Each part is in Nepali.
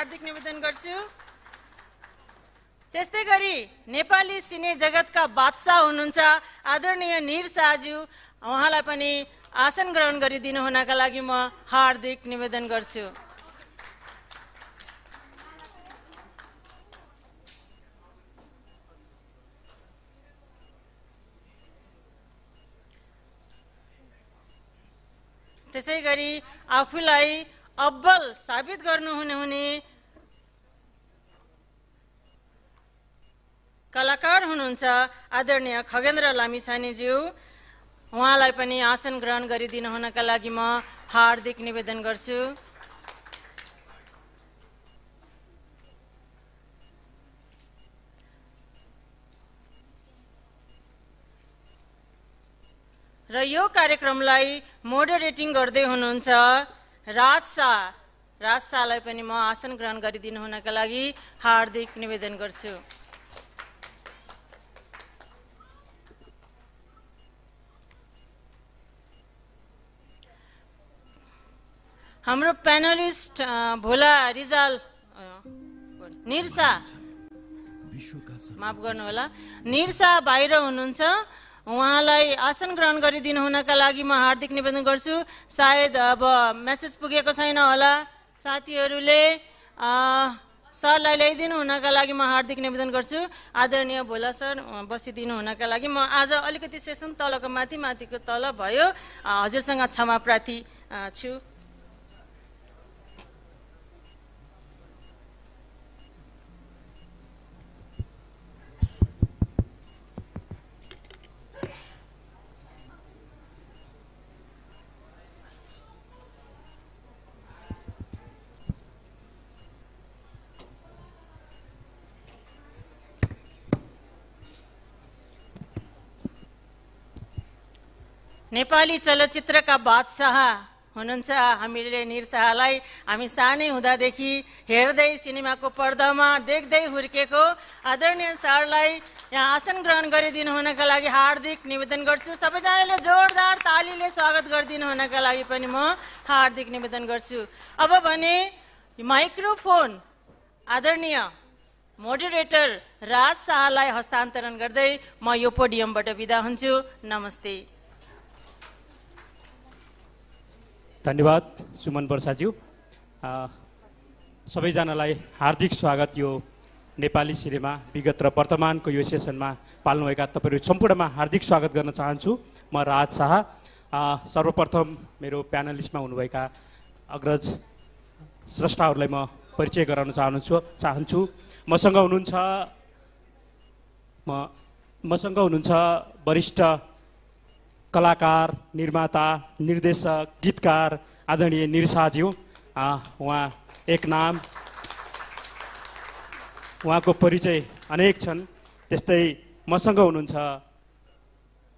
हार्दिक निवेदन गर्छु। त्यस्तै गरी नेपाली सिने जगतका बादशाह हुनुहुन्छ आदरणीय निर शाहज्यू, उहाँलाई पनि आसन ग्रहण गरिदिनु हुनका लागि म हार्दिक निवेदन गर्छु। त्यसै गरी आफूलाई अब्बल साबित गर्नुहुने कलाकार हुनुहुन्छ आदरणीय खगेन्द्र लामिछानेज्यू, उहाँलाई पनि आसन ग्रहण गरिदिनु हुनका लागि म हार्दिक निवेदन गर्छु। र यो कार्यक्रमलाई मोडरेटिङ गर्दै हुनुहुन्छ राज शाहलाई पनि म आसन ग्रहण गरिदिनु हुनका लागि हार्दिक निवेदन गर्छु। हाम्रो प्यानलिस्ट भोला रिजाल निरसा, माफ गर्नुहोला, निरसा बाहिर हुनुहुन्छ, उहाँलाई आसन ग्रहण गरिदिनु हुनका लागि म हार्दिक निवेदन गर्छु। सायद अब मेसेज पुगेको छैन होला, साथीहरूले सरलाई ल्याइदिनु हुनका लागि म हार्दिक निवेदन गर्छु। आदरणीय भोला सर बसिदिनु हुनका लागि म आज अलिकति सेसन तलको माथिको तल भयो, हजुरसँग क्षमा प्रार्थी छु। नेपाली चलचित्रका बादशाह हुनुहुन्छ हामीले निर शाहलाई हामी सानै हुँदादेखि हेर्दै सिनेमाको पर्दामा देख्दै हुर्केको आदरणीय सरलाई यहाँ आसन ग्रहण गरिदिनु हुनका लागि हार्दिक निवेदन गर्छु। सबैजनाले जोरदार तालीले स्वागत गरिदिनु हुनका लागि पनि म हार्दिक निवेदन गर्छु। अब भने माइक्रोफोन आदरणीय मोडरेटर राज शाहलाई हस्तान्तरण गर्दै म यो पोडियमबाट बिदा हुन्छु। नमस्ते। धन्यवाद सुमन वर्षाज्यू। सबैजनालाई हार्दिक स्वागत यो नेपाली सिनेमा विगत र वर्तमानको यो सेसनमा पाल्नुभएका तपाईँहरू सम्पूर्णमा हार्दिक स्वागत गर्न चाहन्छु। म राज शाह। सर्वप्रथम मेरो प्यानलिस्टमा हुनुभएका अग्रज स्रष्टाहरूलाई म परिचय गराउन चाहन्छु। मसँग हुनुहुन्छ वरिष्ठ कलाकार, निर्माता, निर्देशक, गीतकार आदरणीय निर शाहज्यू। उहाँ एक नाम, उहाँको परिचय अनेक छन्। त्यस्तै मसँग हुनुहुन्छ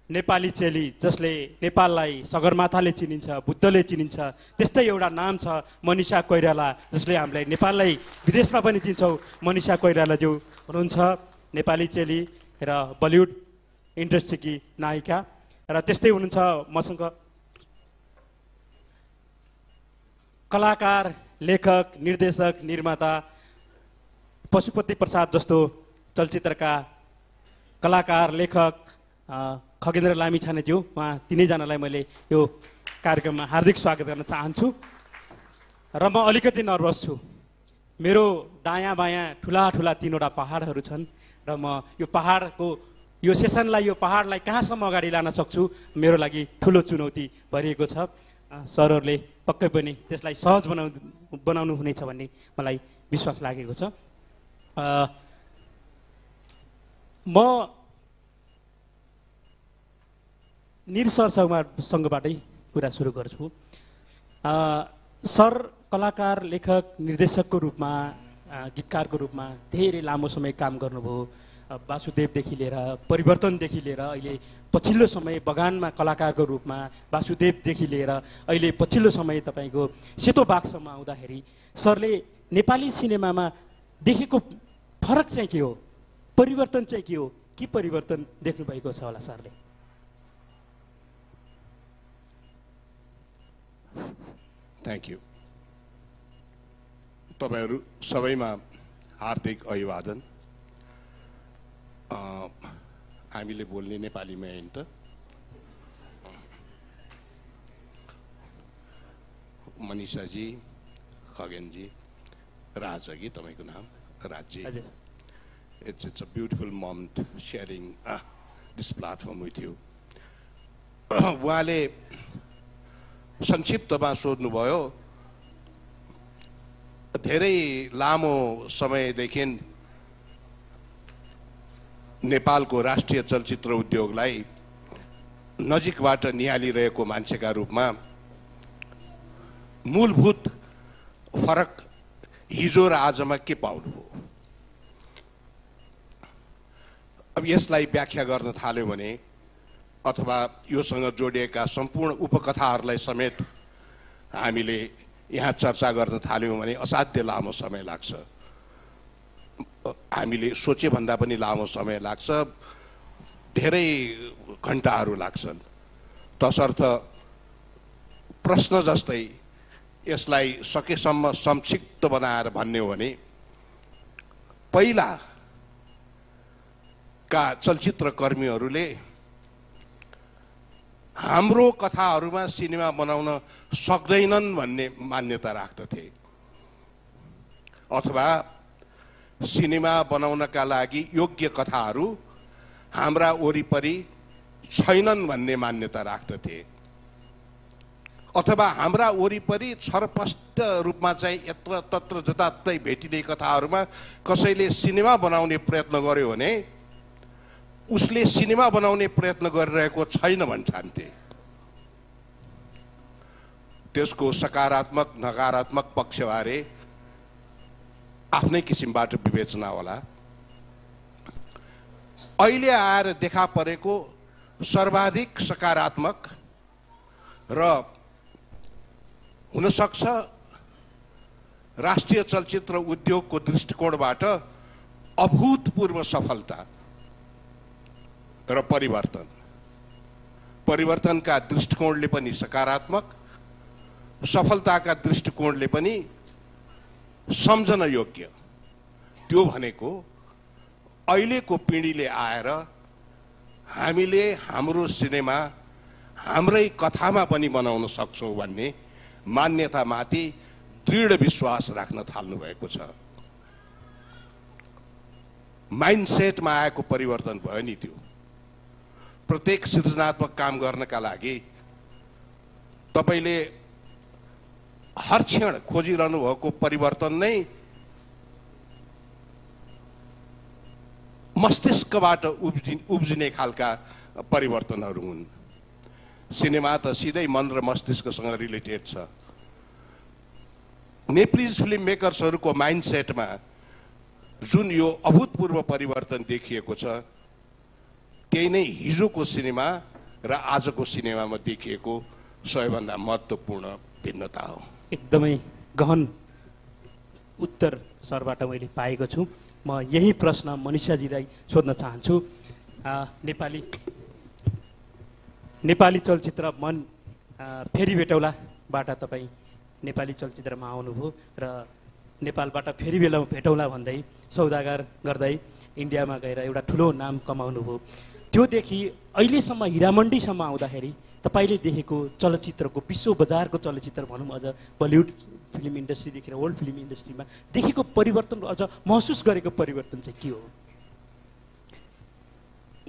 नेपाली चेली जसले नेपाललाई सगरमाथाले चिनिन्छ, बुद्धले चिनिन्छ, त्यस्तै एउटा नाम छ मनिषा कोइराला जसले हामीलाई नेपाललाई विदेशमा पनि चिन्छौँ। मनिषा कोइरालाज्यू हुनुहुन्छ नेपाली चेली र बलिउड इन्डस्ट्रीकी नायिका। र त्यस्तै हुनुहुन्छ मसँग कलाकार, लेखक, निर्देशक, निर्माता पशुपति प्रसाद जस्तो चलचित्रका कलाकार, लेखक खगेन्द्र लामिछानेज्यू। उहाँ तिनैजनालाई मैले यो कार्यक्रममा हार्दिक स्वागत गर्न चाहन्छु। र म अलिकति नर्भस छु। मेरो दायाँ बायाँ ठुला ठुला तीनवटा पहाडहरू छन् र म यो सेसनलाई, यो पहाडलाई कहाँसम्म अगाडि लान सक्छु, मेरो लागि ठुलो चुनौती भरिएको छ। सरहरूले पक्कै पनि त्यसलाई सहज बनाउनु हुनेछ भन्ने मलाई विश्वास लागेको छ। म निर सरसँगबाटै कुरा सुरु गर्छु। सर कलाकार, लेखक, निर्देशकको रूपमा, गीतकारको रूपमा धेरै लामो समय काम गर्नुभयो। वासुदेवदेखि लिएर, परिवर्तनदेखि लिएर अहिले पछिल्लो समय बगानमा कलाकारको रूपमा, वासुदेवदेखि लिएर अहिले पछिल्लो समय तपाईँको सेतो बाघसम्म आउँदाखेरि सरले नेपाली सिनेमामा देखेको फरक चाहिँ के हो, परिवर्तन चाहिँ के हो, के परिवर्तन देख्नुभएको छ होला सरले? Thank you. तपाईहरु सबैमा हार्दिक अभिवादन। हामीले बोल्ने नेपालीमा हैन त? मनीषा जी, खगेन जी, राज अघि तपाईको नाम Raj ji. It's a beautiful moment sharing this platform with you. उहाँले संक्षिप्तमा सोध्नुभयो, धेरै लामो समयदेखि नेपालको राष्ट्रिय चलचित्र उद्योगलाई नजिकबाट निहालिरहेको मान्छेका रूपमा मूलभूत फरक हिजो र आजमा के पाउनुभयो? अब यसलाई व्याख्या गर्न थाल्यो भने अथवा योसँग जोडिएका सम्पूर्ण उपकथाहरूलाई समेत हामीले यहाँ चर्चा गर्न थाल्यौं भने असाध्य लामो समय लाग्छ। हामीले सोचे भन्दा पनि लामो समय लाग्छ, धेरै घण्टाहरू लाग्छन्। तसर्थ प्रश्न जस्तै यसलाई सकेसम्म संक्षिप्त बनाएर भन्ने हो भने पहिला का चलचित्र कर्मीहरूले हाम्रो कथाहरूमा सिनेमा बनाउन सक्दैनन् भन्ने मान्यता राख्दथे, अथवा सिनेमा बनाउनका लागि योग्य कथाहरू हाम्रा वरिपरि छैनन् भन्ने मान्यता राख्दथे, अथवा हाम्रा वरिपरि छरपष्ट रूपमा चाहिँ यत्र तत्र जताततै भेटिने कथाहरूमा कसैले सिनेमा बनाउने प्रयत्न गर्यो भने उसले सिनेमा बनाउने प्रयत्न गरिरहेको छैन भन्ठान्थे। त्यसको सकारात्मक नकारात्मक पक्षबारे आफ्नै किसिमबाट विवेचना होला। अहिले आएर देखा परेको सर्वाधिक सकारात्मक र हुन सक्छ राष्ट्रिय चलचित्र उद्योगको दृष्टिकोणबाट अभूतपूर्व सफलता र परिवर्तनका दृष्टिकोणले पनि सकारात्मक, सफलताका दृष्टिकोणले पनि सम्झन योग्य। त्यो भनेको अहिलेको पिढीले आएर हामीले हाम्रो सिनेमा हाम्रै कथामा पनि बनाउन सक्छौं भन्ने मान्यतामाथि दृढ विश्वास राख्न थाल्नु भएको छ। माइन्डसेटमा आएको परिवर्तन भयो नि। त्यो प्रत्येक सृजनात्मक काम गर्नका लागि तपाईले हर क्षण खोजिरहनु भएको परिवर्तन नै मस्तिष्कबाट उब्जिने खालका परिवर्तनहरू हुन्। सिनेमा त सिधै मन र मस्तिष्कसँग रिलेटेड छ। नेप्लिज फिल्म मेकर्सहरूको माइन्डसेटमा जुन यो अभूतपूर्व परिवर्तन देखिएको छ त्यही नै हिजोको सिनेमा र आजको सिनेमामा देखिएको सबैभन्दा महत्त्वपूर्ण भिन्नता हो। एकदमै गहन उत्तर सरबाट मैले पाएको छु। म यही प्रश्न मनीषाजीलाई सोध्न चाहन्छु। नेपाली चलचित्र मन फेरि भेटौलाबाट तपाईँ नेपाली चलचित्रमा आउनुभयो र नेपालबाट फेरि भेटौला भन्दै सौदागर गर्दै इन्डियामा गएर एउटा ठुलो नाम कमाउनुभयो। त्योदेखि अहिलेसम्म हिरामण्डीसम्म आउँदाखेरि तपाईले देखेको चलचित्रको विश्व बजारको चलचित्र भनौँ अझ बलिउड फिल्म इन्डस्ट्रीदेखि वर्ल्ड फिल्म इन्डस्ट्रीमा देखेको परिवर्तन अझ महसुस गरेको परिवर्तन चाहिँ के हो?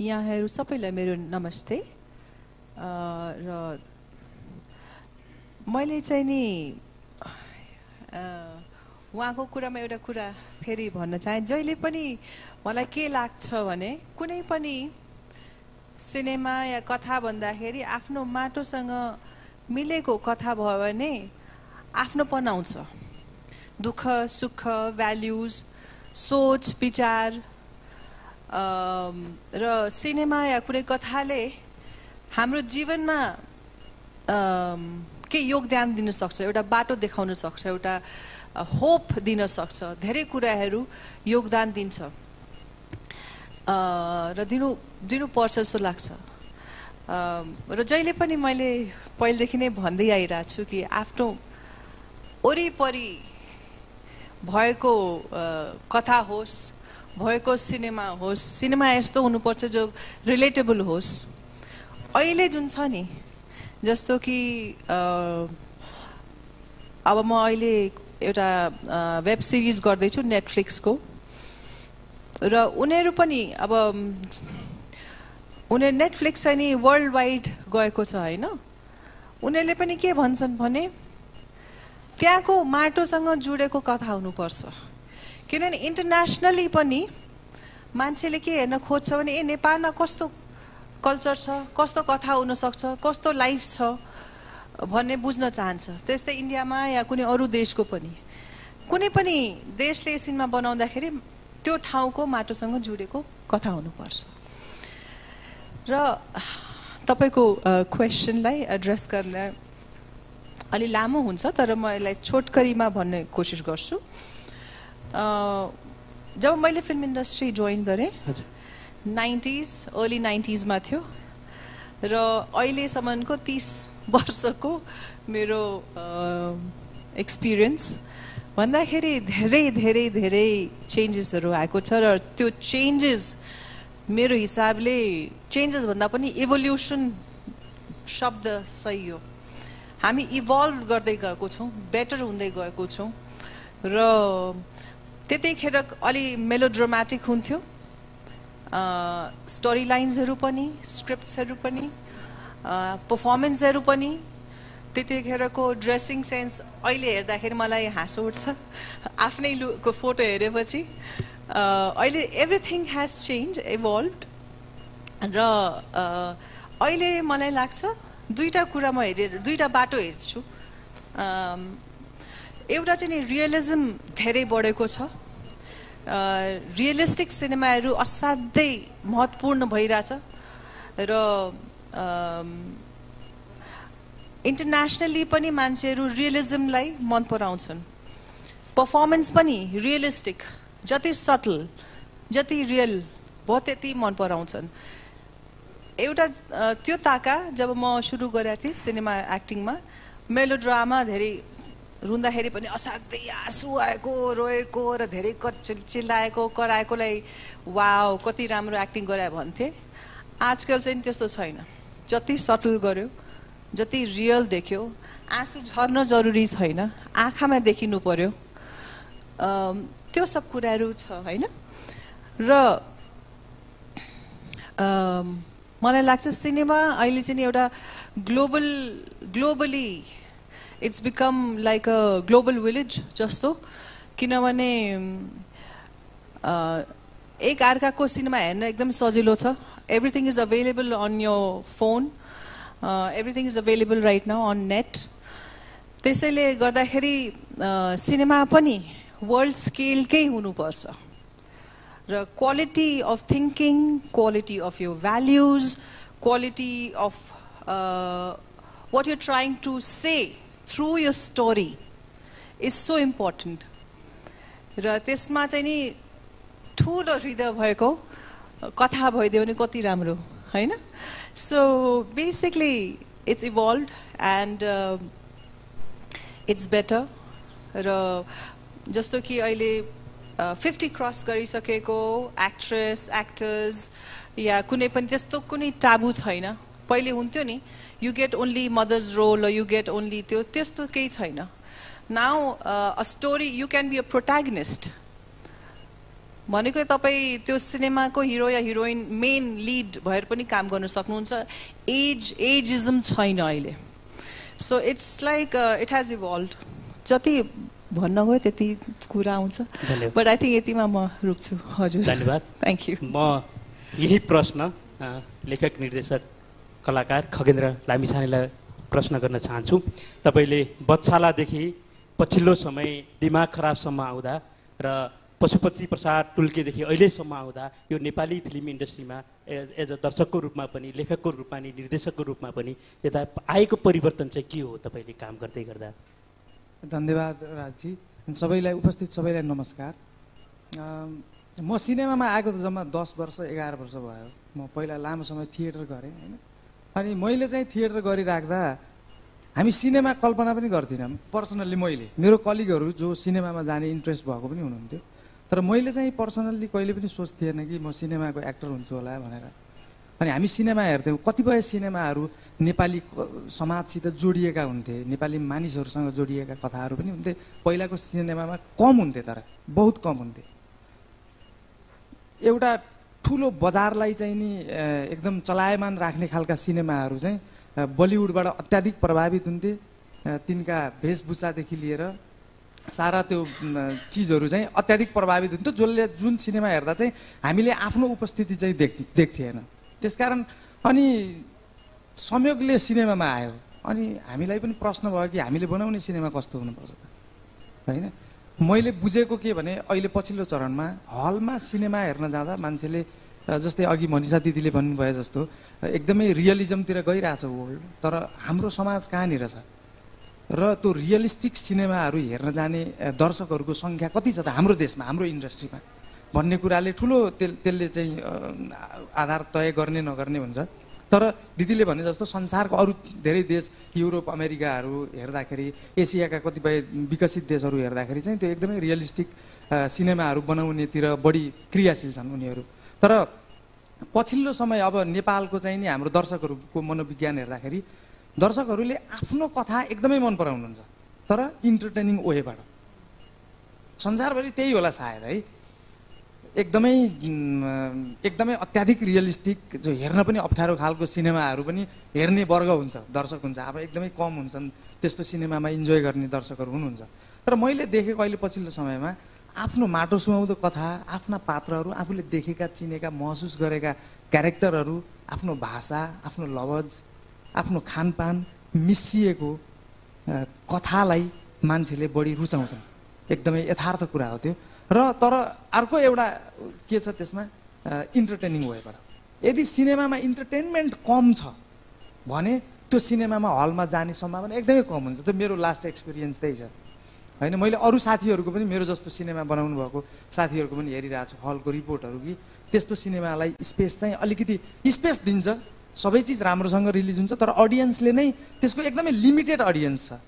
यहाँहरू सबैलाई मेरो नमस्ते। र मैले चाहिँ नि उहाँको कुरामा एउटा कुरा फेरि भन्न चाहे। जहिले पनि मलाई के लाग्छ भने कुनै पनि सिनेमा या कथा भन्दाखेरि आफ्नो माटोसँग मिलेको कथा भयो भने आफ्नोपन आउँछ। दुःख सुख भ्याल्युज सोच विचार र सिनेमा या कुनै कथाले हाम्रो जीवनमा के योगदान दिन सक्छ, एउटा बाटो देखाउन सक्छ, एउटा होप दिन सक्छ, धेरै कुराहरू योगदान दिन्छ र दिनुपर्छ जस्तो लाग्छ। र जहिले पनि मैले पहिलेदेखि नै भन्दै आइरहेको छु कि आफ्नो वरिपरि भएको कथा होस्, भएको सिनेमा होस्, सिनेमा यस्तो हुनुपर्छ जो रिलेटेबल होस्। अहिले जुन छ नि, जस्तो कि अब म अहिले एउटा वेब सिरिज गर्दैछु नेटफ्लिक्सको, र उनीहरू पनि अब उनीहरू नेटफ्लिक्स चाहिँ नि वर्ल्ड वाइड गएको छ होइन। उनीहरूले पनि के भन्छन् भने त्यहाँको माटोसँग जोडेको कथा हुनुपर्छ, किनभने इन्टरनेसनली पनि मान्छेले के हेर्न खोज्छ भने ए नेपालमा कस्तो कल्चर छ, कस्तो कथा हुनसक्छ, कस्तो लाइफ छ भन्ने बुझ्न चाहन्छ। त्यस्तै इन्डियामा या कुनै अरू देशको पनि कुनै पनि देशले सिनेमा बनाउँदाखेरि त्यो ठाउँको माटोसँग जोडेको कथा हुनुपर्छ। र तपाईको क्वेसनलाई एड्रेस गर्न अलि लामो हुन्छ, तर म यसलाई छोटकरीमा भन्ने कोसिस गर्छु। जब मैले फिल्म इन्डस्ट्री जोइन गरेँ 90s अर्ली 90s मा थियो, र अहिलेसम्मको 30 वर्षको मेरो एक्सपिरियन्स भन्दाखेरि धेरै धेरै धेरै चेन्जेसहरू आएको छ। र त्यो चेन्जेस मेरो हिसाबले चेन्जेस भन्दा पनि इभोल्युसन शब्द सही हो। हामी इभल्भ गर्दै गएको छौँ, बेटर हुँदै गएको छौँ। र त्यतिखेर अलि मेलोड्रामेटिक हुन्थ्यो स्टोरी लाइन्सहरू पनि, स्क्रिप्ट्सहरू पनि, पर्फर्मेन्सहरू पनि। त्यतिखेरको ड्रेसिङ सेन्स अहिले हेर्दाखेरि मलाई हाँसो उठ्छ आफ्नै लुकको फोटो हेरेपछि। अहिले एभ्रिथिङ ह्याज चेन्ज, इभल्भ। र अहिले मलाई लाग्छ दुईटा कुरा म दुईटा बाटो हेर्छु। एउटा चाहिँ नि रियलिजम धेरै बढेको छ, रियलिस्टिक सिनेमाहरू असाध्यै महत्त्वपूर्ण भइरहेछ, र इन्टरनेसनली पनि मान्छेहरू रियलिजमलाई मन पराउँछन्। पर्फर्मेन्स पनि रियलिस्टिक, जति सटल, जति रियल भयो त्यति मन पराउँछन्। एउटा त्यो ताका जब म सुरु गरेको थिएँ सिनेमा एक्टिङमा, मेलोड्रामा धेरै रुँदाखेरि पनि असाध्यै आँसु आएको, रोएको र धेरै चिल्लाएको कराएकोलाई वाउ कति राम्रो एक्टिङ गरे भन्थे। आजकल चाहिँ त्यस्तो छैन। जति सटल गर्यो, जति रियल देख्यो, आँसु झर्न जरुरी छैन, आँखामा देखिनु पर्यो। त्यो सब कुराहरू छ होइन। र मलाई लाग्छ सिनेमा अहिले चाहिँ एउटा globally it's become like a global village जस्तो, किनभने एक अर्काको सिनेमा हेर्न एकदम सजिलो छ। Everything is available on your phone, everything is available right now on net. त्यसैले गर्दाखेरि सिनेमा पनि वर्ल्ड स्केलकै हुनुपर्छ, र quality of thinking, quality of your values, quality of what you're trying to say through your story is so important. र त्यसमा चाहिँ नि ठुलो हृदय भएको कथा भइदियो भने कति राम्रो हैन. So basically it's evolved and it's better. र जस्तो कि अहिले 50 क्रस गरिसकेको एक्ट्रेस एक्टर्स या कुनै पनि त्यस्तो कुनै टाबु छैन. पहिले हुन्थ्यो नि you get only mother's role or you get only त्यो त्यस्तो केही छैन. Now a story you can be a protagonist. भनेको तपाई त्यो सिनेमाको हिरो या हिरोइन मेन लीड भएर पनि काम गर्न सक्नुहुन्छ. एजिज्म छैन अहिले. So it's like it has evolved. जति भन्न गयो त्यति कुरा आउँछ. But I think यतिमा म रुक्छु. हजुर. धन्यवाद. Thank you. म यही प्रश्न लेखक निर्देशक कलाकार खगेन्द्र लामिछानेलाई प्रश्न गर्न चाहन्छु. तपाईले बच्चालादेखि पछिल्लो समय दिमाग खराबसम्म आउँदा र पशुपति प्रसाद टुल्केदेखि अहिलेसम्म आउँदा यो नेपाली फिल्म इन्डस्ट्रीमा एज अ दर्शकको रूपमा पनि लेखकको रूपमा पनि निर्देशकको रूपमा पनि यता आएको परिवर्तन चाहिँ के हो तपाईले काम गर्दै गर्दा? धन्यवाद राजजी. सबैलाई उपस्थित सबैलाई नमस्कार. म सिनेमामा आएको त जम्मा 10 वर्ष 11 वर्ष भयो. म पहिला लामो समय थिएटर गरेँ हैन. अनि मैले चाहिँ थिएटर गरिराख्दा हामी सिनेमा कल्पना पनि गर्दिनँ पर्सनल्ली। मैले मेरो कलिगहरू जो सिनेमामा जाने इन्ट्रेस्ट भएको पनि हुनुहुन्थ्यो, तर मैले चाहिँ पर्सनल्ली कहिले पनि सोच्थेन कि म सिनेमाको एक्टर हुन्छु होला भनेर। अनि हामी सिनेमा हेर्थ्यौँ, कतिपय सिनेमाहरू नेपाली समाजसित जोडिएका हुन्थे, नेपाली मानिसहरूसँग जोडिएका कथाहरू पनि हुन्थे। पहिलाको सिनेमामा कम हुन्थे, तर बहुत कम हुन्थे। एउटा ठुलो बजारलाई चाहिँ नि एकदम चलायमान राख्ने खालका सिनेमाहरू चाहिँ बलिउडबाट अत्याधिक प्रभावित हुन्थे। तिनका वेशभूषादेखि लिएर सारा त्यो चिजहरू चाहिँ अत्याधिक प्रभावित हुन्थ्यो, जसले जुन सिनेमा हेर्दा चाहिँ हामीले आफ्नो उपस्थिति चाहिँ देख्थेन। त्यसकारण अनि संयोगले सिनेमामा आयो, अनि हामीलाई पनि प्रश्न भयो कि हामीले बनाउने सिनेमा कस्तो हुनुपर्छ त, होइन? मैले बुझेको के भने अहिले पछिल्लो चरणमा हलमा सिनेमा हेर्न जाँदा मान्छेले जस्तै अघि मनिषा दिदीले भन्नुभयो जस्तो एकदमै रियलिजमतिर गइरहेछ वर्ल्ड, तर हाम्रो समाज कहाँनिर छ र त्यो रियलिस्टिक सिनेमाहरू हेर्न जाने दर्शकहरूको सङ्ख्या कति छ त हाम्रो देशमा, हाम्रो इन्डस्ट्रीमा भन्ने कुराले ठुलो त्यसले चाहिँ आधार तय गर्ने नगर्ने हुन्छ। तर दिदीले भने जस्तो संसारको अरू धेरै देश, युरोप अमेरिकाहरू हेर्दाखेरि, एसियाका कतिपय विकसित देशहरू हेर्दाखेरि चाहिँ त्यो एकदमै रियलिस्टिक सिनेमाहरू बनाउनेतिर बढी क्रियाशील छन् उनीहरू। तर पछिल्लो समय अब नेपालको चाहिँ नि हाम्रो दर्शकहरूको मनोविज्ञान हेर्दाखेरि दर्शकहरूले आफ्नो कथा एकदमै मन पराउनुहुन्छ, तर इन्टरटेनिङ वेबाट। संसारभरि त्यही होला सायद, है? एकदमै अत्याधिक रियलिस्टिक, जो हेर्न पनि अप्ठ्यारो खालको सिनेमाहरू पनि हेर्ने वर्ग हुन्छ, दर्शक हुन्छ। अब एकदमै कम हुन्छन् त्यस्तो सिनेमामा इन्जोय गर्ने दर्शकहरू हुनुहुन्छ। तर मैले देखेको अहिले पछिल्लो समयमा आफ्नो माटो सुहाउँदो कथा, आफ्ना पात्रहरू, आफूले देखेका, चिनेका, महसुस गरेका क्यारेक्टरहरू, आफ्नो भाषा, आफ्नो लवज, आफ्नो खानपान मिसिएको कथालाई मान्छेले बढी रुचाउँछन्। एकदमै यथार्थ कुरा हो त्यो। र तर अर्को एउटा के छ त्यसमा, इन्टरटेनिङ वेबाट। यदि सिनेमामा इन्टरटेनमेन्ट कम छ भने त्यो सिनेमामा हलमा जाने सम्भावना एकदमै कम हुन्छ। त्यो मेरो लास्ट एक्सपिरियन्स त्यही छ, होइन? मैले अरू साथीहरूको पनि, मेरो जस्तो सिनेमा बनाउनु भएको साथीहरूको पनि हेरिरहेको छु हलको रिपोर्टहरू, कि त्यस्तो सिनेमालाई स्पेस चाहिँ अलिकति स्पेस दिन्छ, सबै चिज राम्रोसँग रिलिज हुन्छ, तर अडियन्सले नै त्यसको एकदमै लिमिटेड अडियन्स छ।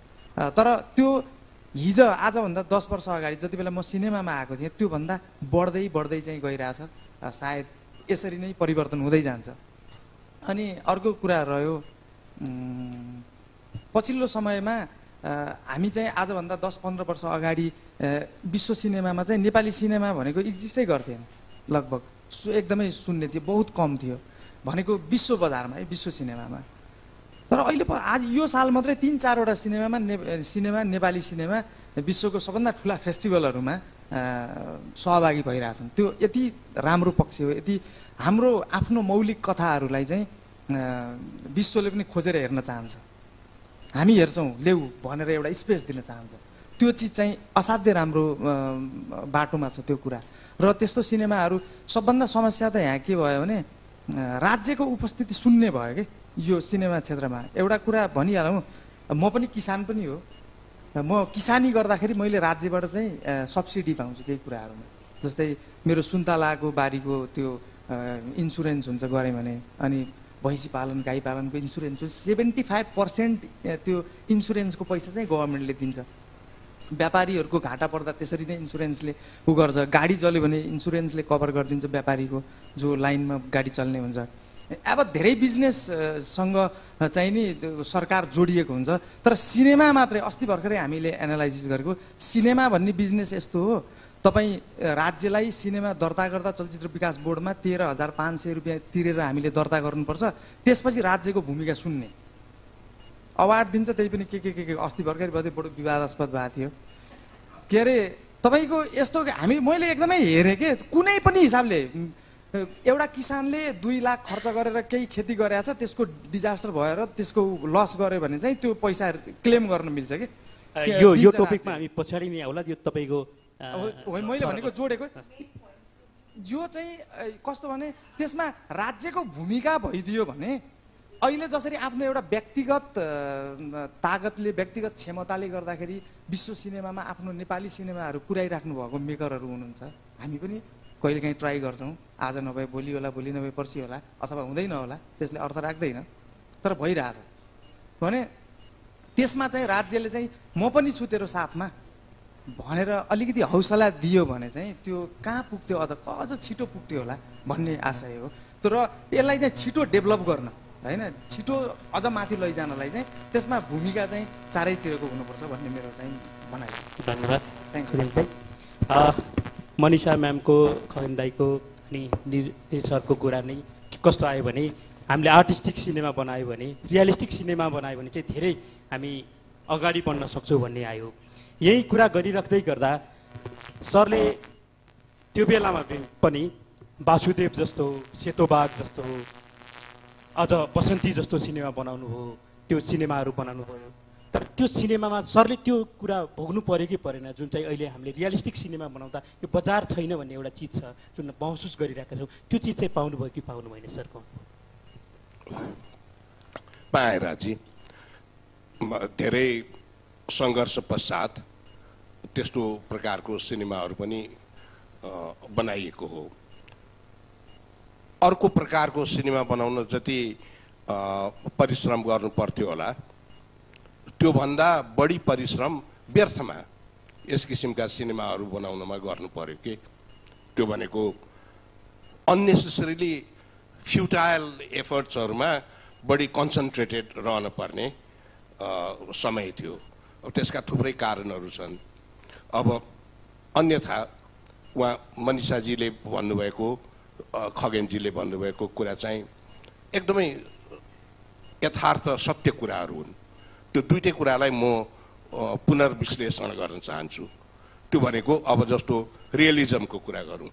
तर त्यो हिजो आजभन्दा 10 वर्ष अगाडि जति बेला म सिनेमामा आएको थिएँ त्योभन्दा बढ्दै चाहिँ गइरहेछ। सायद यसरी नै परिवर्तन हुँदै जान्छ। अनि अर्को कुरा रह्यो, पछिल्लो समयमा हामी चाहिँ आजभन्दा 10-15 वर्ष अगाडि विश्व सिनेमामा चाहिँ नेपाली सिनेमा भनेको एक्जिस्टै गर्थेन, लगभग एकदमै शून्य थियो, बहुत कम थियो भनेको विश्व बजारमा, विश्व सिनेमामा। तर अहिले आज यो साल मात्रै 3-4वटा सिनेमा नेपाली सिनेमा विश्वको सबभन्दा ठुला फेस्टिभलहरूमा सहभागी भइरहेछन्। त्यो यति राम्रो पक्ष हो। यति हाम्रो आफ्नो मौलिक कथाहरूलाई चाहिँ विश्वले पनि खोजेर हेर्न चाहन्छ, हामी हेर्छौँ लेउ भनेर एउटा स्पेस दिन चाहन्छ। त्यो चिज चाहिँ असाध्यै राम्रो बाटोमा छ त्यो कुरा। र त्यस्तो सिनेमाहरू सबभन्दा समस्या त यहाँ के भयो भने राज्यको उपस्थिति शून्य भयो कि यो सिनेमा क्षेत्रमा। एउटा कुरा भनिहालौँ, म पनि किसान पनि हो। म किसानी गर्दाखेरि मैले राज्यबाट चाहिँ सब्सिडी पाउँछु केही कुराहरूमा। जस्तै मेरो सुन्तलाको बारीको त्यो इन्सुरेन्स हुन्छ गरेँ भने, अनि भैँसी पालन, गाई पालनको इन्सुरेन्स हो, 75% त्यो इन्सुरेन्सको पैसा चाहिँ गभर्मेन्टले दिन्छ। व्यापारीहरूको घाटा पर्दा त्यसरी नै इन्सुरेन्सले गर्छ। गाडी चल्यो भने इन्सुरेन्सले कभर गरिदिन्छ व्यापारीको, जो लाइनमा गाडी चल्ने हुन्छ। अब धेरै बिजनेससँग चाहिँ नि सरकार जोडिएको हुन्छ। तर सिनेमा मात्रै, अस्ति भर्खरै हामीले एनालाइसिस गरेको, सिनेमा भन्ने बिजनेस यस्तो हो, तपाईँ राज्यलाई सिनेमा दर्ता गर्दा चलचित्र विकास बोर्डमा 13,500 रुपियाँ तिरेर हामीले दर्ता गर्नुपर्छ। त्यसपछि राज्यको भूमिका शून्य। अवार्ड दिन्छ, त्यही पनि के अस्ति भर्खरै बढी विवादास्पद भएको थियो। के अरे तपाईँको यस्तो मैले एकदमै हेरेँ कि कुनै पनि हिसाबले एउटा किसानले 2 लाख खर्च गरेर केही खेती गरेको छ, त्यसको डिजास्टर भएर त्यसको लस गर्यो भने चाहिँ त्यो पैसा क्लेम गर्न मिल्छ कि। यो टपिकमा हामी पछाडि नै आउला। यो तपाईँको मैले भनेको जोडेको यो चाहिँ कस्तो भने त्यसमा राज्यको भूमिका भइदियो भने अहिले जसरी आफ्नो एउटा व्यक्तिगत तागतले, व्यक्तिगत क्षमताले गर्दाखेरि विश्व सिनेमामा आफ्नो नेपाली सिनेमाहरू पुर्याइराख्नु भएको मेकरहरू हुनुहुन्छ। हामी पनि कहिलेकाहीँ ट्राई गर्छौँ, आज नभए भोलि होला, भोलि नभए पर्सि होला, अथवा हुँदैन होला, त्यसले अर्थ राख्दैन, तर भइरहेछ भने त्यसमा चाहिँ राज्यले चाहिँ म पनि छु तेरो साथमा भनेर अलिकति हौसला दियो भने चाहिँ त्यो कहाँ पुग्थ्यो अझ छिटो पुग्थ्यो होला भन्ने आशय हो। तर यसलाई चाहिँ छिटो डेभलप गर्न होइन, छिटो अझ माथि लैजानलाई चाहिँ त्यसमा भूमिका चाहिँ चारैतिरको हुनुपर्छ भन्ने मेरो चाहिँ भनाइ। धन्यवाद। Thank you. मनिषा म्यामको, खगेन दाईको अनि सरको कुरा नै कस्तो आयो भने हामीले आर्टिस्टिक सिनेमा बनायो भने, रियलिस्टिक सिनेमा बनायो भने चाहिँ धेरै हामी अगाडि बढ्न सक्छौँ भन्ने आयो। यही कुरा गरिराख्दै गर्दा सरले त्यो बेलामा पनि वासुदेव जस्तो, सेतोबाग जस्तो, अझ बसन्ती जस्तो सिनेमा बनाउनु हो, त्यो सिनेमाहरू बनाउनु भयो। तर त्यो सिनेमामा सरले त्यो कुरा भोग्नु पर्यो कि परेन, जुन चाहिँ अहिले हामीले रियलिस्टिक सिनेमा बनाउँदा यो बजार छैन भन्ने एउटा चिज छ जुन महसुस गरिरहेका छौँ, त्यो चिज चाहिँ पाउनुभयो कि पाउनु भएन सरको? पाएँ राजी। धेरै सङ्घर्ष पश्चात त्यस्तो प्रकारको सिनेमाहरू पनि बनाइएको हो। अर्को प्रकारको सिनेमा बनाउन जति परिश्रम गर्नु पर्थ्यो होला त्योभन्दा बढी परिश्रम व्यर्थमा यस किसिमका सिनेमाहरू बनाउनमा गर्नु पर्यो कि त्यो भनेको अननेसेसरीली फ्युटाइल एफर्ट्सहरूमा बढी कन्सन्ट्रेटेड रहन पर्ने समय थियो। अब त्यसका थुप्रै कारणहरू छन्। अब अन्यथा उहाँ मनिषाजीले भन्नुभएको, खगेनजीले भन्नुभएको कुरा चाहिँ एकदमै यथार्थ सत्य कुराहरू हुन्। त्यो दुईटै कुरालाई म पुनर्विश्लेषण गर्न चाहन्छु। त्यो भनेको अब जस्तो रियलिजमको कुरा गरौँ।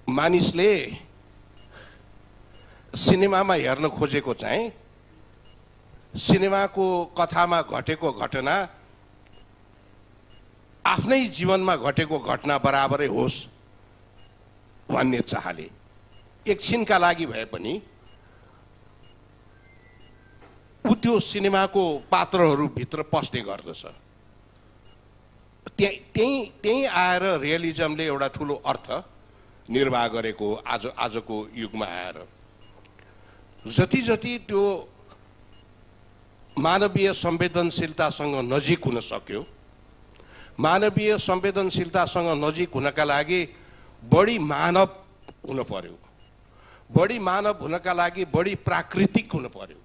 मानिसले सिनेमामा हेर्न खोजेको चाहिँ सिनेमाको कथामा घटेको घटना आफ्नै जीवनमा घटेको घटना बराबरै होस् भन्ने चाहले एकछिनका लागि भए पनि ऊ त्यो सिनेमाको पात्रहरू भित्र पस्ने गर्दछ। त्यही आएर रियलिजमले एउटा ठुलो अर्थ निर्वाह गरेको आजको युगमा आएर जति जति त्यो मानवीय संवेदनशीलतासँग नजिक हुन सक्यो, मानवीय संवेदनशीलतासँग नजिक हुनका लागि बढी मानव हुन पर्यो, बढी मानव हुनका लागि बढी प्राकृतिक हुन पर्यो।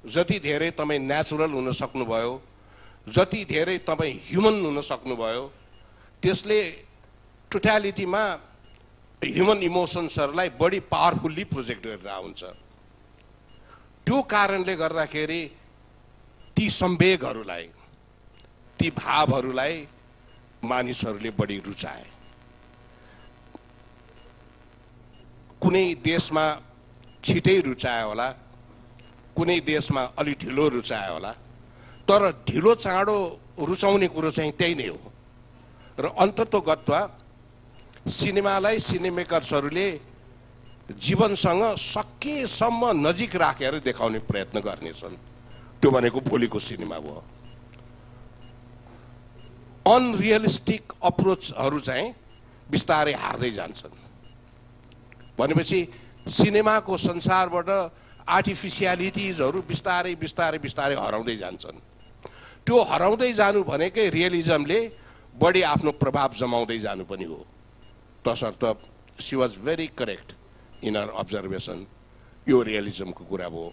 जति धेरै तपाईँ नेचुरल हुन सक्नुभयो, जति धेरै तपाईँ ह्युमन हुन सक्नुभयो, त्यसले टोटालिटीमा ह्युमन इमोसन्सहरूलाई बढी पावरफुल्ली प्रोजेक्ट गरेर हुन्छ। त्यो कारणले गर्दाखेरि ती संवेगहरूलाई, ती भावहरूलाई मानिसहरूले बढी रुचाए। कुनै देशमा छिटै रुचायो होला, कुनै देशमा अलि ढिलो रुचायो होला, तर ढिलो चाँडो रुचाउने कुरो चाहिँ त्यही नै हो। र अन्ततोगत्वा सिनेमालाई सिनेमेकर्सहरूले जीवनसँग सकेसम्म नजिक राखेर देखाउने प्रयत्न गर्नेछन्। त्यो भनेको भोलिको सिनेमा भयो। अनरियलिस्टिक अप्रोचहरू चाहिँ बिस्तारै हार्दै जान्छन्। भनेपछि सिनेमाको संसारबाट आर्टिफिसियालिटिजहरू बिस्तारै बिस्तारै बिस्तारै हराउँदै जान्छन्। त्यो हराउँदै जानु भनेकै रियलिजमले बढी आफ्नो प्रभाव जमाउँदै जानु पनि हो। तसर्थ she was very correct in our observation. यो रियलिजमको कुरा भयो।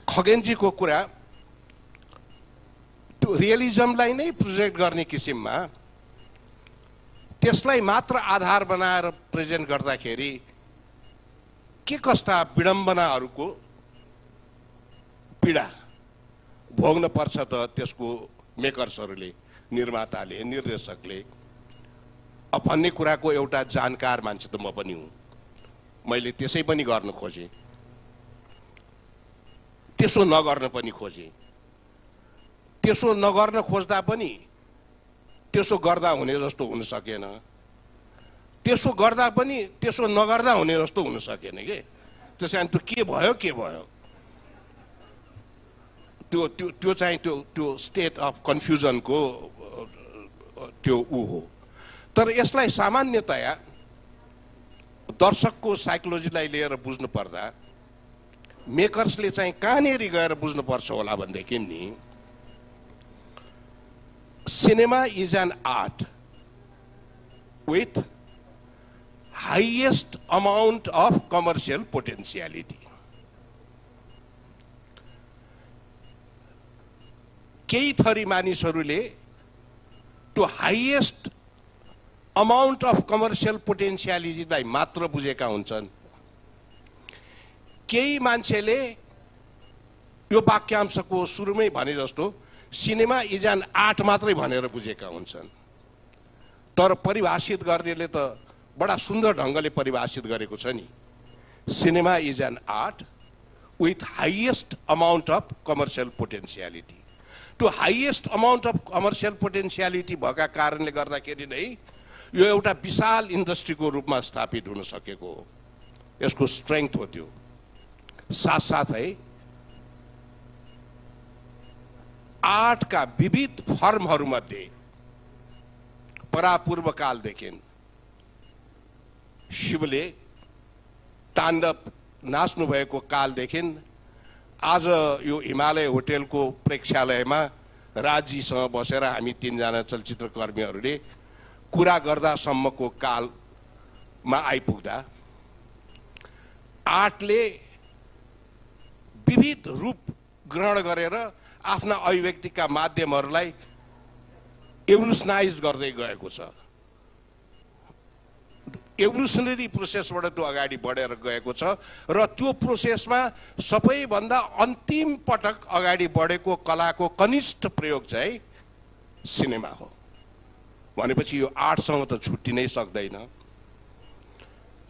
खगेनजीको कुरा त्यो रियलिजमलाई नै प्रेजेन्ट गर्ने किसिममा त्यसलाई मात्र आधार बनाएर प्रेजेन्ट गर्दाखेरि के कस्ता विडम्बनाहरूको पीडा भोग्न पर्छ त त्यसको मेकर्सहरूले, निर्माताले, निर्देशकले। अब भन्ने कुराको एउटा जानकार मान्छे त म पनि हुँ। मैले त्यसै पनि गर्न खोजेँ, त्यसो नगर्न पनि खोजेँ। त्यसो नगर्न खोज्दा पनि त्यसो गर्दा हुने जस्तो हुन सकेन, त्यसो गर्दा पनि त्यसो नगर्दा हुने जस्तो हुन सकेन के। त्यसै कारण त्यो के भयो के भयो, त्यो चाहिँ त्यो स्टेट अफ कन्फ्युजनको त्यो ऊ हो। तर यसलाई सामान्यतया दर्शकको साइकोलोजीलाई लिएर बुझ्नु पर्दा मेकर्सले चाहिँ कहाँनिर गएर बुझ्नुपर्छ होला भनेदेखि नि cinema is an art with highest amount of commercial potentiality. केही थरी मानिसहरूले त्यो हाइएस्ट अमाउन्ट अफ कमर्सियल पोटेन्सियालिटीलाई मात्र बुझेका हुन्छन्। केही मान्छेले यो वाक्यांशको सुरुमै भने जस्तो सिनेमा इज एन आर्ट मात्रै भनेर बुझेका हुन्छन्। तर परिभाषित गर्नेले त बडा सुन्दर ढङ्गले परिभाषित गरेको छ नि, cinema is an art with highest amount of commercial potentiality. त्यो highest amount of commercial potentiality भएका कारणले गर्दाखेरि नै यो एउटा विशाल इन्डस्ट्रीको रूपमा स्थापित हुन सकेको हो। यसको स्ट्रेङ्थ हो त्यो। साथसाथै आर्टका विविध फर्महरूमध्ये परापूर्व कालदेखि शिवले ताण्डव नाच्नु भएको कालदेखि आज यो हिमालय होटेलको प्रेक्षालयमा राजीसँग बसेर हामी तीनजना चलचित्रकर्मीहरूले कुरा गर्दासम्मको कालमा आइपुग्दा आर्टले विविध रूप ग्रहण गरेर आफ्ना अभिव्यक्तिका माध्यमहरूलाई एभोल्युसनाइज गर्दै गएको छ। एभोल्युसनरी प्रोसेसबाट त्यो अगाडि बढेर गएको छ र त्यो प्रोसेसमा सबैभन्दा अन्तिम पटक अगाडि बढेको कलाको कनिष्ठ प्रयोग चाहिँ सिनेमा हो। भनेपछि यो आर्टसँग त छुट्टिनै सक्दैन।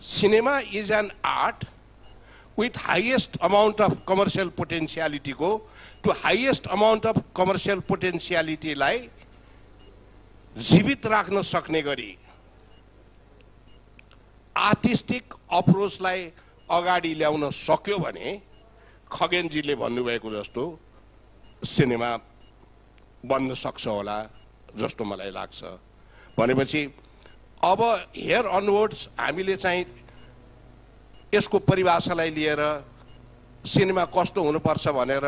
Cinema is an art with highest amount of commercial पोटेन्सियालिटीको त्यो हाइएस्ट अमाउन्ट अफ कमर्सियल पोटेन्सियालिटीलाई जीवित राख्न सक्ने गरी आर्टिस्टिक अप्रोचलाई अगाडि ल्याउन सक्यो भने खगेनजीले भन्नुभएको जस्तो सिनेमा बन्न सक्छ होला जस्तो मलाई लाग्छ। भनेपछि अब हेयर अनवर्ड्स हामीले चाहिँ यसको परिभाषालाई लिएर सिनेमा कस्तो हुनुपर्छ भनेर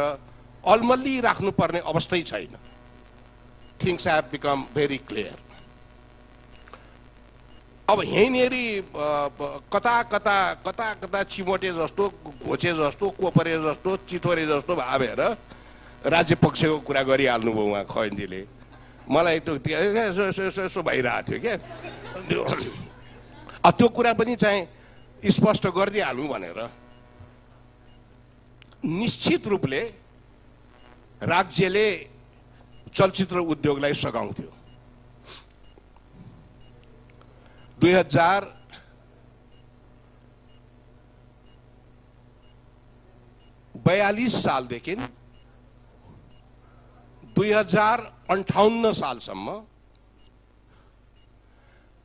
अलमल्ली राख्नुपर्ने अवस्थै छैन। Things have become very clear. अब यहीँनेरि कता कता कता कता चिमोटे जस्तो घोचे जस्तो कोपरे जस्तो चितोरे जस्तो भावेर राज्य पक्षको कुरा गरिहाल्नुभयो उहाँ खगेनजीले। मलाई त्यो यसो भइरहेको थियो क्या, त्यो कुरा पनि चाहिँ स्पष्ट गरिदिइहालौँ भनेर। निश्चित रूपले राज्यले चलचित्र उद्योगलाई सघाउँथ्यो। 2042 सालदेखि 2058 सालसम्म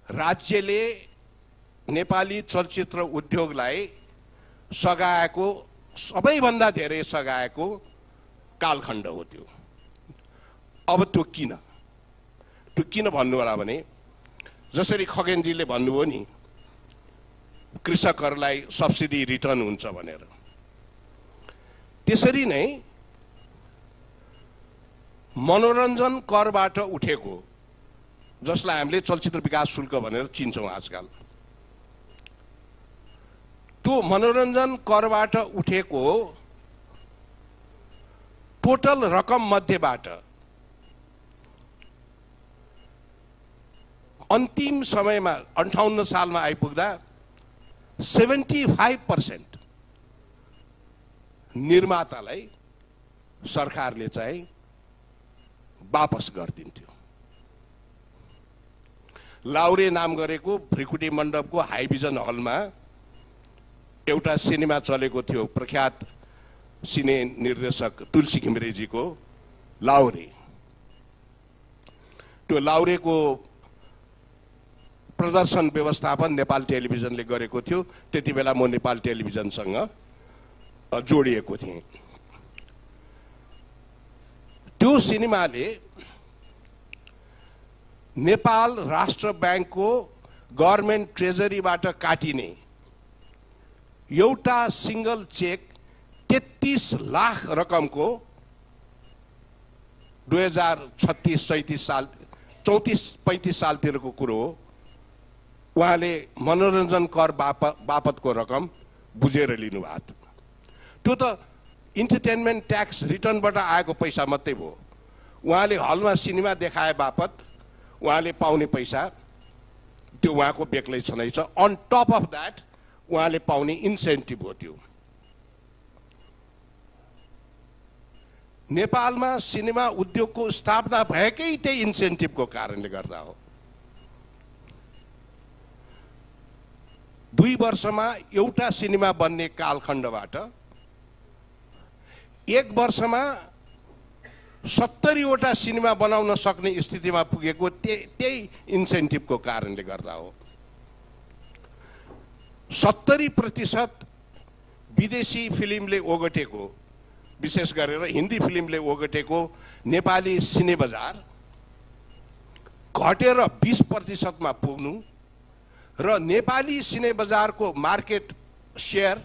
राज्यले नेपाली चलचित्र उद्योगलाई सघाएको सबैभन्दा धेरै सघाएको कालखण्ड हो त्यो। अब त्यो किन भन्नु होला भने जसरी खगेनजीले भन्नुभयो नि कृषकहरूलाई सब्सिडी रिटर्न हुन्छ भनेर, त्यसरी नै मनोरञ्जन करबाट उठेको जसलाई हामीले चलचित्र विकास शुल्क भनेर चिन्छौँ आजकल, त्यो मनोरञ्जन करबाट उठेको टोटल रकम मध्येबाट अन्तिम समयमा 58 सालमा आइपुग्दा 75% निर्मातालाई सरकारले चाहिँ वापस गरिदिन्थ्यो। लाउरे नाम गरेको भ्रिकुटी मण्डपको हाइभिजन हलमा एउटा सिनेमा चलेको थियो, प्रख्यात सिने निर्देशक तुलसी घिमिरेजीको लाउरे। त्यो लाउरेको प्रदर्शन व्यवस्थापन नेपाल टेलिभिजनले गरेको थियो। त्यति बेला म नेपाल टेलिभिजनसँग जोडिएको थिएँ। त्यो सिनेमाले नेपाल राष्ट्र ब्याङ्कको गभर्नमेन्ट ट्रेजरीबाट काटिने एउटा सिंगल चेक 33 लाख रकमको 2036-37 साल 34-35 सालतिरको कुरो हो। उहाँले मनोरञ्जन कर बापतको रकम बुझेर लिनुभएको थियो। त्यो त इन्टरटेनमेन्ट ट्याक्स रिटर्नबाट आएको पैसा मात्रै भयो। उहाँले हलमा सिनेमा देखाए बापत उहाँले पाउने पैसा त्यो उहाँको बेग्लै छनै छ। अन टप अफ द्याट उहाँले पाउने इन्सेन्टिभ हो त्यो। नेपालमा सिनेमा उद्योगको स्थापना भएकै त्यही इन्सेन्टिभको कारणले गर्दा हो। 2 वर्षमा एउटा सिनेमा बन्ने कालखण्डबाट 1 वर्षमा 70वटा सिनेमा बनाउन सक्ने स्थितिमा पुगेको त्यही इन्सेन्टिभको कारणले गर्दा हो। 70% विदेशी फिल्मले ओगटेको, विशेष गरेर हिन्दी फिल्मले ओगटेको नेपाली सिने बजार घटेर 20% मा पुग्नु र नेपाली सिने बजारको मार्केट शेयर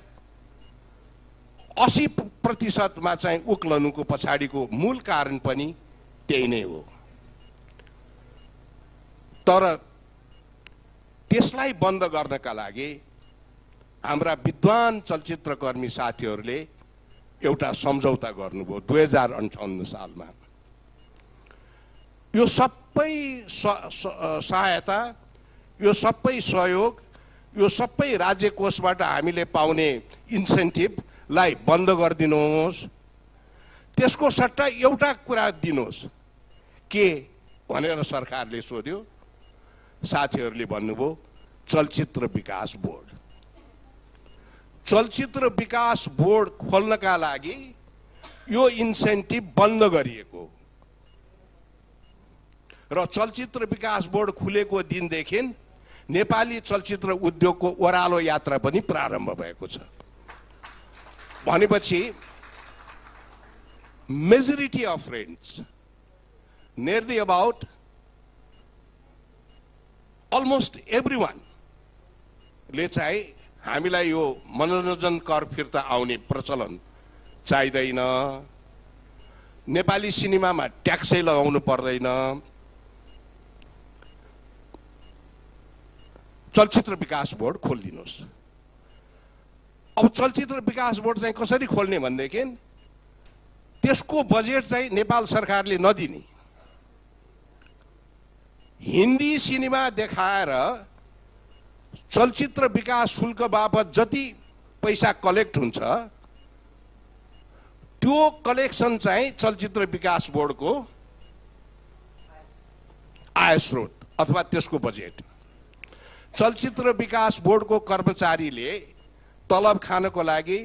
80% मा चाहिँ उक्लनुको पछाडिको मूल कारण पनि त्यही नै हो। तर त्यसलाई बन्द गर्नका लागि हाम्रा विद्वान चलचित्रकर्मी साथीहरूले एउटा सम्झौता गर्नुभयो 2058 सालमा। यो सबै सहायता, यो सबै सहयोग, यो सबै राज्य कोषबाट हामीले पाउने इन्सेन्टिभलाई बन्द गरिदिनुहोस्। त्यसको सट्टा एउटा कुरा दिनुहोस् के भनेर सरकारले सोध्यो। साथीहरूले भन्नुभयो चलचित्र विकास बोर्ड। चलचित्र विकास बोर्ड खोल्नका लागि यो इन्सेन्टिभ बन्द गरिएको र चलचित्र विकास बोर्ड खुलेको दिनदेखि नेपाली चलचित्र उद्योगको ओह्रालो यात्रा पनि प्रारम्भ भएको छ। भनेपछि majority of friends, nearly about almost everyone ले चाहिँ हामीलाई यो मनोरञ्जन कर फिर्ता आउने प्रचलन चाहिँदैन, नेपाली सिनेमामा ट्याक्सै लगाउनु पर्दैन, चलचित्र विकास बोर्ड खोलिदिनुहोस्। अब चलचित्र विकास बोर्ड चाहिँ कसरी खोल्ने भनेदेखि त्यसको बजेट चाहिँ नेपाल सरकारले नदिने, हिन्दी सिनेमा देखाएर चलचित्र विकास शुल्क बापत जति पैसा कलेक्ट हुन्छ त्यो कलेक्सन चाहिँ चलचित्र विकास बोर्डको आय स्रोत अथवा त्यसको बजेट। चलचित्र विकास बोर्डको कर्मचारीले तलब खानको लागि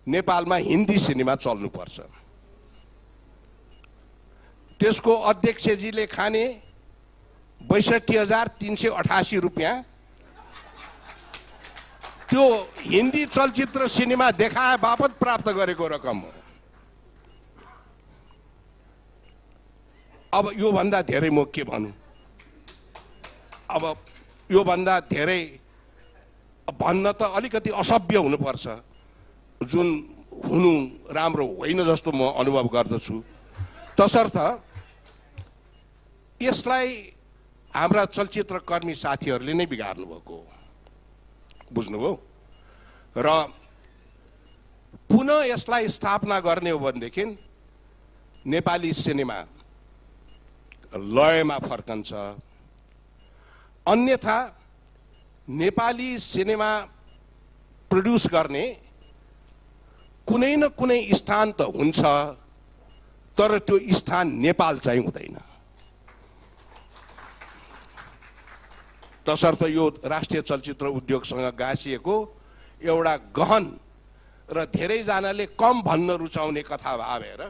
नेपालमा हिन्दी सिनेमा चल्नुपर्छ। त्यसको अध्यक्षजीले खाने 62,388 रुपियाँ त्यो हिन्दी चलचित्र सिनेमा देखाए बापत प्राप्त गरेको रकम हो। अब यो भन्दा धेरै म के भनौं? अब यो भन्दा धेरै भन्न त अलिकति असभ्य हुनुपर्छ, जुन हुनु राम्रो होइन जस्तो म अनुभव गर्दछु। तसर्थ यसलाई हाम्रा चलचित्रकर्मी साथीहरूले नै बिगार्नु भएको, बुझ्नुभयो? र पुनः यसलाई स्थापना गर्ने हो भनेदेखि नेपाली सिनेमा लयमा फर्कन्छ। अन्यथा नेपाली सिनेमा प्रोड्युस गर्ने कुनै न कुनै स्थान त हुन्छ, तर त्यो स्थान नेपाल चाहिँ हुँदैन। तसर्थ यो राष्ट्रिय चलचित्र उद्योगसँग गाँसिएको एउटा गहन र धेरैजनाले कम भन्न रुचाउने कथा भावेर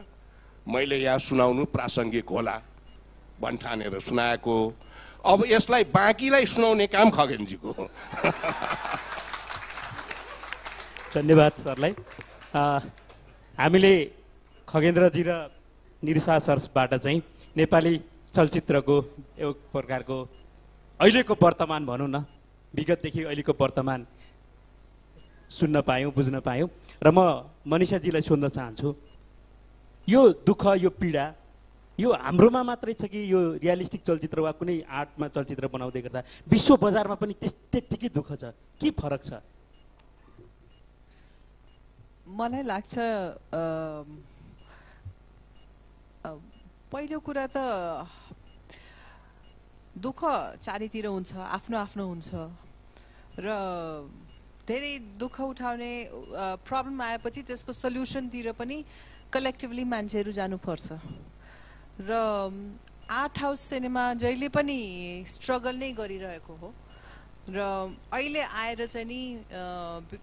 मैले यहाँ सुनाउनु प्रासङ्गिक होला भन्ठानेर सुनाएको। अब यसलाई बाँकीलाई सुनाउने काम खगेनजीको हो। धन्यवाद सरलाई। हामीले खगेन्द्रजी र निरिसा सरबाट चाहिँ नेपाली चलचित्रको एक प्रकारको अहिलेको वर्तमान भनौँ न, विगतदेखि अहिलेको वर्तमान सुन्न पायौँ, बुझ्न पायौँ। र म मनिषाजीलाई सोध्न चाहन्छु, यो दुःख, यो पीडा यो हाम्रोमा मात्रै छ कि यो रियलिस्टिक चलचित्र वा कुनै आर्टमा चलचित्र बनाउँदै गर्दा विश्व बजारमा पनि त्यतिकै दुःख छ? के फरक छ? मलाई लाग्छ पहिलो कुरा त दुःख चारैतिर हुन्छ, आफ्नो आफ्नो हुन्छ र धेरै दुःख उठाउने प्रब्लम आएपछि त्यसको सल्युसनतिर पनि कलेक्टिभली मान्छेहरू जानुपर्छ र आर्ट हाउस सिनेमा जहिले पनि स्ट्रगल नै गरिरहेको हो र अहिले आएर चाहिँ नि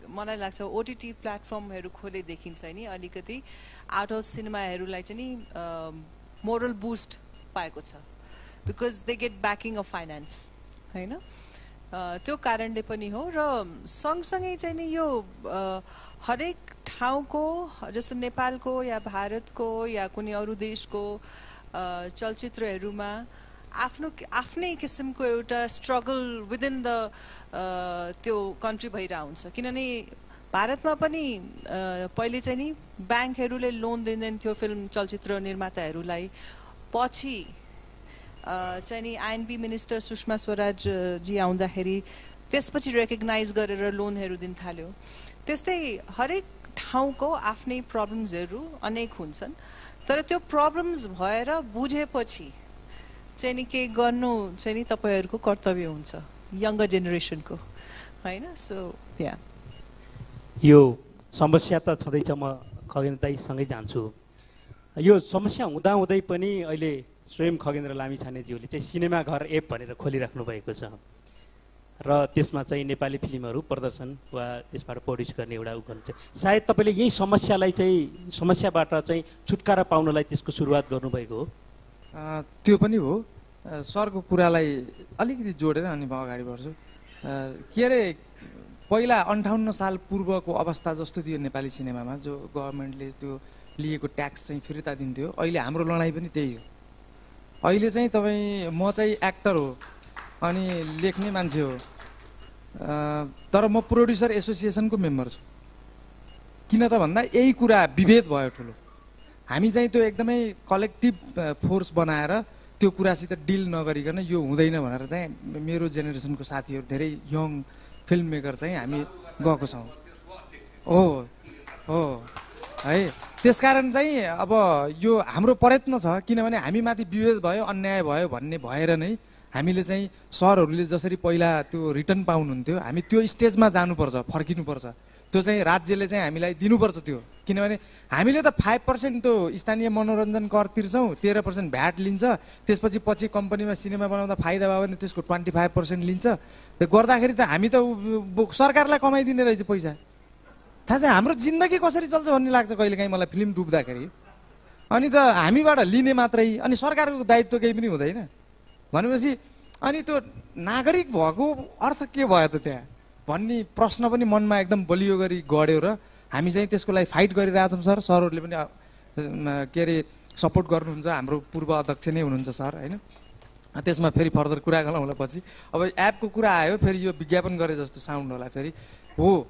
मलाई लाग्छ ओटिटी प्लेटफर्महरू खोलेदेखि चाहिँ नि अलिकति आर्ट हाउस सिनेमाहरूलाई चाहिँ नि मोरल बुस्ट पाएको छ, because they get backing of finance होइन, त्यो कारणले पनि हो। र सँगसँगै चाहिँ नि यो हरेक ठाउँको जस्तो नेपालको या भारतको या कुनै अरू देशको चलचित्रहरूमा आफ्नै किसिमको एउटा स्ट्रगल विदिन द त्यो कन्ट्री भइरहेको हुन्छ, किनभने भारतमा पनि पहिले चाहिँ नि ब्याङ्कहरूले लोन दिँदैन थियो फिल्म चलचित्र निर्माताहरूलाई, पछि चाहिँ नि आइएनपी मिनिस्टर सुषमा स्वराज जी आउँदाखेरि त्यसपछि रेकग्नाइज गरेर लोनहरू दिन थाल्यो। त्यस्तै हरेक ठाउँको आफ्नै प्रब्लम्सहरू अनेक हुन्छन्, तर त्यो प्रब्लम्स भएर बुझेपछि चाहिँ नि केही गर्नु चाहिँ नि तपाईँहरूको कर्तव्य हुन्छ, यङ्गर जेनेरेसनको होइन। सो या यो समस्या त छँदैछ। म खगेन्द्र दाइसँगै जान्छु। यो समस्या हुँदाहुँदै पनि अहिले स्वयं खगेन्द्र लामिछानेज्यूले चाहिँ सिनेमा घर एप भनेर खोलिराख्नु भएको छ र त्यसमा चाहिँ नेपाली फिल्महरू प्रदर्शन वा त्यसबाट प्रड्युस गर्ने एउटा उ गर्नु छ। सायद तपाईँले यही समस्याबाट चाहिँ छुटकारा पाउनलाई त्यसको सुरुवात गर्नुभएको हो? त्यो पनि हो। सरको कुरालाई अलिकति जोडेर अनि म अगाडि बढ्छु। के अरे पहिला 58 साल पूर्वको अवस्था जस्तो थियो नेपाली सिनेमामा, जो गभर्मेन्टले त्यो लिएको ट्याक्स चाहिँ फिर्ता दिन्थ्यो। अहिले हाम्रो लडाइँ पनि त्यही हो। अहिले चाहिँ तपाईँ म चाहिँ एक्टर हो अनि लेख्ने मान्छे हो, तर म प्रोड्युसर एसोसिएसनको मेम्बर छु। किन त भन्दा यही कुरा विभेद भयो ठुलो। हामी चाहिँ त्यो एकदमै कलेक्टिभ फोर्स बनाएर त्यो कुरासित डिल नगरिकन यो हुँदैन भनेर चाहिँ मेरो जेनेरेसनको साथीहरू धेरै यङ फिल्म मेकर चाहिँ हामी गएको छौँ। हो हो है, त्यसकारण चाहिँ अब यो हाम्रो प्रयत्न छ, किनभने हामी माथि विभेद भयो, अन्याय भयो भन्ने भएर नै हामीले चाहिँ सरहरूले जसरी पहिला त्यो रिटर्न पाउनुहुन्थ्यो, हामी त्यो स्टेजमा जानुपर्छ, फर्किनुपर्छ। त्यो चाहिँ राज्यले चाहिँ हामीलाई दिनुपर्छ त्यो, किनभने हामीले त 5% त्यो स्थानीय मनोरञ्जन कर तिर्छौँ, 13% भ्याट लिन्छ, त्यसपछि कम्पनीमा सिनेमा बनाउँदा फाइदा भयो भने त्यसको 25% लिन्छ। त्यो गर्दाखेरि त हामी त सरकारलाई कमाइदिने रहेछ पैसा। थाहा छ हाम्रो जिन्दगी कसरी चल्छ भन्ने लाग्छ कहिलेकाहीँ मलाई फिल्म डुब्दाखेरि। अनि त हामीबाट लिने मात्रै, अनि सरकारको दायित्व केही पनि हुँदैन भनेपछि अनि त्यो नागरिक भएको अर्थ के भयो त त्यहाँ भन्ने प्रश्न पनि मनमा एकदम बलियो गरी गढ्यो र हामी चाहिँ त्यसको लागि फाइट गरिरहेछौँ। सरहरूले पनि के अरे सपोर्ट गर्नुहुन्छ, हाम्रो पूर्व अध्यक्ष नै हुनुहुन्छ सर होइन। त्यसमा फेरि फर्दर कुरा गरौँला पछि। अब एपको कुरा आयो, फेरि यो विज्ञापन गरे जस्तो साउन्ड होला फेरि हो।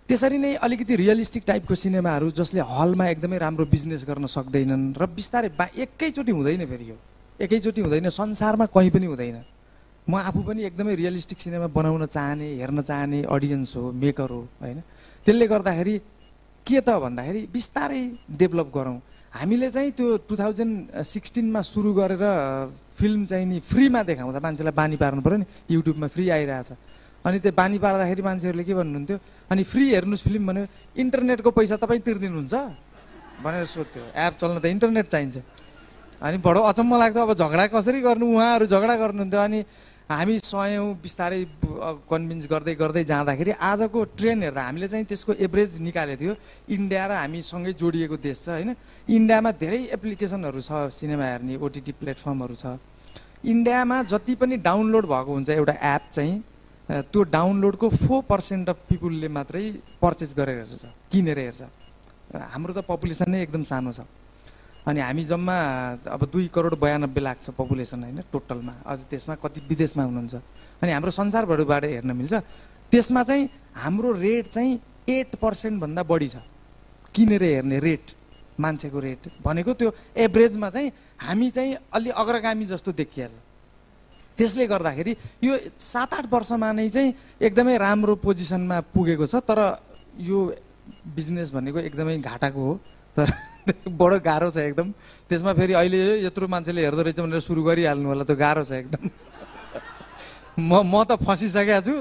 त्यसरी नै अलिकति रियलिस्टिक टाइपको सिनेमाहरू जसले हलमा एकदमै राम्रो बिजनेस गर्न सक्दैनन् र बिस्तारै एकैचोटि हुँदैन, फेरि यो एकैचोटि हुँदैन, संसारमा कहीँ पनि हुँदैन। म आफू पनि एकदमै रियलिस्टिक सिनेमा बनाउन चाहने, हेर्न चाहने अडियन्स हो, मेकर हो होइन। त्यसले गर्दाखेरि के त भन्दाखेरि बिस्तारै डेभलप गरौँ। हामीले चाहिँ त्यो 2016मा सुरु गरेर फिल्म चाहिँ नि फ्रीमा देखाउँदा मान्छेलाई बानी पार्नु पऱ्यो नि, युट्युबमा फ्री आइरहेछ। अनि त्यो बानी पार्दाखेरि मान्छेहरूले के भन्नुहुन्थ्यो, अनि फ्री हेर्नुहोस् फिल्म भन्यो, इन्टरनेटको पैसा तपाईँ तिर्दिनुहुन्छ भनेर सोध्थ्यो। एप चल्न त इन्टरनेट चाहिन्छ। अनि बडो अचम्म लाग्थ्यो, अब झगडा कसरी गर्नु, उहाँहरू झगडा गर्नुहुन्थ्यो। अनि हामी सयौँ बिस्तारै कन्भिन्स गर्दै गर्दै जाँदाखेरि आजको ट्रेन्ड हेर्दा हामीले चाहिँ त्यसको एभरेज निकालेको थियो। इन्डिया र हामी सँगै जोडिएको देश छ होइन। इन्डियामा धेरै एप्लिकेसनहरू छ सिनेमा हेर्ने, ओटिटी प्लेटफर्महरू छ। इन्डियामा जति पनि डाउनलोड भएको हुन्छ एउटा एप चाहिँ, त्यो डाउनलोडको 4% अफ पिपुलले मात्रै पर्चेस गरेर हेर्छ, किनेर हेर्छ। हाम्रो त पपुलेसन नै एकदम सानो छ। अनि हामी जम्मा अब 2,92,00,000 छ पपुलेसन होइन टोटलमा। अझ त्यसमा कति विदेशमा हुनुहुन्छ। अनि हाम्रो संसारभरिबाट हेर्न मिल्छ। त्यसमा चाहिँ हाम्रो रेट चाहिँ 8% भन्दा बढी छ किनेर हेर्ने रेट, मान्छेको रेट भनेको त्यो एभरेजमा चाहिँ हामी चाहिँ अलि अग्रगामी जस्तो देखिया छ। त्यसले गर्दाखेरि यो 7-8 वर्षमा नै चाहिँ एकदमै राम्रो पोजिसनमा पुगेको छ। तर यो बिजनेस भनेको एकदमै घाटाको हो, तर बडो गाह्रो छ एकदम। त्यसमा फेरि अहिले यत्रो मान्छेले हेर्दो रहेछ भनेर सुरु गरिहाल्नु होला, त्यो गाह्रो छ एकदम। म त फसिसकेको छु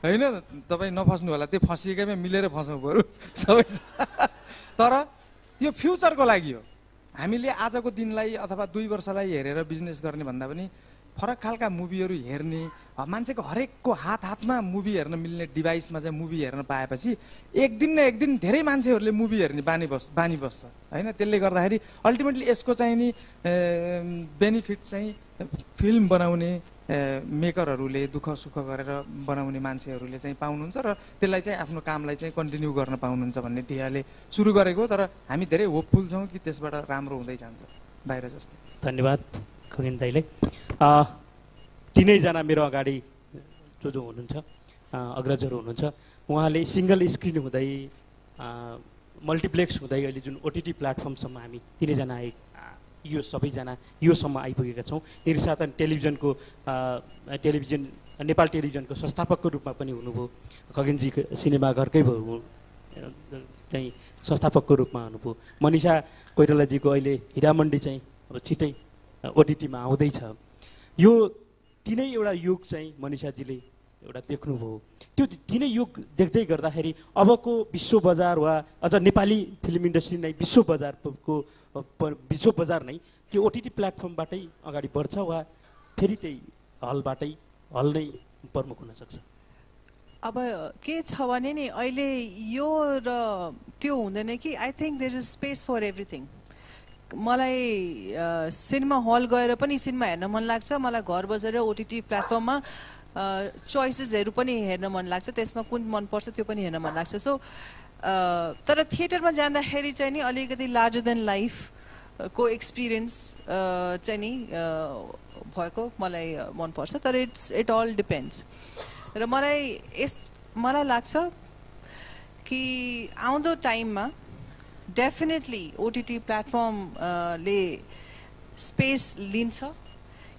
होइन, तपाईँ नफस्नु होला, त्यो फसिएकैमा मिलेर फसौँ बरु सबै। तर यो फ्युचरको लागि हो। हामीले आजको दिनलाई अथवा 2 वर्षलाई हेरेर बिजनेस गर्ने भन्दा पनि फरक खालका मुभीहरू हेर्ने, मान्छेको हरेकको हातमा मुभी हेर्न मिल्ने डिभाइसमा चाहिँ मुभी हेर्न पाएपछि एक दिन न एक दिन धेरै मान्छेहरूले मुभी हेर्ने बानी बस्छ होइन। त्यसले गर्दाखेरि अल्टिमेटली यसको चाहिँ नि बेनिफिट चाहिँ फिल्म बनाउने मेकरहरूले दुःख सुख गरेर बनाउने मान्छेहरूले चाहिँ पाउनुहुन्छ र त्यसलाई चाहिँ आफ्नो कामलाई चाहिँ कन्टिन्यू गर्न पाउनुहुन्छ भन्ने ध्येयले सुरु गरेको। तर हामी धेरै होपफुल छौँ कि त्यसबाट राम्रो हुँदै जान्छ बाहिर जस्तै। धन्यवाद खगेन दाइले। तीनैजना मेरो अगाडि जो हुनुहुन्छ अग्रजहरू हुनुहुन्छ, उहाँले सिङ्गल स्क्रिन हुँदै मल्टिप्लेक्स हुँदै अहिले जुन ओटिटी प्लेटफर्मसम्म हामी तीनैजना यो सबैजना योसम्म आइपुगेका छौँ। निर्साधन टेलिभिजनको नेपाल टेलिभिजनको संस्थापकको रूपमा पनि हुनुभयो, खगेनजी सिनेमा घरकै चाहिँ संस्थापकको रूपमा हुनुभयो। मनिषा कोइरालाजीको अहिले हिरामण्डी चाहिँ अब छिटै ओटिटीमा आउँदैछ। यो तिनै एउटा युग चाहिँ मनिषाजीले एउटा देख्नुभयो। त्यो तिनै युग देख्दै गर्दाखेरि अबको विश्व बजार वा अझ नेपाली फिल्म इन्डस्ट्री नै विश्व बजार नै त्यो ओटिटी प्लेटफर्मबाटै अगाडि बढ्छ वा फेरि त्यही हल नै प्रमुख हुन सक्छ? अब के छ भने नि अहिले यो र त्यो हुँदैन कि I think there is space for everything. मलाई सिनेमा हल गएर पनि सिनेमा हेर्न मन लाग्छ, मलाई घर बसेर ओटिटी प्लेटफर्ममा चोइसेसहरू पनि हेर्न मन लाग्छ, त्यसमा कुन मनपर्छ त्यो पनि हेर्न मन लाग्छ। सो तर थिएटरमा जाँदाखेरि चाहिँ नि अलिकति लार्जर देन लाइफको एक्सपिरियन्स चाहिँ नि भएको मलाई मनपर्छ। तर इट अल डिपेन्ड्स। र मलाई लाग्छ कि आउँदो टाइममा डेफिनेटली ओटिटी प्लेटफर्मले स्पेस लिन्छ,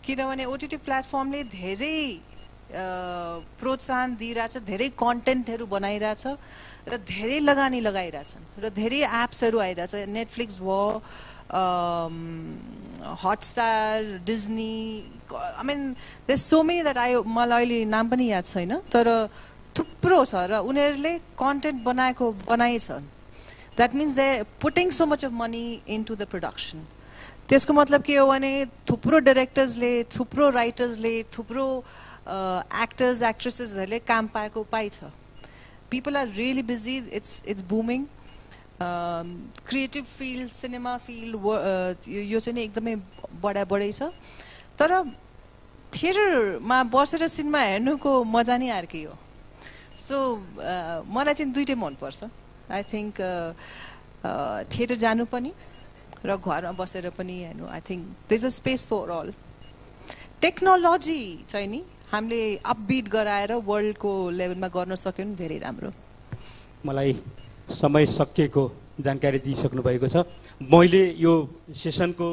किनभने ओटिटी प्लेटफर्मले धेरै प्रोत्साहन दिइरहेछ, धेरै कन्टेन्टहरू बनाइरहेछ र धेरै लगानी लगाइरहेछन् र धेरै एप्सहरू आइरहेछ। नेटफ्लिक्स भयो, Hotstar, Disney, I mean there so many that मलाई अहिले नाम पनि याद छैन, तर थुप्रो छ र उनीहरूले कन्टेन्ट बनाइ छ। That means they putting so much of money into the production. त्यसको मतलब के हो भने थुप्रो डाइरेक्टर्सले, थुप्रो राइटर्सले, थुप्रो एक्टर्स एक्ट्रेसेसहरूले काम पाएको छ। People are really busy, it's booming. Creative field, cinema field यो चाहिँ नि एकदमै बढै छ। तर थिएटरमा बसेर सिनेमा हेर्नुको मजा नै अर्कै हो। सो मलाई चाहिँ दुइटै मनपर्छ। आई थिङ्क थिएटर जानु पनि र घरमा बसेर पनि हेर्नु, I think there is a space for all. Technology चाहिँ नि हामीले अपबिट गराएर वर्ल्डको लेभलमा गर्न सक्यो भने धेरै राम्रो। मलाई समय सकिएको जानकारी दिइसक्नु भएको छ। मैले यो सेसनको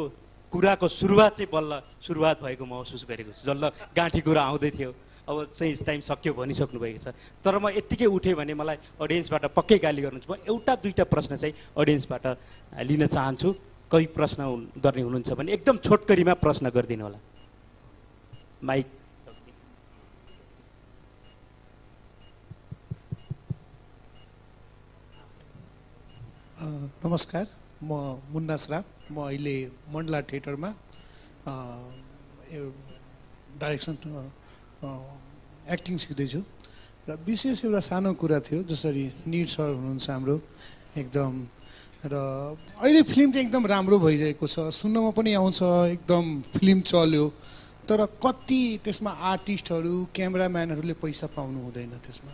कुराको सुरुवात चाहिँ बल्ल सुरुवात भएको महसुस गरेको छु। जल्ल गाँठी कुरा आउँदै थियो, अब चाहिँ टाइम सक्यो भनिसक्नु भएको छ। तर म यत्तिकै उठेँ भने मलाई अडियन्सबाट पक्कै गाली गर्नुहुन्छ। म एउटा दुईवटा प्रश्न चाहिँ अडियन्सबाट लिन चाहन्छु। कोही प्रश्न गर्ने हुनुहुन्छ भने एकदम छोटकरीमा प्रश्न गरिदिनु होला। माइक। नमस्कार, म मुन्ना श्राप। म अहिले मण्डला थिएटरमा डाइरेक्सन एक्टिङ सिक्दैछु। र विशेष एउटा सानो कुरा थियो, जसरी निर सर हुनुहुन्छ हाम्रो एकदम, र अहिले फिल्म चाहिँ एकदम राम्रो भइरहेको छ, सुन्नमा पनि आउँछ, एकदम फिल्म चल्यो। तर कति त्यसमा आर्टिस्टहरू, क्यामेराम्यानहरूले पैसा पाउनु हुँदैन। त्यसमा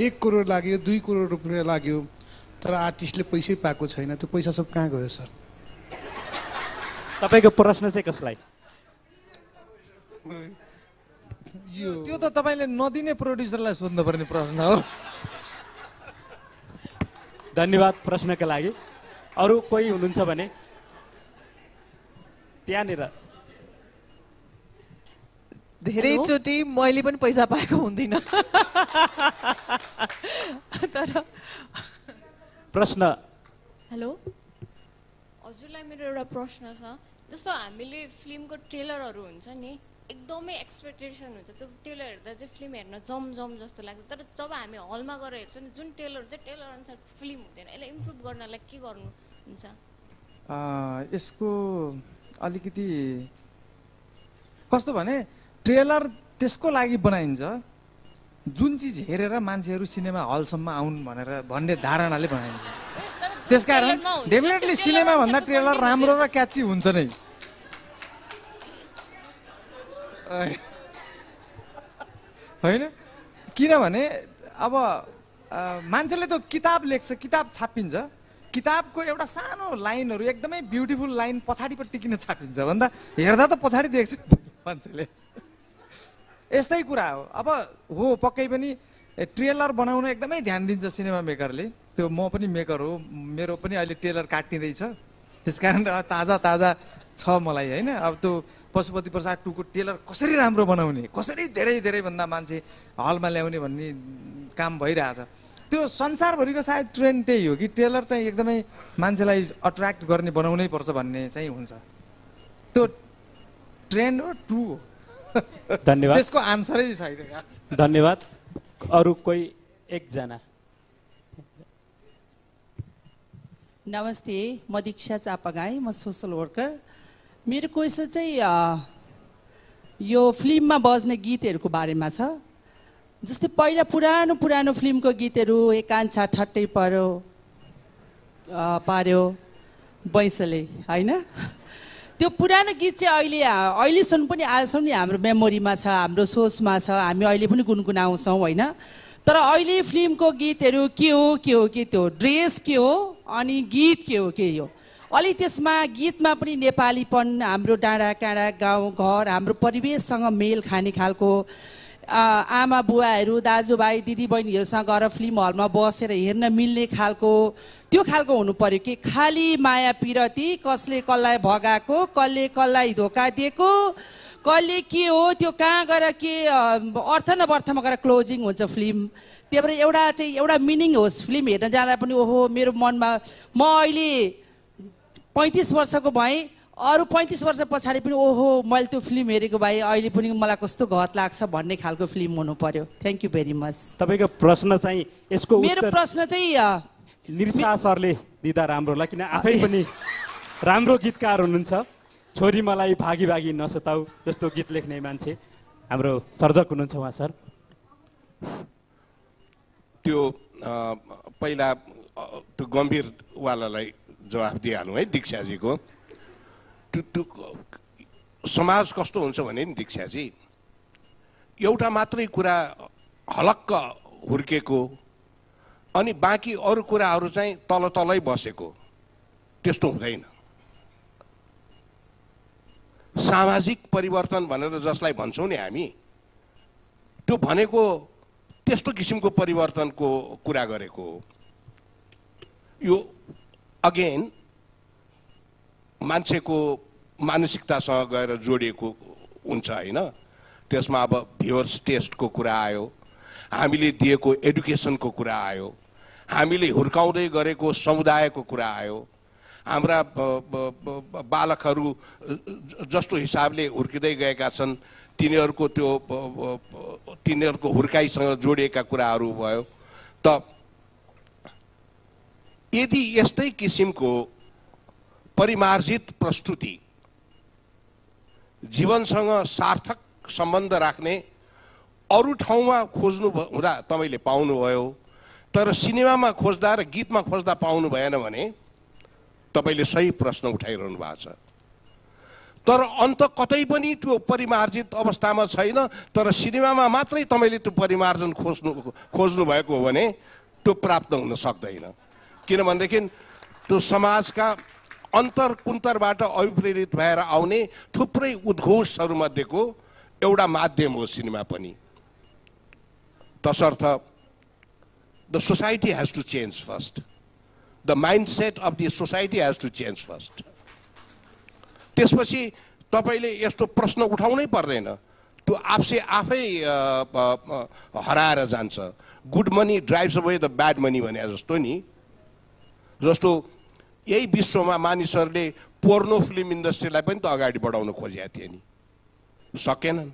1 करोड लाग्यो, 2 करोड रुपियाँ लाग्यो, तर आर्टिस्टले पैसै पाएको छैन। त्यो पैसा सब कहाँ गयो सर? तपाईँको प्रश्न चाहिँ कसलाई? त्यो त तपाईँले नदिने प्रोड्युसरलाई सोध्नुपर्ने प्रश्न हो। धन्यवाद प्रश्नका लागि। अरू कोही हुनुहुन्छ भने त्यहाँनिर। धेरैचोटि मैले पनि पैसा पाएको हुँदिन तर प्रश्न। हेलो, हजुरलाई मेरो एउटा प्रश्न छ। जस्तो हामीले फिल्मको ट्रेलरहरू हुन्छ नि, एकदमै एक्सपेक्टेसन हुन्छ, त्यो ट्रेलर हेर्दा चाहिँ फिल्म हेर्न जम जस्तो लाग्छ। तर जब हामी हलमा गएर हेर्छौँ नि, जुन ट्रेलर चाहिँ ट्रेलर अनुसार फिल्म हुँदैन। यसलाई इम्प्रुभ गर्नलाई के गर्नुहुन्छ? यसको अलिकति कस्तो भने, ट्रेलर त्यसको लागि बनाइन्छ जुन चिज हेरेर मान्छेहरू सिनेमा हलसम्म आउन् भन्ने धारणाले बनाइन्छ। त्यसकारण डेफिनेटली सिनेमा भन्दा ट्रेलर राम्रो र क्याची हुन्छ नै। होइन, किनभने अब मान्छेले त किताब लेख्छ, किताब छापिन्छ, किताबको एउटा सानो लाइनहरू एकदमै ब्युटिफुल लाइन पछाडिपट्टि किन छापिन्छ भन्दा हेर्दा त पछाडि देख्छ मान्छेले। यस्तै कुरा हो। अब हो पक्कै पनि ट्रेलर बनाउन एकदमै ध्यान दिन्छ सिनेमा मेकरले। त्यो म पनि मेकर हो, मेरो पनि अहिले ट्रेलर काटिँदैछ, त्यसकारण ताजा ताजा छ मलाई होइन। अब त्यो पशुपति प्रसाद 2 को ट्रेलर कसरी राम्रो बनाउने, कसरी धेरै भन्दा मान्छे हलमा ल्याउने भन्ने काम भइरहेछ। त्यो संसारभरिको सायद ट्रेन्ड त्यही हो कि ट्रेलर चाहिँ एकदमै मान्छेलाई अट्र्याक्ट गर्ने बनाउनै पर्छ भन्ने चाहिँ हुन्छ। त्यो ट्रेन्ड हो, ट्रु हो। धन्यवाद। त्यसको आन्सरै छैन। धन्यवाद। अरू कोही एकजना। नमस्ते, म दीक्षा चापागाई, म सोसल वर्कर। मेरो क्वेसन चाहिँ यो फिल्ममा बज्ने गीतहरूको बारेमा छ। जस्तै पहिला पुरानो फिल्मको गीतहरू एकान्छा ठट्टै पार्यो बैँसले होइन, त्यो पुरानो गीत चाहिँ अहिलेसम्म पनि आजसम्म हाम्रो मेमोरीमा छ, हाम्रो सोचमा छ, हामी अहिले पनि गुनगुनाउँछौँ होइन। तर अहिले फिल्मको गीतहरू के हो कि त्यो ड्रेस के हो अनि गीत के हो अलि त्यसमा गीतमा पनि नेपालीपन, हाम्रो डाँडा काँडा गाउँ घर, हाम्रो परिवेशसँग मेल खाने खालको आमा बुवाहरू, दाजुभाइ, दिदीबहिनीहरूसँग गएर फिल्म हलमा बसेर हेर्न मिल्ने खालको त्यो खालको हुनु पर्यो कि खाली माया पिरती, कसले कसलाई भगाएको, कसले कसलाई धोका दिएको, कसले के हो, त्यो कहाँ गएर के अर्थ नवर्थमा गएर क्लोजिङ हुन्छ फिल्म। त्यही भएर एउटा मिनिङ होस् फिल्म हेर्न जाँदा पनि। ओहो, मेरो मनमा म अहिले 35 वर्षको भएँ, अरू 35 वर्ष पछाडि पनि ओहो मैले त्यो फिल्म हेरेको भए अहिले पनि मलाई कस्तो घत लाग्छ भन्ने खालको फिल्म हुनु पर्यो। Thank you very much. तपाईँको प्रश्न चाहिँ यसको मेरो प्रश्न चाहिँ निरसा सरले दिँदा राम्रो होला, किन आफै पनि राम्रो गीतकार हुनुहुन्छ। छोरी मलाई भागी भागी नसताऊ जस्तो गीत लेख्ने मान्छे हाम्रो सर्जक हुनुहुन्छ उहाँ सर। त्यो पहिला त्यो गम्भीरवालालाई जवाफ दिइहालौँ है दीक्षाजीको। समाज कस्तो हुन्छ भने नि दीक्षाजी, एउटा मात्रै कुरा हलक्क हुर्केको अनि बाँकी अरू कुराहरू चाहिँ तलै बसेको, त्यस्तो हुँदैन। सामाजिक परिवर्तन भनेर जसलाई भन्छौँ नि हामी, त्यो भनेको त्यस्तो किसिमको परिवर्तनको कुरा गरेको हो। यो अगेन मान्छेको मानसिकतासँग गएर जोडिएको हुन्छ होइन। त्यसमा अब भ्युअर्स टेस्टको कुरा आयो, हामीले दिएको एडुकेसनको कुरा आयो, हामीले हुर्काउँदै गरेको समुदायको कुरा आयो, हाम्रा बालकहरू जस्तो हिसाबले हुर्किँदै गएका छन् तिनीहरूको हुर्काइसँग जोडिएका कुराहरू भयो। त यदि यस्तै किसिमको परिमार्जित प्रस्तुति जीवनसँग सार्थक सम्बन्ध राख्ने अरू ठाउँमा खोज्नु हुँदा तपाईँले पाउनुभयो, तर सिनेमामा खोज्दा र गीतमा खोज्दा पाउनु भएन भने तपाईँले सही प्रश्न उठाइरहनु भएको छ। तर अन्त कतै पनि त्यो परिमार्जित अवस्थामा छैन, तर सिनेमामा मात्रै तपाईँले त्यो परिमार्जन खोज्नु भएको हो भने त्यो प्राप्त हुन सक्दैन। किनभनेदेखि त्यो समाजका अन्तर कुन्तरबाट अभिप्रेरित भएर आउने थुप्रै उद्घोषहरूमध्येको एउटा माध्यम हो सिनेमा पनि। तसर्थ the society has to change first, the mindset of the society has to change first. त्यसपछि तपाईँले यस्तो प्रश्न उठाउनै पर्दैन, त्यो आफै हराएर जान्छ। Good money drives away the bad money भने जस्तो नि, जस्तो यही विश्वमा मानिसहरूले पोर्नो फिल्म इन्डस्ट्रीलाई पनि त अगाडि बढाउन खोजेका थिए नि, सकेनन्।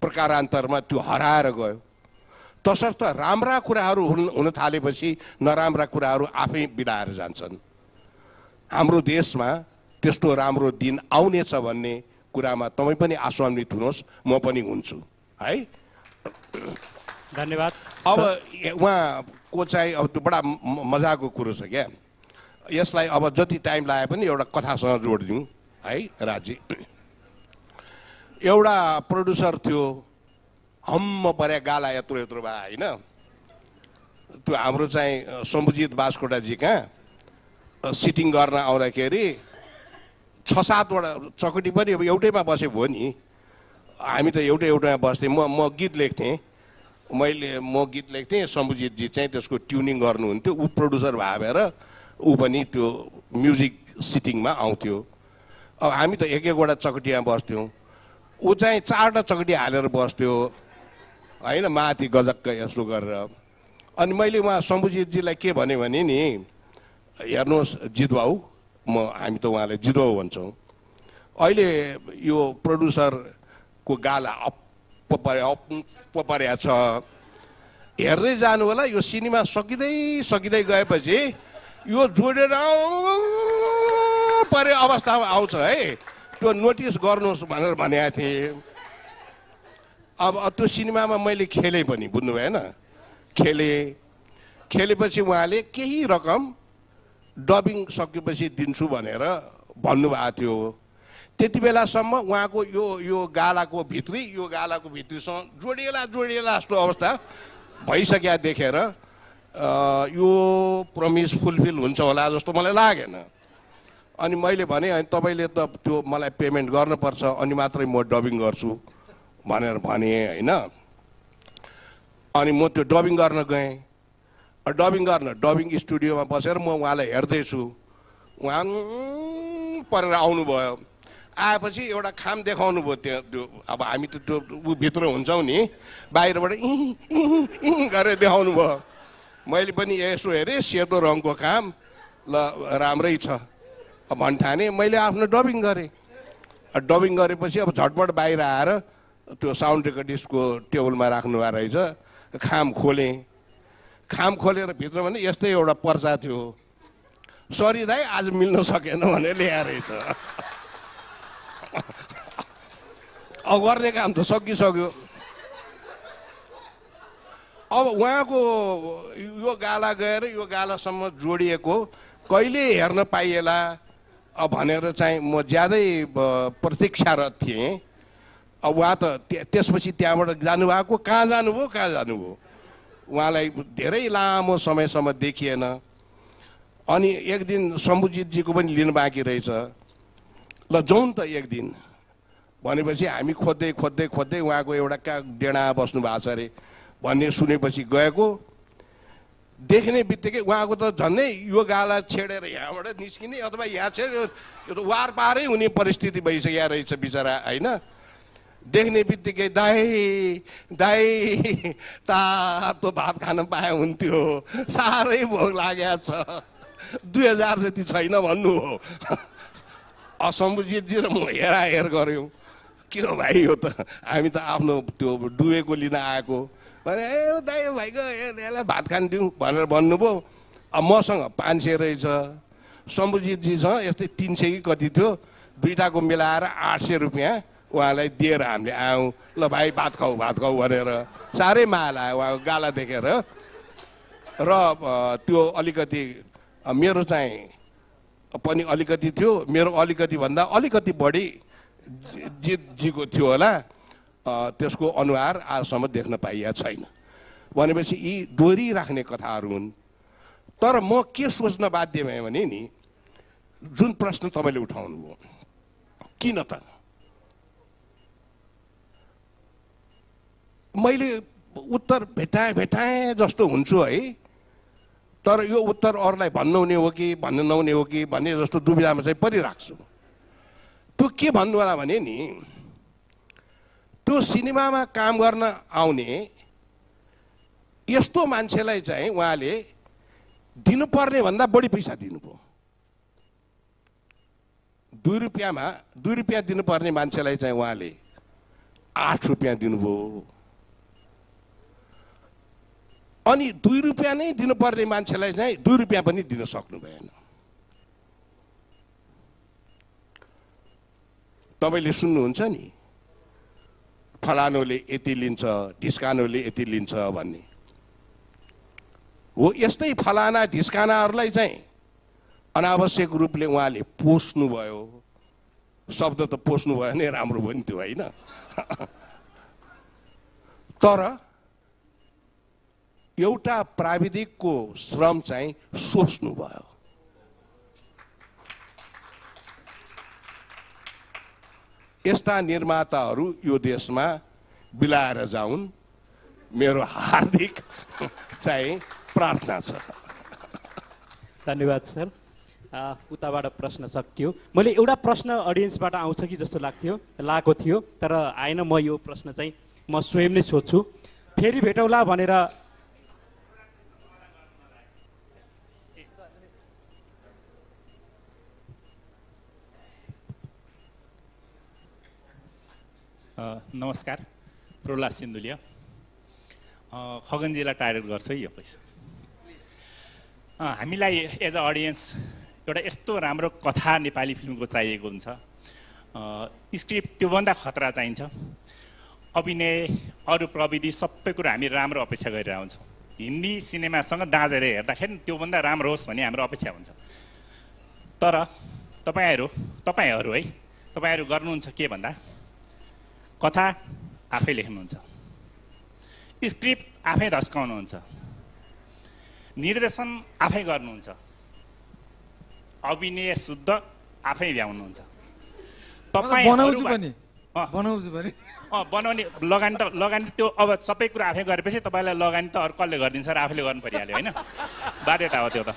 प्रकारान्तरमा त्यो हराएर गयो। तसर्थ राम्रा कुराहरू हुन थालेपछि नराम्रा कुराहरू आफै बिलाएर जान्छन्। हाम्रो देशमा त्यस्तो राम्रो दिन आउनेछ भन्ने कुरामा तपाईँ पनि आशान्वित हुनुहोस्, म पनि हुन्छु है। धन्यवाद। अब उहाँको चाहिँ अब त्यो बडा मजाको कुरो छ क्या, यसलाई अब जति टाइम लागे पनि एउटा कथासँग जोडिदिउँ है। राजी एउटा प्रड्युसर थियो, हम्म परे गाला यत्रो यत्रो भए होइन। त्यो हाम्रो चाहिँ शम्भुजित बास्कोटाजी कहाँ सिटिङ गर्न आउँदाखेरि 6-7वटा चकटी पनि अब एउटैमा बसे भयो नि। हामी त एउटैमा बस्थेँ। म गीत लेख्थेँ, म गीत लेख्थेँ, शम्भुजितजी चाहिँ त्यसको ट्युनिङ गर्नुहुन्थ्यो। ऊ प्रड्युसर भएर ऊ पनि त्यो म्युजिक सिटिङमा आउँथ्यो। अब हामी त एक-एकवटा चकटीमा बस्थ्यौँ, ऊ चाहिँ 4वटा चकटी हालेर बस्थ्यो होइन, माथि गजक्क यसो गरेर। अनि मैले उहाँ शम्भुजितजीलाई के भने नि, हेर्नुहोस् जितबाउ, हामी त उहाँलाई जितबाउ भन्छौँ, अहिले यो प्रड्युसरको गाला अप्प परेको छ, हेर्दै जानु होला। यो सिनेमा सकिँदै गएपछि यो जोडेर परे अवस्थामा आउँछ है, त्यो नोटिस गर्नुहोस् भनेर भनेको थिएँ। अब त्यो सिनेमामा मैले खेलेँ पनि, बुझ्नु भएन, खेलेपछि उहाँले केही रकम डबिङ सकेपछि दिन्छु भनेर भन्नुभएको थियो। त्यति बेलासम्म उहाँको यो गालाको भित्रीसँग जोडिएला जस्तो अवस्था भइसक्या देखेर यो प्रमिस फुलफिल हुन्छ होला जस्तो मलाई लागेन। अनि मैले भने तपाईँले त त्यो मलाई पेमेन्ट गर्नुपर्छ, अनि मात्रै म डबिङ गर्छु भनेर भने होइन। अनि म त्यो डबिङ गर्न गएँ। डबिङ स्टुडियोमा बसेर म उहाँलाई हेर्दैछु, उहाँ परेर आउनुभयो। आएपछि एउटा खाम देखाउनु भयो त्यो। अब हामी त त्यो भित्र हुन्छौँ नि, बाहिरबाट गरेर देखाउनु भयो। मैले पनि यसो हेरेँ, सेतो रङको खाम, ल राम्रै छ भन्ठाने। मैले आफ्नो डबिङ गरेँ। डबिङ गरेपछि अब झटपट बाहिर आएर त्यो साउन्ड रेकर्डिस्टको टेबलमा राख्नुभएको रहेछ। खाम खोलेर भित्र भने यस्तै एउटा पर्चा थियो, सरी दाइ आज मिल्न सकेन भनेर ल्याएर रहेछ। अब गर्ने काम त सकिसक्यो। अब उहाँको यो गाला गएर यो गालासम्म जोडिएको कहिले हेर्न पाइएला भनेर चाहिँ म ज्यादै प्रतीक्षारत थिएँ। अब उहाँ त त्यसपछि त्यहाँबाट जानुभएको, कहाँ जानुभयो उहाँलाई धेरै लामो समयसम्म देखिएन। अनि एक दिन शम्भुजितजीको पनि लिनु बाँकी रहेछ, ल जाउँ त एक दिन भनेपछि हामी खोज्दै उहाँको एउटा कहाँ डेढा बस्नु भएको छ अरे भन्ने सुनेपछि गएको। देख्ने बित्तिकै उहाँको त झन्डै यो गाला छेडेर यहाँबाट निस्किने अथवा यहाँ छेडेर यो त वार पारै हुने परिस्थिति भइसकेको रहेछ बिचरा होइन। देख्ने बित्तिकै दाई तातो भात खान पाए हुन्थ्यो, साह्रै भोक लागेको छ, 2000 जति छैन भन्नु हो। शम्भुजितजी र म हेराहेर गऱ्यौँ, किन भाइ यो त हामी त आफ्नो त्यो डुबेको लिन आएको भने, ए दाइ भाइको यसलाई भात खान दिउँ भनेर भन्नुभयो। अब मसँग 500 रहेछ, शम्भुजितजीसँग यस्तै 300 कि कति थियो, दुईटाको मिलाएर 800 रुपियाँ उहाँलाई दिएर हामीले आयौँ। ल भाइ भात खाऊ भनेर साह्रै माया लाग्यो उहाँको गाला देखेर। र त्यो अलिकति मेरो चाहिँ पनि अलिकति थियो, मेरो अलिकति भन्दा अलिकति बढी जितजीको थियो होला। त्यसको अनुहार आजसम्म देख्न पाइएको छैन। भनेपछि यी डोरी राख्ने कथाहरू हुन्। तर म के सोच्न बाध्य भएँ भने नि, जुन प्रश्न तपाईँले उठाउनुभयो, किन त मैले उत्तर भेटाएँ जस्तो हुन्छु है, तर यो उत्तर अरूलाई भन्नु हुने हो कि भन्नु नहुने हो कि भन्ने जस्तो दुविधामा चाहिँ परिराख्छु। त्यो के भन्नु होला भने नि, त्यो सिनेमामा काम गर्न आउने यस्तो मान्छेलाई चाहिँ उहाँले दिनुपर्ने भन्दा बढी पैसा दिनुभयो। 2 रुपियाँ दिनुपर्ने मान्छेलाई चाहिँ उहाँले 8 रुपियाँ दिनुभयो। अनि 2 रुपियाँ नै दिनुपर्ने मान्छेलाई चाहिँ 2 रुपियाँ पनि दिन सक्नु भएन। तपाईले सुन्नुहुन्छ नि, फलानोले यति लिन्छ, ढिस्कानोले यति लिन्छ भन्ने हो। यस्तै फलाना ढिस्कानाहरूलाई चाहिँ अनावश्यक रूपले उहाँले पोस्नु भयो। शब्द त पोस्नु भयो नै राम्रो भयो नि त्यो, होइन? तर एउटा प्राविधिकको श्रम चाहिँ सोच्नु भयो। यस्ता निर्माताहरू यो देशमा बिलाएर जाउन्, मेरो हार्दिक चाहिँ प्रार्थना छ। धन्यवाद सर। उताबाट प्रश्न सकियो। मैले एउटा प्रश्न अडियन्सबाट आउँछ कि जस्तो लागेको थियो, तर आएन। म यो प्रश्न चाहिँ म स्वयं नै सोध्छु। फेरि भेटौँला भनेर नमस्कार, प्रहलाद सिन्धुलिया। खगनजीलाई टार्गेट गर्छ है यो पैसा। हामीलाई एज अ अडियन्स एउटा यस्तो राम्रो कथा नेपाली फिल्मको चाहिएको हुन्छ। स्क्रिप्ट त्योभन्दा खतरा चाहिन्छ। अभिनय, अरू प्रविधि सबै कुरा हामी राम्रो अपेक्षा गरेर आउँछौँ। हिन्दी सिनेमासँग दाँजेर हेर्दाखेरि त्योभन्दा राम्रो होस् भन्ने हाम्रो अपेक्षा हुन्छ। तर तपाईँहरू गर्नुहुन्छ के भन्दा, कथा आफै लेख्नुहुन्छ, स्क्रिप्ट आफै धस्काउनुहुन्छ, निर्देशन आफै गर्नुहुन्छ, अभिनय शुद्ध आफै भ्याउनुहुन्छ। बनाउने लगानी त्यो अब सबै कुरा आफै गरेपछि तपाईँलाई लगानी त अरू कसले गरिदिन्छ र आफैले गर्नु परिहाल्यो, होइन? बाध्यता हो त्यो त।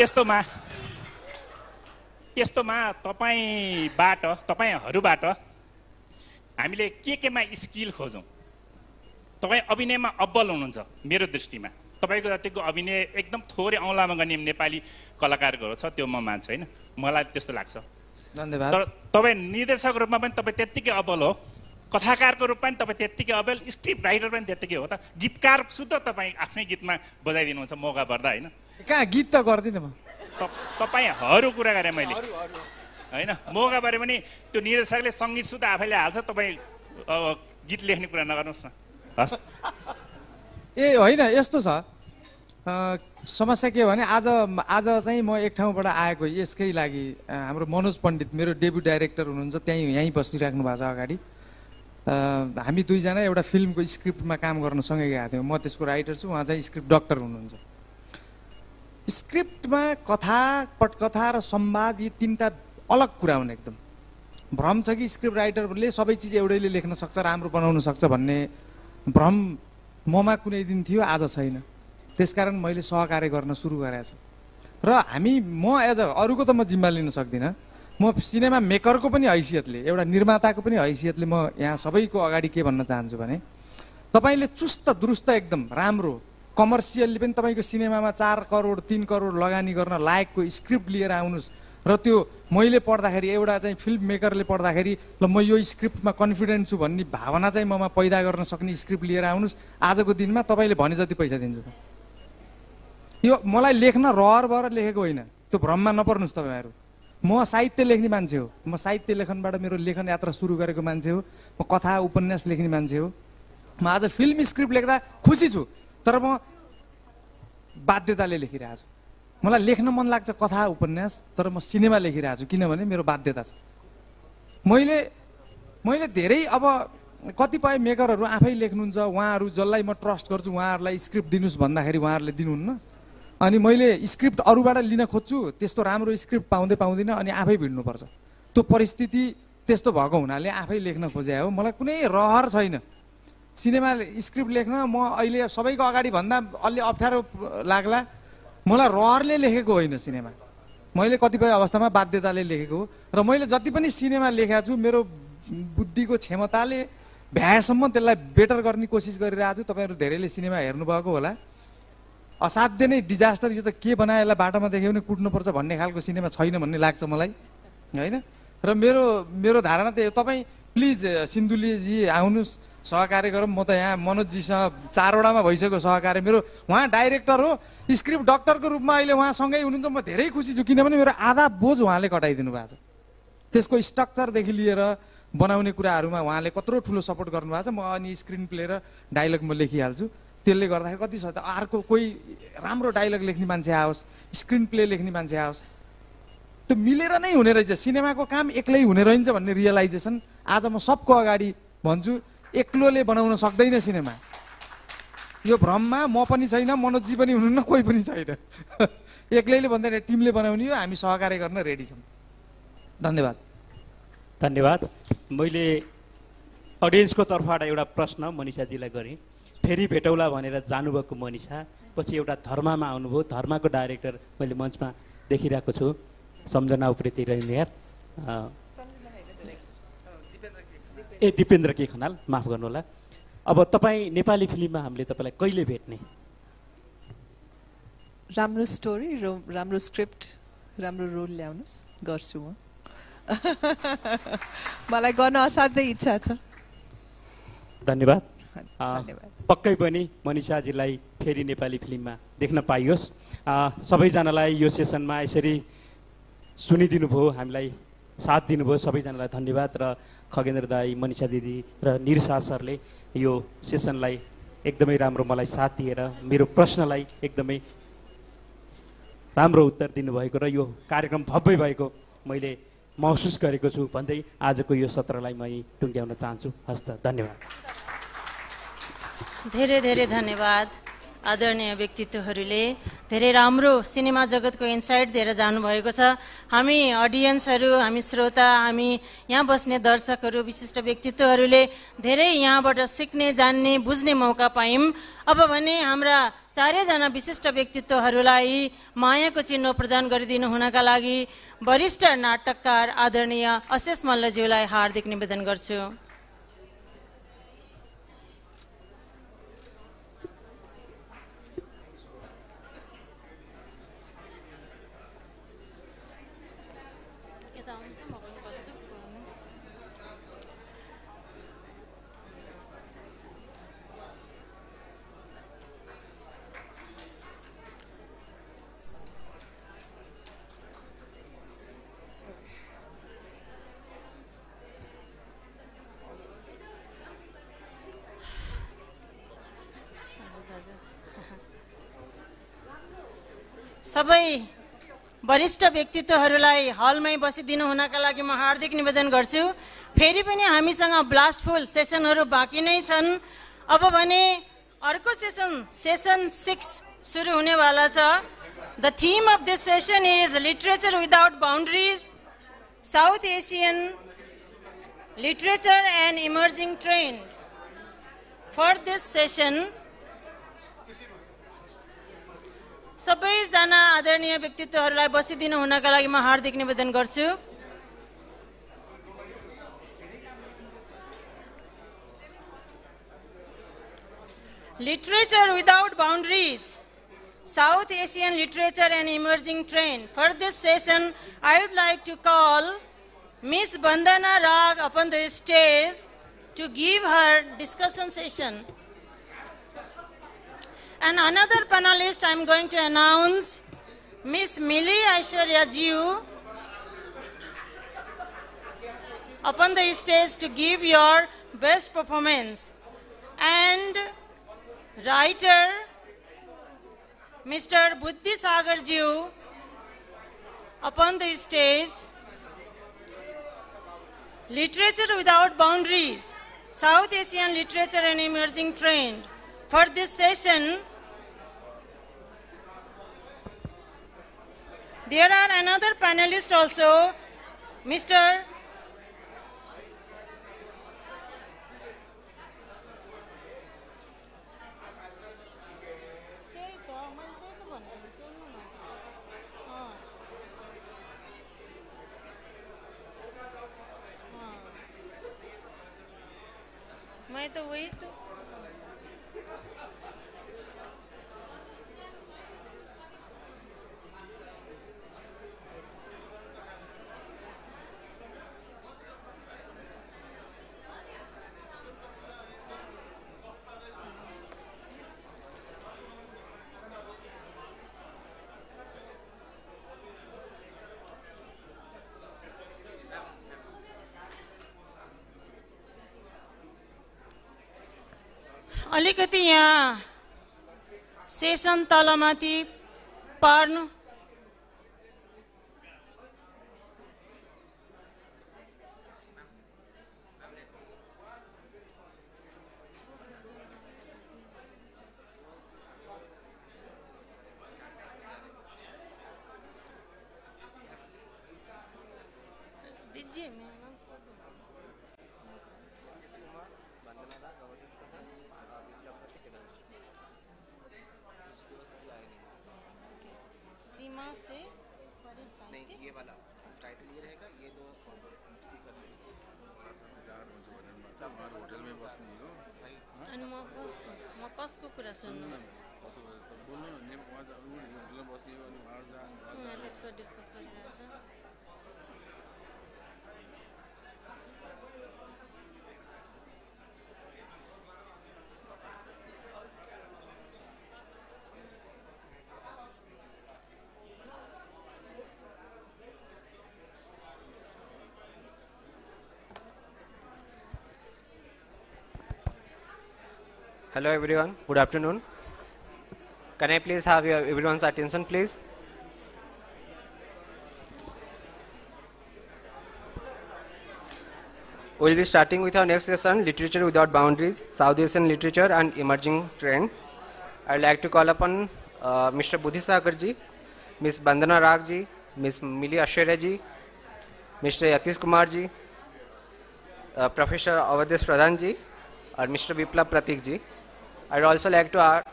यस्तोमा तपाईँहरूबाट हामीले केमा स्किल खोजौँ? तपाईँ अभिनयमा अब्बल हुनुहुन्छ मेरो दृष्टिमा। तपाईँको जतिको अभिनय एकदम थोरै औँलामा गर्ने नेपाली कलाकारहरू छ, त्यो म मान्छु, होइन? मलाई त्यस्तो लाग्छ। धन्यवाद। तर तपाईँ निर्देशक रूपमा पनि तपाईँ त्यत्तिकै अब्बल हो, कथाकारको रूपमा पनि तपाईँ त्यत्तिकै अब्बल, स्क्रिप्ट राइटर पनि त्यत्तिकै हो। त गीतकार शुद्ध तपाईँ आफ्नै गीतमा बजाइदिनुहुन्छ मौका पर्दा, होइन? कहाँ गीत त गर्दिनँ म। तपाईँहरू कुरा गरेँ मैले, होइन? मौका पऱ्यो भने त्यो निर्देशकले सङ्गीत शुद्ध आफैले हाल्छ, तपाईँ गीत लेख्ने कुरा नगर्नुहोस् न। हस्। होइन, यस्तो छ समस्या के भने आज चाहिँ म एक ठाउँबाट आएको यसकै लागि। हाम्रो मनोज पण्डित मेरो डेब्यू डाइरेक्टर हुनुहुन्छ, यहीँ बसिराख्नु भएको छ अगाडि। हामी दुईजना एउटा फिल्मको स्क्रिप्टमा काम गर्न सँगै गएको थियौँ। म त्यसको राइटर छु, उहाँ चाहिँ स्क्रिप्ट डक्टर हुनुहुन्छ। स्क्रिप्टमा कथा, पटकथा र संवाद यी तीनटा अलग कुरा हुन्। एकदम भ्रम छ कि स्क्रिप्ट राइटरले सबै चिज एउटैले लेख्न सक्छ, राम्रो बनाउन सक्छ भन्ने भ्रम ममा कुनै दिन थियो, आज छैन। त्यसकारण मैले सहकार्य गर्न सुरु गरेको छु। र म एज अरूको त म जिम्मा लिन सक्दिनँ। म सिनेमा मेकरको पनि हैसियतले, एउटा निर्माताको पनि हैसियतले म यहाँ सबैको अगाडि के भन्न चाहन्छु भने, तपाईँले चुस्त दुरुस्त एकदम राम्रो कमर्सियलले पनि तपाईँको सिनेमामा 4 करोड 3 करोड लगानी गर्न लायकको स्क्रिप्ट लिएर आउनुहोस्। र त्यो मैले पढ्दाखेरि, एउटा चाहिँ फिल्म मेकरले पढ्दाखेरि, ल म यो स्क्रिप्टमा कन्फिडेन्ट छु भन्ने भावना चाहिँ ममा पैदा गर्न सक्ने स्क्रिप्ट लिएर आउनुहोस्। आजको दिनमा तपाईँले भने जति पैसा दिन्छु। यो मलाई लेख्न रहर भएर लेखेको होइन, त्यो भ्रममा नपर्नुहोस् तपाईँहरू। म साहित्य लेख्ने मान्छे हो। म साहित्य लेखनबाट मेरो लेखन यात्रा सुरु गरेको मान्छे हो। म कथा उपन्यास लेख्ने मान्छे हो। म आज फिल्म स्क्रिप्ट लेख्दा खुसी छु, तर म बाध्यताले लेखिरहेको छु। मलाई लेख्न मन लाग्छ कथा उपन्यास, तर म सिनेमा लेखिरहेको छु किनभने मेरो बाध्यता छ। मैले धेरै अब कतिपय मेकरहरू आफै लेख्नुहुन्छ, उहाँहरू जसलाई म ट्रस्ट गर्छु उहाँहरूलाई स्क्रिप्ट दिनुहोस् भन्दाखेरि उहाँहरूले दिनुहुन्न। अनि मैले स्क्रिप्ट अरूबाट लिन खोज्छु, त्यस्तो राम्रो स्क्रिप्ट पाउँदिनँ, अनि आफै भिड्नुपर्छ। त्यो परिस्थिति त्यस्तो भएको हुनाले आफै लेख्न खोजे हो। मलाई कुनै रहर छैन। सिनेमा स्क्रिप्ट लेख्न म अहिले सबैको अगाडि भन्दा अलि अप्ठ्यारो लाग्ला। मलाई रहरले लेखेको होइन सिनेमा, मैले कतिपय अवस्थामा बाध्यताले लेखेको हो। र मैले जति पनि सिनेमा लेखेको छु मेरो बुद्धिको क्षमताले भ्याएसम्म त्यसलाई बेटर गर्ने कोसिस गरिरहेको छु। तपाईँहरू धेरैले सिनेमा हेर्नुभएको होला। असाध्य नै डिजास्टर, यो त के बनायो यसलाई बाटोमा देख्यो भने कुट्नुपर्छ भन्ने खालको सिनेमा छैन भन्ने लाग्छ मलाई, होइन? र मेरो धारणा त्यही हो। तपाईँ प्लिज सिन्धुलीजी आउनुहोस्, सहकार्य गरौँ। म त यहाँ मनोजजीसँग 4 वटामा भइसक्यो सहकार्य। मेरो उहाँ डाइरेक्टर हो, स्क्रिप्ट डक्टरको रूपमा अहिले उहाँसँगै हुनुहुन्छ। म धेरै खुसी छु किनभने मेरो आधा बोझ उहाँले कटाइदिनु भएको छ। त्यसको स्ट्रक्चरदेखि लिएर बनाउने कुराहरूमा उहाँले कत्रो ठुलो सपोर्ट गर्नुभएको छ। म अनि स्क्रिन प्ले र डायलग म लेखिहाल्छु। त्यसले गर्दाखेरि कति छ त अर्को कोही राम्रो डायलग लेख्ने मान्छे आओस्, स्क्रिन प्ले लेख्ने मान्छे आओस्, त्यो मिलेर नै हुने रहेछ। सिनेमाको काम एक्लै हुने रहन्छ भन्ने रियलाइजेसन आज म सबको अगाडि भन्छु। एक्लोले बनाउन सक्दैन सिनेमा, यो भ्रममा म पनि छैन, मनोजजी पनि हुनुहुन्न, कोही पनि छैन। एक्लैले भन्दैन, टिमले बनाउने हो। हामी सहकार्य गर्न रेडी छौँ। धन्यवाद। धन्यवाद। मैले अडियन्सको तर्फबाट एउटा प्रश्न मनिषाजीलाई गरेँ। फेरि भेटौला भनेर जानुभएको मनिषा पछि एउटा धर्ममा आउनुभयो। धर्मको डाइरेक्टर मैले मञ्चमा देखिरहेको छु, सम्झना उप्रेती रहिनियर, दिपेन्द्र के खनाल, माफ गर्नुहोला। अब तपाईँ नेपाली फिल्ममा हामीले तपाईँलाई कहिले भेट्ने? राम्रो स्टोरी, राम्रो स्क्रिप्ट, राम्रो रोल ल्याउनुहोस्, गर्छु म। मलाई गर्न असाध्यै इच्छा छ। धन्यवाद। पक्कै पनि मनिषाजीलाई फेरि नेपाली फिल्ममा देख्न पाइयोस्। सबैजनालाई यो सेसनमा यसरी सुनिदिनु भयो, हामीलाई साथ दिनुभयो, सबैजनालाई धन्यवाद। र खगेन्द्र दाई, मनिषा दिदी र निरसा सरले यो सेसनलाई एकदमै राम्रो मलाई साथ दिएर मेरो प्रश्नलाई एकदमै राम्रो उत्तर दिनुभएको र यो कार्यक्रम भव्य भएको मैले महसुस गरेको छु भन्दै आजको यो सत्रलाई म टुङ्ग्याउन चाहन्छु। हस् त, धन्यवाद। धेरै धेरै धन्यवाद। आदरणीय व्यक्तित्वहरूले धेरै राम्रो सिनेमा जगतको इन्साइट दिएर जानुभएको छ। हामी अडियन्सहरू, हामी श्रोता, हामी यहाँ बस्ने दर्शकहरू, विशिष्ट व्यक्तित्वहरूले धेरै यहाँबाट सिक्ने, जान्ने, बुझ्ने मौका पायौँ। अब भने हाम्रा चारैजना विशिष्ट व्यक्तित्वहरूलाई मायाको चिन्ह प्रदान गरिदिनु हुनका लागि वरिष्ठ नाटककार आदरणीय अशेष मल्लज्यूलाई हार्दिक निवेदन गर्छु। सबै वरिष्ठ व्यक्तित्वहरूलाई हलमै बसिदिनु हुनका लागि म हार्दिक निवेदन गर्छु। फेरि पनि हामीसँग ब्लास्टफुल सेसनहरू बाँकी नै छन्। अब भने अर्को सेसन 6 सुरु हुनेवाला छ। The theme of this session is literature without boundaries, South Asian literature and emerging trend. For this session सबैजना आदरणीय व्यक्तित्वहरूलाई बसिदिनु हुनका लागि म हार्दिक निवेदन गर्छु। Literature without boundaries, South Asian literature and emerging trend. For this session, I would like to call Miss Bandana Rag upon the stage to give her discussion session. And another panelist I am going to announce, Miss Mili Aishwarya Jiu, upon the stage to give your best performance. And writer, Mr. Buddhi Sagar Jiu, upon the stage. Literature without boundaries, South Asian literature and emerging trend. For this session, there are another panelist also, Mr. मैं तो वही तो अलिकति यहाँ सेसन तलमाथि पार्नु दीजिए सीमा से नहीं, ये वाला टाइटल ये रहेगा, ये दो होटल में बस्ने हो अनि म कसको कुरा सुन्नु बोल्नु न होटलमा बस्ने हो अनि बाहिर जानु त्यसको डिस्कस गरिरहेछ Hello everyone, good afternoon. Can I please have everyone's attention please? We will be starting with our next session, Literature Without Boundaries, South Asian Literature and Emerging Trend. I would like to call upon Mr. Budhi Sagar ji, Ms. Bandana Rag ji, Ms. Mili Ashwarya ji, Mr. Yatish Kumar ji, Professor Avadesh Pradhan ji, or Mr. Biplab Pratik ji. I would also like to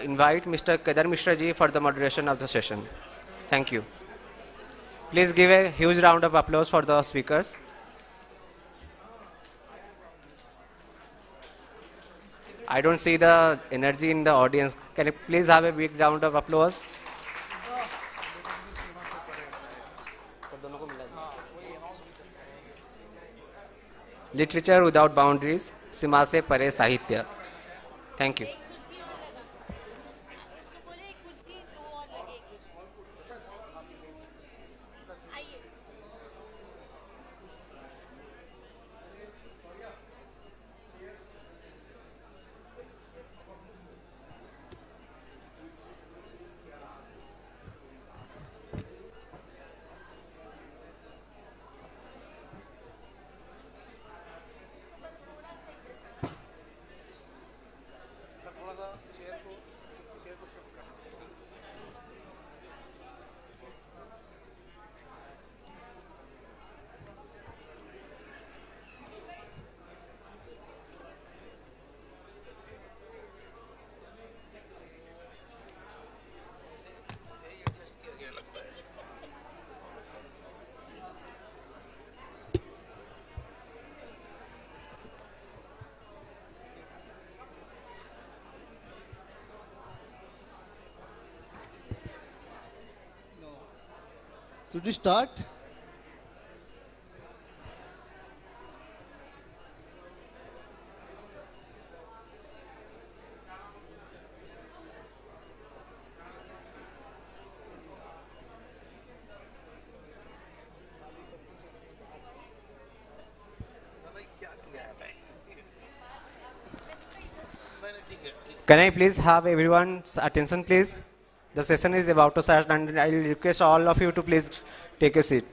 invite Mr. Kedar Mishra ji for the moderation of the session. Thank you. Please give a huge round of applause for the speakers. I don't see the energy in the audience. Can you please have a big round of applause? Literature Without Boundaries, सीमा से परे साहित्य. Thank you. Should we start? Can I please have everyone's attention please? The session is about to start and I will request all of you to please take a seat.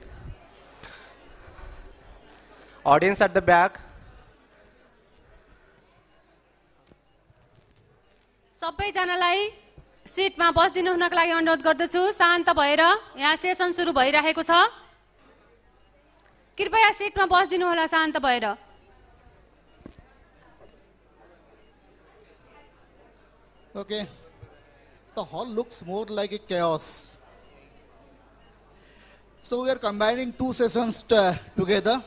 Audience at the back. सबैजनालाई सिटमा बस्दिनु हुनको लागि अनुरोध गर्दछु. शान्त भएर यहाँ सेसन सुरु भइरहेको छ. कृपया सिटमा बस्दिनु होला शान्त भएर. Okay. The hall looks more like a chaos. So we are combining two sessions together.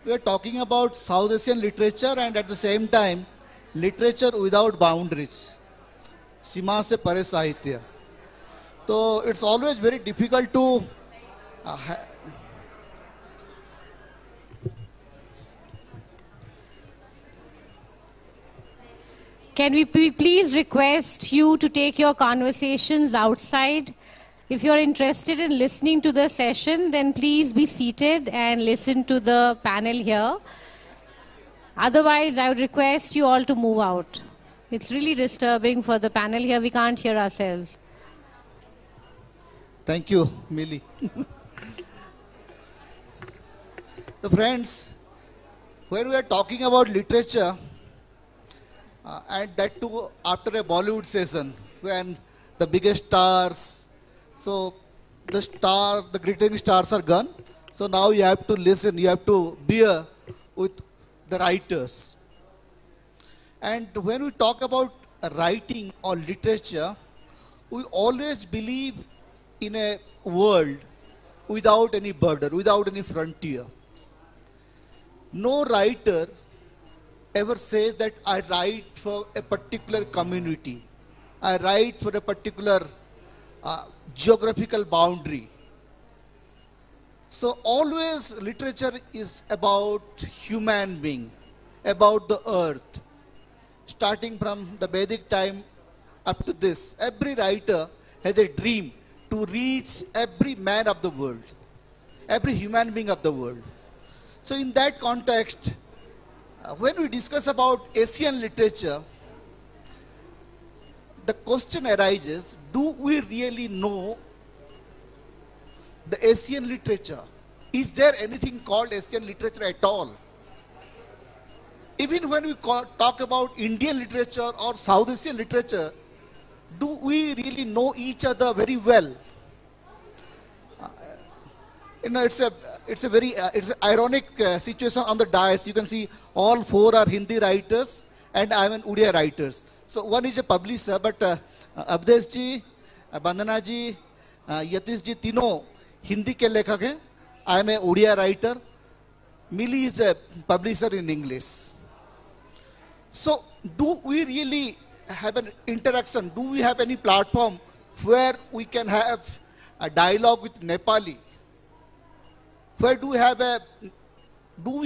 we are talking about South Asian literature and at the same time, literature without boundaries. Sima se pare sahitya. So it's always very difficult to Can we please request you to take your conversations outside? If you're interested in listening to the session, then please be seated and listen to the panel here. Otherwise, I would request you all to move out. It's really disturbing for the panel here. We can't hear ourselves. Thank you, Millie. The friends, when we are talking about literature, and that too after a Bollywood session, when the biggest stars, so the great stars are gone. So now you have to listen, you have to bear with the writers. And when we talk about writing or literature, we always believe in a world without any border, without any frontier. No writer ever says that I write for a particular community. I write for a particular geographical boundary. So always literature is about human being, about the earth. Starting from the Vedic time up to this, every writer has a dream to reach every man of the world, every human being of the world. So in that context, when we discuss about Asian literature, the question arises, do we really know the Asian literature? Is there anything called Asian literature at all? Even when we talk about Indian literature or South Asian literature, do we really know each other very well? It's a very ironic situation on the dais. You can see all four are Hindi writers and I am an Odia writers. So one is a publisher, but Abdesh ji, Bandana ji, Yatish ji, तीनों हिंदी के लेखक हैं. I am a Odia writer. Millie is a publisher in English. So do we really have an interaction? Do we have any platform where we can have a dialogue with Nepali? Where do we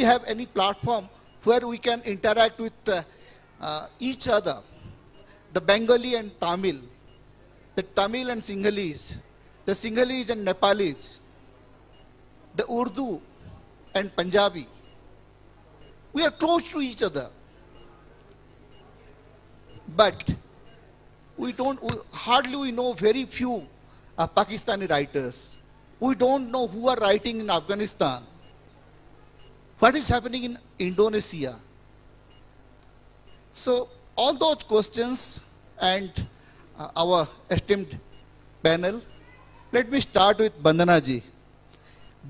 have any platform where we can interact with each other? The Bengali and Tamil, the Tamil and Sinhalese, the Sinhalese and Nepalese, the Urdu and Punjabi. We are close to each other. But hardly we know very few Pakistani writers. We don't know who are writing in Afghanistan. What is happening in Indonesia? So all those questions and our esteemed panel, let me start with Bandana ji.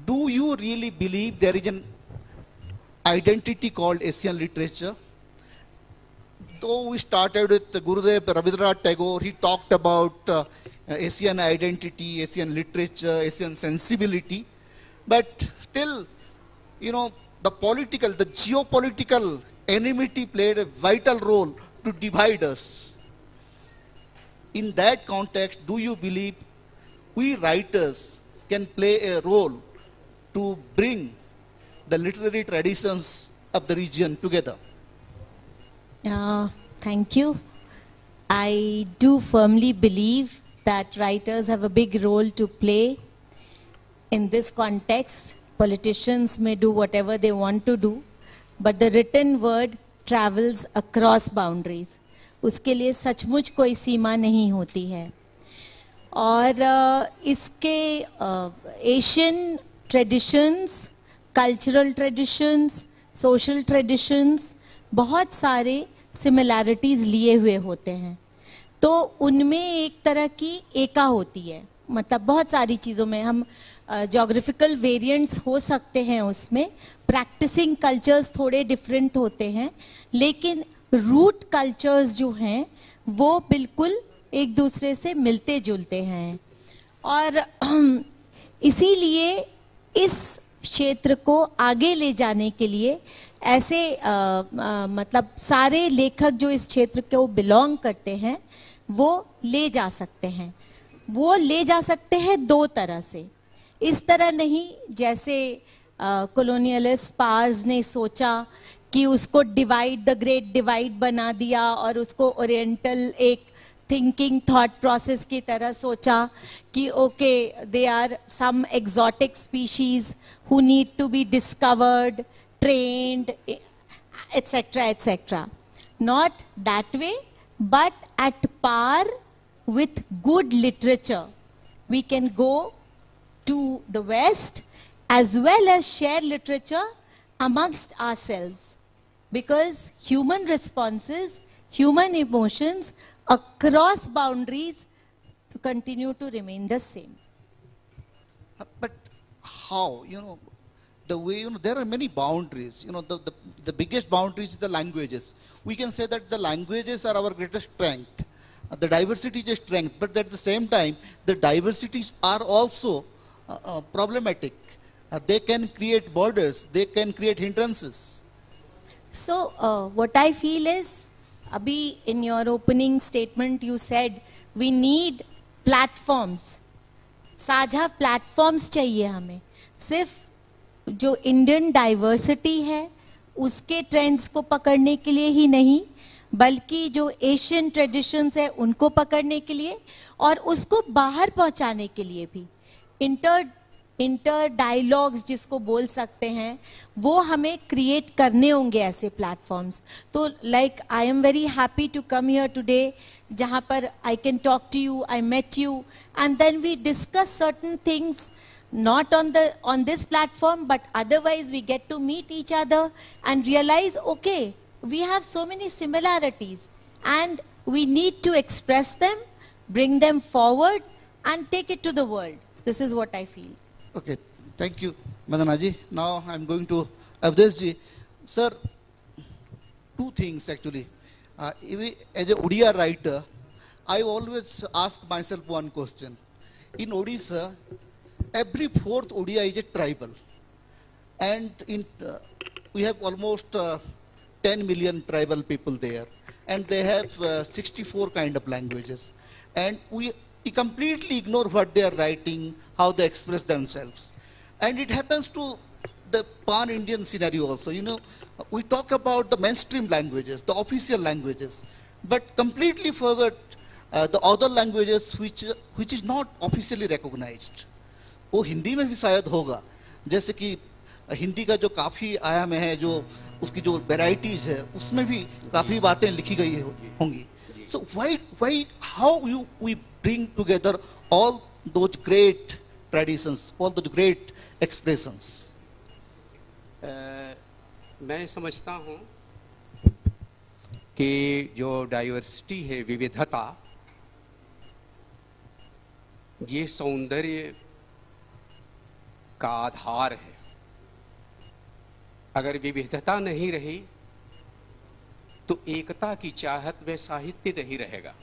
Do you really believe there is an identity called Asian literature? Though we started with Gurudev Rabindranath Tagore, he talked about Asian identity, Asian literature, Asian sensibility. But still, the geopolitical enmity played a vital role to divide us. In that context, do you believe we writers can play a role to bring the literary traditions of the region together? Thank you. I do firmly believe that writers have a big role to play in this context. Politicians may do whatever they want to do, but the written word travels across boundaries. उसके लिए सचमुच कोई सीमा नहीं होती है. और इसके Asian traditions, cultural traditions, social traditions बहुत सारे सिमिलैरिटीज लिए हुए होते हैं. तो उनमें एक तरह की एका होती है. मतलब बहुत सारी चीज़ों में हम जोग्राफिकल वेरिएंट्स हो सकते हैं, उसमें प्रैक्टिसिंग कल्चर्स थोड़े डिफरेंट होते हैं, लेकिन रूट कल्चर्स जो हैं वो बिल्कुल एक दूसरे से मिलते जुलते हैं. और इसीलिए इस क्षेत्र को आगे ले जाने के लिए ऐसे मतलब सारे लेखक जो इस क्षेत्र को बिलोंग करते हैं वो ले जा सकते हैं। वो ले जा सकते हैं दो तरह से, इस तरह नहीं जैसे कॉलोनियलिस्ट पावर्स ने सोचा कि उसको डिवाइड, द ग्रेट डिवाइड बना दिया और उसको ओरिएंटल एक थिंकिंग थॉट प्रोसेस की तरह सोचा कि okay they are some exotic species who need to be discovered, trained, etc., etc. Not that way, but at par with good literature. We can go to the West as well as share literature amongst ourselves, because human responses, human emotions across boundaries continue to remain the same. But how, the way, there are many boundaries. The biggest boundary is the languages. We can say that the languages are our greatest strength. The diversity is strength, but at the same time, the diversities are also problematic. They can create borders, they can create hindrances. So, what I feel is, Abhi, in your opening statement, you said we need platforms. साझा platforms चाहिए हमें. सिर्फ जो इंडियन डाइवर्सिटी है उसके ट्रेंड्स को पकड़ने के लिए ही नहीं, बल्कि जो एशियन ट्रेडिशंस है उनको पकड़ने के लिए और उसको बाहर पहुंचाने के लिए भी इंटर डायलॉग्स जिसको बोल सकते हैं वो हमें क्रिएट करने होंगे ऐसे प्लेटफॉर्म्स। तो like I am very happy to come here today, जहां पर I can talk to you, I met you and then we discuss certain things not on this platform, but otherwise we get to meet each other and realize, okay, we have so many similarities and we need to express them, bring them forward and take it to the world. This is what I feel. Okay, thank you, Madanaji. Now I'm going to Avdeshji. Sir, two things actually. As a Odia writer, I always ask myself one question. In Odisha, every fourth Odia is a tribal, and we have almost 10 million tribal people there, and they have 64 kind of languages, and we completely ignore what they are writing, how they express themselves. And it happens to the pan-Indian scenario also. We talk about the mainstream languages, the official languages, but completely forget the other languages which is not officially recognized. वो हिंदी में भी शायद होगा, जैसे कि हिंदी का जो काफ़ी आयाम है, जो उसकी जो वेराइटीज है, उसमें भी काफ़ी बातें लिखी गई होंगी. So why how we bring together all those great traditions, all those great expressions? मैं समझता हूँ कि जो डाइवर्सिटी है, विविधता, ये सौंदर्य का आधार है. अगर विविधता नहीं रही तो एकता की चाहत में साहित्य नहीं रहेगा.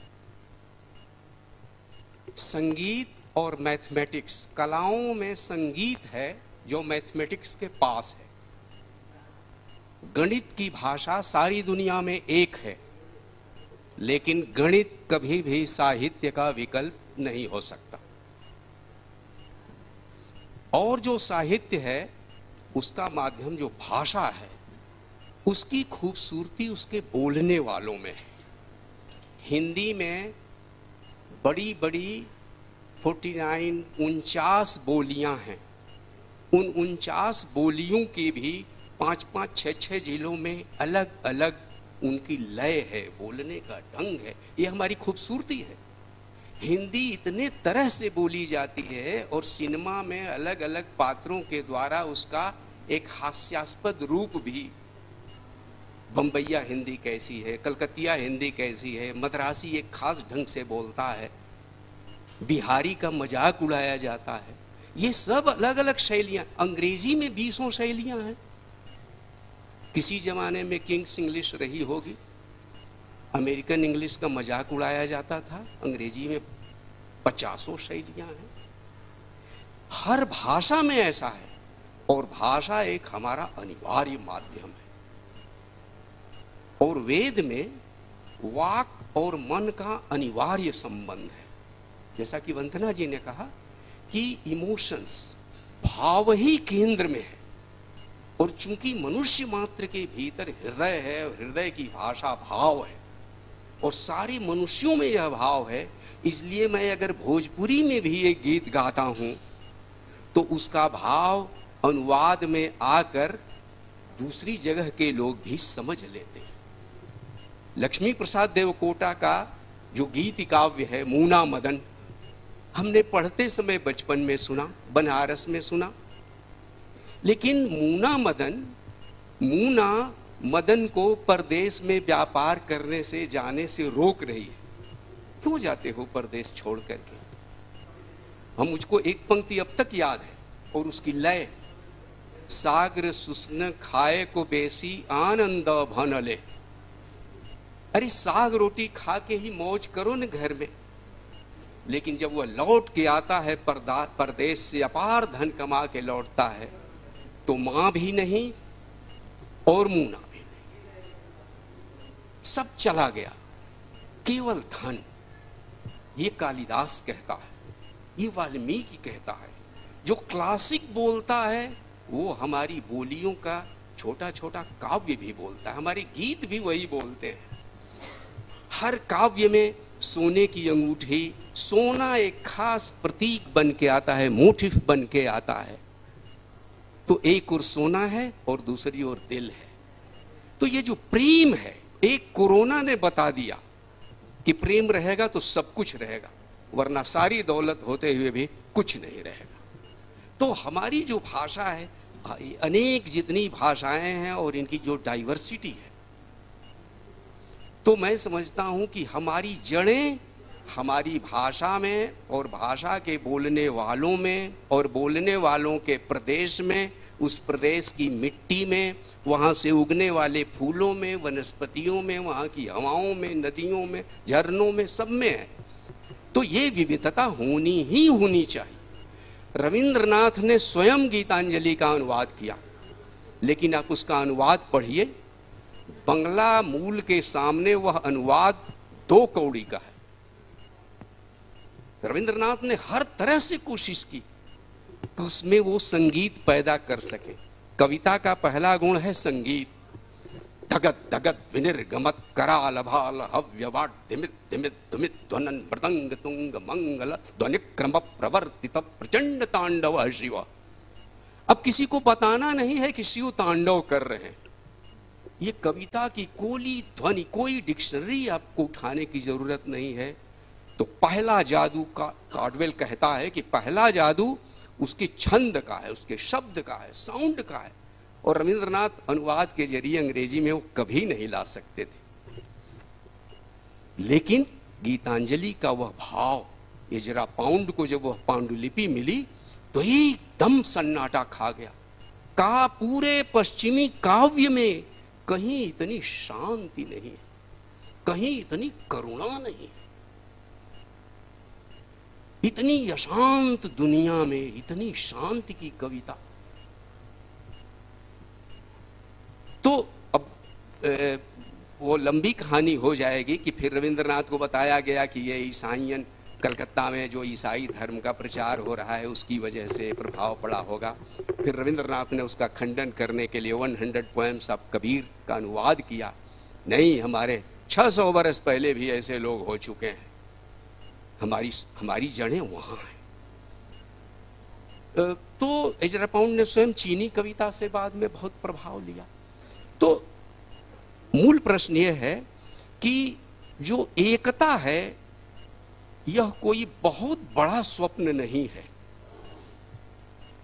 संगीत और मैथमेटिक्स, कलाओं में संगीत है जो मैथमेटिक्स के पास है. गणित की भाषा सारी दुनिया में एक है, लेकिन गणित कभी भी साहित्य का विकल्प नहीं हो सकता. और जो साहित्य है उसका माध्यम जो भाषा है, उसकी खूबसूरती उसके बोलने वालों में है. हिंदी में बड़ी बड़ी 49 बोलियां हैं. उन 49 बोलियों की भी 5-5, 6-6 जिलों में अलग अलग उनकी लय है, बोलने का ढंग है. ये हमारी खूबसूरती है. हिंदी इतने तरह से बोली जाती है और सिनेमा में अलग अलग पात्रों के द्वारा उसका एक हास्यास्पद रूप भी, बम्बैया हिंदी कैसी है, कलकतिया हिंदी कैसी है, मद्रासी एक खास ढंग से बोलता है, बिहारी का मजाक उड़ाया जाता है. ये सब अलग अलग शैलियां. अंग्रेजी में 20 शैलियां हैं. किसी जमाने में किंग्स इंग्लिश रही होगी, अमेरिकन इंग्लिश का मजाक उड़ाया जाता था. अंग्रेजी में 50 शैलियां हैं. हर भाषा में ऐसा है. और भाषा एक हमारा अनिवार्य माध्यम है। और वेद में वाक और मन का अनिवार्य संबंध है। जैसा कि वंदना जी ने कहा कि इमोशंस, भाव ही केंद्र में है। और चूंकि मनुष्य मात्र के भीतर हृदय है और हृदय की भाषा भाव है और सारे मनुष्यों में यह भाव है, इसलिए मैं अगर भोजपुरी में भी एक गीत गाता हूं तो उसका भाव अनुवाद में आकर दूसरी जगह के लोग भी समझ लेते हैं। लक्ष्मी प्रसाद देवकोटा का जो गीत काव्य है मूना मदन, हमने पढ़ते समय बचपन में सुना, बनारस में सुना। लेकिन मूना मदन को परदेश में व्यापार करने से जाने से रोक रही है। क्यों जाते हो परदेश छोड़ करके? हम मुझको एक पंक्ति अब तक याद है और उसकी लय, सागर सुस्न खाए को बेसी आनंद भनले। अरे साग रोटी खा के ही मौज करो न घर में, लेकिन जब वह लौट के आता है परदेश से अपार धन कमा के लौटता है तो मां भी नहीं और मूना भी नहीं, सब चला गया, केवल धन। ये कालिदास कहता है, ये वाल्मीकि कहता है। जो क्लासिक बोलता है वो हमारी बोलियों का छोटा छोटा काव्य भी बोलता है, हमारे गीत भी वही बोलते हैं। हर काव्य में सोने की अंगूठी, सोना एक खास प्रतीक बन के आता है, मोटिफ बन के आता है। तो एक और सोना है और दूसरी ओर दिल है। तो ये जो प्रेम है, एक कोरोना ने बता दिया कि प्रेम रहेगा तो सब कुछ रहेगा, वरना सारी दौलत होते हुए भी कुछ नहीं रहेगा। तो हमारी जो भाषा है, अनेक जितनी भाषाएं हैं और इनकी जो डाइवर्सिटी है, तो मैं समझता हूं कि हमारी जड़ें हमारी भाषा में और भाषा के बोलने वालों में और बोलने वालों के प्रदेश में, उस प्रदेश की मिट्टी में, वहां से उगने वाले फूलों में, वनस्पतियों में, वहां की हवाओं में, नदियों में, झरनों में, सब में है। तो ये विविधता होनी ही होनी चाहिए। रविंद्रनाथ ने स्वयं गीतांजलि का अनुवाद किया, लेकिन आप उसका अनुवाद पढ़िए, बंगला मूल के सामने वह अनुवाद 2 कौड़ी का है। रविंद्रनाथ ने हर तरह से कोशिश की कि उसमें वो संगीत पैदा कर सके। कविता का पहला गुण है संगीत। धगत धगत विनिर्गमत करालभाल हव्यवाट धिमित धिमित धुमित ध्वनन मृदंग तुंग मंगल ध्वनिक्रम प्रवर्तित प्रचंड तांडव है शिव। अब किसी को बताना नहीं है कि शिव तांडव कर रहे हैं। ये कविता की कोली ध्वनि, कोई डिक्शनरी आपको उठाने की जरूरत नहीं है। तो पहला जादू का कार्डवेल कहता है कि पहला जादू उसके छंद का है, उसके शब्द का है, साउंड का है। और रविंद्रनाथ अनुवाद के जरिए अंग्रेजी में वो कभी नहीं ला सकते थे। लेकिन गीतांजलि का वह भाव, एजरा पाउंड को जब वह पांडुलिपि मिली तो एकदम सन्नाटा खा गया। का पूरे पश्चिमी काव्य में कहीं इतनी शांति नहीं है, कहीं इतनी करुणा नहीं है। इतनी अशांत दुनिया में इतनी शांति की कविता। तो अब वो लंबी कहानी हो जाएगी कि फिर रविंद्रनाथ को बताया गया कि ये ईसाइयन कलकत्ता में जो ईसाई धर्म का प्रचार हो रहा है उसकी वजह से प्रभाव पड़ा होगा। फिर रविंद्रनाथ ने उसका खंडन करने के लिए 100 पोएम्स ऑफ कबीर का अनुवाद किया। नहीं, हमारे 600 वर्ष पहले भी ऐसे लोग हो चुके हैं, हमारी जड़ें वहां हैं। तो एजरा पाउंड ने स्वयं चीनी कविता से बाद में बहुत प्रभाव लिया। तो मूल प्रश्न यह है कि जो एकता है यह कोई बहुत बड़ा स्वप्न नहीं है,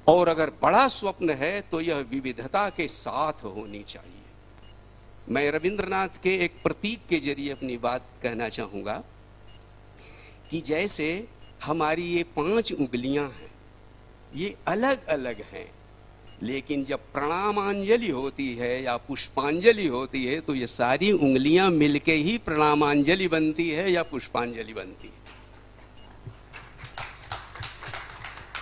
और अगर बड़ा स्वप्न है तो यह विविधता के साथ होनी चाहिए। मैं रविंद्रनाथ के एक प्रतीक के जरिए अपनी बात कहना चाहूंगा कि जैसे हमारी ये 5 उंगलियां हैं, ये अलग अलग हैं, लेकिन जब प्रणामांजलि होती है या पुष्पांजलि होती है तो ये सारी उंगलियां मिलके ही प्रणामांजलि बनती है या पुष्पांजलि बनती है।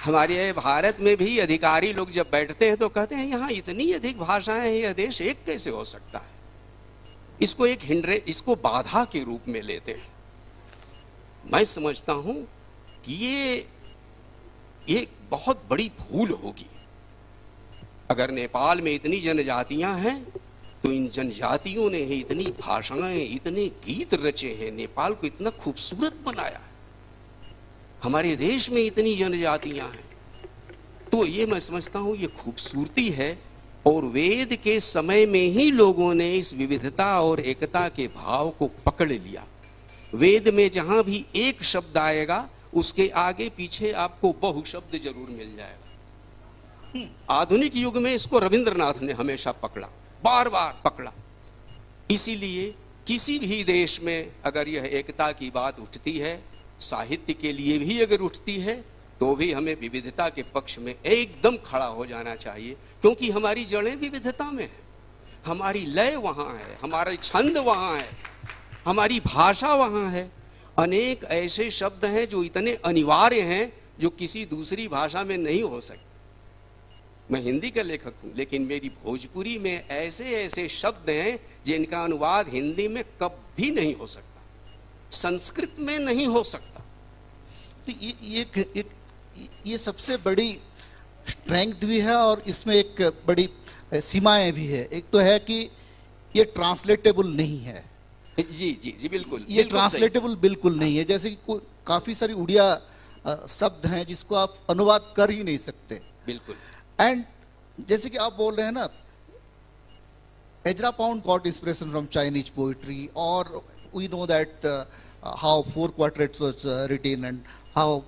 हमारे भारत में भी अधिकारी लोग जब बैठते हैं तो कहते हैं यहाँ इतनी अधिक भाषाएं हैं, यह देश एक कैसे हो सकता है। इसको एक इसको बाधा के रूप में लेते हैं। मैं समझता हूं कि ये बहुत बड़ी भूल होगी। अगर नेपाल में इतनी जनजातियां हैं तो इन जनजातियों ने ही इतनी भाषाएं, इतने गीत रचे हैं, नेपाल को इतना खूबसूरत बनाया है। हमारे देश में इतनी जनजातियां हैं, तो ये मैं समझता हूं ये खूबसूरती है। और वेद के समय में ही लोगों ने इस विविधता और एकता के भाव को पकड़ लिया। वेद में जहां भी एक शब्द आएगा उसके आगे पीछे आपको बहु शब्द जरूर मिल जाएगा। आधुनिक युग में इसको रविंद्रनाथ ने हमेशा पकड़ा, बार बार पकड़ा। इसीलिए किसी भी देश में अगर यह एकता की बात उठती है, साहित्य के लिए भी अगर उठती है, तो भी हमें विविधता के पक्ष में एकदम खड़ा हो जाना चाहिए, क्योंकि हमारी जड़ें विविधता में है, हमारी लय वहां है, हमारा छंद वहां है, हमारी भाषा वहां है। अनेक ऐसे शब्द हैं जो इतने अनिवार्य हैं जो किसी दूसरी भाषा में नहीं हो सकते। मैं हिंदी का लेखक हूं, लेकिन मेरी भोजपुरी में ऐसे ऐसे शब्द हैं जिनका अनुवाद हिंदी में कभी नहीं हो सकता, संस्कृत में नहीं हो सकता। तो ये सबसे बड़ी स्ट्रेंथ भी है और इसमें एक बड़ी सीमाएं भी है। एक तो है कि ये ट्रांसलेटेबल नहीं है। जी जी जी बिल्कुल, ये ट्रांसलेटेबल बिल्कुल नहीं है। जैसे कि काफी सारी उड़िया शब्द हैं जिसको आप अनुवाद कर ही नहीं सकते। बिल्कुल। एंड जैसे कि आप बोल रहे हैं ना, Ezra Pound got inspiration from Chinese poetry, और we know that how 4 quatrains was written and how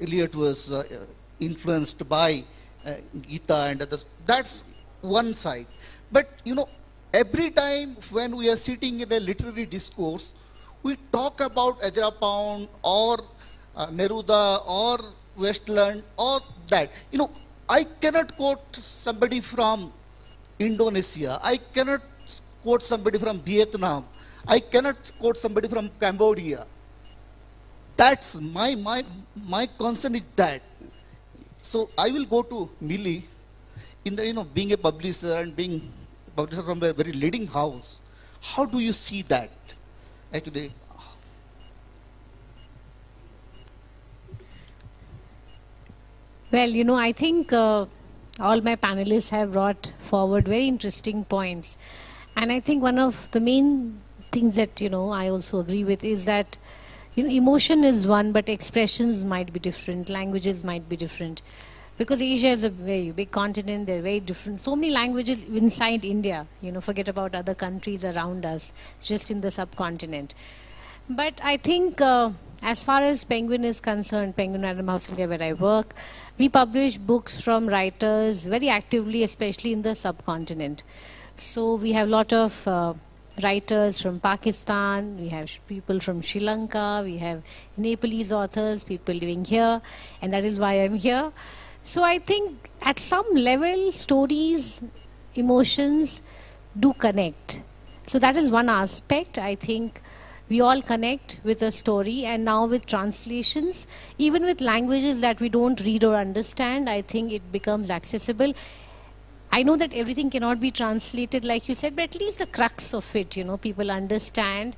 Iliad was influenced by Gita and others. That's one side. But you know, every time when we are sitting in a literary discourse, we talk about Ezra Pound or Neruda or Westland or that. You know, I cannot quote somebody from Indonesia. I cannot quote somebody from Vietnam. I cannot quote somebody from Cambodia. That's my concern is that. So I will go to Millie in the, you know, being a publisher and being a publisher from a very leading house. How do you see that actually? Well, you know, I think all my panelists have brought forward very interesting points. And I think one of the main things that, you know, I also agree with is that, you know, emotion is one, but expressions might be different, languages might be different. Because Asia is a very big continent, they're very different. So many languages inside India, you know, forget about other countries around us, just in the subcontinent. But I think as far as Penguin is concerned, Penguin Random House India, where I work, we publish books from writers very actively, especially in the subcontinent. So we have a lot of writers from Pakistan, we have people from Sri Lanka, we have Nepalese authors, people living here, and that is why I'm here. So I think at some level, stories, emotions do connect. So that is one aspect. I think we all connect with a story, and now with translations, even with languages that we don't read or understand, I think it becomes accessible. I know that everything cannot be translated like you said, but at least the crux of it, you know, people understand.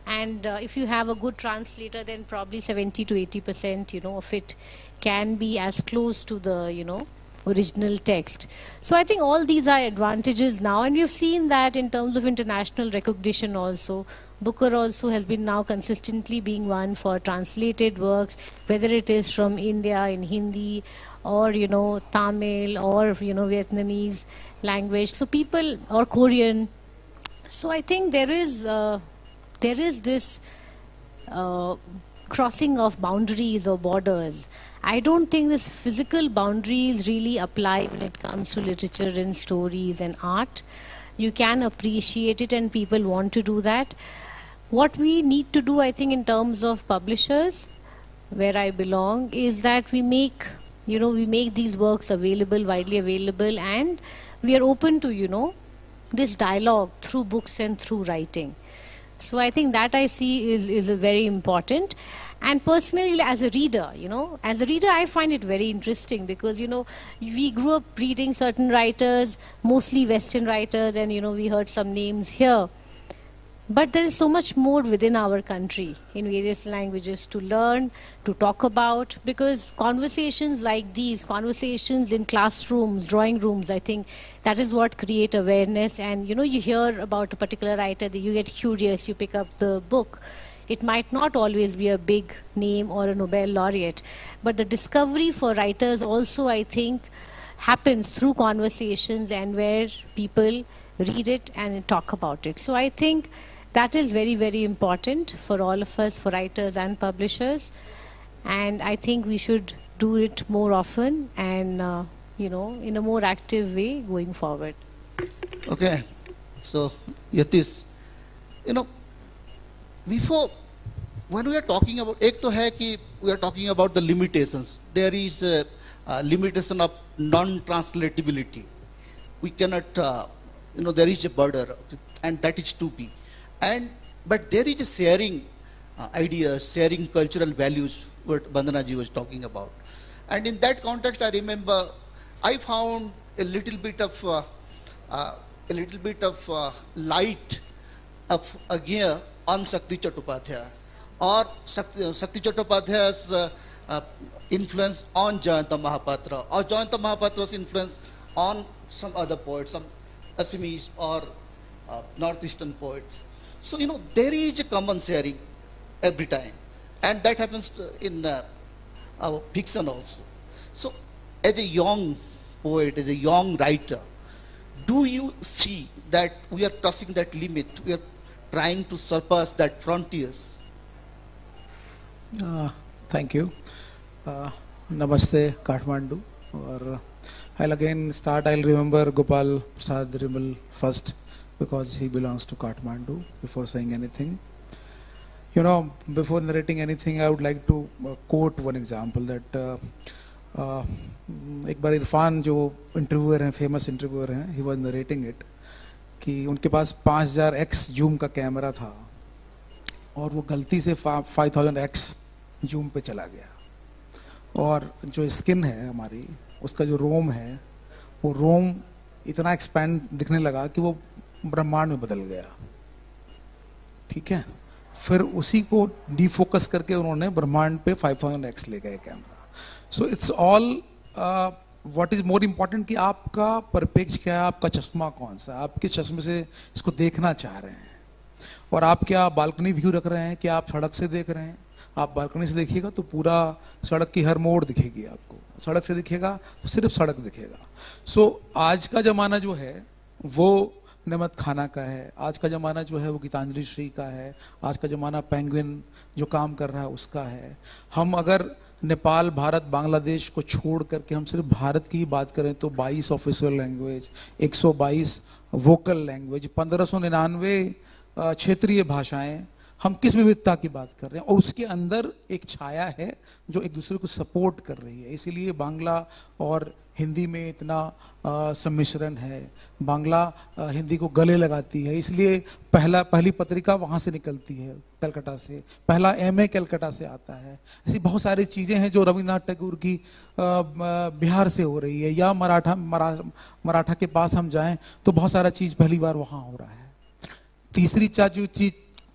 And if you have a good translator, then probably 70 to 80%, you know, of it can be as close to the, you know, original text. So I think all these are advantages now, and we've seen that in terms of international recognition also. Booker also has been now consistently being won for translated works, whether it is from India in Hindi or, you know, Tamil or, you know, Vietnamese language. So people, or Korean. So I think there is this crossing of boundaries or borders. I don't think this physical boundaries really apply when it comes to literature and stories and art. You can appreciate it and people want to do that. What we need to do, I think, in terms of publishers, where I belong, is that we make, you know, we make these works available, widely available, and we are open to, you know, this dialogue through books and through writing. So I think that I see is very important. And personally, as a reader, I find it very interesting because, we grew up reading certain writers, mostly Western writers, and, we heard some names here. But there is so much more within our country in various languages to learn, to talk about, because conversations like these, conversations in classrooms, drawing rooms, I think that is what create awareness. And, you hear about a particular writer, that you get curious, you pick up the book. It might not always be a big name or a Nobel laureate, but the discovery for writers also, I think, happens through conversations and where people read it and talk about it. So I think that is very, very important for all of us, for writers and publishers. And I think we should do it more often and, in a more active way going forward. Okay. So, Yatish, before, when we are talking about, ek to hai ki we are talking about the limitations. There is a limitation of non-translatability. We cannot, there is a border, and that is 2P. But there is a sharing ideas, sharing cultural values, what Bandana ji was talking about. And in that context, I remember I found a little bit of light of again on Shakti Chattopadhyay, or Shakti Chattopadhyay's influence on Jayanta Mahapatra, or Jayanta Mahapatra's influence on some other poets, some Assamese or Northeastern poets. So, there is a common sharing every time. And that happens in our fiction also. So, as a young poet, as a young writer, do you see that we are crossing that limit? We are trying to surpass that frontiers? Thank you. Namaste, Kathmandu. Or I'll again start. I'll remember Gopal Prasad Rimal first, because he belongs to Kathmandu, before saying anything. Before narrating anything, I would like to quote one example that एक बार इरफान जो इंटरव्यूअर हैं, फेमस इंटरव्यूअर हैं, ही वाज नरेटिंग इट कि उनके पास 5000x जूम का कैमरा था और वो गलती से 5000x जूम पे चला गया, और जो स्किन है हमारी, उसका जो रोम है, वो रोम इतना एक्सपैंड दिखने लगा कि वो ब्रह्मांड में बदल गया। ठीक है, फिर उसी को डीफोकस करके उन्होंने ब्रह्मांड पे 5000x ले गए camera. So it's all what is more important कि आपका परिप्रेक्ष्य क्या है, आपका चश्मा कौन सा, आप किस चश्मे से इसको देखना चाह रहे हैं, और आप क्या बालकनी व्यू रख रहे हैं कि आप सड़क से देख रहे हैं। आप बालकनी से देखिएगा तो पूरा सड़क की हर मोड़ दिखेगी आपको, सड़क से दिखेगा तो सिर्फ सड़क दिखेगा। सो आज का जमाना जो है वो नमत खाना का है, आज का ज़माना जो है वो गीतांजलि श्री का है, आज का ज़माना पेंगुइन जो काम कर रहा है उसका है। हम अगर नेपाल, भारत, बांग्लादेश को छोड़ करके हम सिर्फ भारत की ही बात करें तो 22 ऑफिशियल लैंग्वेज, 122 वोकल लैंग्वेज, 1599 क्षेत्रीय भाषाएं, हम किस विविधता की बात कर रहे हैं, और उसके अंदर एक छाया है जो एक दूसरे को सपोर्ट कर रही है। इसीलिए बांग्ला और हिंदी में इतना सम्मिश्रण है, बांग्ला हिंदी को गले लगाती है, इसलिए पहली पत्रिका वहाँ से निकलती है, कलकत्ता से, पहला MA कलकत्ता से आता है। ऐसी बहुत सारी चीज़ें हैं जो रविन्द्रनाथ टैगोर की बिहार से हो रही है, या मराठा के पास हम जाएं तो बहुत सारा चीज़ पहली बार वहाँ हो रहा है। तीसरी चीज़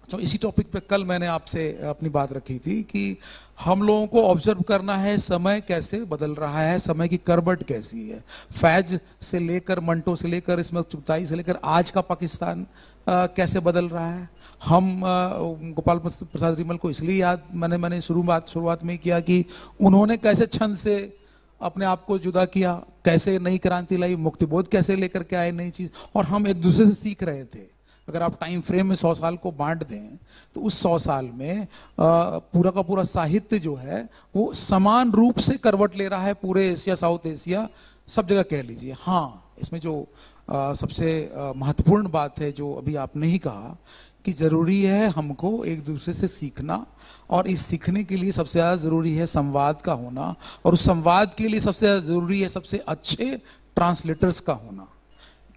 तो इसी टॉपिक पे कल मैंने आपसे अपनी बात रखी थी कि हम लोगों को ऑब्जर्व करना है समय कैसे बदल रहा है, समय की करवट कैसी है। फैज से लेकर, मंटो से लेकर, इस्मत चुगताई से लेकर आज का पाकिस्तान कैसे बदल रहा है। हम गोपाल प्रसाद रिमल को इसलिए याद मैंने शुरुआत में किया कि उन्होंने कैसे छंद से अपने आप को जुदा किया, कैसे नई क्रांति लाई, मुक्तिबोध कैसे लेकर के आए नई चीज, और हम एक दूसरे से सीख रहे थे। अगर आप टाइम फ्रेम में 100 साल को बांट दें तो उस 100 साल में पूरा का पूरा साहित्य जो है वो समान रूप से करवट ले रहा है, पूरे एशिया, साउथ एशिया, सब जगह कह लीजिए। हाँ, इसमें जो सबसे महत्वपूर्ण बात है जो अभी आपने ही कहा कि जरूरी है हमको एक दूसरे से सीखना, और इस सीखने के लिए सबसे ज़्यादा ज़रूरी है संवाद का होना, और उस संवाद के लिए सबसे ज़्यादा ज़रूरी है सबसे अच्छे ट्रांसलेटर्स का होना,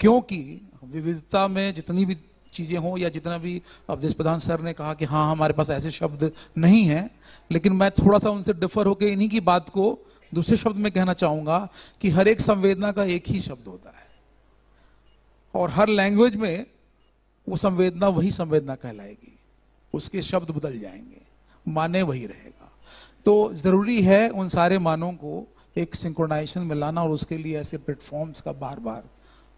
क्योंकि विविधता में जितनी भी चीज़ें हों या जितना भी अवधेश प्रधान सर ने कहा कि हाँ हमारे पास ऐसे शब्द नहीं हैं, लेकिन मैं थोड़ा सा उनसे डिफर होकर इन्हीं की बात को दूसरे शब्द में कहना चाहूँगा कि हर एक संवेदना का एक ही शब्द होता है और हर लैंग्वेज में वो संवेदना वही संवेदना कहलाएगी, उसके शब्द बदल जाएंगे, माने वही रहेगा। तो ज़रूरी है उन सारे मानों को एक सिंक्रोनाइजेशन में लाना और उसके लिए ऐसे प्लेटफॉर्म्स का बार बार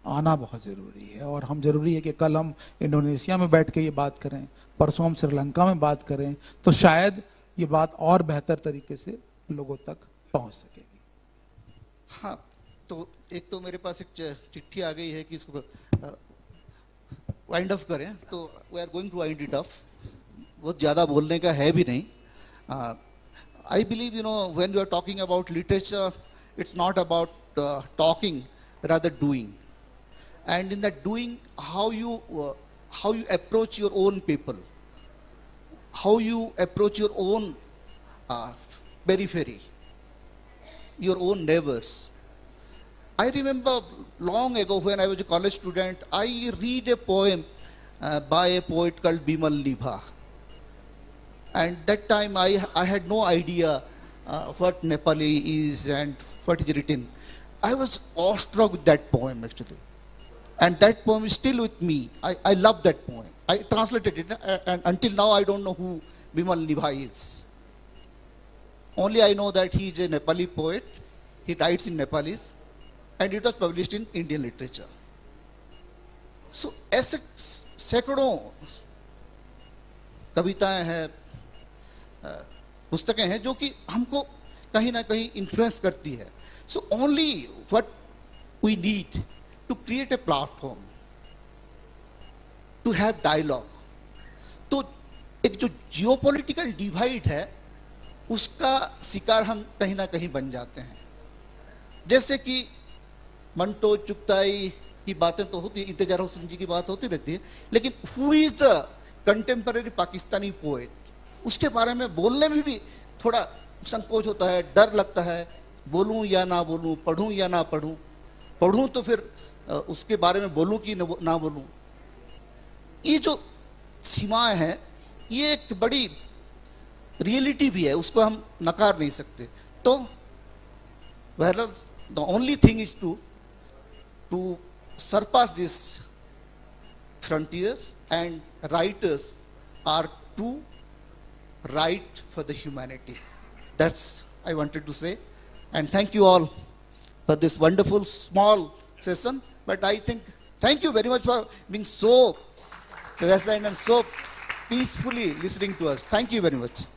आना बहुत ज़रूरी है। और हम ज़रूरी है कि कल हम इंडोनेशिया में बैठ के ये बात करें, परसों हम श्रीलंका में बात करें, तो शायद ये बात और बेहतर तरीके से लोगों तक पहुंच सकेगी। हाँ, तो एक तो मेरे पास एक चिट्ठी आ गई है कि इसको वाइंड अप करें, तो we are going to wind it off. बहुत ज़्यादा बोलने का है भी नहीं। I believe, when you are talking about literature, it's not about talking, rather doing. And in that doing, how you approach your own people, how you approach your own periphery, your own neighbors. I remember long ago when I was a college student, I read a poem by a poet called Bimal Nibha. And that time I had no idea what Nepali is and what is written. I was awestruck with that poem actually. And that poem is still with me. I love that poem. I translated it and until now I don't know who Bimal Nibha is. Only I know that he is a Nepali poet. He writes in Nepalese and it was published in Indian literature. So ऐसे सैकड़ों कविताएं हैं, पुस्तकें हैं जो कि हमको कहीं ना कहीं इन्फ्लुएंस करती है. So only what we need to create a platform to have dialogue. तो एक जो जियोपॉलिटिकल डिवाइड है उसका शिकार हम कहीं ना कहीं बन जाते हैं. जैसे कि मंटो चुगताई की बातें तो होती है, इंतजार हुसैन जी की बात होती रहती है, लेकिन who is the contemporary Pakistani poet, उसके बारे में बोलने में भी थोड़ा संकोच होता है, डर लगता है, बोलूं या ना बोलूं, पढ़ूं या ना पढ़ूं, पढ़ूं तो फिर उसके बारे में बोलूं कि ना बोलूं. ये जो सीमाएं हैं ये एक बड़ी रियलिटी भी है, उसको हम नकार नहीं सकते. तो the only thing is to surpass these frontiers, and writers are to write for the humanity. That's I wanted to say, and thank you all for this wonderful small session. But I think thank you very much for being so present and so peacefully listening to us. Thank you very much.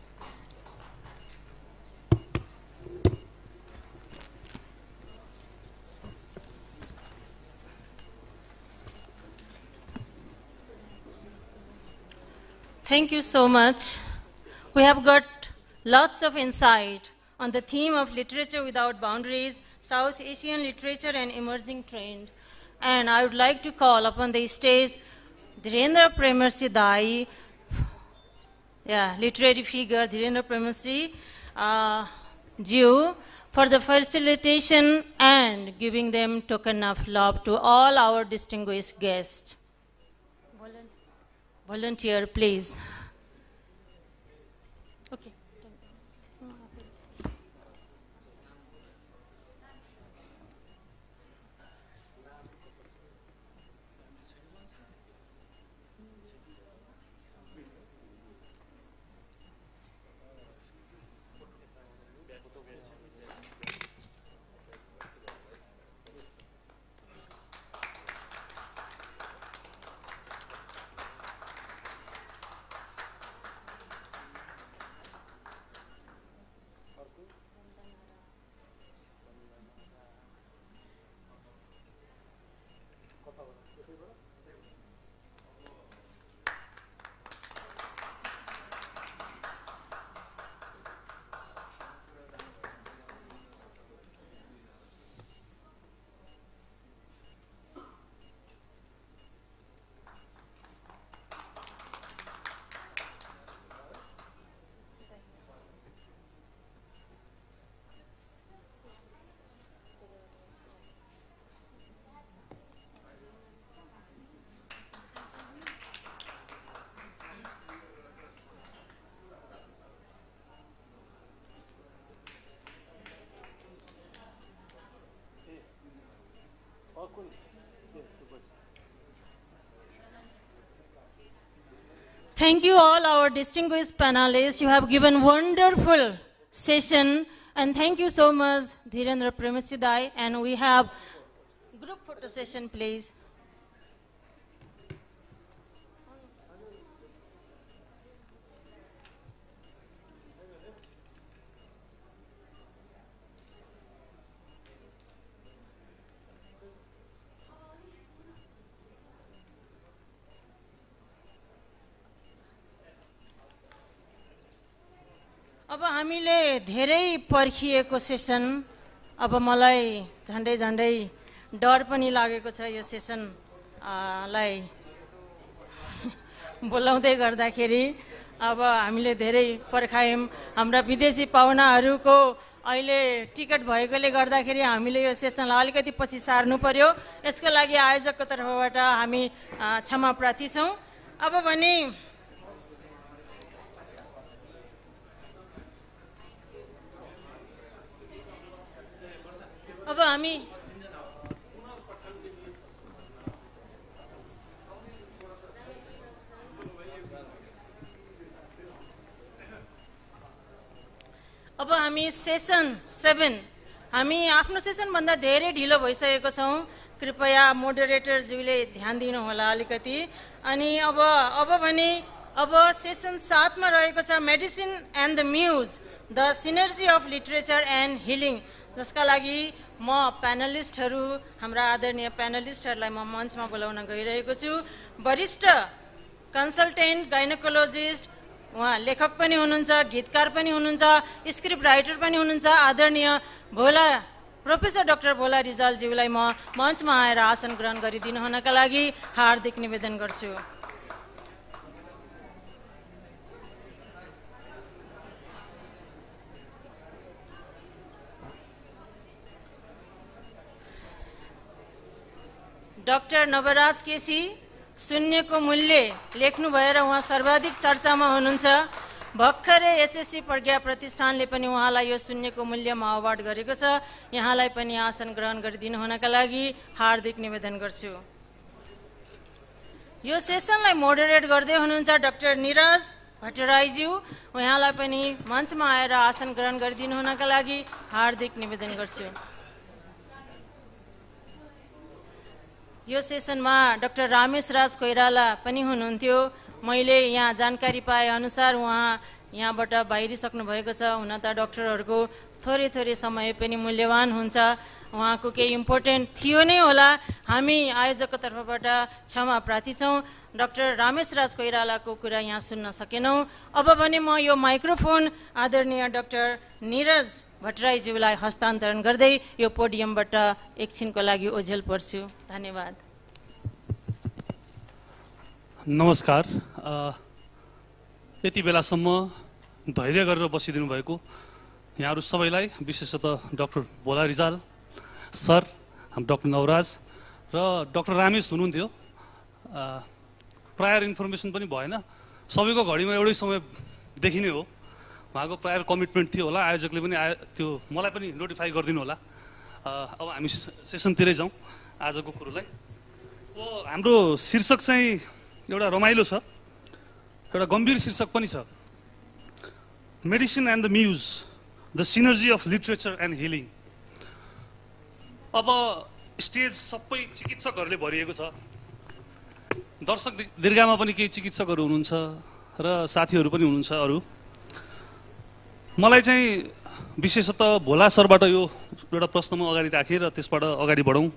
Thank you so much. We have got lots of insight on the theme of literature without boundaries, South Asian literature and emerging trend. And I would like to call upon the stage Dhirendra Premarsi Dai, literary figure Dhirendra Premarsi Jiu, for the facilitation and giving them token of love to all our distinguished guests. Volunteer, please. Okay. Thank you all our distinguished panelists. You have given wonderful session, and thank you so much Dhirendra Premasidai. And we have group photo session, please. अब हामीले धेरै पर्खिएको सेसन, अब मलाई झन्डै झन्डै डर पनि लागेको छ यो सेसन लाई बोलाउँदै गर्दाखेरि। अब हामीले धेरै पर्खायौँ। हाम्रा विदेशी पाहुनाहरूको अहिले टिकट भएकोले गर्दाखेरि हामीले यो सेसनलाई अलिकति पछि सार्नु पर्यो। यसको लागि आयोजकको तर्फबाट हामी क्षमा प्रार्थी छौँ। अब भने अब हामी सेसन 7 हामी आफ्नो सेसन भन्दा धेरै ढिलो भइसकेको छौँ। कृपया मोडरेटरज्यूले ध्यान दिनु होला अलिकति। अनि अब सेसन 7 मा रहेको छ medicine and the muse, the synergy of literature and healing, जसका लागि म प्यानलिस्टहरू, हाम्रा आदरणीय प्यानलिस्टहरूलाई म मञ्चमा बोलाउन गइरहेको छु। वरिष्ठ कन्सल्टेन्ट गाइनोकोलोजिस्ट, उहाँ लेखक पनि हुनुहुन्छ, गीतकार पनि हुनुहुन्छ, स्क्रिप्ट राइटर पनि हुनुहुन्छ, आदरणीय प्रोफेसर डाक्टर भोला रिजालज्यूलाई म मञ्चमा आएर आसन ग्रहण गरिदिनु हुनका लागि हार्दिक निवेदन गर्छु। डाक्टर नवराज केसी शून्यको मूल्य लेख्नु भएर उहाँ सर्वाधिक चर्चामा हुनुहुन्छ। भर्खरै एसएससी प्रज्ञा प्रतिष्ठानले पनि उहाँलाई यो शून्यको मूल्यमा अवार्ड गरेको छ। यहाँलाई पनि आसन ग्रहण गरिदिनु हुनका लागि हार्दिक निवेदन गर्छु। यो सेसनलाई मोडरेट गर्दै हुनुहुन्छ डाक्टर निरज भट्टराईज्यू, उहाँलाई पनि मञ्चमा आएर आसन ग्रहण गरिदिनु हुनका लागि हार्दिक निवेदन गर्छु। यो सेसनमा डाक्टर रामेश राज कोइराला पनि हुनुहुन्थ्यो। मैले यहाँ जानकारी पाए अनुसार उहाँ यहाँबाट बाहिरिसक्नु भएको छ। हुन त डाक्टरहरूको थोरै थोरै समय पनि मूल्यवान हुन्छ, उहाँको केही इम्पोर्टेन्ट थियो नै होला। हामी आयोजकको तर्फबाट क्षमा प्रार्थी छौँ। डाक्टर रामेश राज कोइरालाको कुरा यहाँ सुन्न सकेनौँ। अब भने म यो माइक्रोफोन आदरणीय डाक्टर निरज भट्टराईज्यूलाई हस्तान्तरण गर्दै यो पोडियमबाट एकछिनको लागि ओझेल पर्छु। धन्यवाद। नमस्कार। यति बेलासम्म धैर्य गरेर बसिदिनु भएको यहाँहरू सबैलाई, विशेषतः डाक्टर भोला रिजाल सर, डाक्टर नवराज र डाक्टर रामेश हुनुहुन्थ्यो। प्रायर इन्फर्मेसन पनि भएन, सबैको घडीमा एउटै समय देखिने हो। उहाँको प्रायर कमिटमेन्ट थियो होला, आयोजकले पनि त्यो मलाई पनि नोटिफाई गरिदिनु होला। अब हामी सेसनतिरै जाउँ आजको कुरोलाई। हाम्रो शीर्षक चाहिँ एउटा रमाइलो छ, एउटा गम्भीर शीर्षक पनि छ, medicine and the muse, the synergy of literature and healing. अब स्टेज सबै चिकित्सकहरूले भरिएको छ। दर्शक दीर्घामा पनि केही चिकित्सकहरू हुनुहुन्छ र साथीहरू पनि हुनुहुन्छ अरू। मलाई चाहिँ विशेषतः भोला सरबाट यो एउटा प्रश्न म अगाडि राखेँ र त्यसबाट अगाडि बढौँ।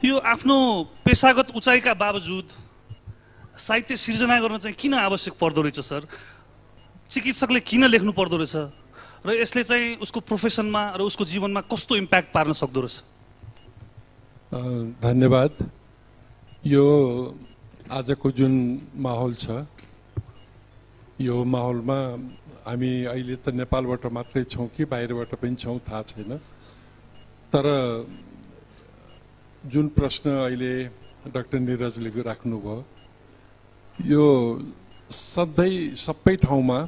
यो आफ्नो पेसागत उचाइका बावजुद साहित्य सिर्जना गर्न चाहिँ किन आवश्यक पर्दो रहेछ सर? चिकित्सकले किन लेख्नु पर्दो रहेछ र यसले चाहिँ उसको प्रोफेसनमा र उसको जीवनमा कस्तो इम्प्याक्ट पार्न सक्दो रहेछ? धन्यवाद। यो आजको जुन माहौल छ, यो माहौलमा हामी अहिले त नेपालबाट मात्रै छौँ कि बाहिरबाट पनि छौँ थाहा छैन, तर जुन प्रश्न अहिले डाक्टर निरजले राख्नुभयो यो सधैँ सबै ठाउँमा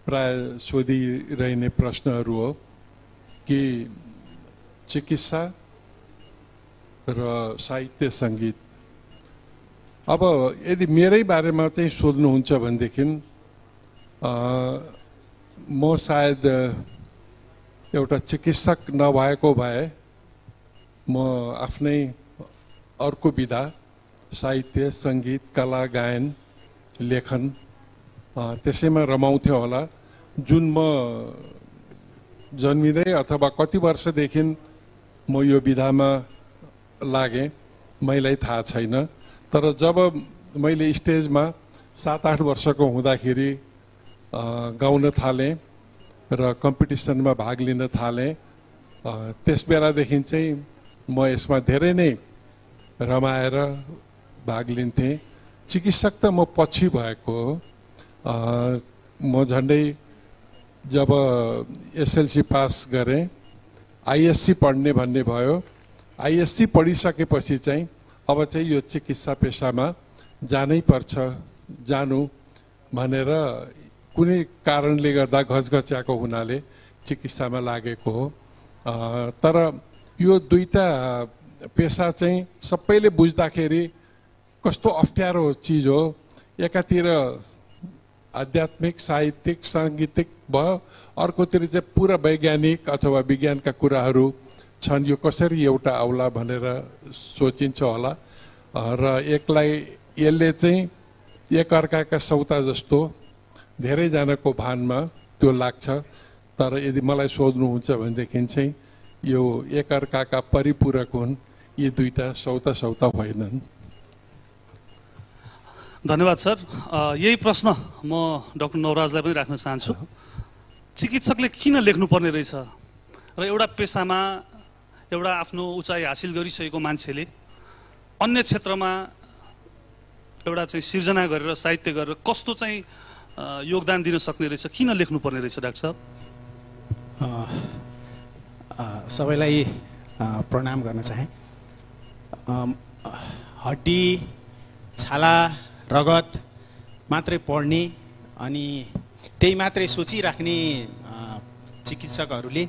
प्राय सोधिरहने प्रश्नहरू हो कि चिकित्सा र साहित्य सङ्गीत अब यदि मेरै बारेमा चाहिँ सोध्नुहुन्छ भनेदेखि म सायद एउटा चिकित्सक नभएको भए म आफ्नै अर्को विधा साहित्य सङ्गीत कला गायन लेखन त्यसैमा रमाउँथ्यो होला। जुन म जन्मिँदै अथवा कति वर्षदेखि म यो विधामा लागेँ मलाई थाहा छैन। तर जब मैले स्टेजमा 7-8 वर्षको हुँदाखेरि गाउन थालेँ र कम्पिटिसनमा भाग लिन थालेँ, त्यस बेलादेखि चाहिँ म यसमा धेरै नै रमाएर भाग लिन्थेँ। चिकित्सक त म पछि भएको हो। म झन्डै जब एसएलसी पास गरेँ आइएससी पढ्ने भन्ने भयो। आइएससी पढिसकेपछि चाहिँ अब चाहिँ यो चिकित्सा पेसामा जानै पर्छ जानु भनेर कुनै कारणले गर्दा घचघच्याएको हुनाले चिकित्सामा लागेको हो। तर यो दुईटा पेसा चाहिँ सबैले बुझ्दाखेरि कस्तो अप्ठ्यारो चिज हो। एकातिर आध्यात्मिक साहित्यिक साङ्गीतिक भयो, अर्कोतिर चाहिँ पुरा वैज्ञानिक अथवा विज्ञानका कुराहरू छन्। यो कसरी एउटा आउला भनेर सोचिन्छ होला र यसले चाहिँ एकअर्काका सौता जस्तो धेरैजनाको भानमा त्यो लाग्छ। तर यदि मलाई सोध्नुहुन्छ भनेदेखि चाहिँ यो एकअर्काका परिपूरक हुन्, यी दुईटा सौता होइनन्। धन्यवाद सर। यही प्रश्न म डाक्टर नवराजलाई पनि राख्न चाहन्छु। चिकित्सकले किन लेख्नुपर्ने रहेछ र एउटा पेसामा एउटा आफ्नो उचाइ हासिल गरिसकेको मान्छेले अन्य क्षेत्रमा एउटा चाहिँ सिर्जना गरेर साहित्य गरेर कस्तो चाहिँ योगदान दिन सक्ने रहेछ, किन लेख्नुपर्ने रहेछ डाक्टर साहब? सबैलाई प्रणाम गर्न चाहे। हड्डी छाला रगत मात्रै पढ्ने अनि त्यही मात्रै सोचिराख्ने चिकित्सकहरूले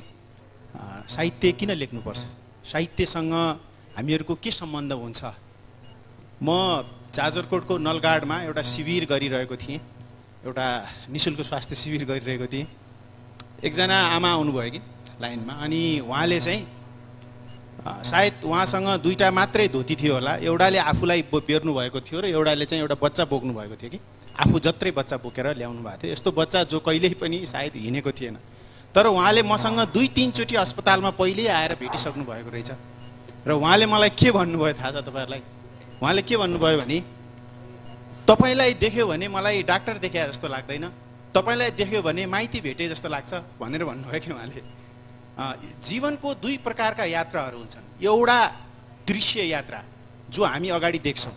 साहित्य किन लेख्नुपर्छ, साहित्यसँग हामीहरूको के सम्बन्ध हुन्छ? म जाजरकोटको नलगाडमा एउटा शिविर गरिरहेको थिएँ, एउटा निःशुल्क स्वास्थ्य शिविर गरिरहेको थिएँ। एकजना आमा आउनुभयो कि लाइनमा, अनि उहाँले चाहिँ सायद उहाँसँग दुईटा मात्रै धोती थियो होला। एउटाले आफूलाई बेर्नु भएको थियो र एउटाले चाहिँ एउटा बच्चा बोक्नु भएको थियो कि आफू जत्रै बच्चा बोकेर ल्याउनु भएको थियो। यस्तो बच्चा जो कहिल्यै पनि सायद हिँडेको थिएन। तर उहाँले मसँग 2-3 चोटि अस्पतालमा पहिल्यै आएर भेटिसक्नु भएको रहेछ। र उहाँले मलाई के भन्नुभयो थाहा छ तपाईँहरूलाई? उहाँले के भन्नुभयो भने, तपाईँलाई देख्यो भने मलाई डाक्टर देखे जस्तो लाग्दैन, तपाईँलाई देख्यो भने माइती भेटे जस्तो लाग्छ भनेर भन्नुभयो कि उहाँले। जीवनको 2 प्रकारका यात्राहरू हुन्छन्। एउटा दृश्य यात्रा जो हामी अगाडि देख्छौँ,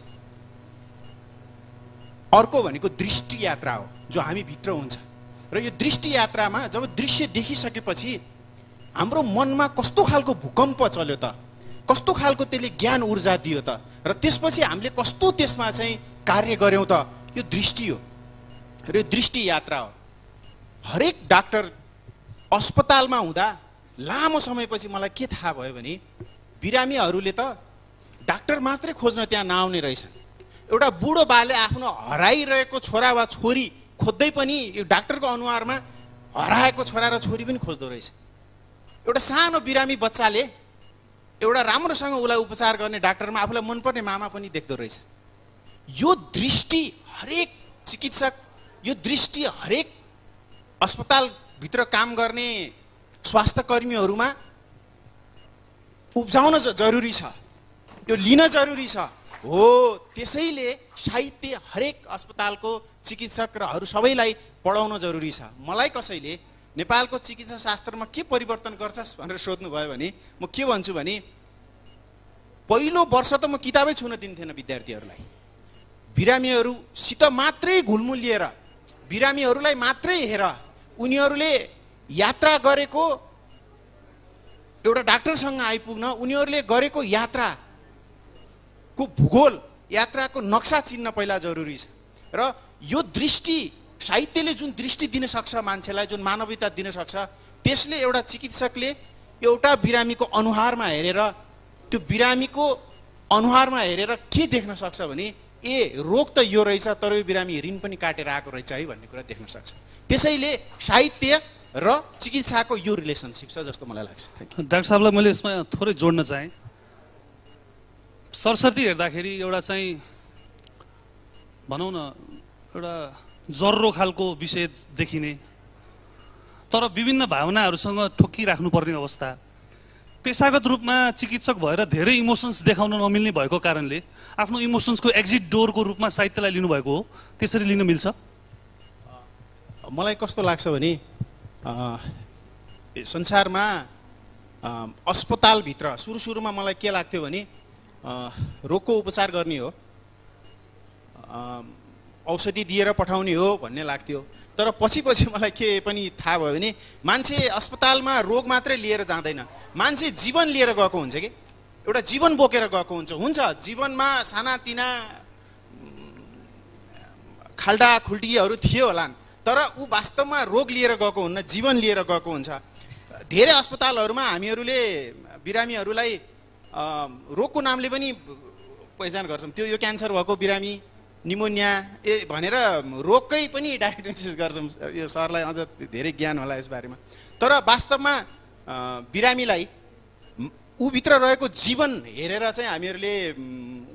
अर्को भनेको दृष्टि यात्रा हो जो हामी भित्र हुन्छ। र यो दृष्टि यात्रामा जब दृश्य देखिसकेपछि हाम्रो मनमा कस्तो खालको भूकम्प चल्यो त, कस्तो खालको त्यसले ज्ञान ऊर्जा दियो त, र त्यसपछि हामीले कस्तो त्यसमा चाहिँ कार्य गर्यौँ त, यो दृष्टि हो र यो दृष्टि यात्रा हो। हरेक डाक्टर अस्पतालमा हुँदा लामो समयपछि मलाई के थाहा भयो भने बिरामीहरूले त डाक्टर मात्रै खोज्न त्यहाँ नआउने रहेछन्। एउटा बुढो बाले आफ्नो हराइरहेको छोरा वा छोरी खोज्दै पनि यो डाक्टरको अनुहारमा हराएको छोरा र छोरी पनि खोज्दो रहेछ। एउटा सानो बिरामी बच्चाले एउटा राम्रोसँग उसलाई उपचार गर्ने डाक्टरमा आफूलाई मनपर्ने मामा पनि देख्दो रहेछ। यो दृष्टि हरेक चिकित्सक, यो दृष्टि हरेक अस्पतालभित्र काम गर्ने स्वास्थ्य कर्मीहरूमा उब्जाउन जरुरी छ, यो लिन जरुरी छ। हो, त्यसैले साहित्य हरेक अस्पतालको चिकित्सक र अरू सबैलाई पढाउन जरुरी छ। मलाई कसैले नेपालको चिकित्सा शास्त्रमा के परिवर्तन गर्छस् भनेर सोध्नुभयो भने म के भन्छु भने, पहिलो वर्ष त म किताबै छुन दिन्थेन विद्यार्थीहरूलाई। बिरामीहरूसित मात्रै घुलमुल लिएर, बिरामीहरूलाई मात्रै हेर, उनीहरूले यात्रा गरेको एउटा डाक्टरसँग आइपुग्न उनीहरूले गरेको यात्राको भूगोल, यात्राको नक्सा चिन्न पहिला जरुरी छ। र यो दृष्टि, साहित्यले जुन दृष्टि दिन सक्छ मान्छेलाई, जुन मानवीयता दिन सक्छ, त्यसले एउटा चिकित्सकले एउटा बिरामीको अनुहारमा हेरेर, त्यो बिरामीको अनुहारमा हेरेर के देख्न सक्छ भने ए रोग त यो रहेछ तर यो बिरामी ऋण पनि काटेर आएको रहेछ है भन्ने कुरा देख्न सक्छ। त्यसैले साहित्य र चिकित्साको यो रिलेसनसिप छ जस्तो मलाई लाग्छ। डाक्टर साहबलाई मैले यसमा थोरै जोड्न चाहेँ। सरसर्ती हेर्दाखेरि एउटा चाहिँ भनौँ न एउटा जर्रो खालको विषय देखिने, तर विभिन्न भावनाहरूसँग ठोकिराख्नुपर्ने अवस्था, पेसागत रूपमा चिकित्सक भएर धेरै इमोसन्स देखाउन नमिल्ने भएको कारणले आफ्नो इमोसन्सको एक्जिट डोरको रूपमा साहित्यलाई लिनुभएको हो, त्यसरी लिन मिल्छ? मलाई कस्तो लाग्छ भने संसारमा अस्पतालभित्र सुरुमा मलाई के लाग्थ्यो भने रोगको उपचार गर्ने हो, औषधि दिएर पठाउने हो भन्ने लाग्थ्यो। तर पछि मलाई के पनि थाहा भयो भने मान्छे अस्पतालमा रोग मात्रै लिएर जाँदैन, मान्छे जीवन लिएर गएको हुन्छ कि एउटा जीवन बोकेर गएको हुन्छ। जीवनमा सानातिना खाल्डा खुल्टीहरू थियो होलान्, तर ऊ वास्तवमा रोग लिएर गएको हुन्न, जीवन लिएर गएको हुन्छ। धेरै अस्पतालहरूमा हामीहरूले बिरामीहरूलाई रोगको नामले पनि पहिचान गर्छौँ। त्यो यो क्यान्सर भएको बिरामी, निमोनिया भनेर रोगकै पनि डायग्नोसिस गर्छौँ। यो सरलाई अझ धेरै ज्ञान होला यस बारेमा। तर वास्तवमा बिरामीलाई ऊभित्र रहेको जीवन हेरेर चाहिँ हामीहरूले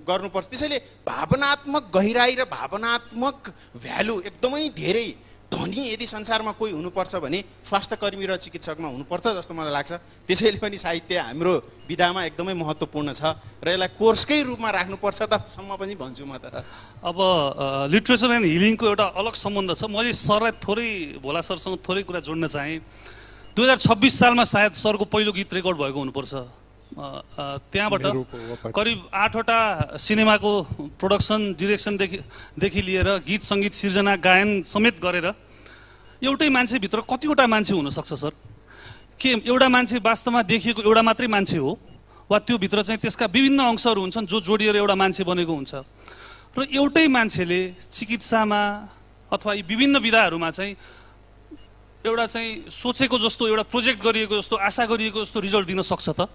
गर्नुपर्छ। त्यसैले भावनात्मक गहिराई र भावनात्मक भ्यालु एकदमै धेरै धनी यदि संसारमा कोही हुनुपर्छ भने स्वास्थ्य कर्मी र चिकित्सकमा हुनुपर्छ जस्तो मलाई लाग्छ। त्यसैले पनि साहित्य हाम्रो विधामा एकदमै महत्त्वपूर्ण छ र यसलाई कोर्सकै रूपमा राख्नुपर्छ त सम्म पनि भन्छु म त। अब लिटरेचर एन्ड हिलिङको एउटा अलग सम्बन्ध छ। मैले सरलाई थोरै भोला सरसँग थोरै कुरा जोड्न चाहेँ। 2026 सालमा सायद सरको पहिलो गीत रेकर्ड भएको हुनुपर्छ। त्यहाँबाट करिब 8वटा सिनेमाको प्रोडक्सन डिरेक्सनदेखि लिएर गीत सङ्गीत सिर्जना गायन समेत गरेर एउटै मान्छेभित्र कतिवटा मान्छे हुनसक्छ सर? के एउटा मान्छे वास्तवमा देखिएको एउटा मात्रै मान्छे हो, वा त्यो भित्र चाहिँ त्यसका विभिन्न अंशहरू हुन्छन् जो जोडिएर एउटा मान्छे बनेको हुन्छ? र एउटै मान्छेले चिकित्सामा अथवा यी विभिन्न विधाहरूमा चाहिँ एउटा चाहिँ सोचेको जस्तो, एउटा प्रोजेक्ट गरिएको जस्तो, आशा गरिएको जस्तो रिजल्ट दिन सक्छ त?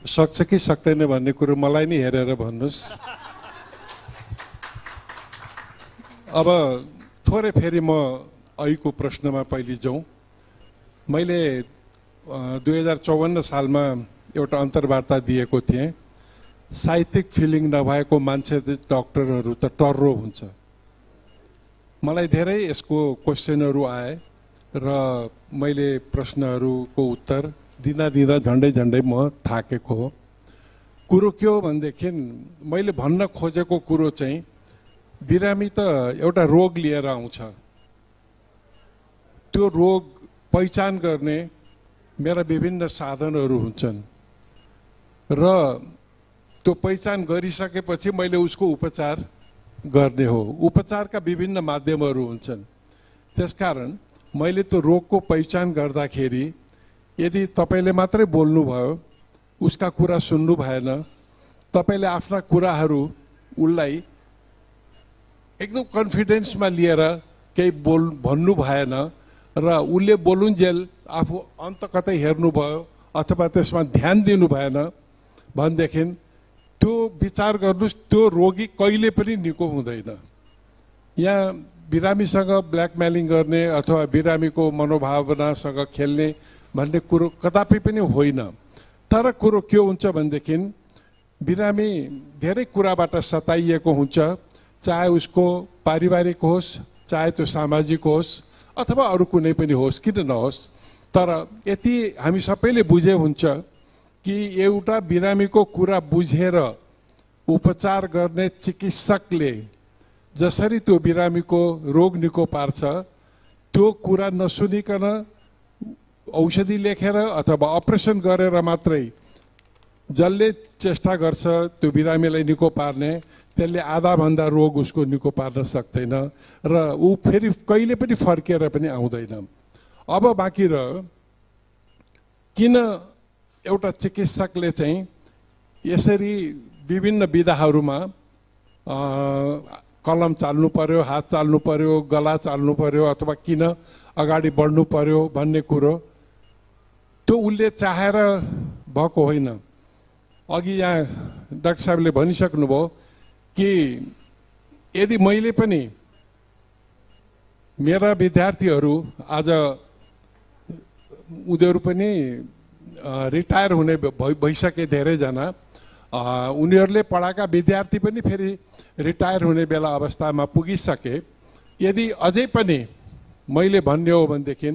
सक्छ कि सक्दैन भन्ने कुरो मलाई नि हेरेर भन्नुहोस्। अब थोरै फेरि म अहिलेको प्रश्नमा पहिले जाउँ। मैले 2054 सालमा एउटा अन्तर्वार्ता दिएको थिएँ, साहित्यिक फिलिङ नभएको मान्छे डक्टरहरू त टर्रो हुन्छ। मलाई धेरै यसको क्वेसनहरू आए र मैले प्रश्नहरूको उत्तर दिँदा झन्डै म थाकेको हो। कुरो के हो भनेदेखि मैले भन्न खोजेको कुरो चाहिँ बिरामी त एउटा रोग लिएर आउँछ, त्यो रोग पहिचान गर्ने मेरा विभिन्न साधनहरू हुन्छन् र त्यो पहिचान गरिसकेपछि मैले उसको उपचार गर्ने हो। उपचारका विभिन्न माध्यमहरू हुन्छन्। त्यसकारण मैले त्यो रोगको पहिचान गर्दाखेरि यदि तपाईँले मात्रै बोल्नुभयो, उसका कुरा सुन्नु भएन, तपाईँले आफ्ना कुराहरू उसलाई एकदम कन्फिडेन्समा लिएर केही भन्नु भएन र उसले बोलुन्जेल आफू अन्त कतै हेर्नुभयो अथवा त्यसमा ध्यान दिनु भएन भनेदेखि त्यो विचार गर्नुहोस्, त्यो रोगी कहिले पनि निको हुँदैन। यहाँ बिरामीसँग ब्ल्याकमेलिङ गर्ने अथवा बिरामीको मनोभावनासँग खेल्ने भन्ने कुरो कदापि पनि होइन। तर कुरो के हुन्छ भनेदेखि बिरामी धेरै कुराबाट सताइएको हुन्छ, चाहे उसको पारिवारिक होस्, चाहे त्यो सामाजिक होस् अथवा अरू कुनै पनि होस्, किन नहोस्। तर यति हामी सबैले बुझे हुन्छ कि एउटा बिरामीको कुरा बुझेर उपचार गर्ने चिकित्सकले जसरी त्यो बिरामीको रोग निको पार्छ, त्यो कुरा नसुनिकन औषधि लेखेर अथवा अपरेसन गरेर मात्रै जसले चेष्टा गर्छ त्यो बिरामीलाई निको पार्ने, त्यसले आधाभन्दा रोग उसको निको पार्न सक्दैन र ऊ फेरि कहिले पनि फर्केर पनि आउँदैन। अब बाँकी रह्यो किन एउटा चिकित्सकले चाहिँ यसरी विभिन्न विधाहरूमा कलम चाल्नु पर्यो, हात चाल्नु पर्यो, गला चाल्नु पर्यो अथवा किन अगाडि बढ्नु पर्यो भन्ने कुरो त्यो उसले चाहेर भएको होइन। अघि यहाँ डाक्टर साहबले भनिसक्नुभयो कि यदि मैले पनि मेरा विद्यार्थीहरू आज उनीहरू पनि रिटायर हुने भइसके धेरैजना, उनीहरूले पढाएका विद्यार्थी पनि फेरि रिटायर हुने बेला अवस्थामा पुगिसके। यदि अझै पनि मैले भन्ने हो भनेदेखि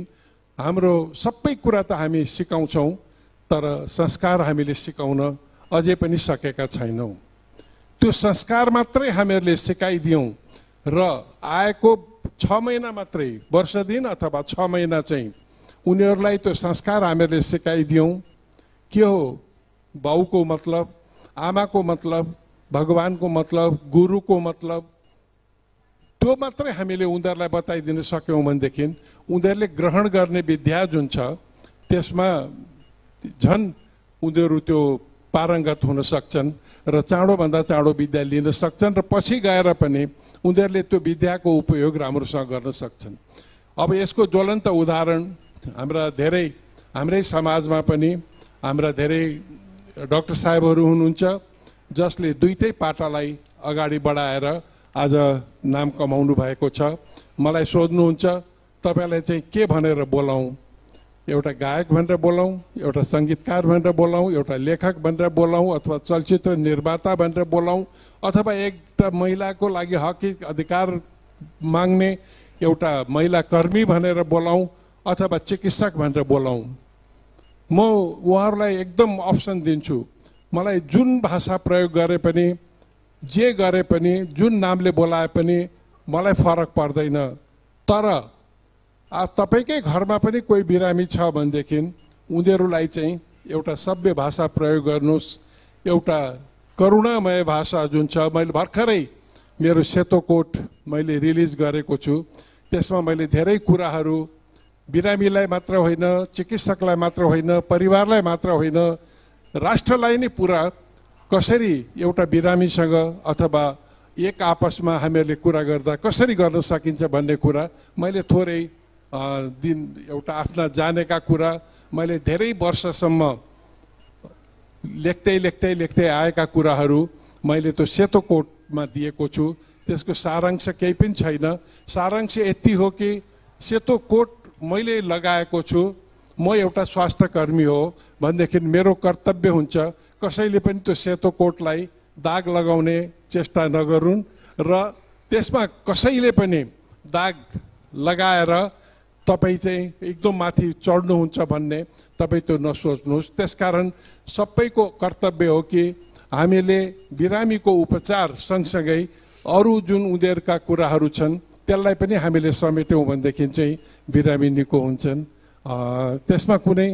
हाम्रो सबै कुरा त हामी सिकाउँछौँ, तर संस्कार हामीले सिकाउन अझै पनि सकेका छैनौँ। त्यो संस्कार मात्रै हामीहरूले सिकाइदियौँ र आएको 6 महिना मात्रै, वर्ष दिन अथवा 6 महिना चाहिँ उनीहरूलाई त्यो संस्कार हामीहरूले सिकाइदियौँ। के हो बाउको मतलब, आमाको मतलब, भगवानको मतलब, गुरुको मतलब, त्यो मात्रै हामीले उनीहरूलाई बताइदिन सक्यौँ भनेदेखि उनीहरूले ग्रहण गर्ने विद्या जुन छ त्यसमा झन् उनीहरू त्यो पारङ्गत हुन सक्छन् र चाँडोभन्दा चाँडो विद्या लिन सक्छन् र पछि गएर पनि उनीहरूले त्यो विद्याको उपयोग राम्रोसँग गर्न सक्छन्। अब यसको ज्वलन्त उदाहरण हाम्रै समाजमा पनि हाम्रा धेरै डाक्टर साहेबहरू हुनुहुन्छ जसले दुईटै पाटालाई अगाडि बढाएर आज नाम कमाउनु भएको छ। मलाई सोध्नुहुन्छ तपाईँलाई चाहिँ के भनेर बोलाउँ, एउटा गायक भनेर बोलाउँ, एउटा सङ्गीतकार भनेर बोलाउँ, एउटा लेखक भनेर बोलाउँ, अथवा चलचित्र निर्माता भनेर बोलाउँ, अथवा एउटा महिलाको लागि हक अधिकार माग्ने एउटा महिला कर्मी भनेर बोलाउँ, अथवा चिकित्सक भनेर बोलाउँ। म उहाँहरूलाई एकदम अप्सन दिन्छु, मलाई जुन भाषा प्रयोग गरे पनि, जे गरे पनि, जुन नामले बोलाए पनि मलाई फरक पर्दैन। तर आज तपाईँकै घरमा पनि कोही बिरामी छ भनेदेखि उनीहरूलाई चाहिँ एउटा सभ्य भाषा प्रयोग गर्नुहोस्, एउटा करुणामय भाषा जुन छ। मैले भर्खरै मेरो सेतो कोट मैले रिलिज गरेको छु, त्यसमा मैले धेरै कुराहरू बिरामीलाई मात्र होइन, चिकित्सकलाई मात्र होइन, परिवारलाई मात्र होइन, राष्ट्रलाई नै पुरा कसरी एउटा बिरामीसँग अथवा एक आपसमा हामीहरूले कुरा गर्दा कसरी गर्न सकिन्छ भन्ने कुरा मैले थोरै दिन एउटा आफ्ना जानेका कुरा मैले धेरै वर्षसम्म लेख्दै आएका कुराहरू मैले त्यो सेतो कोटमा दिएको छु। त्यसको सारांश केही पनि छैन। सारांश यति हो कि सेतो कोट मैले लगाएको छु, म एउटा स्वास्थ्य कर्मी हो भनेदेखि मेरो कर्तव्य हुन्छ कसैले पनि त्यो सेतो कोटलाई दाग लगाउने चेष्टा नगरून् र त्यसमा कसैले पनि दाग लगाएर तपाईँ चाहिँ एकदम माथि चढ्नुहुन्छ भन्ने तपाईँ त्यो नसोच्नुहोस्। त्यसकारण सबैको कर्तव्य हो कि हामीले बिरामीको उपचार सँगसँगै अरू जुन उनीहरूका कुराहरू छन् त्यसलाई पनि हामीले समेट्यौँ भनेदेखि चाहिँ बिरामी निको हुन्छन्। त्यसमा कुनै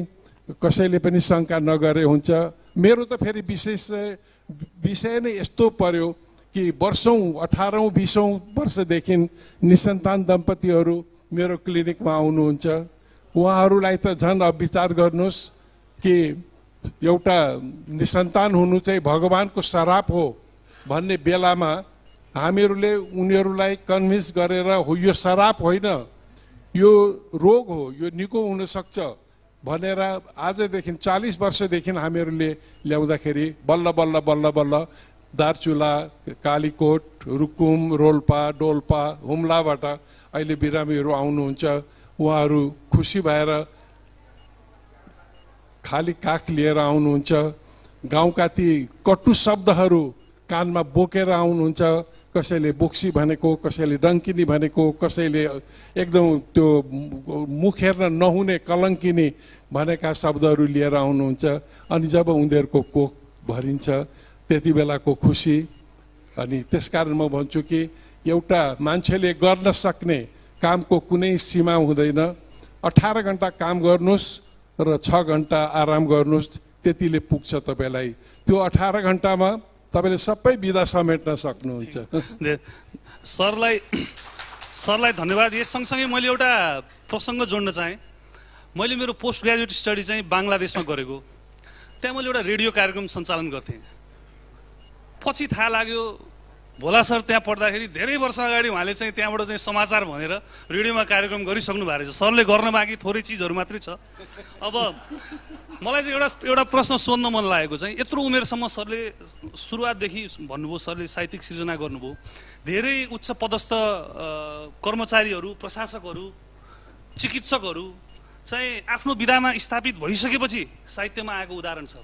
कसैले पनि शङ्का नगरे हुन्छ। मेरो त फेरि विषय नै यस्तो पर्यो कि वर्षौँ 18-20 वर्षदेखि निसन्तान दम्पतिहरू मेरो क्लिनिकमा आउनुहुन्छ। उहाँहरूलाई त झन् अब विचार गर्नुहोस् कि एउटा निसन्तान हुनु चाहिँ भगवानको श्राप हो भन्ने बेलामा हामीहरूले उनीहरूलाई कन्भिन्स गरेर हो यो श्राप होइन, यो रोग हो, यो निको हुन सक्छ भनेर आजदेखि 40 वर्षदेखि हामीहरूले ल्याउँदाखेरि बल्ल बल्ल बल्ल बल्ल दार्चुला, कालीकोट, रुकुम, रोल्पा, डोल्पा, हुम्लाबाट अहिले बिरामीहरू आउनुहुन्छ। उहाँहरू खुसी भएर खाली काख लिएर आउनुहुन्छ। गाउँका ती कटु शब्दहरू कानमा बोकेर आउनुहुन्छ। कसैले बोक्सी भनेको, कसैले डङ्किनी भनेको, कसैले एकदम त्यो मुख हेर्न नहुने कलङ्किनी भनेका शब्दहरू लिएर आउनुहुन्छ। अनि जब उनीहरूको कोख भरिन्छ त्यति बेलाको खुसी। अनि त्यसकारण म भन्छु कि एउटा मान्छेले गर्न सक्ने कामको कुनै सीमा हुँदैन। 18 घण्टा काम गर्नुहोस् र 6 घण्टा आराम गर्नुहोस्, त्यतिले पुग्छ तपाईँलाई। त्यो 18 घण्टामा तपाईँले सबै विधा समेट्न सक्नुहुन्छ। सरलाई धन्यवाद। यस सँगसँगै मैले एउटा प्रसङ्ग जोड्न चाहेँ। मैले मेरो पोस्ट ग्रेजुएट स्टडी चाहिँ बङ्गलादेशमा गरेको। त्यहाँ मैले एउटा रेडियो कार्यक्रम सञ्चालन गर्थेँ। पछि थाहा लाग्यो भोला सर त्यहाँ पढ्दाखेरि धेरै वर्ष अगाडि उहाँले चाहिँ त्यहाँबाट चाहिँ समाचार भनेर रेडियोमा कार्यक्रम गरिसक्नु भएको रहेछ। सरले गर्न बाँकी थोरै चिजहरू मात्रै छ। अब मलाई चाहिँ एउटा प्रश्न सोध्न मन लागेको चाहिँ यत्रो उमेरसम्म सरले सुरुवातदेखि भन्नुभयो, सरले साहित्यिक सृजना गर्नुभयो, धेरै उच्च पदस्थ कर्मचारीहरू, प्रशासकहरू, चिकित्सकहरू चाहिँ आफ्नो विधामा स्थापित भइसकेपछि साहित्यमा आएको उदाहरण छ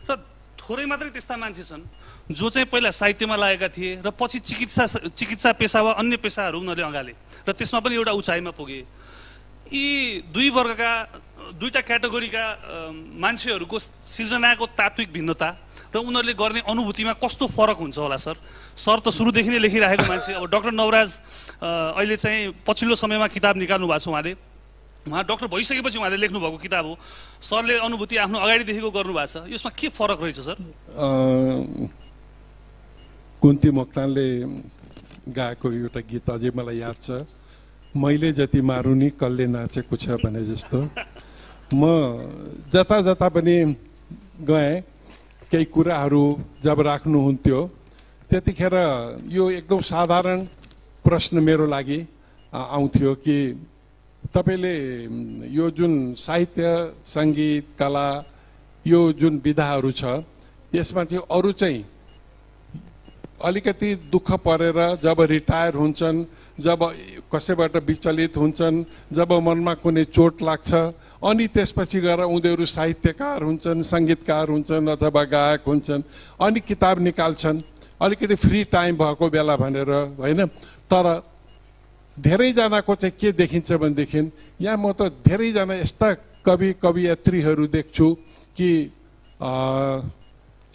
र थोरै मात्रै त्यस्ता मान्छे छन् जो चाहिँ पहिला साहित्यमा लागेका थिए र पछि चिकित्सा पेसा वा अन्य पेसाहरू उनीहरूले अँगाले र त्यसमा पनि एउटा उचाइमा पुगे। यी दुईटा क्याटेगोरीका मान्छेहरूको सिर्जनाको तात्विक भिन्नता र उनीहरूले गर्ने अनुभूतिमा कस्तो फरक हुन्छ होला सर? सर त सुरुदेखि नै लेखिरहेको मान्छे। अब डाक्टर नवराज अहिले चाहिँ पछिल्लो समयमा किताब निकाल्नु भएको छ। उहाँ डाक्टर भइसकेपछि उहाँले लेख्नुभएको किताब हो। सरले अनुभूति आफ्नो अगाडिदेखिको गर्नुभएको छ, यसमा के फरक रहेछ सर? कुन्ती मोक्तानले गाएको एउटा गीत अझै मलाई याद छ, मैले जति मारुनी कसले नाचेको छ भने जस्तो। म जता जता पनि गएँ केही कुराहरू जब राख्नुहुन्थ्यो त्यतिखेर यो एकदम साधारण प्रश्न मेरो लागि आउँथ्यो कि तपाईले यो जुन साहित्य, सङ्गीत, कला यो जुन विधाहरू छ यसमा चाहिँ अरू चाहिँ अलिकति दुःख परेर जब रिटायर हुन्छन्, जब कसैबाट विचलित हुन्छन्, जब मनमा कुनै चोट लाग्छ अनि त्यसपछि गएर उनीहरू साहित्यकार हुन्छन्, सङ्गीतकार हुन्छन् अथवा गायक हुन्छन्, अनि किताब निकाल्छन् अलिकति फ्री टाइम भएको बेला भनेर, होइन? तर धेरैजनाको चाहिँ के देखिन्छ भनेदेखि यहाँ म त धेरैजना यस्ता कवियत्रीहरू देख्छु कि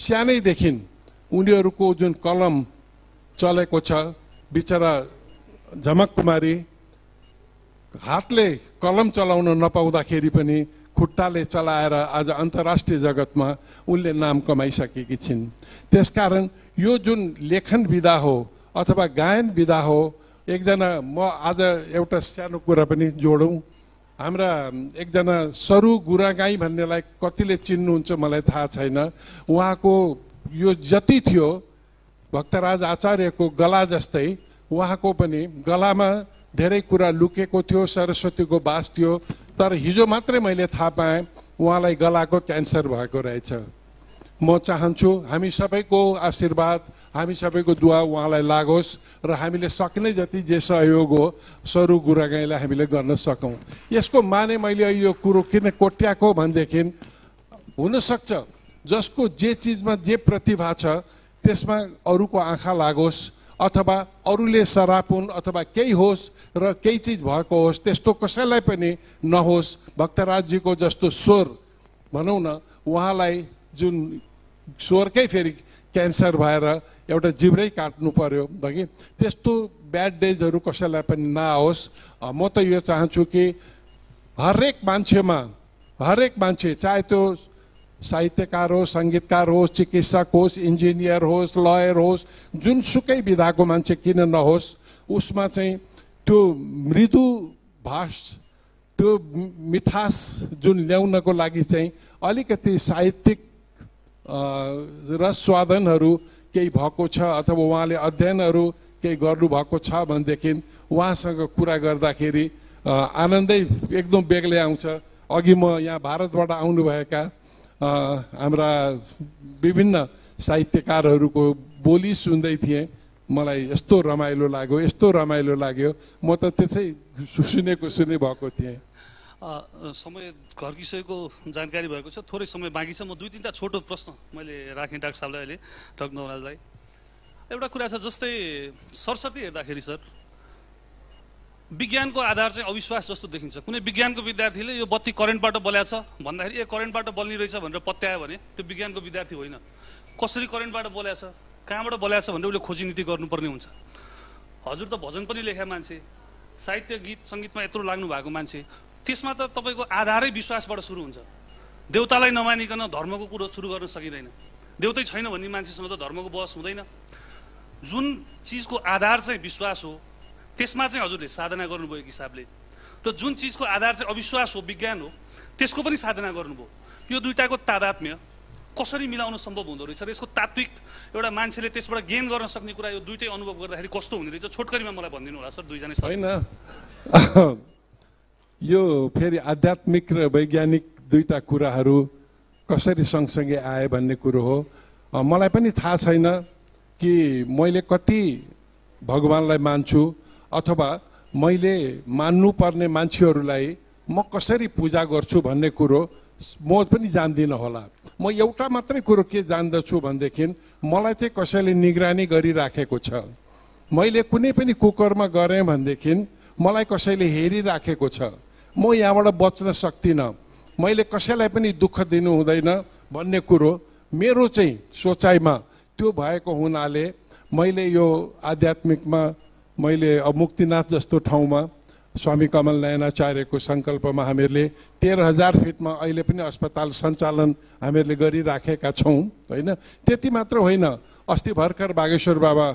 सानैदेखि उनीहरूको जुन कलम चलेको छ, बिचरा झमक कुमारी हातले कलम चलाउन नपाउँदाखेरि पनि खुट्टाले चलाएर आज अन्तर्राष्ट्रिय जगतमा उनले नाम कमाइसकेकी छिन्। त्यसकारण यो जुन लेखन विधा हो अथवा गायन विधा हो, एकजना म आज एउटा सानो कुरा पनि जोडौँ, हाम्रा एकजना सरु गुरागाई भन्नेलाई कतिले चिन्नुहुन्छ मलाई थाहा छैन। उहाँको यो जति थियो भक्तराज आचार्यको गला जस्तै उहाँको पनि गलामा धेरै कुरा लुकेको थियो, सरस्वतीको बास थियो, तर हिजो मात्रै मैले थाहा पाएँ उहाँलाई गलाको क्यान्सर भएको रहेछ। म चाहन्छु हामी सबैको आशीर्वाद, हामी सबैको दुआ उहाँलाई लागोस् र हामीले सक्ने जति जे सहयोग हो सरु गुरागाईलाई हामीले गर्न सकौँ। यसको माने मैले यो कुरो किन कोट्याएको भनेदेखि हुनसक्छ जसको जे चिजमा जे प्रतिभा छ त्यसमा अरूको आँखा लागोस् अथवा अरूले सरापुन् अथवा केही होस् र केही चिज भएको होस्, त्यस्तो कसैलाई पनि नहोस्। भक्तराजजीको जस्तो स्वर भनौँ न, उहाँलाई जुन स्वरकै फेरि क्यान्सर भएर एउटा जिब्रै काट्नु पर्यो कि त्यस्तो ब्याड डेजहरू कसैलाई पनि नआओस्। म त यो चाहन्छु कि हरेक मान्छे चाहे त्यो साहित्यकार होस्, सङ्गीतकार होस्, चिकित्सक होस्, इन्जिनियर होस्, लयर होस्, जुनसुकै विधाको मान्छे किन नहोस्, उसमा चाहिँ त्यो मृदु भाष, त्यो मिठास जुन ल्याउनको लागि चाहिँ अलिकति साहित्यिक रसस्वादनहरू केही भएको छ अथवा उहाँले अध्ययनहरू केही गर्नुभएको छ भनेदेखि उहाँसँग कुरा गर्दाखेरि आनन्दै एकदम बेग्लै आउँछ। अघि म यहाँ भारतबाट आउनुभएका हाम्रा विभिन्न साहित्यकारहरूको बोली सुन्दै थिएँ, मलाई यस्तो रमाइलो लाग्यो, म त त्यसै सुने भएको थिएँ। समय घर गइसकेको जानकारी भएको छ, थोरै समय बाँकी छ। म दुई तिनवटा छोटो प्रश्न मैले राखेँ डाक्टर साहबलाई, अहिले डाक्टर नवराजलाई। एउटा कुरा छ, जस्तै सरस्वती हेर्दाखेरि सर विज्ञानको आधार चाहिँ अविश्वास जस्तो देखिन्छ। कुनै विज्ञानको विद्यार्थीले यो बत्ती करेन्टबाट बल्या छ भन्दाखेरि करेन्टबाट बल्ने रहेछ भनेर पत्यायो भने त्यो विज्ञानको विद्यार्थी होइन। कसरी करेन्टबाट बल्या छ, कहाँबाट बल्या छ भनेर उसले खोजी नीति गर्नुपर्ने हुन्छ। हजुर त भजन पनि लेखा मान्छे, साहित्य गीत सङ्गीतमा यत्रो लाग्नु भएको मान्छे, त्यसमा त तपाईँको आधारै विश्वासबाट सुरु हुन्छ। देउतालाई नमानिकन धर्मको कुरो सुरु गर्न सकिँदैन। देउतै छैन भन्ने मान्छेसँग त धर्मको बहस हुँदैन। जुन चिजको आधार चाहिँ विश्वास हो त्यसमा चाहिँ हजुरले साधना गर्नुभयो एक हिसाबले, र जुन चिजको आधार चाहिँ अविश्वास हो, विज्ञान हो, त्यसको पनि साधना गर्नुभयो। यो दुईटाको तादात्म्य कसरी मिलाउन सम्भव हुँदो रहेछ र यसको तात्विक एउटा मान्छेले त्यसबाट गेन गर्न सक्ने कुरा यो दुईटै अनुभव गर्दाखेरि कस्तो हुने रहेछ छोटकरीमा मलाई भनिदिनु होला सर दुईजना होइन यो फेरि आध्यात्मिक र वैज्ञानिक दुईटा कुराहरू कसरी सँगसँगै आए भन्ने कुरो हो मलाई पनि थाहा छैन कि मैले कति भगवानलाई मान्छु अथवा मैले मान्नुपर्ने मान्छेहरूलाई म कसरी पूजा गर्छु भन्ने कुरो म पनि जान्दिनँ होला म एउटा मात्रै कुरो के जान्दछु भनेदेखि मलाई चाहिँ कसैले निगरानी गरिराखेको छ मैले कुनै पनि कुकर्म गरेँ भनेदेखि मलाई कसैले हेरिराखेको छ म यहाँबाट बच्न सक्दिनँ मैले कसैलाई पनि दुःख दिनु हुँदैन भन्ने कुरो मेरो चाहिँ सोचाइमा त्यो भएको हुनाले मैले यो आध्यात्मिकमा मैले मुक्तिनाथ जस्तो ठाउँमा स्वामी कमल नयनाचार्यको सङ्कल्पमा हामीहरूले 13,000 फिटमा अहिले पनि अस्पताल सञ्चालन हामीहरूले गरिराखेका छौँ होइन त्यति मात्र होइन अस्ति भर्खर बागेश्वर बाबा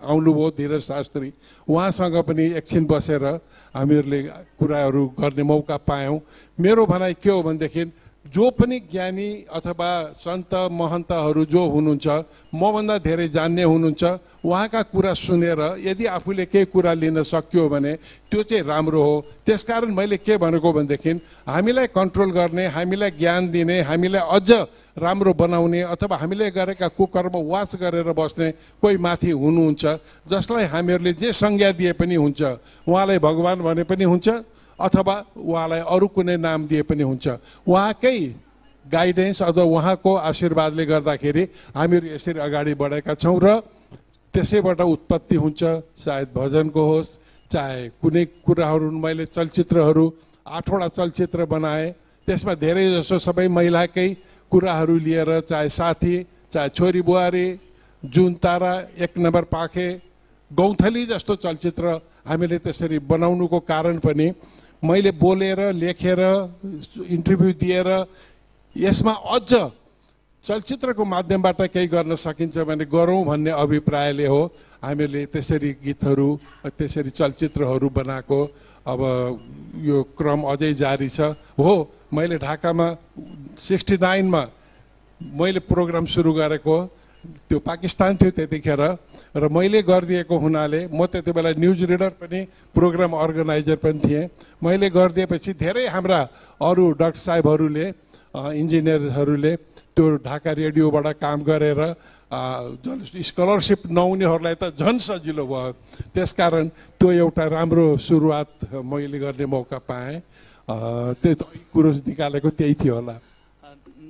आउनुभयो धीरज शास्त्री उहाँसँग पनि एकछिन बसेर हामीहरूले कुराहरू गर्ने मौका पायौँ मेरो भनाइ के हो भनेदेखि जो पनि ज्ञानी अथवा सन्त महन्तहरू जो हुनुहुन्छ मभन्दा धेरै जान्ने हुनुहुन्छ उहाँका कुरा सुनेर यदि आफूले केही कुरा लिन सक्यो भने त्यो चाहिँ राम्रो हो त्यसकारण मैले के भनेको भनेदेखि हामीलाई कन्ट्रोल गर्ने हामीलाई ज्ञान दिने हामीलाई अझ राम्रो बनाउने अथवा हामीले गरेका कुकर्म वास गरेर बस्ने कोही माथि हुनुहुन्छ जसलाई हामीहरूले जे संज्ञा दिए पनि हुन्छ उहाँलाई भगवान भने पनि हुन्छ अथवा उहाँलाई अरू कुनै नाम दिए पनि हुन्छ उहाँकै गाइडेन्स अथवा उहाँको आशीर्वादले गर्दाखेरि हामीहरू यसरी अगाडि बढेका छौँ र त्यसैबाट उत्पत्ति हुन्छ सायद भजनको होस् चाहे कुनै कुराहरू मैले चलचित्रहरू 8वटा चलचित्र बनाए त्यसमा धेरै जसो सबै महिलाकै कुराहरू लिएर चाहे साथी चाहे छोरी बुहारी जुन तारा एक नम्बर पाखे गौँथली जस्तो चलचित्र हामीले त्यसरी बनाउनुको कारण पनि मैले बोलेर लेखेर इन्टरभ्यू दिएर यसमा अझ चलचित्रको माध्यमबाट केही गर्न सकिन्छ भने गरौँ भन्ने अभिप्रायले हो हामीले त्यसरी गीतहरू त्यसरी चलचित्रहरू बनाएको अब यो क्रम अझै जारी छ हो मैले ढाकामा 69 मा मैले प्रोग्राम सुरु गरेको त्यो पाकिस्तान थियो त्यतिखेर र मैले गरिदिएको हुनाले म त्यति बेला न्युज रिडर पनि प्रोग्राम अर्गनाइजर पनि थिएँ मैले गरिदिएपछि धेरै हाम्रा अरू डाक्टर साहेबहरूले इन्जिनियरहरूले त्यो ढाका रेडियोबाट काम गरेर स्कलरसिप नहुनेहरूलाई त झन् सजिलो भयो त्यसकारण त्यो एउटा राम्रो सुरुवात मैले गर्ने मौका पाएँ त्यो कुरो निकालेको त्यही थियो होला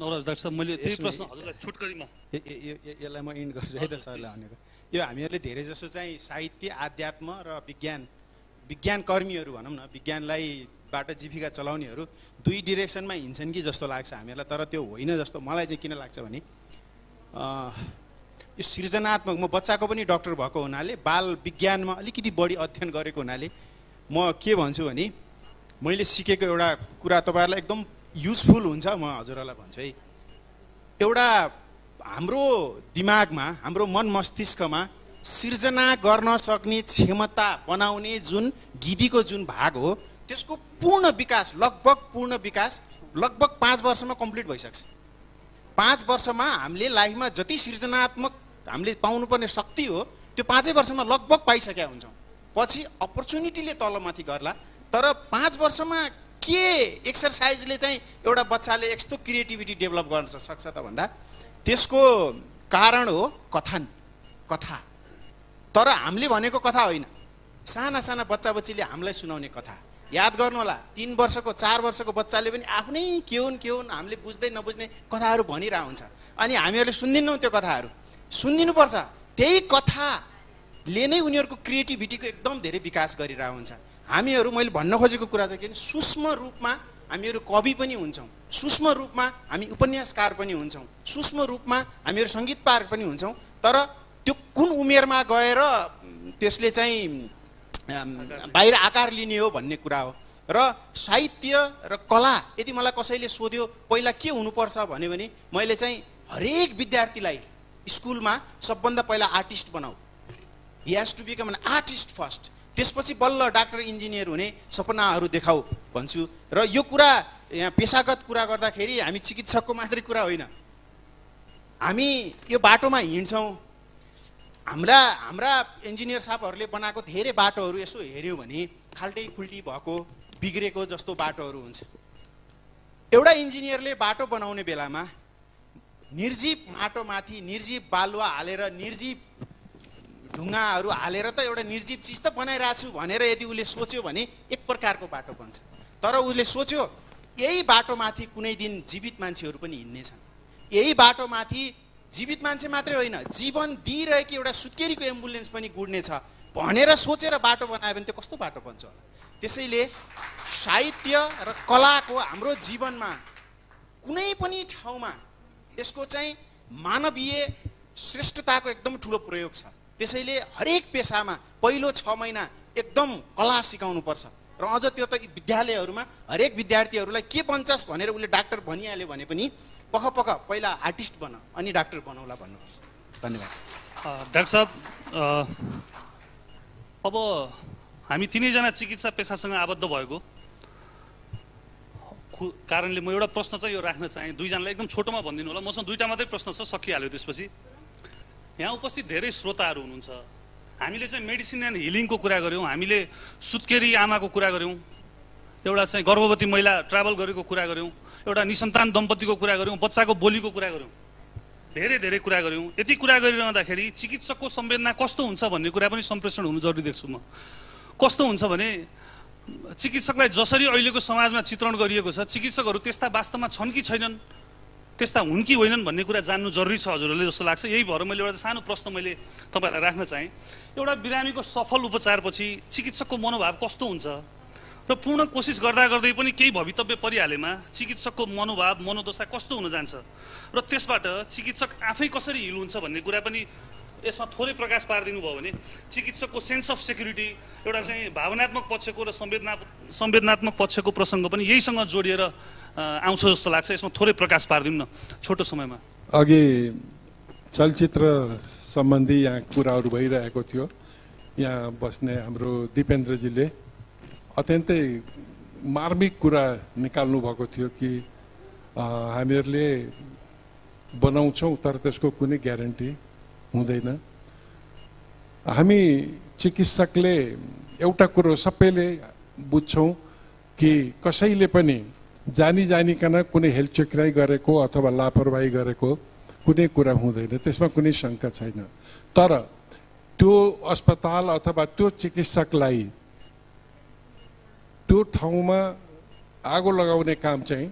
नवराज डाक्टर साहब मैले त्यही प्रश्न हजुरलाई छुटकरीमा यसलाई म इन्ड गर्छु है त सरले भनेको यो हामीहरूले धेरै जसो चाहिँ साहित्य आध्यात्म र विज्ञान कर्मीहरू भनौँ न विज्ञानलाई बाट जीविका चलाउनेहरू दुई डिरेक्सनमा हिँड्छन् कि जस्तो लाग्छ हामीहरूलाई तर त्यो होइन जस्तो मलाई चाहिँ किन लाग्छ भने यो सृजनात्मक म बच्चाको पनि डाक्टर भएको हुनाले बाल विज्ञानमा अलिकति बढी अध्ययन गरेको हुनाले म के भन्छु भने मैले सिकेको एउटा कुरा तपाईँहरूलाई एकदम युजफुल हुन्छ म हजुरहरूलाई भन्छु है एउटा हाम्रो दिमागमा हाम्रो मन मस्तिष्कमा सिर्जना गर्न सक्ने क्षमता बनाउने जुन गिदीको जुन भाग हो त्यसको पूर्ण विकास लगभग 5 वर्षमा कम्प्लिट भइसक्छ 5 वर्षमा हामीले लाइफमा जति सृजनात्मक हामीले पाउनुपर्ने शक्ति हो त्यो 5 वर्षमा लगभग पाइसकेका हुन्छौँ पछि अपर्च्युनिटीले तलमाथि गर्ला तर 5 वर्षमा के एक्सर्साइजले चाहिँ एउटा बच्चाले यस्तो क्रिएटिभिटी डेभलप गर्न सक्छ त भन्दा त्यसको कारण हो कथा तर हामीले भनेको कथा होइन साना साना बच्चा बच्चीले हामीलाई सुनाउने कथा याद गर्नु होला 3 वर्षको 4 वर्षको बच्चाले पनि आफ्नै के हुन् हामीले बुझ्दै नबुझ्ने कथाहरू भनिरहेको हुन्छ अनि हामीहरूले सुन्दिनौँ त्यो कथाहरू सुनिदिनुपर्छ त्यही कथाले नै उनीहरूको क्रिएटिभिटीको एकदम धेरै विकास गरिरहेको हुन्छ हामीहरू मैले भन्न खोजेको कुरा चाहिँ के सूक्ष्म रूपमा हामीहरू कवि पनि हुन्छौँ सूक्ष्म रूपमा हामी उपन्यासकार पनि हुन्छौँ सूक्ष्म रूपमा हामीहरू सङ्गीतकार पनि हुन्छौँ तर त्यो कुन उमेरमा गएर त्यसले चाहिँ बाहिर आकार लिने हो भन्ने कुरा हो र साहित्य र कला यदि मलाई कसैले सोध्यो पहिला के हुनुपर्छ भन्यो भने मैले चाहिँ हरेक विद्यार्थीलाई स्कुलमा सबभन्दा पहिला आर्टिस्ट बनाऊ he has to become an artist first त्यसपछि बल्ल डाक्टर इन्जिनियर हुने सपनाहरू देखाऊ भन्छु र यो कुरा यहाँ पेसागत कुरा गर्दाखेरि हामी चिकित्सकको मात्रै कुरा होइन हामी यो बाटोमा हिँड्छौँ, हाम्रा इन्जिनियर साहबहरूले बनाएको धेरै बाटोहरू यसो हेऱ्यौँ भने खाल्टै खुल्टी भएको बिग्रेको जस्तो बाटोहरू हुन्छ। एउटा इन्जिनियरले बाटो बनाउने बेलामा निर्जीव माटोमाथि निर्जीव बालुवा हालेर निर्जीव ढुङ्गाहरू हालेर त एउटा निर्जीव चिज त बनाइरहेको छु भनेर यदि उसले सोच्यो भने एक प्रकारको बाटो बन्छ। तर उसले सोच्यो यही बाटोमाथि कुनै दिन जीवित मान्छेहरू पनि हिँड्नेछन्, यही बाटोमाथि जीवित मान्छे मात्रै होइन जीवन दिइरहेको एउटा सुत्केरीको एम्बुलेन्स पनि गुड्नेछ भनेर सोचेर बाटो बनायो भने त्यो कस्तो बाटो बन्छ होला। त्यसैले साहित्य र कलाको हाम्रो जीवनमा कुनै पनि ठाउँमा यसको चाहिँ मानवीय श्रेष्ठताको एकदम ठुलो प्रयोग छ। त्यसैले हरेक पेसामा पहिलो 6 महिना एकदम कला सिकाउनु पर्छ र अझ त्यो त विद्यालयहरूमा हरेक विद्यार्थीहरूलाई के बन्छस् भनेर उसले डाक्टर भनिहाल्यो भने पनि पख पहिला आर्टिस्ट बन अनि डाक्टर बनाउला भन्नुपर्छ। धन्यवाद। डाक्टर साहब, अब हामी तिनैजना चिकित्सा पेसासँग आबद्ध भएको कारणले म एउटा प्रश्न चाहिँ यो राख्न चाहेँ। दुईजनालाई एकदम छोटोमा भनिदिनु होला, मसँग 2टा मात्रै प्रश्न छ, सकिहाल्यो। त्यसपछि यहाँ उपस्थित धेरै श्रोताहरू हुनुहुन्छ। हामीले चाहिँ मेडिसिन एन्ड हिलिङको कुरा गऱ्यौँ, हामीले सुत्केरी आमाको कुरा गऱ्यौँ, एउटा चाहिँ गर्भवती महिला ट्राभल गरेको कुरा गऱ्यौँ, एउटा निसन्तान दम्पतिको कुरा गऱ्यौँ, बच्चाको बोलीको कुरा गऱ्यौँ, धेरै कुरा गऱ्यौँ। यति कुरा गरिरहँदाखेरि चिकित्सकको संवेदना कस्तो हुन्छ भन्ने कुरा पनि सम्प्रेषण हुनु जरुरी देख्छु म। कस्तो हुन्छ भने चिकित्सकलाई जसरी अहिलेको समाजमा चित्रण गरिएको छ, चिकित्सकहरू त्यस्ता वास्तवमा छन् कि छैनन्, त्यस्ता हुन् कि होइनन् भन्ने कुरा जान्नु जरुरी छ हजुरहरूले जस्तो लाग्छ। यही भएर मैले एउटा सानो प्रश्न मैले तपाईँहरूलाई राख्न चाहेँ। एउटा बिरामीको सफल उपचारपछि चिकित्सकको मनोभाव कस्तो हुन्छ र पूर्ण कोसिस गर्दा गर्दै पनि केही भवितव्य परिहालेमा चिकित्सकको मनोभाव मनोदशा कस्तो हुन जान्छ र त्यसबाट चिकित्सक आफै कसरी हिल हुन्छ भन्ने कुरा पनि यसमा थोरै प्रकाश पारिदिनु भयो भने चिकित्सकको सेन्स अफ सेक्युरिटी, एउटा चाहिँ भावनात्मक पक्षको र संवेदनात्मक पक्षको प्रसङ्ग पनि यहीसँग जोडिएर आउँछ जस्तो लाग्छ। यसमा थोरै प्रकाश पारिदिनु न छोटो समयमा। अघि चलचित्र सम्बन्धी यहाँ कुराहरू भइरहेको थियो। यहाँ बस्ने हाम्रो दिपेन्द्रजीले अत्यन्तै मार्मिक कुरा निकाल्नु भएको थियो कि हामीहरूले बनाउँछौँ तर त्यसको कुनै ग्यारेन्टी हुँदैन। हामी चिकित्सकले एउटा कुरो सबैले बुझ्छौँ कि कसैले पनि जानिकन कुनै हेलचेक्राइ गरेको अथवा लापरवाही गरेको कुनै कुरा हुँदैन, त्यसमा कुनै शङ्का छैन। तर त्यो अस्पताल अथवा त्यो चिकित्सकलाई त्यो ठाउँमा आगो लगाउने काम चाहिँ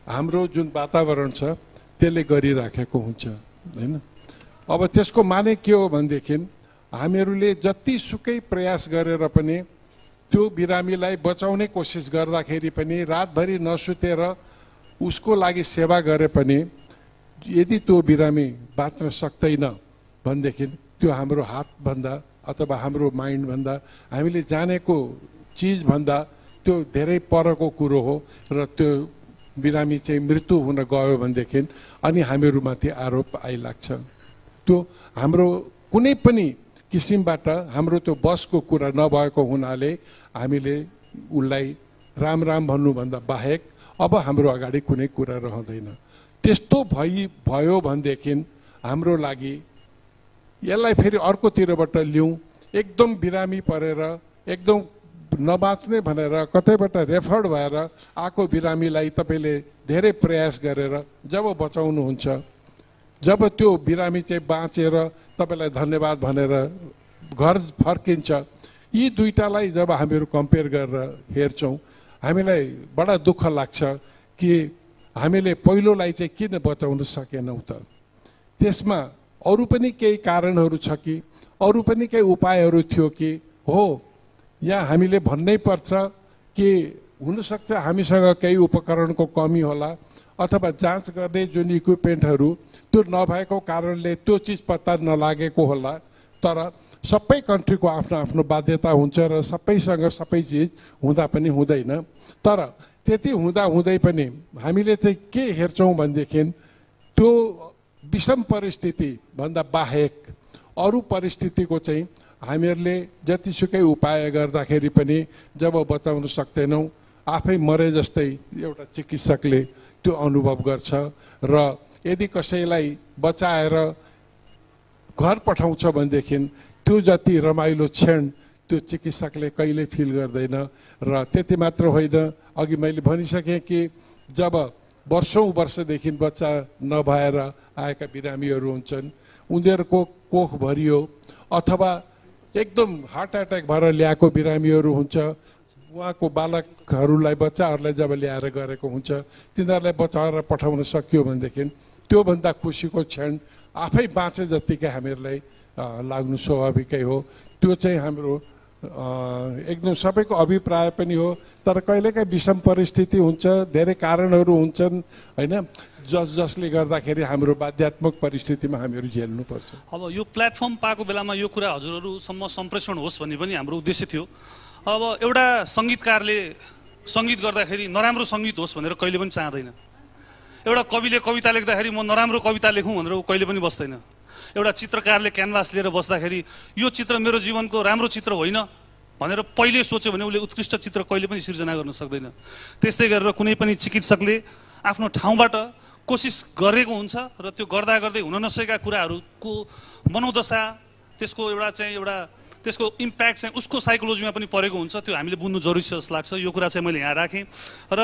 हाम्रो जुन वातावरण छ त्यसले गरिराखेको हुन्छ हैन। अब त्यसको माने के हो भनेदेखि हामीहरूले जतिसुकै प्रयास गरेर पनि त्यो बिरामीलाई बचाउने कोसिस गर्दाखेरि पनि रातभरि नसुतेर उसको लागि सेवा गरे पनि यदि त्यो बिरामी बाँच्न सक्दैन भनेदेखि त्यो हाम्रो हातभन्दा अथवा हाम्रो माइन्डभन्दा हामीले जानेको चिजभन्दा त्यो धेरै परको कुरो हो र त्यो बिरामी चाहिँ मृत्यु हुन गयो भनेदेखि अनि हामीहरूमाथि आरोप आइलाग्छ। त्यो हाम्रो कुनै पनि किसिमबाट हाम्रो त्यो बसको कुरा नभएको हुनाले हामीले उसलाई राम राम भन्नुभन्दा बाहेक अब हाम्रो अगाडि कुनै कुरा रहँदैन। त्यस्तो भयो भनेदेखि हाम्रो लागि यसलाई फेरि अर्कोतिरबाट ल्याउँ, एकदम बिरामी परेर एकदम नबाच्ने भनेर कतैबाट रेफर्ड भएर आएको बिरामीलाई तपाईँले धेरै प्रयास गरेर जब बचाउनुहुन्छ, जब त्यो बिरामी चाहिँ बाँचेर तपाईँलाई धन्यवाद भनेर घर फर्किन्छ, यी दुईटालाई जब हामीहरू कम्पेयर गरेर हेर्छौँ हामीलाई बडा दुःख लाग्छ कि हामीले पहिलोलाई चाहिँ किन बचाउन सकेनौँ त। त्यसमा अरू पनि केही कारणहरू छ कि अरू पनि केही उपायहरू थियो कि हो, यहाँ हामीले भन्नै पर्छ कि हुनसक्छ हामीसँग केही उपकरणको कमी होला अथवा जाँच गर्ने जुन इक्विपमेन्टहरू त्यो नभएको कारणले त्यो चिज पत्ता नलागेको होला। तर सबै कन्ट्रीको आफ्नो आफ्नो बाध्यता हुन्छ र सबैसँग सबै चिज हुँदा पनि हुँदैन। तर त्यति हुँदै पनि हामीले चाहिँ के हेर्छौँ भनेदेखि त्यो विषम परिस्थिति भन्दा बाहेक अरू परिस्थितिको चाहिँ हामीहरूले जतिसुकै उपाय गर्दाखेरि पनि जब बचाउन सक्दैनौँ आफै मरे जस्तै एउटा चिकित्सकले त्यो अनुभव गर्छ र यदि कसैलाई बचाएर घर पठाउँछ भनेदेखि त्यो जति रमाइलो क्षण त्यो चिकित्सकले कहिले फिल गर्दैन। र त्यति मात्र होइन, अघि मैले भनिसकेँ कि जब वर्षौँ वर्षदेखि बच्चा नभएर आएका बिरामीहरू हुन्छन्, उनीहरूको कोख भरियो अथवा एकदम हार्ट एट्याक भएर ल्याएको बिरामीहरू हुन्छ, उहाँको बालकहरूलाई बच्चाहरूलाई जब ल्याएर गरेको हुन्छ, तिनीहरूलाई बचाएर पठाउन सकियो भनेदेखि त्योभन्दा खुसीको क्षण आफै बाँचे जत्तिकै हामीहरूलाई लाग्नु स्वाभाविकै हो। त्यो चाहिँ हाम्रो एकदम सबैको अभिप्राय पनि हो। तर कहिलेकाहीँ विषम परिस्थिति हुन्छ, धेरै कारणहरू हुन्छन् होइन, जसले गर्दाखेरि हाम्रो बाध्यात्मक परिस्थितिमा हामीहरू झेल्नुपर्छ। अब यो प्लेटफर्म पाएको बेलामा यो कुरा हजुरहरूसम्म सम्प्रेषण होस् भन्ने पनि हाम्रो उद्देश्य थियो। अब एउटा सङ्गीतकारले सङ्गीत गर्दाखेरि नराम्रो सङ्गीत होस् भनेर कहिले पनि चाहँदैन। एउटा कविले कविता लेख्दाखेरि म नराम्रो कविता लेखौँ भनेर ऊ कहिले पनि बस्दैन। एउटा चित्रकारले क्यानभास लिएर बस्दाखेरि यो चित्र मेरो जीवनको राम्रो चित्र होइन भनेर पहिले सोच्यो भने उसले उत्कृष्ट चित्र कहिले पनि सिर्जना गर्न सक्दैन। त्यस्तै गरेर कुनै पनि चिकित्सकले आफ्नो ठाउँबाट कोसिस गरेको हुन्छ र त्यो गर्दा गर्दै हुन नसकेका कुराहरूको मनोदशा, त्यसको त्यसको इम्प्याक्ट चाहिँ उसको साइकोलोजीमा पनि परेको हुन्छ। त्यो हामीले बुझ्नु जरुरी छ जस्तो लाग्छ। यो कुरा चाहिँ मैले यहाँ राखेँ। र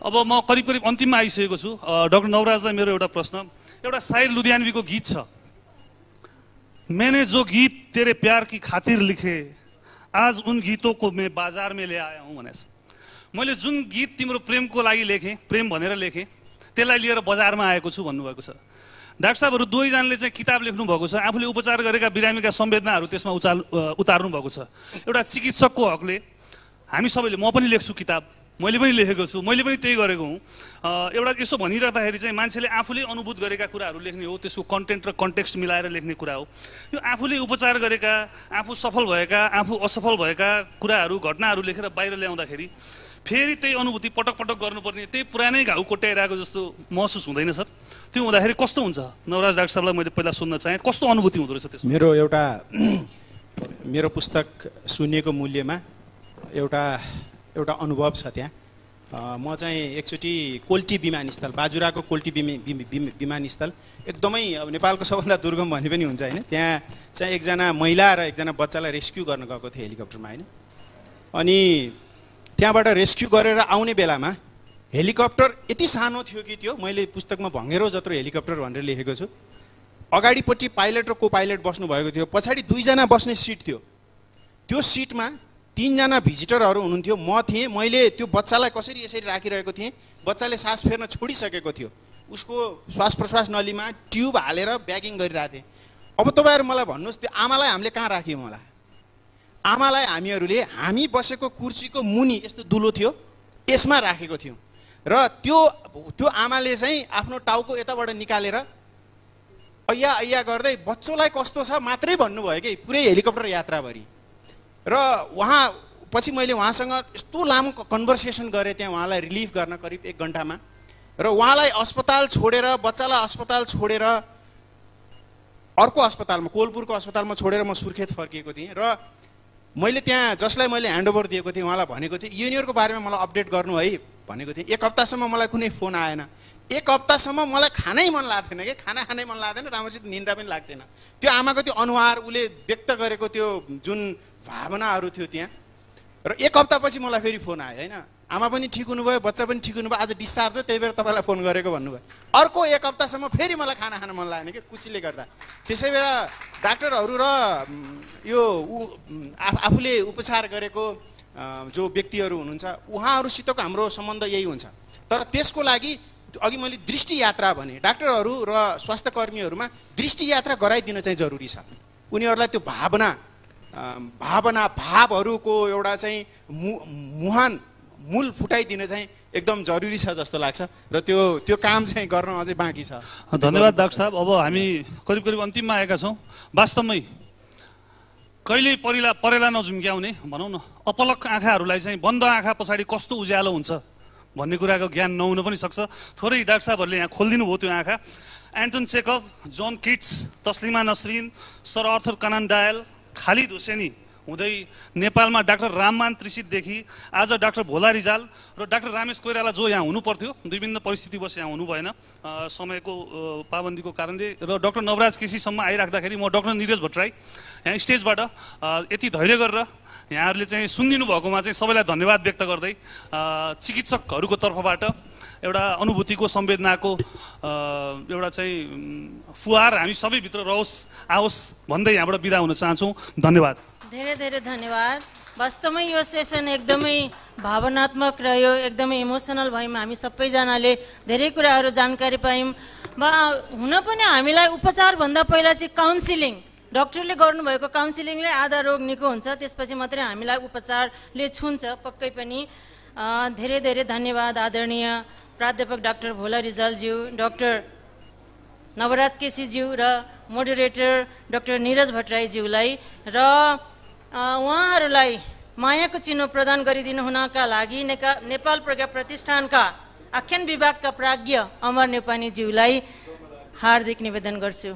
अब म करिब अन्तिममा आइसकेको छु। डाक्टर नवराजलाई मेरो एउटा प्रश्न, एउटा शायर लुधियानवीको गीत छ, मैंने जो गीत तेरे प्यार की खातिर लिखे आज उन गीतों को मैं बाजार में ले आया हूँ भनेछ। मैले जुन गीत तिम्रो प्रेमको लागि लेखेँ, प्रेम भनेर लेखेँ, त्यसलाई लिएर बजारमा आएको छु भन्नुभएको छ। डाक्टर साहबहरू दुवैजनाले चाहिँ किताब लेख्नु भएको छ, आफूले उपचार गरेका बिरामीका संवेदनाहरू त्यसमा उतार्नु भएको छ। एउटा चिकित्सकको हकले हामी सबैले, म पनि लेख्छु किताब, मैले पनि लेखेको छु, मैले पनि त्यही गरेको हुँ। एउटा यसो भनिराख्दाखेरि चाहिँ मान्छेले आफूले अनुभूत गरेका कुराहरू लेख्ने हो, त्यसको कन्टेन्ट र कन्टेक्स्ट मिलाएर लेख्ने कुरा हो। यो आफूले उपचार गरेका, आफू सफल भएका, आफू असफल भएका कुराहरू, घटनाहरू लेखेर बाहिर ल्याउँदाखेरि फेरि त्यही अनुभूति पटक पटक गर्नुपर्ने, त्यही पुरानै घाउ कोट्याइरहेको जस्तो महसुस हुँदैन सर? त्यो हुँदाखेरि कस्तो हुन्छ? नवराज डाक्टर साहबलाई मैले पहिला सुन्न चाहेँ, कस्तो अनुभूति हुँदो रहेछ त्यसमा? मेरो पुस्तक सुन्नेको मूल्यमा एउटा अनुभव छ। त्यहाँ म चाहिँ एकचोटि कोल्टी विमानस्थल, बाजुराको कोल्टी विमानस्थल एकदमै अब नेपालको सबभन्दा दुर्गम भन्ने पनि हुन्छ होइन, त्यहाँ चाहिँ एकजना महिला र एकजना बच्चालाई रेस्क्यु गर्न गएको थिएँ हेलिकप्टरमा होइन। अनि त्यहाँबाट रेस्क्यु गरेर आउने बेलामा हेलिकप्टर यति सानो थियो कि त्यो मैले पुस्तकमा भँगेरो जत्रो हेलिकप्टर भनेर लेखेको छु। अगाडिपट्टि पाइलट र को पाइलट बस्नु भएको थियो, पछाडि 2 जना बस्ने सिट थियो। त्यो सिटमा 3 जना भिजिटरहरू हुनुहुन्थ्यो, म थिएँ। मैले त्यो बच्चालाई कसरी यसरी राखिरहेको थिएँ, बच्चाले सास फेर्न छोडिसकेको थियो, उसको श्वास प्रश्वास नलीमा ट्युब हालेर ब्यागिङ गरिरहेको थिएँ। अब तपाईँहरू मलाई भन्नुहोस्, त्यो आमालाई हामीले कहाँ राख्यौँ होला? आमालाई हामीहरूले हामी बसेको कुर्सीको मुनि यस्तो दुलो थियो, यसमा राखेको थियौँ। र त्यो आमाले चाहिँ आफ्नो टाउको यताबाट निकालेर अय्या अय्या गर्दै बच्चोलाई कस्तो छ मात्रै भन्नुभयो कि पुरै हेलिकप्टर यात्राभरि। र पछि मैले उहाँसँग यस्तो लामो कन्भर्सेसन गरेँ त्यहाँ, उहाँलाई रिलिफ गर्न करिब 1 घन्टामा। र उहाँलाई अस्पताल छोडेर, बच्चालाई अस्पताल छोडेर अर्को अस्पतालमा, कोलपुरको अस्पतालमा छोडेर म सुर्खेत फर्किएको थिएँ। र मैले त्यहाँ जसलाई मैले ह्यान्डओभर दिएको थिएँ उहाँलाई भनेको थिएँ युनियरको बारेमा मलाई अपडेट गर्नु है भनेको थिएँ। 1 हप्तासम्म मलाई कुनै फोन आएन। 1 हप्तासम्म मलाई खानै मन लाग्थेन कि, खाना खानै मन लाग्दैन, राम्रोसित निन्द्रा पनि लाग्थेन। त्यो आमाको त्यो अनुहार, उसले व्यक्त गरेको त्यो जुन भावनाहरू थियो त्यहाँ। र 1 हप्तापछि मलाई फेरि फोन आयो होइन, आमा पनि ठिक हुनुभयो, बच्चा पनि ठिक हुनुभयो, आज डिस्चार्ज हो, त्यही भएर तपाईँलाई फोन गरेको भन्नुभयो। अर्को 1 हप्तासम्म फेरि मलाई खाना खान मन लागेन कि खुसीले गर्दा। त्यसै बेला डाक्टरहरू र यो आफूले उपचार गरेको जो व्यक्तिहरू हुनुहुन्छ उहाँहरूसितको हाम्रो सम्बन्ध यही हुन्छ। तर त्यसको लागि अघि मैले दृष्टि यात्रा भने, डाक्टरहरू र स्वास्थ्य कर्मीहरूमा दृष्टि यात्रा गराइदिन चाहिँ जरुरी छ। उनीहरूलाई त्यो भावहरूको एउटा चाहिँ मुहान मूल फुटाइदिन चाहिँ एकदम जरुरी छ जस्तो लाग्छ। र त्यो काम चाहिँ गर्न अझै बाँकी छ। धन्यवाद डाक्टर साहब। अब हामी करिब अन्तिममा आएका छौँ। वास्तवमै कहिले परेला नझुम्क्याउने भनौँ न, अपलक आँखाहरूलाई चाहिँ बन्द आँखा पछाडि कस्तो उज्यालो हुन्छ भन्ने कुराको ज्ञान नहुन पनि सक्छ। थोरै डाक्टर साहबहरूले यहाँ खोलिदिनु भयो त्यो आँखा। Anton Chekhov, John Keats, Taslima Nasrin, Sir Arthur Conan Doyle, Khaled Hosseini, हुँदै नेपालमा डाक्टर राममान त्रिसितदेखि आज डाक्टर भोला रिजाल र डाक्टर रामेश कोइराला जो यहाँ हुनु पर्थ्यो, विभिन्न परिस्थितिवश यहाँ हुनु भएन समयको पाबन्दीको कारणले, र डाक्टर नवराज केसीसम्म आइराख्दाखेरि म डाक्टर निरज भट्टराई यहाँ स्टेजबाट यति धैर्य गरेर यहाँहरूले चाहिँ सुनिदिनु भएकोमा चाहिँ सबैलाई धन्यवाद व्यक्त गर्दै चिकित्सकहरूको तर्फबाट एउटा अनुभूतिको संवेदनाको एउटा चाहिँ फुहार हामी सबैभित्र रहोस् आओस् भन्दै यहाँबाट बिदा हुन चाहन्छौँ। धन्यवाद। धेरै धेरै धन्यवाद। वास्तवमै यो सेसन एकदमै भावनात्मक रह्यो, एकदमै इमोसनल भयौँ हामी सबैजनाले, धेरै कुराहरू जानकारी पायौँ। हुन पनि हामीलाई उपचारभन्दा पहिला चाहिँ काउन्सिलिङ, डाक्टरले गर्नुभएको काउन्सिलिङले आधा रोग निको हुन्छ, त्यसपछि मात्रै हामीलाई उपचारले छुन्छ पक्कै पनि। धेरै धेरै धन्यवाद आदरणीय प्राध्यापक डाक्टर भोला रिजालज्यू, डाक्टर नवराज केसीज्यू र मोडरेटर डाक्टर निरज भट्टराईज्यूलाई र उहाँहरूलाई मायाको चिन्ह प्रदान गरिदिनु हुनका लागि नेपाल प्रज्ञा प्रतिष्ठानका आख्यान विभागका प्राज्ञ अमर नेपालीज्यूलाई हार्दिक निवेदन गर्छु।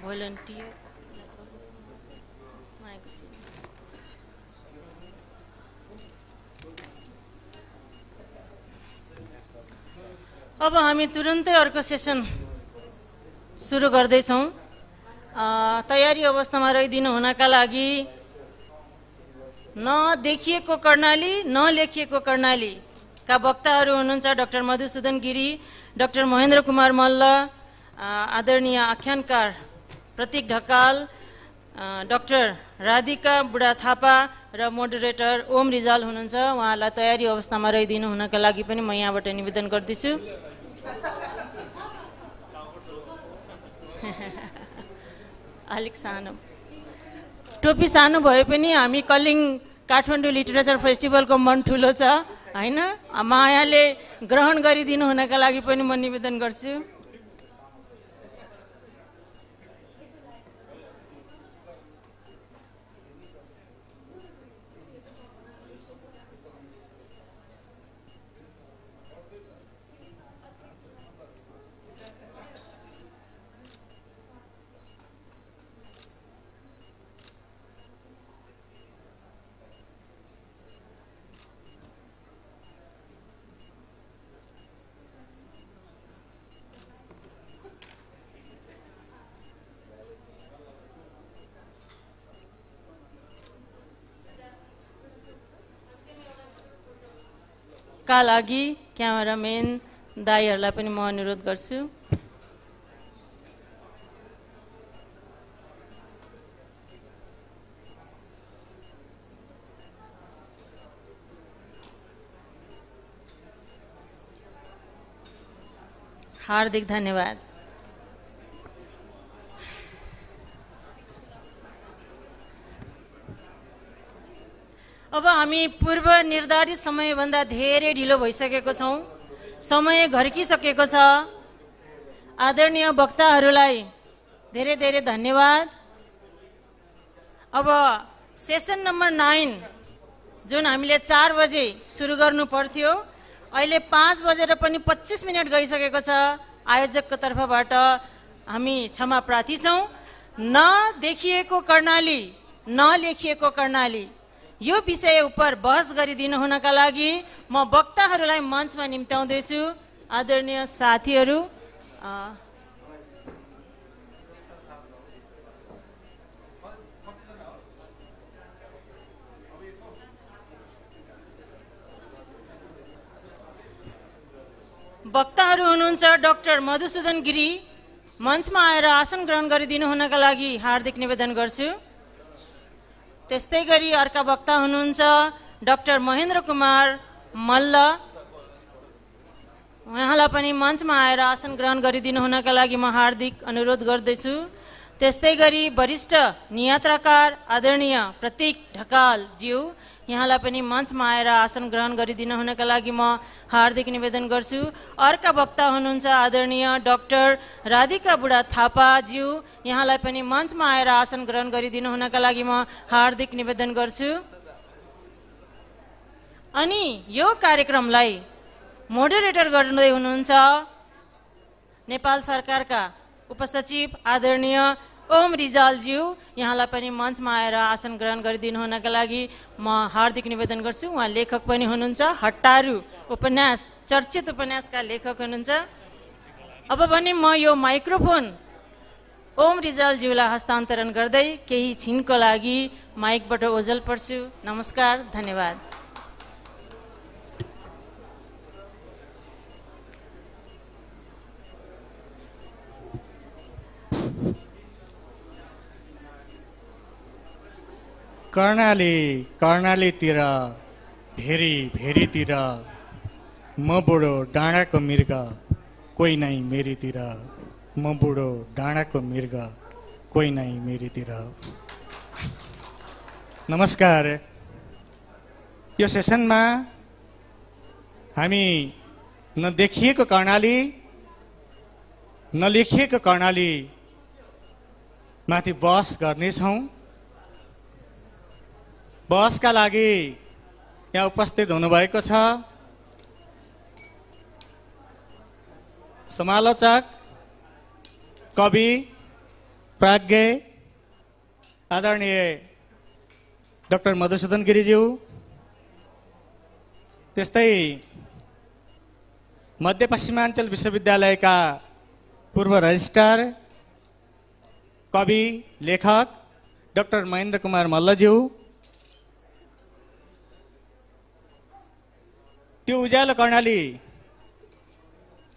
भोलन्टियर अब हामी तुरुन्तै अर्को सेसन सुरु गर्दैछौँ। तयारी अवस्थामा रहिदिनु हुनका लागि नदेखिएको कर्णाली नलेखिएको कर्णालीका वक्ताहरू हुनुहुन्छ डाक्टर मधुसूदन गिरी, डाक्टर महेन्द्र कुमार मल्ल, आदरणीय आख्यानकार प्रतीक ढकाल, डाक्टर राधिका बुढा थापा र मोडरेटर ओम रिजाल हुनुहुन्छ। उहाँलाई तयारी अवस्थामा रहिदिनु हुनका लागि पनि म यहाँबाट निवेदन गर्दैछु। अलिक सानो टोपी सानो भए पनि हामी कलिङ काठमाडौँ लिटरेचर फेस्टिभलको मन ठुलो छ होइन, मायाले ग्रहण गरिदिनु हुनका लागि पनि म निवेदन गर्छु। का लागि क्यामेराम्यान दाईहरूलाई पनि म अनुरोध गर्छु। हार्दिक धन्यवाद। अब हामी पूर्व निर्धारित समयभन्दा धेरै ढिलो भइसकेको छौँ, समय घर्किसकेको छ। आदरणीय वक्ताहरूलाई धेरै धेरै धन्यवाद। अब सेसन नम्बर 9 जुन हामीले 4 बजे सुरु गर्नु पर्थ्यो, अहिले 5 बजेर पनि 25 मिनट गइसकेको छ। आयोजकको तर्फबाट हामी क्षमा प्रार्थी छौँ। नदेखिएको कर्णाली नलेखिएको कर्णाली यो विषय उपर बहस गरिदिनु हुनका लागि म वक्ताहरूलाई मञ्चमा निम्त्याउँदैछु। आदरणीय साथीहरू, वक्ताहरू हुनुहुन्छ डाक्टर मधुसूदन गिरी, मञ्चमा आएर आसन ग्रहण गरिदिनु हुनका लागि हार्दिक निवेदन गर्छु। त्यस्तै गरी अर्का वक्ता हुनुहुन्छ डाक्टर महेन्द्र कुमार मल्ल, उहाँलाई पनि मञ्चमा आएर आसन ग्रहण गरिदिनु हुनका लागि म हार्दिक अनुरोध गर्दैछु। त्यस्तै गरी वरिष्ठ नियात्राकार आदरणीय प्रतीक ढकालज्यू, यहाँलाई पनि मञ्चमा आएर आसन ग्रहण गरिदिनु हुनका लागि म हार्दिक निवेदन गर्छु। अर्का वक्ता हुनुहुन्छ आदरणीय डाक्टर राधिका बुढा थापाज्यू, यहाँलाई पनि मञ्चमा आएर आसन ग्रहण गरिदिनु हुनका लागि म हार्दिक निवेदन गर्छु। अनि यो कार्यक्रमलाई मोडरेटर गर्दै हुनुहुन्छ नेपाल सरकारका उपसचिव आदरणीय ओम रिजालज्यू यहाँलाई पनि मञ्चमा आएर आसन ग्रहण गरिदिनु हुनका लागि म हार्दिक निवेदन गर्छु। उहाँ लेखक पनि हुनुहुन्छ, हट्टारू उपन्यास चर्चित उपन्यासका लेखक हुनुहुन्छ। अब भने म यो माइक्रोफोन ओम रिजालज्यूलाई हस्तान्तरण गर्दै केही छिनको लागि माइकबाट ओझल पर्छु। नमस्कार, धन्यवाद। कर्णालीतिर भेरी भेरीतिर म बुढो डाँडाको मृग कोही नै मेरीतिर, म बुढो डाँडाको मृग कोही नै मेरीतिर। नमस्कार। यो सेसनमा हामी नदेखिएको कर्णाली, नलेखिएको कर्णाली माथि बहस गर्नेछौँ। बहसका लागि यहाँ उपस्थित हुनुभएको छ समालोचक, कवि, प्राज्ञ आदरणीय डाक्टर मधुसूदन गिरिज्यू, त्यस्तै मध्यपश्चिमाञ्चल विश्वविद्यालयका पूर्व रजिस्ट्रार, कवि, लेखक डाक्टर महेन्द्र कुमार मल्लज्यू, त्यो उज्यालो कर्णाली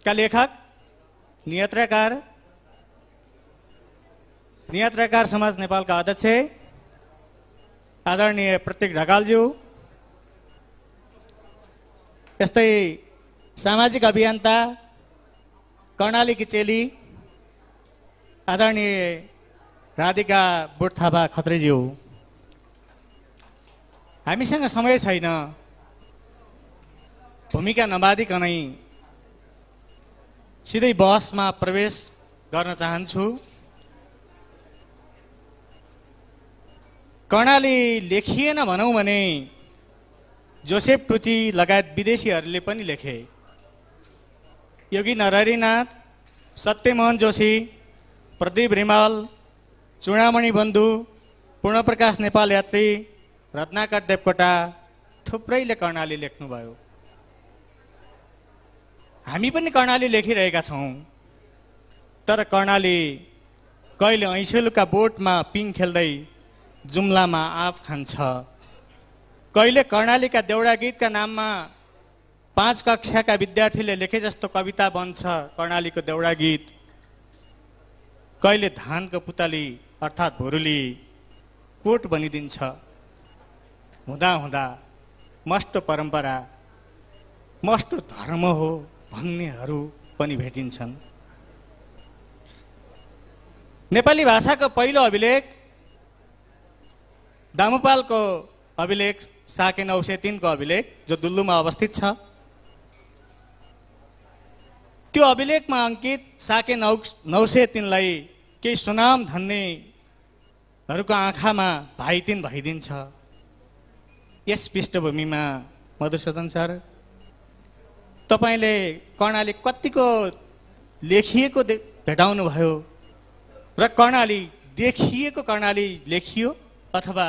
का लेखक, नियत्रकार समाज नेपालका अध्यक्ष आदरणीय प्रतीक ढकालज्यू, यस्तै सामाजिक अभियन्ता कर्णालीकी चेली आदरणीय राधिका बुढथापा खत्रीज्यू। हामीसँग समय छैन, भूमिका नबाधिकनै सिधै बहसमा प्रवेश गर्न चाहन्छु। कर्णाली लेखिएन भनौँ भने जोसेफ टुची लगायत विदेशीहरूले पनि लेखे। योगी नरहरिनाथ, सत्यमोहन जोशी, प्रदीप रिमाल, चूडामणि बन्धु, पूर्णप्रकाश नेपाल यात्री, रत्नाकर देवकोटा थुप्रैले कर्णाली लेख्नुभयो। हामी पनि कर्णाली लेखिरहेका छौँ, तर कर्णाली कहिले ऐसेलुका बोटमा पिङ खेल्दै जुम्लामा आफ खान्छ, कहिले कर्णालीका देउडा गीतका नाममा 5 कक्षाका विद्यार्थीले लेखे जस्तो कविता बन्छ कर्णालीको देउडा गीत, कहिले धानको पुतली अर्थात् भुरुली कोट बनिदिन्छ। हुँदा हुँदा मस्तो परम्परा, मस्तो धर्म हो भन्नेहरू पनि भेटिन्छन्। नेपाली भाषाको पहिलो अभिलेख दामुपालको अभिलेख साके 903 को अभिलेख जो दुल्लुमा अवस्थित छ, त्यो अभिलेखमा अंकित साके 903 लाई केही सुनाम धन्नेहरूको आँखामा भाइतिन भइदिन्छ। यस पृष्ठभूमिमा मधुसूदन सर, तपाईले कर्णाली कतिको लेखिएको भेटाउनु भयो र कर्णाली देखिएको कर्णाली लेखियो अथवा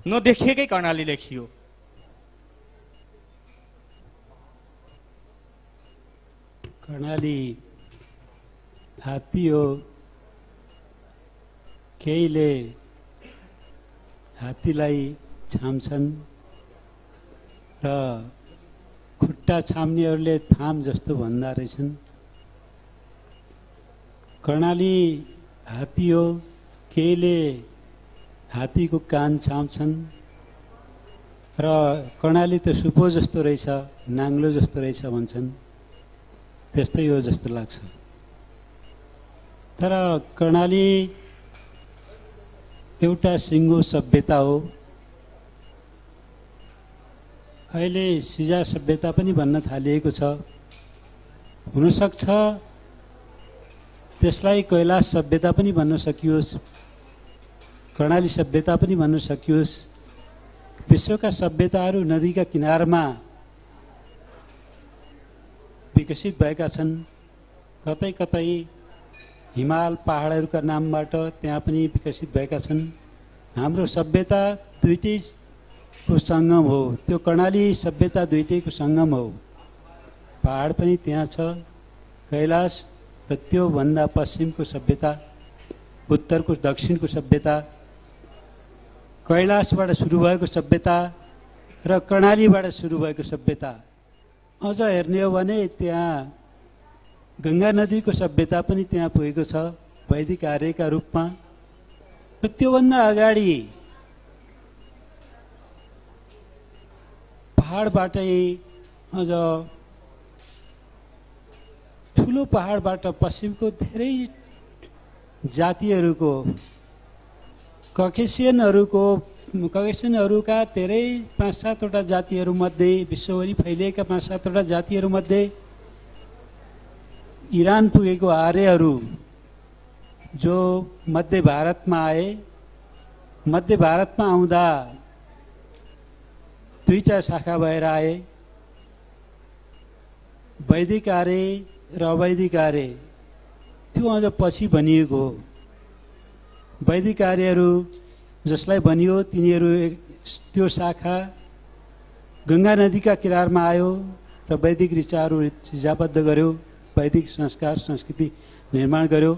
नदेखिएकै कर्णाली लेखियो? कर्णाली हात्ती हो, केहीले हात्तीलाई छाम्छन् र खुट्टा छाम्नेहरूले थाम जस्तो भन्दा रहेछन्। कर्णाली हात्ती हो, केहीले हात्तीको कान छाम्छन् र कर्णाली त सुपो जस्तो रहेछ, नाङ्लो जस्तो रहेछ भन्छन्। त्यस्तै हो जस्तो लाग्छ। तर कर्णाली एउटा सिङ्गो सभ्यता हो। अहिले सिजा सभ्यता पनि भन्न थालिएको छ। हुनसक्छ त्यसलाई कैलाश सभ्यता पनि भन्न सकियोस्, कर्णाली सभ्यता पनि भन्न सकियोस्। विश्वका सभ्यताहरू नदीका किनारमा विकसित भएका छन्। कतै कतै हिमाल पहाडहरूका नामबाट त्यहाँ पनि विकसित भएका छन्। हाम्रो सभ्यता दुईटैको सङ्गम हो, त्यो कर्णाली सभ्यता दुईटैको सङ्गम हो। पहाड पनि त्यहाँ छ, कैलाश र त्योभन्दा पश्चिमको सभ्यता, उत्तरको दक्षिणको सभ्यता, कैलाशबाट सुरु भएको सभ्यता र कर्णालीबाट सुरु भएको सभ्यता। अझ हेर्ने हो भने त्यहाँ गङ्गा नदीको सभ्यता पनि त्यहाँ पुगेको छ वैदिक आर्यका रूपमा। र त्योभन्दा अगाडि पहाडबाटै अझ ठुलो पहाडबाट पश्चिमको धेरै जातिहरूको ककेसियनहरूका धेरै 5-7वटा जातिहरूमध्ये, विश्वभरि फैलिएका 5-7वटा जातिहरूमध्ये इरान पुगेको आर्यहरू जो मध्य भारतमा आए, मध्य भारतमा आउँदा दुईटा शाखा भएर आए, वैदिक आर्य र अवैदिक आर्य। त्यो अझ पछि बनिएको हो। वैदिक आर्यहरू जसलाई भनियो तिनीहरू त्यो शाखा गङ्गा नदीका किनारमा आयो र वैदिक ऋचाहरू ऋचाबद्ध गर्यो, वैदिक संस्कार संस्कृति निर्माण गर्यो।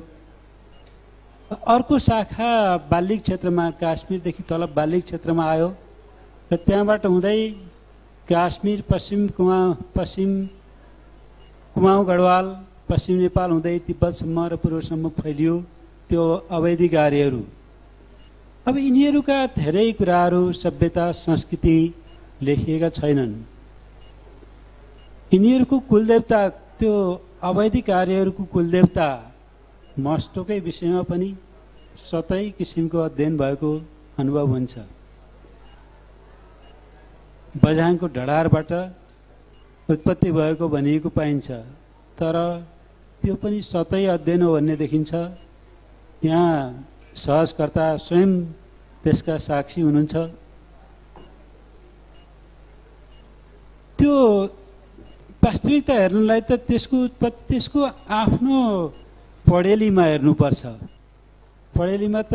अर्को शाखा बाल्लिक क्षेत्रमा, काश्मीरदेखि तल बाल्लिक क्षेत्रमा आयो र त्यहाँबाट हुँदै काश्मीर, पश्चिम कुमाऊँ गढवाल, पश्चिम नेपाल हुँदै तिब्बतसम्म र पूर्वसम्म फैलियो त्यो अवैदिक आर्यहरू। अब यिनीहरूका धेरै कुराहरू सभ्यता संस्कृति लेखिएका छैनन्। यिनीहरूको कुलदेवता, त्यो अवैदिक आर्यहरूको कुलदेवता मस्टोकै विषयमा पनि सबै किसिमको अध्ययन भएको अनुभव हुन्छ। बझाङको ढडारबाट उत्पत्ति भएको भनिएको पाइन्छ, तर त्यो पनि सतै अध्ययन हो भन्ने देखिन्छ। यहाँ सहजकर्ता स्वयं त्यसका साक्षी हुनुहुन्छ। त्यो वास्तविकता हेर्नुलाई त त्यसको आफ्नो पढेलीमा हेर्नुपर्छ। पढेलीमा त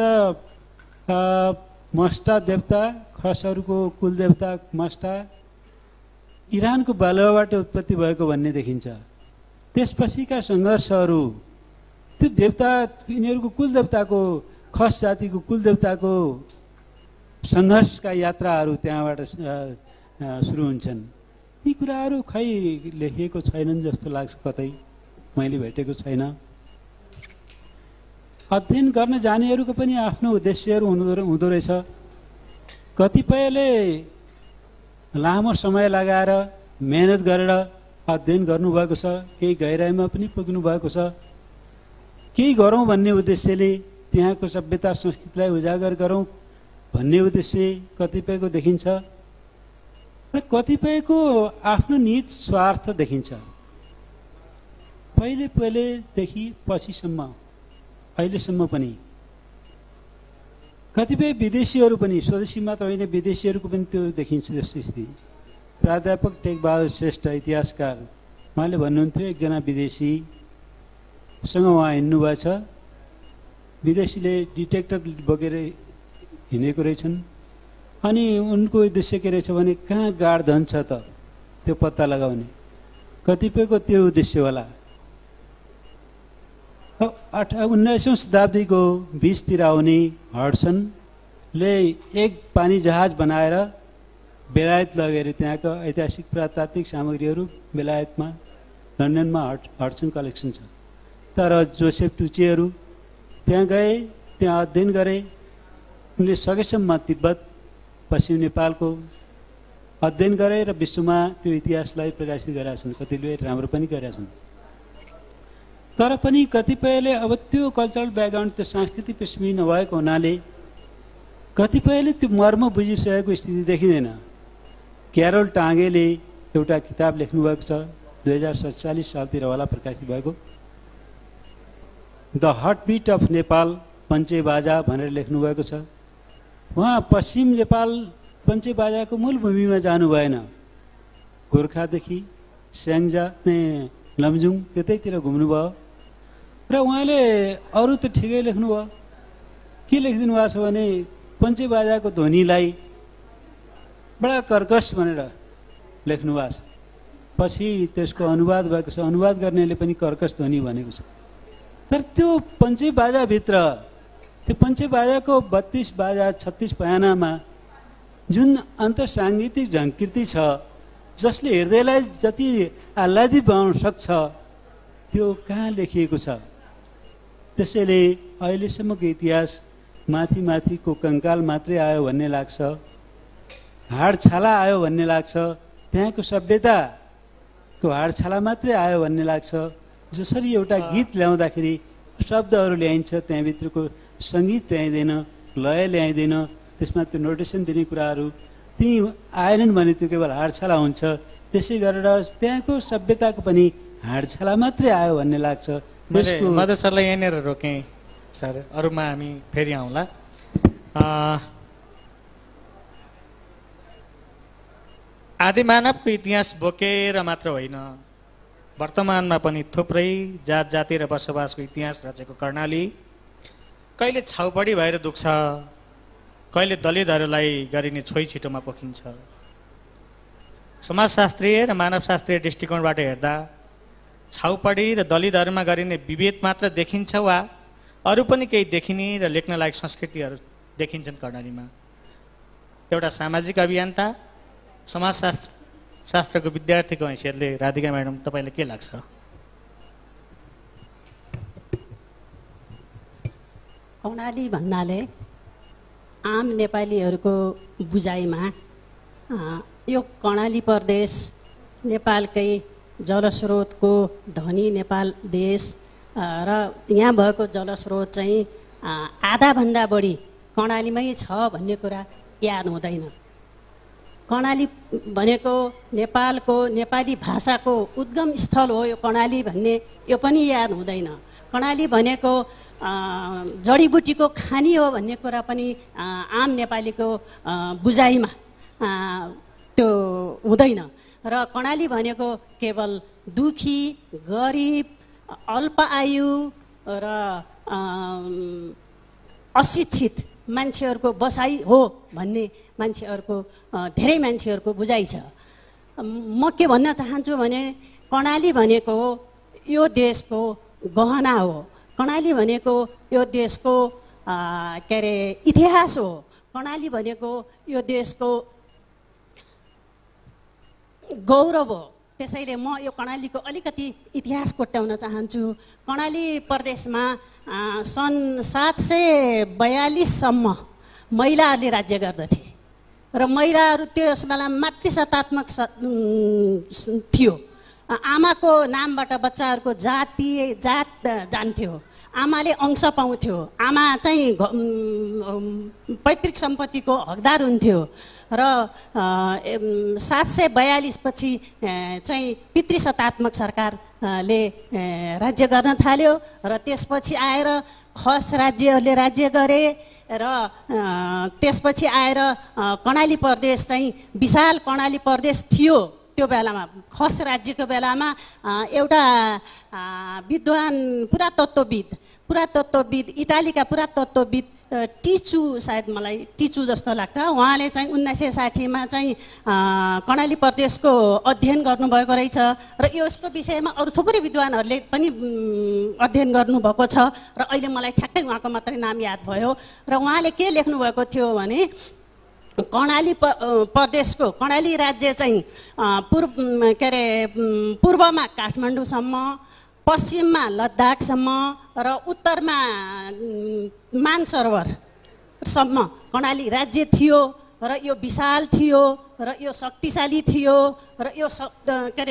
मस्टा देवता, खसहरूको कुलदेवता मस्टा इरानको बालुवाबाट उत्पत्ति भएको भन्ने देखिन्छ। त्यसपछिका सङ्घर्षहरू, त्यो देवता, यिनीहरूको कुलदेवताको, खस जातिको कुलदेवताको सङ्घर्षका यात्राहरू त्यहाँबाट सुरु हुन्छन्। यी कुराहरू खै लेखिएको छैनन् जस्तो लाग्छ, कतै मैले भेटेको छैन। अध्ययन गर्न जानेहरूको पनि आफ्नो उद्देश्यहरू हुँदो रहेछ। कतिपयले लामो समय लगाएर मेहनत गरेर अध्ययन गर्नुभएको छ, केही गहिराइमा पनि पुग्नु भएको छ। केही गरौँ भन्ने उद्देश्यले, त्यहाँको सभ्यता संस्कृतिलाई उजागर गरौँ भन्ने उद्देश्य कतिपयको देखिन्छ र कतिपयको आफ्नो निज स्वार्थ देखिन्छ। पहिलेदेखि पछिसम्म, अहिलेसम्म पनि कतिपय विदेशीहरू पनि, स्वदेशी मात्र होइन विदेशीहरूको पनि त्यो देखिन्छ जस्तो स्थिति। प्राध्यापक टेकबहादुर श्रेष्ठ इतिहासकार, उहाँले भन्नुहुन्थ्यो एकजना विदेशीसँग उहाँ हिँड्नुभएको छ। विदेशीले डिटेक्टर बोकेर हिँडेको रहेछन्। अनि उनको उद्देश्य के रहेछ भने कहाँ गाडधन छ त त्यो पत्ता लगाउने। कतिपयको त्यो उद्देश्य होला। 19औं शताब्दीको 20तिर आउने हडसनले एक पानी जहाज बनाएर बेलायत लगेर त्यहाँको ऐतिहासिक पुरातात्विक सामग्रीहरू बेलायतमा, लन्डनमा हडसन कलेक्सन छ। तर जोसेफ टुचेहरू त्यहाँ गए, त्यहाँ अध्ययन गरे। उनले सकेसम्म तिब्बत, पश्चिम नेपालको अध्ययन गरे र विश्वमा त्यो इतिहासलाई प्रकाशित गरेका छन्। कतिले राम्रो पनि गरेका छन्। तर पनि कतिपयले अब त्यो कल्चरल ब्याकग्राउन्ड, त्यो सांस्कृतिक पृष्ठभूमि नभएको हुनाले कतिपयले त्यो मर्म बुझिसकेको स्थिति देखिँदैन। क्यारोल टाँगेले एउटा किताब लेख्नुभएको छ, 2047 सालतिर होला प्रकाशित भएको, द हार्टबिट अफ नेपाल पञ्चेबाजा भनेर लेख्नुभएको छ। उहाँ पश्चिम नेपाल पञ्चेबाजाको मूल भूमिमा जानु भएन। गोर्खादेखि स्याङ्जा, लमजुङ त्यतैतिर घुम्नुभयो र उहाँले अरू त ठिकै लेख्नुभयो, के लेखिदिनु भएको छ भने पञ्चे बाजाको ध्वनिलाई बडा कर्कश भनेर लेख्नु भएको छ। पछि त्यसको अनुवाद भएको छ, अनुवाद गर्नेले पनि कर्कश ध्वनि भनेको छ। तर त्यो पञ्चे बाजाभित्र, त्यो पञ्चे बाजाको 32 बाजा 36 बयानामा जुन अन्तर्साङ्गीतिक झङ्कृति छ, जसले हृदयलाई जति आह्लादित बनाउन सक्छ, त्यो कहाँ लेखिएको छ? त्यसैले अहिलेसम्मको इतिहास माथि माथिको कङ्काल मात्रै आयो भन्ने लाग्छ, हाड छाला आयो भन्ने लाग्छ, त्यहाँको सभ्यताको हाड छाला मात्रै आयो भन्ने लाग्छ। जसरी एउटा गीत ल्याउँदाखेरि शब्दहरू ल्याइन्छ, त्यहाँभित्रको सङ्गीत ल्याइँदैन, लय ल्याइँदैन, त्यसमा त्यो नोटेसन दिने कुराहरू ती आएनन् भने त्यो केवल हाडछाला हुन्छ। त्यसै गरेर त्यहाँको सभ्यताको पनि हाडछाला मात्रै आयो भन्ने लाग्छ। मधु सरलाई यहीँनिर रोकेँ सर, अरूमा हामी फेरि आउँला। आदिमानवको इतिहास बोकेर मात्र होइन, वर्तमानमा पनि थुप्रै जात जाति र बसोबासको इतिहास रचेको कर्णाली कहिले छाउपडी भएर दुख्छ, कहिले दलितहरूलाई गरिने छोइ छिटोमा पोखिन्छ। समाजशास्त्रीय र मानवशास्त्रीय दृष्टिकोणबाट हेर्दा छाउपडी र दलितहरूमा गरिने विभेद मात्र देखिन्छ वा अरू पनि केही देखिने र लेख्न लायक संस्कृतिहरू देखिन्छन् कर्णालीमा? एउटा सामाजिक अभियन्ता, समाजशास्त्रको विद्यार्थीको हैसियतले राधिका म्याडम तपाईँलाई के लाग्छ? कर्णाली भन्नाले आम नेपालीहरूको बुझाइमा यो कर्णाली प्रदेश नेपालकै जलस्रोतको धनी नेपाल देश र यहाँ भएको जलस्रोत चाहिँ आधाभन्दा बढी कर्णालीमै छ भन्ने कुरा याद हुँदैन। कर्णाली भनेको नेपालको नेपाली भाषाको उद्गम स्थल हो यो कर्णाली भन्ने यो पनि याद हुँदैन। कर्णाली भनेको जडीबुटीको खानी हो भन्ने कुरा पनि आम नेपालीको बुझाइमा त्यो हुँदैन। र कर्णाली भनेको केवल दुखी, गरिब, अल्प आयु र अशिक्षित मान्छेहरूको बसाइ हो भन्ने मान्छेहरूको धेरै मान्छेहरूको बुझाइ छ। म के भन्न चाहन्छु भने कर्णाली भनेको यो देशको गहना हो, कर्णाली भनेको यो देशको के अरे इतिहास हो, कर्णाली भनेको यो देशको गौरव हो। त्यसैले म यो कर्णालीको अलिकति इतिहास कोट्याउन चाहन्छु। कर्णाली प्रदेशमा सन् 742 सम्म महिलाहरूले राज्य गर्दथे र महिलाहरू त्यस बेला मातृसत्तात्मक थियो। आमाको नामबाट बच्चाहरूको जात जान्थ्यो, आमाले अंश पाउँथ्यो, आमा चाहिँ पैतृक सम्पत्तिको हकदार हुन्थ्यो। र 742 पछि चाहिँ पितृसत्तात्मक सरकारले राज्य गर्न थाल्यो र त्यसपछि आएर खस राज्यहरूले राज्य गरे र त्यसपछि आएर कर्णाली प्रदेश चाहिँ विशाल कर्णाली प्रदेश थियो। त्यो बेलामा खस राज्यको बेलामा एउटा विद्वान पुरातत्त्वविद इटालीका पुरातत्त्वविद टिचु, सायद मलाई टिचु जस्तो लाग्छ, उहाँले चाहिँ 1960मा चाहिँ कर्णाली प्रदेशको अध्ययन गर्नुभएको रहेछ र यसको विषयमा अरू थुप्रै विद्वानहरूले पनि अध्ययन गर्नुभएको छ र अहिले मलाई ठ्याक्कै उहाँको मात्रै नाम याद भयो। र उहाँले के लेख्नुभएको थियो भने कर्णाली प्रदेशको कर्णाली राज्य चाहिँ पूर्वमा काठमाडौँसम्म, पश्चिममा लद्दाखसम्म र उत्तरमा मानसरोवरसम्म कर्णाली राज्य थियो र यो विशाल थियो र यो शक्तिशाली थियो र यो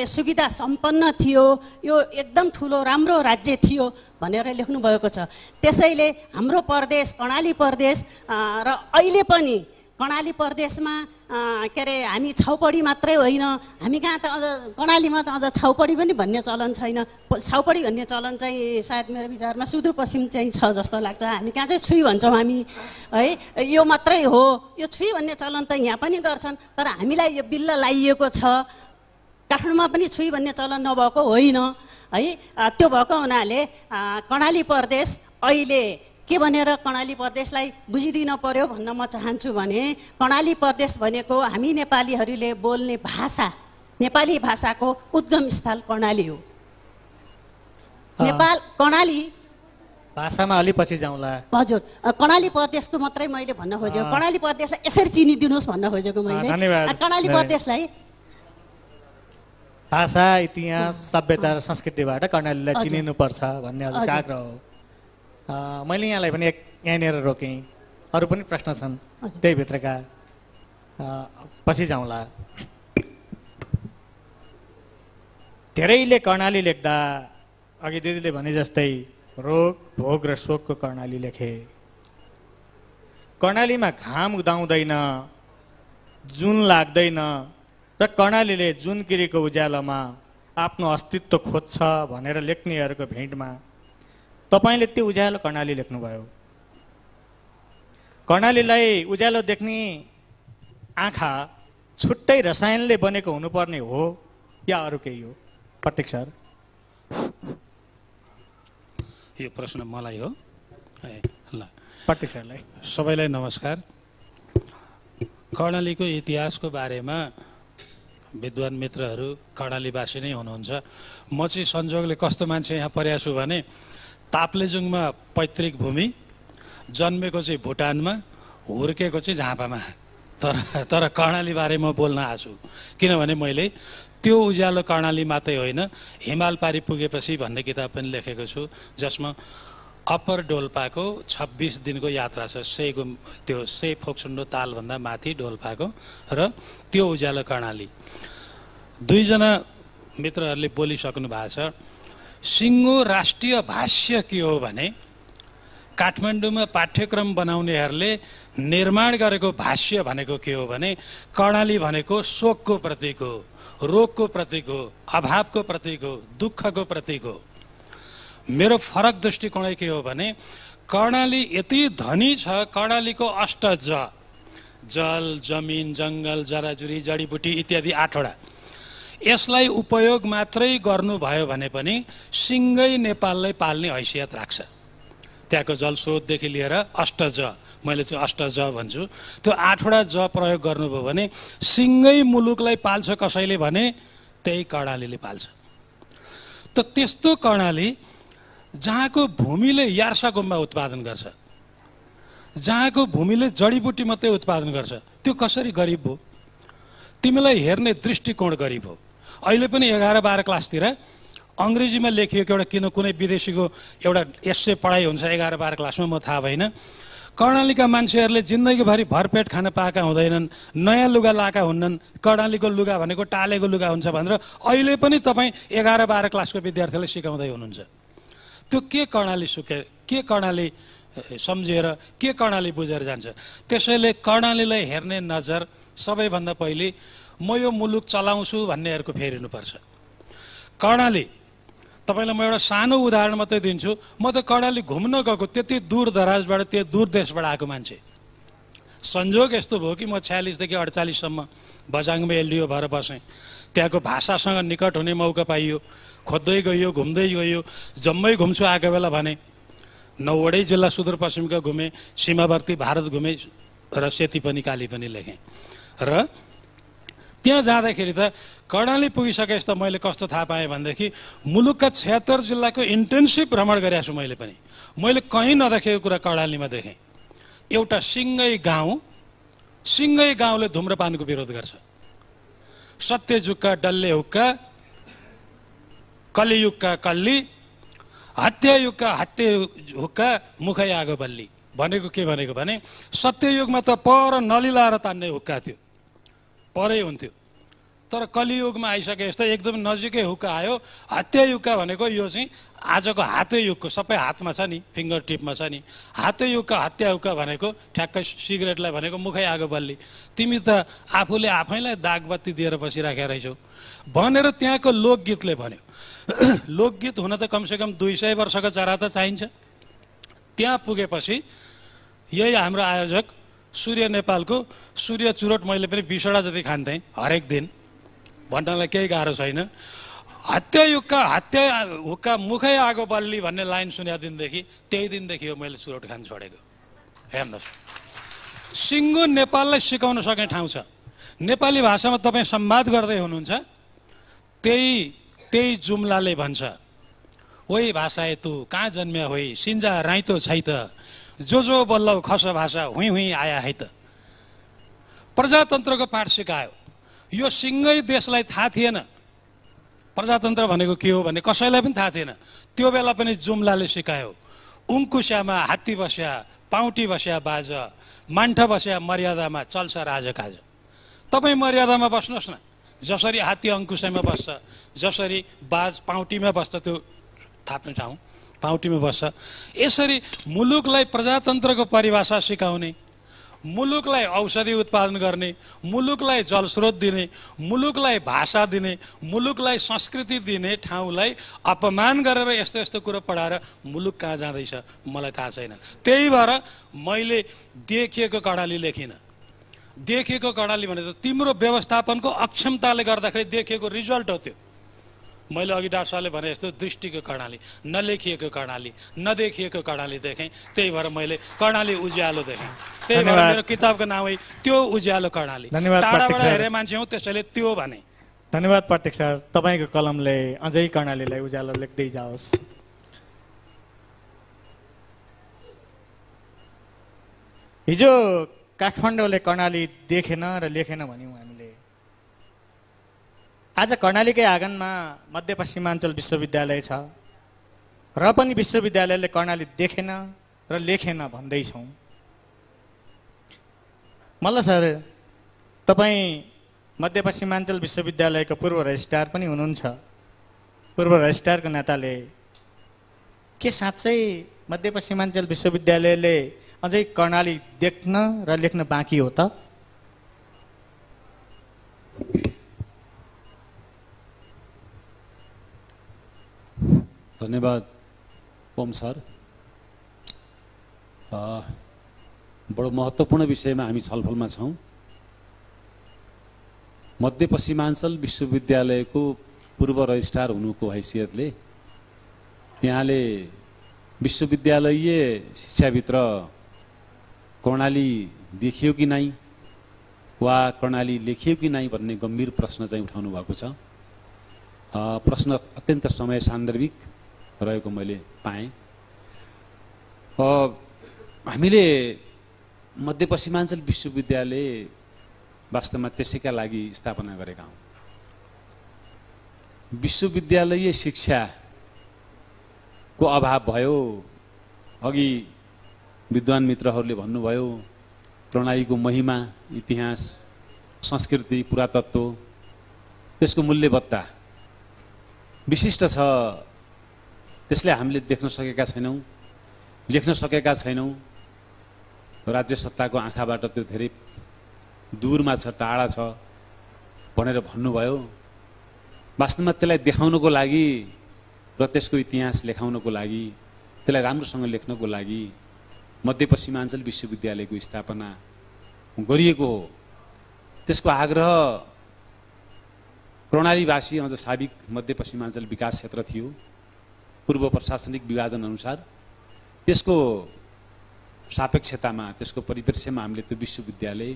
सुविधा सम्पन्न थियो, यो एकदम ठुलो राम्रो राज्य थियो भनेर लेख्नुभएको छ। त्यसैले हाम्रो प्रदेश कर्णाली प्रदेश र अहिले पनि कर्णाली प्रदेशमा हामी छाउपडी मात्रै होइन, हामी कहाँ त अझ कर्णालीमा त अझ छाउपडी पनि भन्ने चलन छैन। छाउपडी भन्ने चलन चाहिँ सायद मेरो विचारमा सुदूरपश्चिम चाहिँ छ जस्तो लाग्छ। हामी कहाँ चाहिँ छुई भन्छौँ हामी है, यो मात्रै हो। यो छुई भन्ने चलन त यहाँ पनि गर्छन्, तर हामीलाई यो बिल्ल लाइएको छ। काठमाडौँमा पनि छुई भन्ने चलन नभएको होइन है। त्यो भएको हुनाले कर्णाली प्रदेश अहिले के भनेर कर्णाली प्रदेशलाई बुझिदिन पर्यो भन्न म चाहन्छु भने कर्णाली प्रदेश भनेको हामी नेपालीहरूले बोल्ने भाषा, नेपाली भाषाको उद्गम स्थल कर्णाली हो। नेपाल कर्णाली भाषामा अलि पछि जाउँला। हजुर, कर्णाली प्रदेशको मात्रै मैले भन्न खोजेको, कर्णाली प्रदेशलाई यसरी चिनिदिनुहोस् भन्न खोजेको मैले। कर्णाली प्रदेशलाई भाषा, इतिहास, सभ्यता र संस्कृतिबाट कर्णालीलाई चिनिनुपर्छ भन्ने हजुरको आग्रह हो। मैले यहाँलाई पनि यहाँनिर रोकेँ, अरू पनि प्रश्न छन् त्यही भित्रका, पछि जाउँला। धेरैले कर्णाली लेख्दा अघि दिदीले भने जस्तै रोग, भोग र शोकको कर्णाली लेखे। कर्णालीमा घाम उदाउँदैन, जुन लाग्दैन र कर्णालीले जुनगिरीको उज्यालोमा आफ्नो अस्तित्व खोज्छ भनेर लेख्नेहरूको भिडमा तपाईले त्यो उज्यालो कर्णाली लेख्नुभयो। कर्णालीलाई उज्यालो देख्ने आँखा छुट्टै रसायनले बनेको हुनुपर्ने हो या अरू केही हो? प्रतीक सर, यो प्रश्न मलाई हो। ल, प्रतीक सरलाई सबैलाई नमस्कार। कर्णालीको इतिहासको बारेमा विद्वान मित्रहरू कर्णालीवासी नै हुनुहुन्छ। म चाहिँ संजोगले कस्तो मान्छे यहाँ परेको छु भने ताप्लेजुङमा पैतृक भूमि, जन्मेको चाहिँ भुटानमा, हुर्केको चाहिँ झापामा, तर कर्णाली बारे म बोल्न आएको छु। किनभने मैले त्यो उज्यालो कर्णाली मात्रै होइन, हिमाल पारी पुगेपछि भन्ने किताब पनि लेखेको छु, जसमा अप्पर डोल्पाको 26 दिनको यात्रा छ। त्यो फोक्सुन्डो तालभन्दा माथि डोल्पाको र त्यो उज्यालो कर्णाली। दुईजना मित्रहरूले बोलिसक्नु भएको छ। सिङ्गो राष्ट्रिय भाष्य के हो भने काठमाडौँमा पाठ्यक्रम बनाउनेहरूले निर्माण गरेको भाष्य भनेको के हो भने कर्णाली भनेको शोकको प्रतीक हो, रोगको प्रतीक हो, अभावको प्रतीक हो, दुःखको प्रतीक हो। मेरो फरक दृष्टिकोण के हो भने कर्णाली यति धनी छ, कर्णालीको अष्ट जल, जमिन, जङ्गल, जराजुरी, जडीबुटी इत्यादि 8वटा, यसलाई उपयोग मात्रै गर्नुभयो भने पनि सिङ्गै नेपाललाई पाल्ने हैसियत राख्छ। त्यहाँको जलस्रोतदेखि लिएर अष्टज, मैले चाहिँ अष्टज भन्छु, त्यो 8वटा ज प्रयोग गर्नुभयो भने सिङ्गै मुलुकलाई पाल्छ कसैले भने त्यही कर्णालीले पाल्छ। त त्यस्तो कर्णाली जहाँको भूमिले यार्सा गुम्बा उत्पादन गर्छ, जहाँको भूमिले जडीबुटी मात्रै उत्पादन गर्छ, त्यो कसरी गरिब हो? तिमीलाई हेर्ने दृष्टिकोण गरिब हो। अहिले पनि 11-12 क्लासतिर अङ्ग्रेजीमा लेखिएको एउटा कुनै विदेशीको एउटा एस्से पढाइ हुन्छ 11-12 क्लासमा, म थाहा भएन। कर्णालीका मान्छेहरूले जिन्दगीभरि भरपेट खान पाएका हुँदैनन्, नयाँ लुगा लाएका हुन्नन्, कर्णालीको लुगा भनेको टालेको लुगा हुन्छ भनेर अहिले पनि तपाईँ 11-12 क्लासको विद्यार्थीलाई सिकाउँदै हुनुहुन्छ। त्यो के कर्णाली के कर्णाली सम्झेर, के कर्णाली बुझेर जान्छ? त्यसैले कर्णालीलाई हेर्ने नजर सबैभन्दा पहिले म यो मुलुक चलाउँछु भन्नेहरूको फेरिनुपर्छ। कर्णाली, तपाईँलाई म एउटा सानो उदाहरण मात्रै दिन्छु। म त कर्णाली घुम्न गएको, त्यति दूर दराजबाट, त्यो दूर देशबाट आएको मान्छे। संयोग यस्तो भयो कि म 46 देखि 48 सम्म बजाङमा एलडिओ भएर बसेँ। त्यहाँको भाषासँग निकट हुने मौका पाइयो, खोज्दै गइयो, घुम्दै गइयो, जम्मै घुम्छु आएको बेला भने 9वटै जिल्ला सुदूरपश्चिमका घुमेँ, सीमावर्ती भारत घुमेँ र सेती पनि काली पनि लेखेँ। र त्यहाँ जाँदाखेरि त कर्णाली पुगिसकेपछि त मैले कस्तो थाहा पाएँ भनेदेखि मुलुकका 76 जिल्लाको इन्टेन्सिभ भ्रमण गरेको छु मैले पनि। मैले कहीँ नदेखेको कुरा कर्णालीमा देखेँ। एउटा सिङ्गै गाउँले धुम्रपानको विरोध गर्छ। सत्यजुगका डल्ले हुक्का, कलियुगका कल्ली, हत्यायुगका हत्या हुक्का, मुखै आगो बल्ली भनेको के भनेको भने सत्ययुगमा त पर नलिलाएर तान्ने हुक्का थियो, परै हुन्थ्यो। तर कलियुगमा आइसकेपछि त एकदम नजिकै हुक्का आयो। हत्यायुगका भनेको यो चाहिँ आजको हाते युगको, सबै हातमा छ नि, फिङ्गर टिपमा छ नि, हाते युगका हत्या हुक्का भनेको ठ्याक्कै सिगरेटलाई भनेको मुखै आगो बल्ली। तिमी त आफूले आफैलाई दागबत्ती दिएर बसिराखेका रहेछौ भनेर त्यहाँको लोकगीतले भन्यो। लोकगीत हुन त कमसेकम 200 वर्षको जरा त चाहिन्छ। त्यहाँ पुगेपछि यही हाम्रो आयोजक सूर्य नेपालको सूर्य चुरोट मैले पनि 20वटा जति खान्थेँ हरेक दिन। भन्नलाई केही गाह्रो छैन। हत्या हुक्का मुखै आगो बल्ली भन्ने लाइन सुनेको दिनदेखि त्यही दिनदेखि हो मैले चुरोट खान छोडेको। हेर्नुहोस्, सिङ्गो नेपाललाई सिकाउन सक्ने ठाउँ छ। नेपाली भाषामा तपाईँ संवाद गर्दै हुनुहुन्छ, त्यही जुम्लाले भन्छ, ओइ भाषा तू कहाँ जन्म्या होइ, सिन्जा राइतो छै त, जो बल्लौ खस भाषा हुँ हुँ आया है त। प्रजातन्त्रको पाठ सिकायो। यो सिङ्गै देशलाई थाहा थिएन प्रजातन्त्र भनेको के हो भन्ने, कसैलाई पनि थाहा थिएन। त्यो बेला पनि जुम्लाले सिकायो। उङ्कुस्यामा हात्ती बस्या, पाउटी बस्या बाज, मान्ठ बस्या मर्यादामा चल्छ राजकाज। तपाईँ मर्यादामा बस्नुहोस् न, जसरी हात्ती अङ्कुशमा बस्छ, जसरी बाज पाउटीमा बस्छ, त्यो थाप्ने ठाउँ पाउटीमा बस्छ। यसरी मुलुकलाई प्रजातन्त्रको परिभाषा सिकाउने, मुलुकलाई औषधि उत्पादन गर्ने, मुलुकलाई जलस्रोत दिने, मुलुकलाई भाषा दिने, मुलुकलाई संस्कृति दिने ठाउँलाई अपमान गरेर यस्तो यस्तो कुरो पढाएर मुलुक कहाँ जाँदैछ मलाई थाहा छैन। त्यही भएर मैले देखिएको कर्णाली लेखिनँ। देखिएको कर्णाली भनेको तिम्रो व्यवस्थापनको अक्षमताले गर्दाखेरि देखिएको रिजल्ट हो त्यो। मैले अघि डाक्टर साहबले भने जस्तो दृष्टिको कर्णाली, नलेखिएको कर्णाली, नदेखिएको कर्णाली देखेँ। त्यही भएर मैले कर्णाली उज्यालो देखेँ। त्यही भएर मेरो किताबको नामै त्यो उज्यालो कर्णाली। टाढाबाट हेरे मान्छे हौ, त्यसैले त्यो भने। धन्यवाद प्रत्यक्ष सर, तपाईँको कलमले अझै कर्णालीलाई उज्यालो लेख्दै जाओस्। हिजो काठमाडौँले कर्णाली देखेन र लेखेन भन्यौँ हामीले। आज कर्णालीकै आँगनमा मध्यपश्चिमाञ्चल विश्वविद्यालय छ र पनि विश्वविद्यालयले कर्णाली देखेन र लेखेन भन्दैछौँ। मल्ल सर, तपाईँ मध्यपश्चिमाञ्चल विश्वविद्यालयको पूर्व रजिस्ट्रार पनि हुनुहुन्छ। पूर्व रजिस्ट्रारको नाताले के साँच्चै मध्यपश्चिमाञ्चल विश्वविद्यालयले अझै कर्णाली देख्न र लेख्न बाँकी हो त? धन्यवाद ओम सर। बडो महत्त्वपूर्ण विषयमा हामी छलफलमा छौँ। मध्यपश्चिमाञ्चल विश्वविद्यालयको पूर्व रजिस्ट्रार हुनुको हैसियतले यहाँले विश्वविद्यालयीय शिक्षाभित्र कर्णाली देखियो कि नै वा कर्णाली लेखियो कि नै भन्ने गम्भीर प्रश्न चाहिँ उठाउनु भएको छ। प्रश्न अत्यन्त समय सान्दर्भिक रहेको मैले पाएँ। हामीले मध्यपश्चिमाञ्चल विश्वविद्यालय वास्तवमा त्यसैका लागि स्थापना गरेका हौँ। विश्वविद्यालयीय शिक्षाको अभाव भयो। अघि विद्वान मित्रहरूले भन्नुभयो, प्रणालीको महिमा, इतिहास, संस्कृति, पुरातत्व, त्यसको मूल्यवत्ता विशिष्ट छ। त्यसले हामीले देख्न सकेका छैनौँ, लेख्न सकेका छैनौँ। राज्य सत्ताको आँखाबाट त्यो धेरै दूरमा छ, टाढा छ भनेर भन्नुभयो। वास्तवमा त्यसलाई देखाउनको लागि र त्यसको इतिहास लेखाउनको लागि, त्यसलाई राम्रोसँग लेख्नको लागि मध्यपश्चिमाञ्चल विश्वविद्यालयको स्थापना गरिएको हो। त्यसको आग्रह कर्णालीवासी अझ साबिक मध्यपश्चिमाञ्चल विकास क्षेत्र थियो। पूर्व प्रशासनिक विभाजन अनुसार त्यसको सापेक्षतामा, त्यसको परिप्रेक्ष्यमा हामीले त्यो विश्वविद्यालय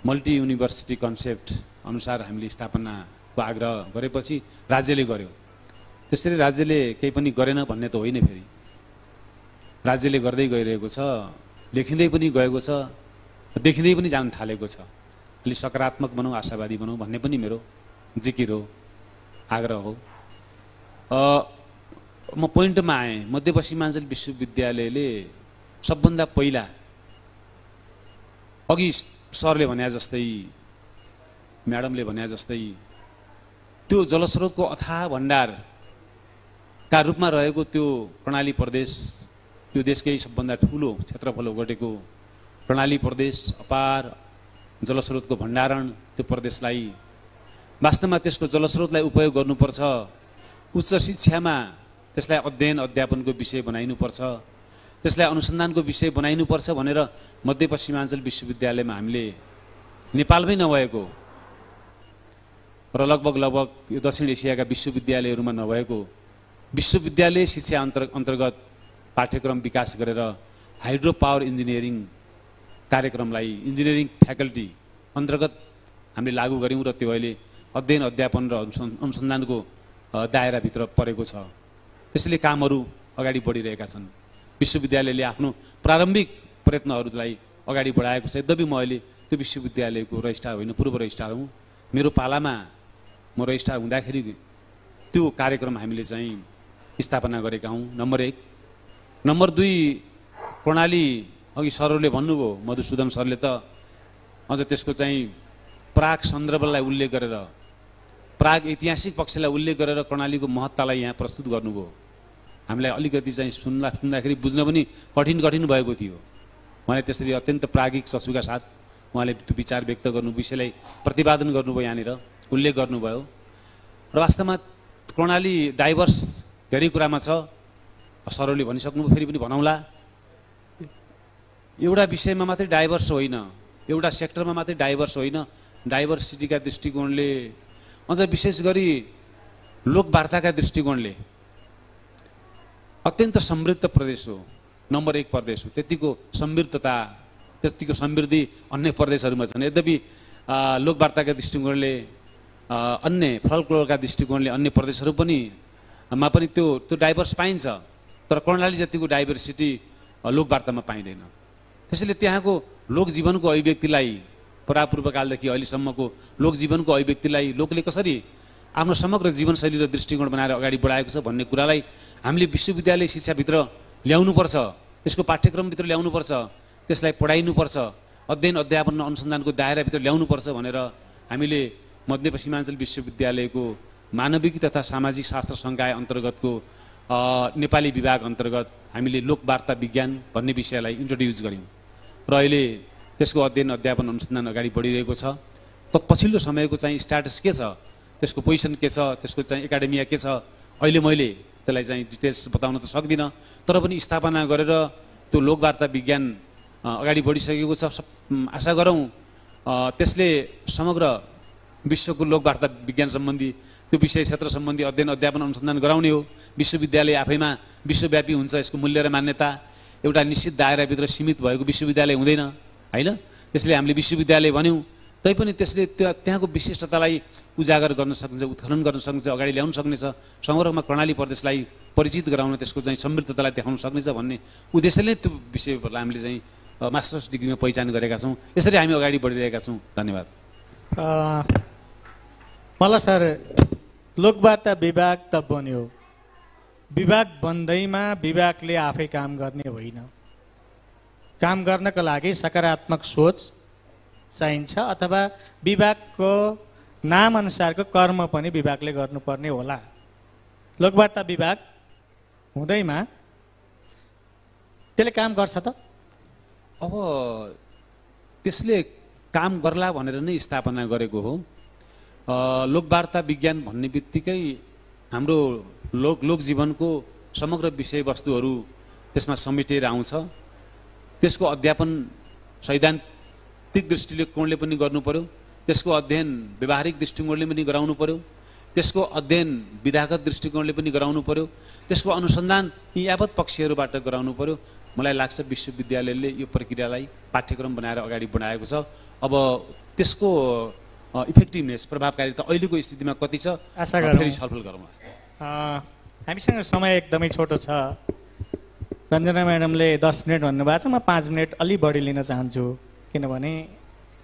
मल्टी युनिभर्सिटी कन्सेप्ट अनुसार हामीले स्थापनाको आग्रह गरेपछि राज्यले गर्यो। त्यसरी राज्यले केही पनि गरेन भन्ने त होइन। फेरि राज्यले गर्दै गइरहेको छ, लेखिँदै पनि गएको छ, देखिँदै पनि जान थालेको छ। अलि सकारात्मक बनौँ, आशावादी बनौँ भन्ने पनि मेरो जिकिर हो, आग्रह हो। म पोइन्टमा आएँ। मध्यपश्चिमाञ्चल विश्वविद्यालयले सबभन्दा पहिला अघि सरले भने जस्तै, म्याडमले भने जस्तै त्यो जलस्रोतको अथाह भण्डारका रूपमा रहेको त्यो कर्णाली प्रदेश, त्यो देशकै सबभन्दा ठुलो क्षेत्रफल ओगटेको कर्णाली प्रदेश, अपार जलस्रोतको भण्डारण, त्यो प्रदेशलाई वास्तवमा त्यसको जलस्रोतलाई उपयोग गर्नुपर्छ। उच्च शिक्षामा त्यसलाई अध्ययन अध्यापनको विषय बनाइनुपर्छ, त्यसलाई अनुसन्धानको विषय बनाइनुपर्छ भनेर मध्यपश्चिमाञ्चल विश्वविद्यालयमा हामीले नेपालमै नभएको र लगभग यो दक्षिण एसियाका विश्वविद्यालयहरूमा नभएको विश्वविद्यालय शिक्षा अन्तर्गत पाठ्यक्रम विकास गरेर हाइड्रो पावर इन्जिनियरिङ कार्यक्रमलाई इन्जिनियरिङ फ्याकल्टी अन्तर्गत हामीले लागू गऱ्यौँ र त्यो अहिले अध्ययन अध्यापन र अनुसन्धानको दायराभित्र परेको छ। त्यसैले कामहरू अगाडि बढिरहेका छन्। विश्वविद्यालयले आफ्नो प्रारम्भिक प्रयत्नहरूलाई अगाडि बढाएको छ। यद्यपि म अहिले त्यो विश्वविद्यालयको रजिस्ट्रार होइन, पूर्व रजिस्ट्रार हुँ। मेरो पालामा म रजिस्ट्रार हुँदाखेरि त्यो कार्यक्रम हामीले चाहिँ स्थापना गरेका हौँ, नम्बर 1। नम्बर 2, प्रणाली अघि सरहरूले भन्नुभयो, मधुसूदन सरले त अझ त्यसको चाहिँ प्राग सन्दर्भलाई उल्लेख गरेर, प्राग ऐतिहासिक पक्षलाई उल्लेख गरेर प्रणालीको महत्तालाई यहाँ प्रस्तुत गर्नुभयो। हामीलाई अलिकति चाहिँ सुन्दाखेरि बुझ्न पनि कठिन भएको थियो। उहाँले त्यसरी अत्यन्त प्रागिक चसुका साथ उहाँले त्यो विचार व्यक्त गर्नु, विषयलाई प्रतिपादन गर्नुभयो, यहाँनिर उल्लेख गर्नुभयो। र वास्तवमा प्रणाली डाइभर्स धेरै कुरामा छ। सरहरूले भनिसक्नुभयो, फेरि पनि भनौँला। एउटा विषयमा मात्रै डाइभर्स होइन, एउटा सेक्टरमा मात्रै डाइभर्स होइन, डाइभर्सिटीका दृष्टिकोणले, अझ विशेष गरी लोकवार्ताका दृष्टिकोणले अत्यन्त समृद्ध प्रदेश हो। नम्बर 1 प्रदेश हो। त्यतिको समृद्धता, त्यतिको समृद्धि अन्य प्रदेशहरूमा छन्। यद्यपि लोकवार्ताका दृष्टिकोणले, अन्य फल्कलोरका दृष्टिकोणले अन्य प्रदेशहरू पनि त्यो डाइभर्स पाइन्छ, तर कर्णाली जतिको डाइभर्सिटी लोकवार्तामा पाइँदैन। त्यसैले त्यहाँको लोकजीवनको अभिव्यक्तिलाई, परापूर्वकालदेखि अहिलेसम्मको लोकजीवनको अभिव्यक्तिलाई लोकले कसरी आफ्नो समग्र जीवनशैली र दृष्टिकोण बनाएर अगाडि बढाएको छ भन्ने कुरालाई हामीले विश्वविद्यालय शिक्षाभित्र ल्याउनुपर्छ, यसको पाठ्यक्रमभित्र ल्याउनुपर्छ, त्यसलाई पढाइनुपर्छ, अध्ययन अध्यापन अनुसन्धानको दायराभित्र ल्याउनुपर्छ भनेर हामीले मध्यपश्चिमाञ्चल विश्वविद्यालयको मानविकी तथा सामाजिक शास्त्र संकाय अन्तर्गतको नेपाली विभाग अन्तर्गत हामीले लोकवार्ता विज्ञान भन्ने विषयलाई इन्ट्रोड्युस गऱ्यौँ र अहिले त्यसको अध्ययन अध्यापन अनुसन्धान अगाडि बढिरहेको छ। पछिल्लो समयको चाहिँ स्ट्याटस के छ, त्यसको पोजिसन के छ, त्यसको चाहिँ एकाडेमिया के छ, अहिले मैले त्यसलाई चाहिँ डिटेल्स बताउन त सक्दिनँ, तर पनि स्थापना गरेर त्यो लोकवार्ता विज्ञान अगाडि बढिसकेको छ। आशा गरौँ त्यसले समग्र विश्वको लोकवार्ता विज्ञान सम्बन्धी, त्यो विषय क्षेत्र सम्बन्धी अध्ययन अध्यापन अनुसन्धान गराउने हो। विश्वविद्यालय आफैमा विश्वव्यापी हुन्छ, यसको मूल्य र मान्यता एउटा निश्चित दायराभित्र सीमित भएको विश्वविद्यालय हुँदैन होइन। त्यसले हामीले विश्वविद्यालय भन्यौँ, तैपनि त्यसले त्यहाँको विशिष्टतालाई उजागर गर्न सकिन्छ, उत्खनन गर्न सकिन्छ, अगाडि ल्याउन सक्नेछ, समग्रमा कर्णाली प्रदेशलाई परिचित गराउन, त्यसको चाहिँ समृद्धतालाई देखाउन सक्नेछ भन्ने उद्देश्यले त्यो विषयहरूलाई हामीले चाहिँ मास्टर्स डिग्रीमा पहिचान गरेका छौँ। यसरी हामी अगाडि बढिरहेका छौँ। धन्यवाद। मलाई सर लोकवार्ता विभाग त बन्यो, विभाग बन्दैमा विभागले आफै काम गर्ने होइन। काम गर्नको लागि सकारात्मक सोच चाहिन्छ अथवा विभागको नाम अनुसारको कर्म पनि विभागले गर्नुपर्ने होला। लोकवार्ता विभाग हुँदैमा त्यसले काम गर्छ त? अब त्यसले काम गर्ला भनेर नै स्थापना गरेको हो। लोकवार्ता विज्ञान भन्ने बित्तिकै हाम्रो लोकजीवनको समग्र विषयवस्तुहरू त्यसमा समेटेर आउँछ। त्यसको अध्यापन सैद्धान्तिक दृष्टिकोणले पनि गर्नु पर्यो, त्यसको अध्ययन व्यवहारिक दृष्टिकोणले पनि गराउनु पर्यो, त्यसको अध्ययन विधागत दृष्टिकोणले पनि गराउनु पर्यो, त्यसको अनुसन्धान यी यावत पक्षहरूबाट गराउनु पर्यो। मलाई लाग्छ विश्वविद्यालयले यो प्रक्रियालाई पाठ्यक्रम बनाएर अगाडि बढाएको छ। अब त्यसको इफेक्टिभनेस, प्रभावकारिता अहिलेको स्थितिमा कति छ, आशा गरौँ फेरि छलफल गरौँ। हामीसँग समय एकदमै छोटो छ। रञ्जना म्याडमले 10 मिनट भन्नुभएको छ, म 5 मिनट अलि बढी लिन चाहन्छु, किनभने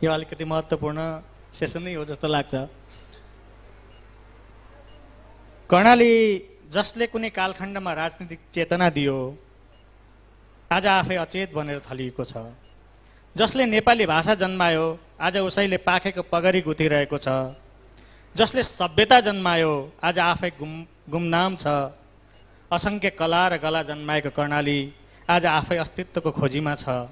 यो अलिकति महत्त्वपूर्ण सेसन नै हो जस्तो लाग्छ। कर्णाली जसले कुनै कालखण्डमा राजनीतिक चेतना दियो, आज आफै अचेत बनेर थलिएको छ। जसले नेपाली भाषा जन्मायो, आज उसैले पाखेको पगरी गुथिरहेको छ। जसले सभ्यता जन्मायो, आज आफै गुमनाम छ। असङ्ख्य कला र गला जन्माएको कर्णाली आज आफै अस्तित्वको खोजीमा छ।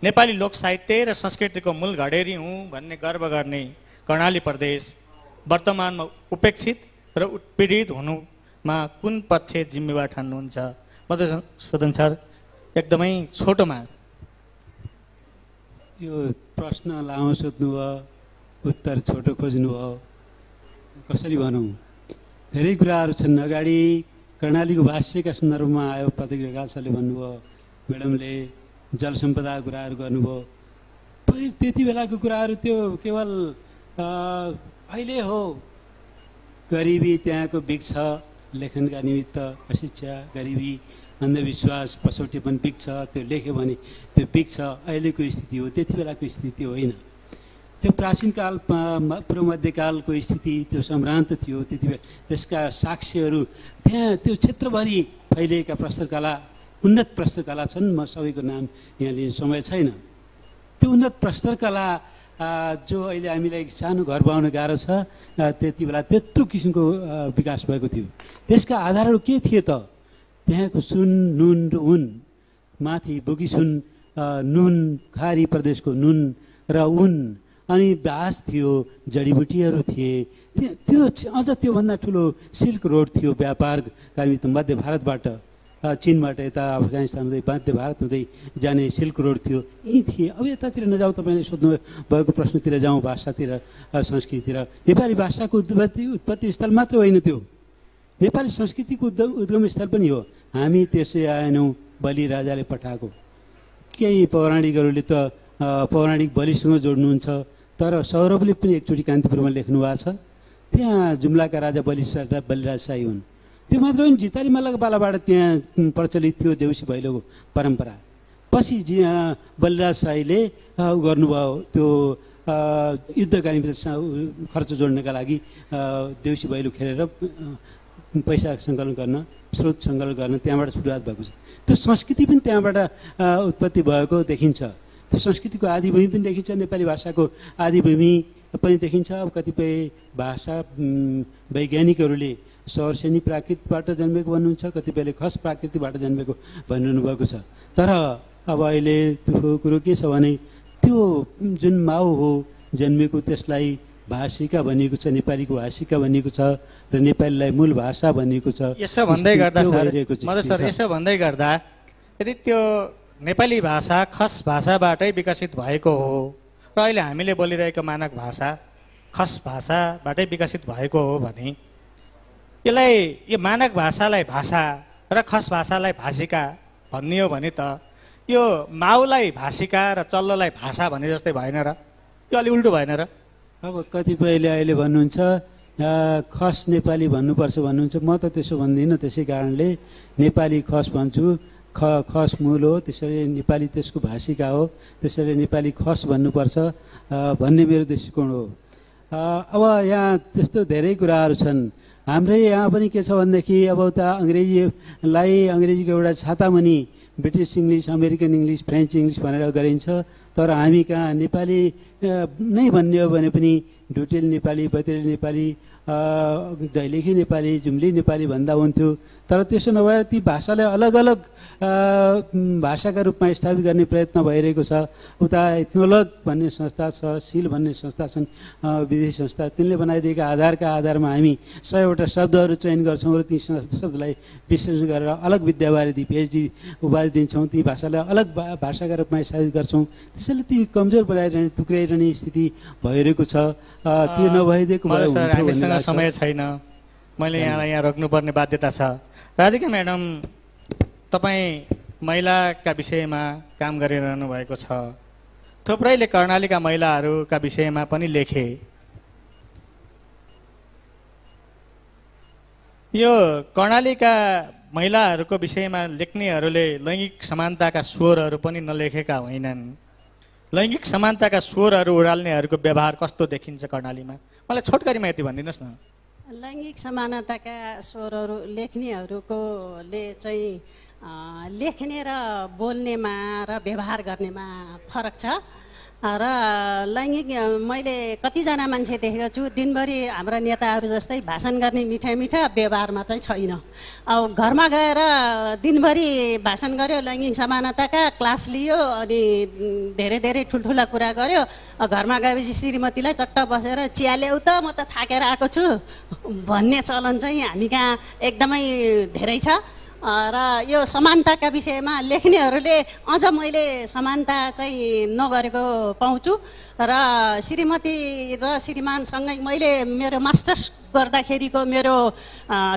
नेपाली लोक साहित्य र संस्कृतिको मूल घडेरी हुँ भन्ने गर्व गर्ने कर्णाली प्रदेश वर्तमानमा उपेक्षित र उत्पीडित हुनुमा कुन पक्ष जिम्मेवार ठान्नुहुन्छ? मधुसूदन सर, एकदमै छोटोमा। यो प्रश्न लामो सोध्नुभयो, उत्तर छोटो खोज्नुभयो। कसरी भनौँ धेरै कुराहरू छन्। अगाडि कर्णालीको भाष्यका सन्दर्भमा आयो, पत्रकार सरले भन्नुभयो, म्याडमले जल सम्पदाको कुराहरू गर्नुभयो। त्यति बेलाको कुराहरू त्यो केवल अहिले हो। गरिबी त्यहाँको बिग्छ, लेखनका निमित्त अशिक्षा, गरिबी, अन्धविश्वास, पछौटेपन बिग्छ, त्यो लेख्यो भने त्यो बिग्छ, अहिलेको स्थिति हो, त्यति बेलाको स्थिति होइन। त्यो प्राचीनकाल पूर्व मध्यकालको स्थिति त्यो सम्भ्रान्त थियो। त्यति बेला त्यसका साक्ष्यहरू त्यहाँ त्यो क्षेत्रभरि फैलिएका प्रस्तरकला, उन्नत प्रस्तरकला छन्। म सबैको नाम यहाँ लिने समय छैन। त्यो उन्नत प्रस्तरकला जो अहिले हामीलाई सानो घर बनाउन गाह्रो छ, त्यति बेला त्यत्रो किसिमको विकास भएको थियो। त्यसका आधारहरू के थिए त? त्यहाँको सुन, नुन र उन, माथि बोकी सुन, नुन, खारी प्रदेशको नुन र उन, अनि बाँस थियो, जडीबुटीहरू थिए। त्यो अझ त्योभन्दा ठुलो सिल्क रोड थियो व्यापारका निमित्त मध्य भारतबाट, चीनबाट यता अफगानिस्तान हुँदै मध्य भारत हुँदै जाने सिल्क रोड थियो। यी थिए। अब यतातिर नजाउँ, तपाईँले सोध्नु भएको प्रश्नतिर जाउँ, भाषातिर, संस्कृतितिर। नेपाली भाषाको उत्पत्ति स्थल मात्र होइन त्यो, नेपाली संस्कृतिको उद्गम स्थल पनि हो। हामी त्यसै आएनौँ, बलि राजाले पठाएको। केही पौराणिकहरूले त पौराणिक बलिसँग जोड्नुहुन्छ, तर सौरभले पनि एकचोटि कान्तिपुरमा लेख्नु भएको छ, त्यहाँ जुम्लाका राजा बलिराज शाही हुन्। त्यो मात्र होइन, जिताली मल्लको पालाबाट त्यहाँ प्रचलित थियो देउसी भैलोको परम्परा। पछि बलिराज शाहीले गर्नुभयो त्यो युद्धका निमित्त खर्च जोड्नका लागि देउसी भैलो खेलेर पैसा सङ्कलन गर्न, स्रोत सङ्कलन गर्न त्यहाँबाट सुरुवात भएको छ। त्यो संस्कृति पनि त्यहाँबाट उत्पत्ति भएको देखिन्छ। त्यो संस्कृतिको आदिभूमि पनि देखिन्छ, नेपाली भाषाको आदिभूमि पनि देखिन्छ। अब कतिपय भाषा वैज्ञानिकहरूले सौरसेनी प्राकृतबाट जन्मेको भन्नुहुन्छ, कतिपयले खस प्राकृतिबाट जन्मेको भनिरहनु भएको छ। तर अब अहिले त्यो कुरो के छ भने त्यो जुन माउ हो जन्मेको, त्यसलाई भाषिका भनिएको छ, नेपालीको भाषिका भनिएको छ र नेपालीलाई मूल भाषा भनिएको छ। यसो भन्दै गर्दा सर यसो भन्दै गर्दा यदि त्यो नेपाली भाषा खस भाषाबाटै विकसित भएको हो र अहिले हामीले बोलिरहेको मानक भाषा खस भाषाबाटै विकसित भएको हो भने यो मानक भाषालाई भाषा र खस भाषालाई भाषिका भन्ने हो भने त यो माउलाई भाषिका र चल्लोलाई भाषा भने जस्तै भएन र? यो अलि उल्टो भएन र? अब कतिपयले अहिले भन्नुहुन्छ खस नेपाली भन्नुपर्छ भन्नुहुन्छ। म त त्यसो भन्दिनँ। त्यसै कारणले नेपाली खस भन्छु। खस मूल हो, त्यसरी नेपाली त्यसको भाषिका हो, त्यसरी नेपाली खस भन्नुपर्छ भन्ने मेरो दृष्टिकोण हो। अब यहाँ त्यस्तो धेरै कुराहरू छन्। हाम्रै यहाँ पनि के छ भनेदेखि अब उता अङ्ग्रेजीको एउटा छातामुनि British English, American English, French English भनेर गरिन्छ। तर हामी कहाँ नेपाली नै भन्ने हो भने पनि डुटेल नेपाली, बतेल नेपाली, दैलेखी नेपाली, जुम्ली नेपाली भन्दा हुन्थ्यो। तर त्यसो नभए ती भाषालाई अलग अलग भाषाका रूपमा स्थापित गर्ने प्रयत्न भइरहेको छ। उता इथ्नोलग भन्ने संस्था छ, सिल भन्ने संस्था छन्, विदेशी संस्था, तिनले बनाइदिएका आधारका आधारमा हामी 100वटा शब्दहरू चयन गर्छौँ र ती शब्दलाई विश्लेषण गरेर अलग विद्यावारिधि PhD उपाधि दिन्छौँ। ती भाषालाई अलग भाषाका रूपमा स्थापित गर्छौँ। त्यसैले ती कमजोर बनाइरहने, टुक्राइरहने स्थिति भइरहेको छ। त्यो नभइदिएको हामीसँग समय छैन, मैले यहाँलाई यहाँ रोक्नुपर्ने बाध्यता छ। राधिका म्याडम, तपाईँ महिलाका विषयमा काम गरिरहनु भएको छ। थुप्रैले कर्णालीका महिलाहरूका विषयमा पनि लेखे। यो कर्णालीका महिलाहरूको विषयमा लेख्नेहरूले लैङ्गिक समानताका स्वरहरू पनि नलेखेका होइनन्। लैङ्गिक समानताका स्वरहरू उडाल्नेहरूको व्यवहार कस्तो देखिन्छ कर्णालीमा? मलाई छोटकरीमा यति भनिदिनुहोस् न। लैङ्गिक समानताका स्वरहरू लेख्नेहरूले चाहिँ लेख्ने र बोल्नेमा र व्यवहार गर्नेमा फरक छ। र लैङ्गिक मैले कतिजना मान्छे देखेको छु दिनभरि हाम्रा नेताहरू जस्तै भाषण गर्ने मिठा मिठा, व्यवहारमा चाहिँ छैन। अब घरमा गएर दिनभरि भाषण गर्यो, लैङ्गिक समानताका क्लास लियो, अनि धेरै धेरै ठुल्ठुला कुरा गर्यो। घरमा गएपछि श्रीमतीलाई चट्ट बसेर चिया ल्याऊ त, म त थाकेर आएको छु भन्ने चलन चाहिँ हामी कहाँ एकदमै धेरै छ। र यो समानताका विषयमा लेख्नेहरूले अझ मैले समानता चाहिँ नगरेको पाउँछु र श्रीमती र श्रीमानसँगै मैले मेरो मास्टर्स गर्दाखेरिको मेरो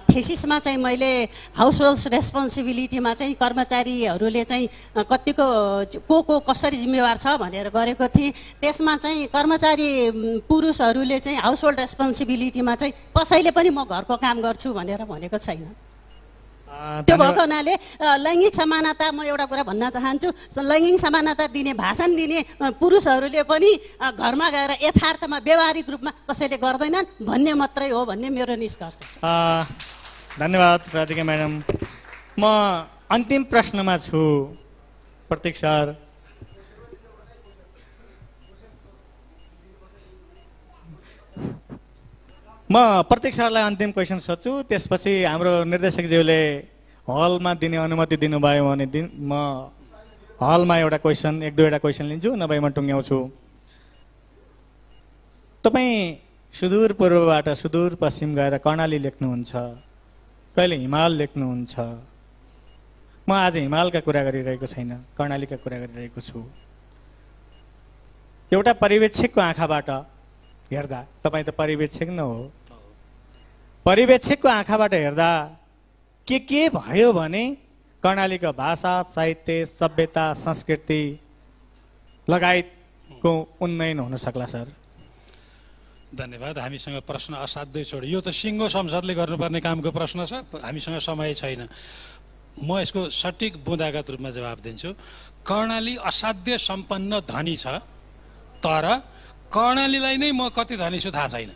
थेसिसमा चाहिँ मैले हाउस होल्ड रेस्पोन्सिबिलिटीमा चाहिँ कर्मचारीहरूले चाहिँ कतिको को कसरी जिम्मेवार छ भनेर गरेको थिएँ। त्यसमा चाहिँ कर्मचारी पुरुषहरूले चाहिँ हाउस होल्ड रेस्पोन्सिबिलिटीमा चाहिँ कसैले पनि म घरको काम गर्छु भनेर भनेको छैन। त्यो भएको हुनाले लैङ्गिक समानता म एउटा कुरा भन्न चाहन्छु, लैङ्गिक समानता दिने भाषण दिने पुरुषहरूले पनि घरमा गएर यथार्थमा व्यवहारिक रूपमा कसैले गर्दैनन् भन्ने मात्रै हो भन्ने मेरो निष्कर्ष छ। धन्यवाद राधिका म्याडम। म अन्तिम प्रश्नमा छु प्रतीक सर। म प्रतीक सरलाई अन्तिम क्वेसन सोध्छु, त्यसपछि हाम्रो निर्देशकज्यूले हलमा दिने अनुमति दिनुभयो भने म हलमा एउटा क्वेसन, एक दुईवटा क्वेसन लिन्छु, नभए म टुङ्ग्याउँछु। तपाईँ सुदूर पूर्वबाट सुदूर पश्चिम गएर कर्णाली लेख्नुहुन्छ, कहिले हिमाल लेख्नुहुन्छ। म आज हिमालका कुरा गरिरहेको छैन, कर्णालीका कुरा गरिरहेको छु। एउटा पर्यवेक्षकको आँखाबाट हेर्दा, तपाईँ त पर्यवेक्षक न हो, पर्यवेक्षकको आँखाबाट हेर्दा के भयो भने कर्णालीको भाषा, साहित्य, सभ्यता, संस्कृति लगायतको उन्नयन हुन सक्ला सर? धन्यवाद। हामीसँग प्रश्न असाध्यै छोड्यो। यो त सिङ्गो संसदले गर्नुपर्ने कामको प्रश्न छ, हामीसँग समय छैन। म यसको सठिक बुँदागत रूपमा जवाब दिन्छु। कर्णाली असाध्य सम्पन्न धनी छ, तर कर्णालीलाई नै म कति धनी छु थाहा छैन।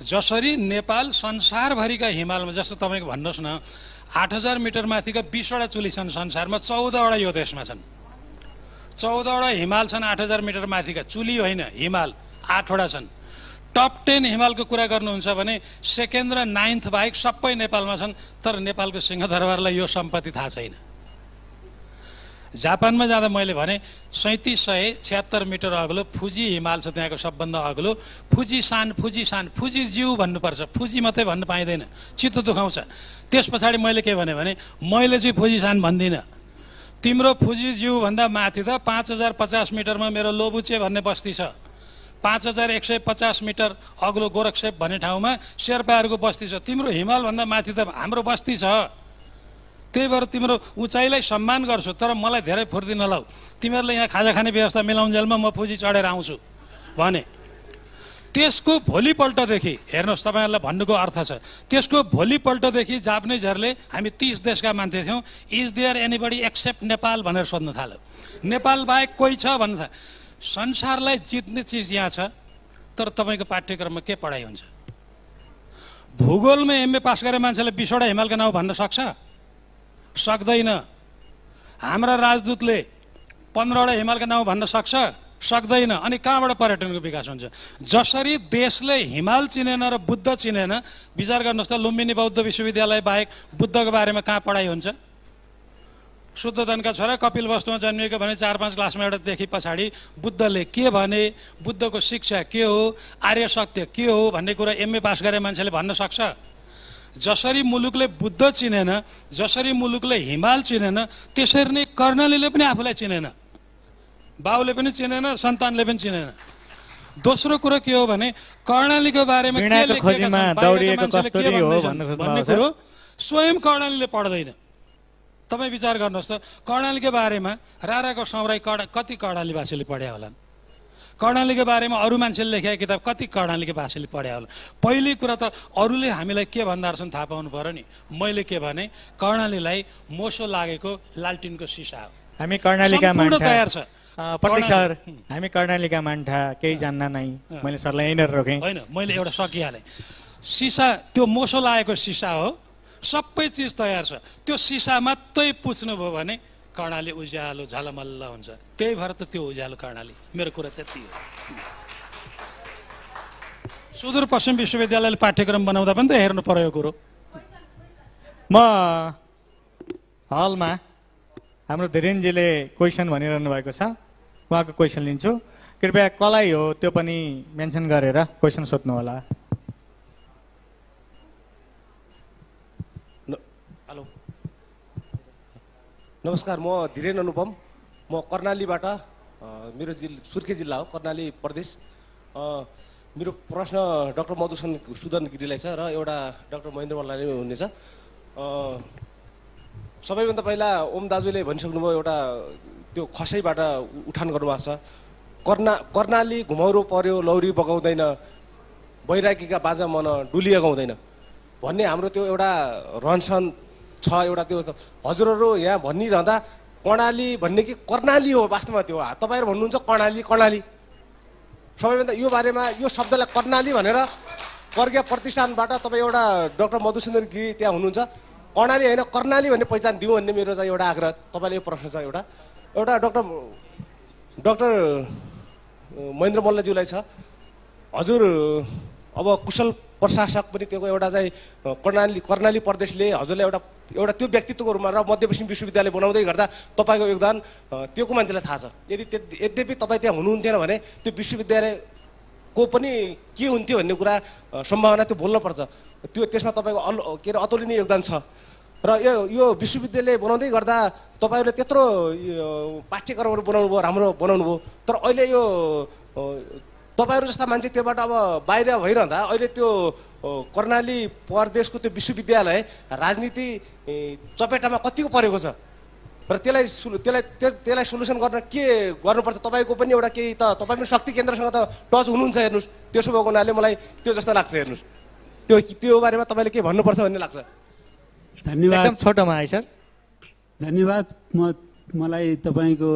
जसरी नेपाल संसारभरिका हिमालमा, जस्तो तपाईँको भन्नुहोस् न 8000 मिटर माथिका 20वटा चुली छन् संसारमा, 14वटा यो देशमा छन्। 14वटा हिमाल छन् 8000 मिटर माथिका, चुली होइन हिमाल 8वटा छन्। टप 10 हिमालको कुरा गर्नुहुन्छ भने सेकेन्ड र 9th बाहेक सबै नेपालमा छन्, तर नेपालको सिंहदरबारलाई यो सम्पत्ति थाहा छैन। जापानमा जाँदा मैले भने 3776 मिटर अग्लो फुजी हिमाल छ, त्यहाँको सबभन्दा अग्लो। फुजी जिउ भन्नुपर्छ, फुजी मात्रै भन्नु पाइँदैन, चित्त दुखाउँछ। त्यस पछाडि मैले के भने मैले चाहिँ फुजी सान भन्दिनँ। तिम्रो फुजी जिउ भन्दा माथि त 5050 मिटरमा मेरो लोबुचे भन्ने बस्ती छ, 5150 मिटर अग्लो गोरखसेप भन्ने ठाउँमा शेर्पाहरूको बस्ती छ। तिम्रो हिमाल भन्दा माथि त हाम्रो बस्ती छ। त्यही भएर तिम्रो उचाइलाई सम्मान गर्छु, तर मलाई धेरै फुर्ती नलाऊ। तिमीहरूले यहाँ खाजा खाने व्यवस्था मिलाउन्जेलमा म फुजी चढेर आउँछु भने त्यसको भोलिपल्टदेखि हेर्नुहोस्, तपाईँहरूलाई भन्नुको अर्थ छ, त्यसको भोलिपल्टदेखि जापानिजहरूले, हामी 30 देशका मान्छे थियौँ, is there anybody except Nepal भनेर सोध्न थाल्यो। नेपाल बाहेक कोही छ भन्नु थाल्यो। संसारलाई जित्ने चिज यहाँ छ, तर तपाईँको पाठ्यक्रममा के पढाइ हुन्छ? भूगोलमा एमए पास गरे मान्छेले 20वटा हिमालका नाउँ भन्न सक्छ? सक्दैन। हाम्रा राजदूतले 15वटा हिमालका नाउँ भन्न सक्दैन। अनि कहाँबाट पर्यटनको विकास हुन्छ? जसरी देशले हिमाल चिनेन र बुद्ध चिनेन, विचार गर्नुहोस् त लुम्बिनी बौद्ध विश्वविद्यालय बाहेक बुद्धको बारेमा कहाँ पढाइ हुन्छ? शुद्धोधनका छोरा कपिल वस्तुमा जन्मिएको भने 4-5 क्लासमा एउटा देखि पछाडि बुद्धले के भने, बुद्धको शिक्षा के हो, आर्य सत्य के हो भन्ने कुरा एमए पास गरे मान्छेले भन्न सक्छ? जसरी मुलुकले बुद्ध चिनेन, जसरी मुलुकले हिमाल चिनेन, त्यसरी नै कर्णालीले पनि आफूलाई चिनेन, बाउले पनि चिनेन, सन्तानले पनि चिनेन। दोस्रो कुरो के हो भने कर्णालीको बारेमा के लेखेका छन्, बाहिरका मान्छेले के भन्दैछन् भन्ने कुरो स्वयं कर्णालीले पढ्दैन। तपाईँ विचार गर्नुहोस् त, कर्णालीको बारेमा राराको सौराई कति कर्णालीवासीले पढ्या होलान्? कर्णालीको बारेमा अरू मान्छेले लेखेका किताब कति कर्णालीको भाषाले पढ्या होला? पहिलो कुरा त अरूले हामीलाई के भन्दा रहेछन् थाहा पाउनु पर्यो नि। मैले के भने कर्णालीलाई मोसो लागेको लालटिनको सिसा हो। हामी कर्णालीका मान्छे तयार छ। प्रतीक सर, हामी कर्णालीका मान्छे केही जान्न नै, मैले सरलाई यहीँनिर रोकेँ। होइन, मैले एउटा सकिहालेँ। सिसा त्यो मोसो लागेको सिसा हो, सबै चिज तयार छ। त्यो सिसा मात्रै पुछ्नुभयो भने कर्णाली उज्यालो झलमल्ल हुन्छ। त्यही भएर त त्यो उज्यालो कर्णाली। मेरो कुरा त्यति हो। सुदूर पश्चिम विश्वविद्यालयले पाठ्यक्रम बनाउँदा पनि त हेर्नु पर्यो कुरो। म हलमा हाम्रो धीरेनजीले क्वेसन भनिरहनु भएको छ, उहाँको क्वेसन लिन्छु। कृपया कसलाई हो त्यो पनि मेन्सन गरेर क्वेसन सोध्नु होला। हेलो, नमस्कार, म धीरेन अनुपम, म कर्णालीबाट, मेरो सुर्खेत जिल्ला हो, कर्णाली प्रदेश। मेरो प्रश्न डाक्टर मधुसूदन गिरीलाई छ र एउटा डाक्टर महेन्द्र मल्ललाई हुनेछ। सबैभन्दा पहिला ओम दाजुले भनिसक्नुभयो, एउटा त्यो खसैबाट उठान गर्नुभएको छ, कर्णाली घुमाउरो पर्यो लौरी बगाउँदैन, बैरागीका बाजा मन डुलिया गाउँदैन भन्ने हाम्रो त्यो एउटा रहनसहन छ। एउटा त्यो हजुरहरू यहाँ भनिरहँदा कर्णाली भन्ने कि कर्णाली हो वास्तवमा, त्यो तपाईँहरू भन्नुहुन्छ कर्णाली। सबैभन्दा यो बारेमा यो शब्दलाई कर्णाली भनेर प्रज्ञा प्रतिष्ठानबाट तपाईँ एउटा डाक्टर मधुसूदन गिरी त्यहाँ हुनुहुन्छ, कर्णाली होइन कर्णाली भन्ने पहिचान दिउँ भन्ने मेरो चाहिँ एउटा आग्रह। तपाईँले यो प्रश्न छ एउटा डाक्टर महेन्द्र मल्लज्यूलाई छ। हजुर अब कुशल प्रशासक पनि त्यो एउटा चाहिँ कर्णाली प्रदेशले हजुरलाई एउटा त्यो व्यक्तित्वको रूपमा र मध्यपश्चिम विश्वविद्यालय बनाउँदै गर्दा तपाईँको योगदान त्योको मान्छेलाई थाहा छ। यद्यपि तपाईँ त्यहाँ हुनुहुन्थेन भने त्यो विश्वविद्यालयको पनि के हुन्थ्यो भन्ने कुरा सम्भावना त्यो बोल्नुपर्छ। त्यसमा तपाईँको के अरे अतुलनीय योगदान छ। र यो विश्वविद्यालय बनाउँदै गर्दा तपाईँहरूले त्यत्रो पाठ्यक्रमहरू बनाउनु भयो, राम्रो बनाउनु भयो, तर अहिले यो तपाईँहरू जस्ता मान्छे त्योबाट अब बाहिर भइरहँदा अहिले त्यो कर्णाली प्रदेशको त्यो विश्वविद्यालय राजनीति चपेटामा कतिको परेको छ र त्यसलाई सोल्युसन गर्न के गर्नुपर्छ? तपाईँको पनि एउटा केही त तपाईँ पनि शक्ति केन्द्रसँग त टच हुनुहुन्छ, हेर्नुहोस्। त्यसो भएको हुनाले मलाई त्यो जस्तो लाग्छ, हेर्नुहोस्। त्यो बारेमा तपाईँले के भन्नुपर्छ भन्ने लाग्छ। धन्यवाद। एकदम छोटोमा है सर। धन्यवाद। मलाई तपाईँको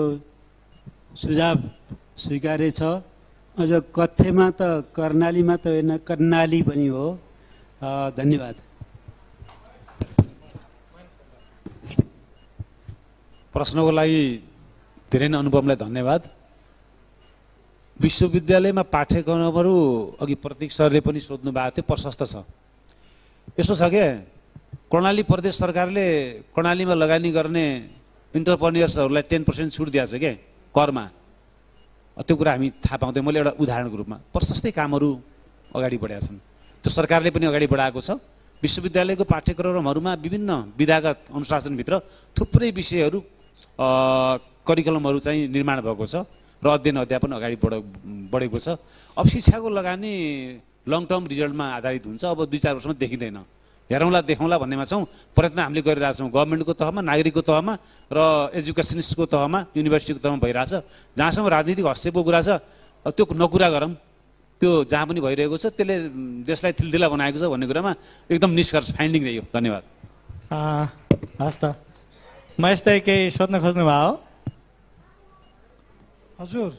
सुझाव स्वीकार्य छ। अझ कथ्यमा त कर्णालीमा त होइन कर्णाली पनि हो। धन्यवाद। प्रश्नको लागि धेरै नै अनुपमलाई धन्यवाद। विश्वविद्यालयमा पाठ्यक्रमहरू अघि प्रतीक सरले पनि सोध्नु भएको थियो, प्रशस्त छ। यस्तो छ के कर्णाली प्रदेश सरकारले कर्णालीमा लगानी गर्ने इन्टरप्रेन्योर्सहरूलाई 10% छुट दिएको छ के करमा। त्यो कुरा हामी थाहा पाउँदै मैले एउटा उदाहरणको रूपमा प्रशस्तै कामहरू अगाडि बढाएका छन्। त्यो सरकारले पनि अगाडि बढाएको छ। विश्वविद्यालयको पाठ्यक्रमहरूमा विभिन्न विधागत अनुशासनभित्र थुप्रै विषयहरू करिकुलमहरू चाहिँ निर्माण भएको छ र अध्ययन अध्यापन अगाडि बढेको छ। अब शिक्षाको लगानी लङ टर्म रिजल्टमा आधारित हुन्छ। अब 2-4 वर्षमा देखिँदैन, हेरौँला देखाउँला भन्नेमा छौँ। प्रयत्न हामीले गरिरहेछौँ गभर्मेन्टको तहमा, नागरिकको तहमा र एजुकेसनिस्टको तहमा, युनिभर्सिटीको तहमा भइरहेछ। जहाँसम्म राजनीतिक हस्तक्षेपको कुरा छ त्यो नकुरा गरौँ। त्यो जहाँ पनि भइरहेको छ त्यसले देशलाई थिलथिला बनाएको छ भन्ने कुरामा एकदम निष्कर्ष फाइन्डिङ रह्यो। धन्यवाद। हस् त, म यस्तै केही सोध्न खोज्नु भयो? हजुर,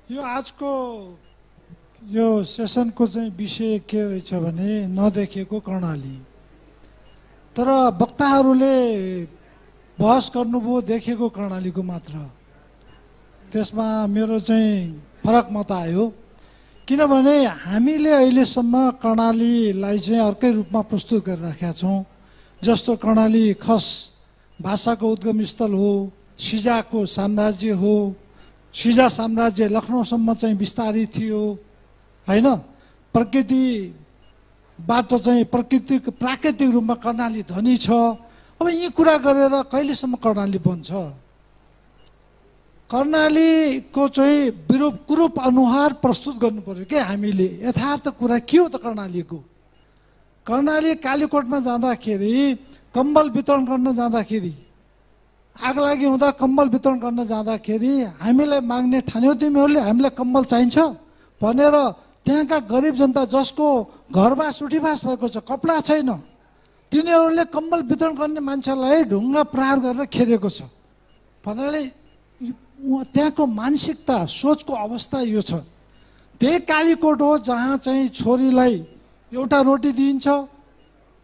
यो आजको यो सेसनको चाहिँ विषय के रहेछ भने नदेखेको कर्णाली। तर वक्ताहरूले बहस गर्नुभयो देखेको कर्णालीको मात्र। त्यसमा मेरो चाहिँ फरक मत आयो, किनभने हामीले अहिलेसम्म कर्णालीलाई चाहिँ अर्कै रूपमा प्रस्तुत गरिराखेका छौँ। जस्तो कर्णाली खस भाषाको उद्गम स्थल हो, सिजाको साम्राज्य हो, सिजा साम्राज्य लखनऊसम्म चाहिँ विस्तारित थियो होइन। प्रकृतिबाट चाहिँ प्राकृतिक रूपमा कर्णाली धनी छ। अब यी कुरा गरेर कहिलेसम्म कर्णाली बन्छ? कर्णालीको चाहिँ कुरूप अनुहार प्रस्तुत गर्नु पर्यो क्या हामीले। यथार्थ कुरा के हो त कर्णालीको? कर्णाली कालीकोटमा जाँदाखेरि कम्बल वितरण गर्न जाँदाखेरि, आग लागि हुँदा कम्बल वितरण गर्न जाँदाखेरि हामीलाई माग्ने ठान्यौ तिमीहरूले हामीलाई कम्बल चाहिन्छ भनेर त्यहाँका गरिब जनता जसको घरबास उठीबास भएको छ, कपडा छैन, तिनीहरूले कम्बल वितरण गर्ने मान्छेलाई ढुङ्गा प्रहार गरेर खेदेको छ भन्नाले त्यहाँको मानसिकता सोचको अवस्था यो छ। त्यही कालीकोट हो जहाँ चाहिँ छोरीलाई एउटा रोटी दिइन्छ,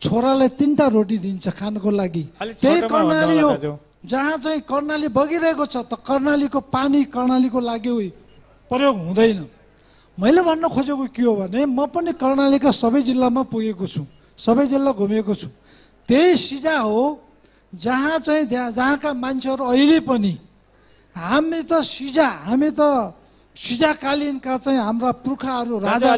छोरालाई 3टा रोटी दिइन्छ खानको लागि। त्यही कर्णाली हो जहाँ चाहिँ कर्णाली बगिरहेको छ, त कर्णालीको पानी कर्णालीको लागि प्रयोग हुँदैन। मैले भन्न खोजेको के हो भने म पनि कर्णालीका सबै जिल्लामा पुगेको छु, सबै जिल्ला घुमेको छु। त्यही सिजा हो जहाँ चाहिँ जहाँका मान्छेहरू अहिले पनि हामी त सिजाकालीनका चाहिँ हाम्रा पुर्खाहरू राजा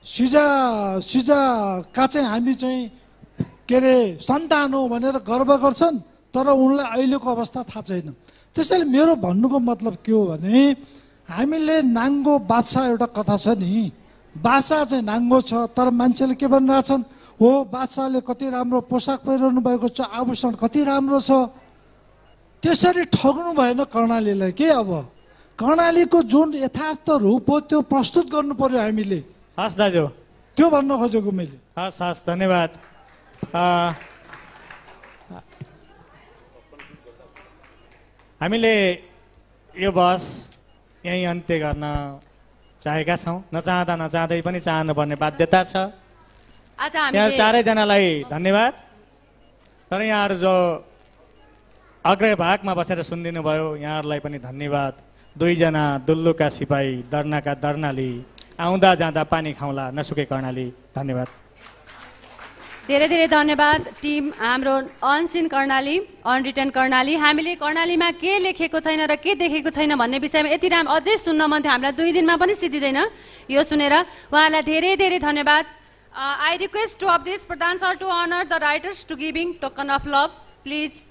सिजाका चाहिँ हामी चाहिँ के अरे सन्तान हो भनेर गर्व गर्छन्, तर उनलाई अहिलेको अवस्था थाहा छैन। त्यसैले मेरो भन्नुको मतलब के हो भने हामीले नाङ्गो बादशाह एउटा कथा छ नि, बादशाह चाहिँ नाङ्गो छ तर मान्छेले के भनिरहेछन्, हो बादशाहले कति राम्रो पोसाक पहिरनु भएको छ, आभूषण कति राम्रो छ। त्यसरी ठग्नु भएन कर्णालीलाई के। अब कर्णालीको जुन यथार्थ रूप हो त्यो प्रस्तुत गर्नु पर्यो हामीले। हस् दाजु, त्यो भन्न खोजेको मैले। हस् हस्, धन्यवाद। हामीले यो बहस यहीँ अन्त्य गर्न चाहेका छौँ। नचाहँदै पनि चाहनुपर्ने बाध्यता छ। यहाँ चारैजनालाई धन्यवाद। तर यहाँहरू जो अग्रभागमा बसेर सुनिदिनु भयो यहाँहरूलाई पनि धन्यवाद। दुईजना दुल्लुका सिपाही, दर्नाका दर्नाली, आउँदा जाँदा पानी खाउँला नसुके कर्णाली। धन्यवाद। धेरै धेरै धन्यवाद टिम, हाम्रो अनसिन कर्णाली, अनरिटन कर्णाली। हामीले कर्णालीमा के लेखेको छैन र के देखेको छैन भन्ने विषयमा यति राम्रो अझै सुन्न मन थियो। हामीलाई 2 दिनमा पनि सिद्धिँदैन यो सुनेर। उहाँलाई धेरै धेरै धन्यवाद। I request to of this Pradhan sir to honor the writers to giving token of love, please.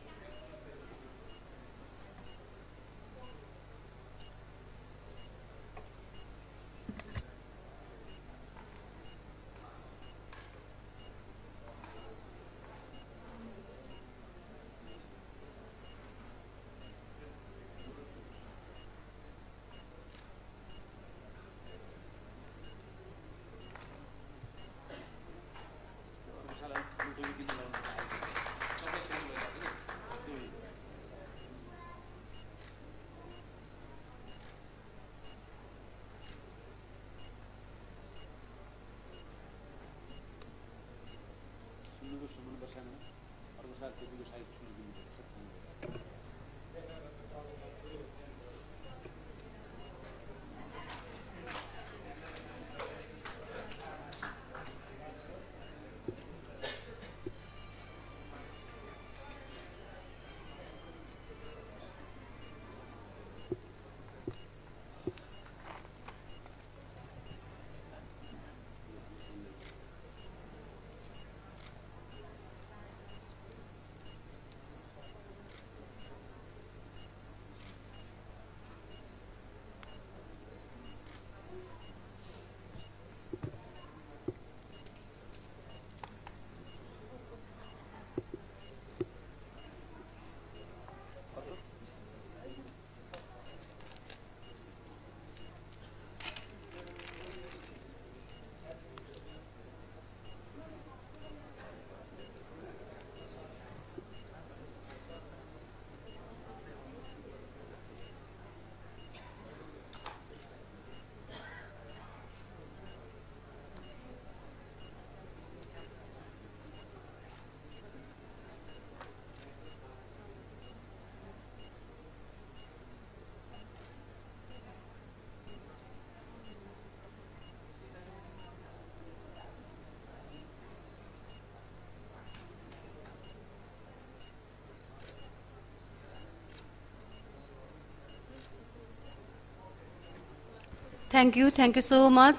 Thank you so much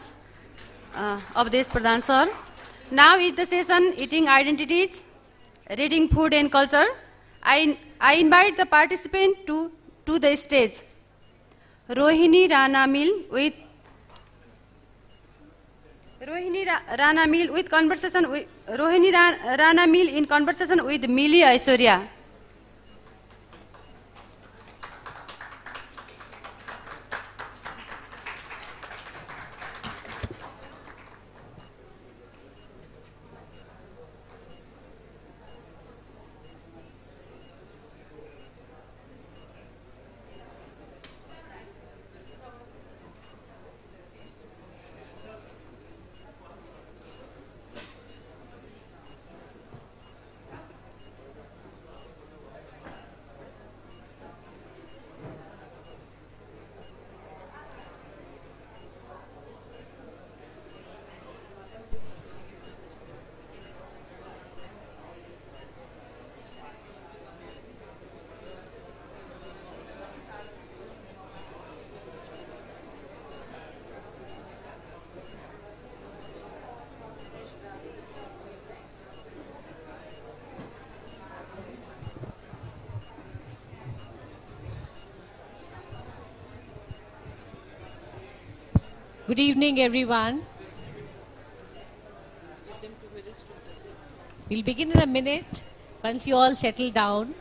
of this Pradhan sir. Now is the session Eating Identities, Reading Food and Culture. I invite the participant to the stage. Rohini Rana Mill with conversation with Rohini Rana Mill in conversation with Mili Aishwarya. Good evening, everyone. We'll begin in a minute once you all settle down,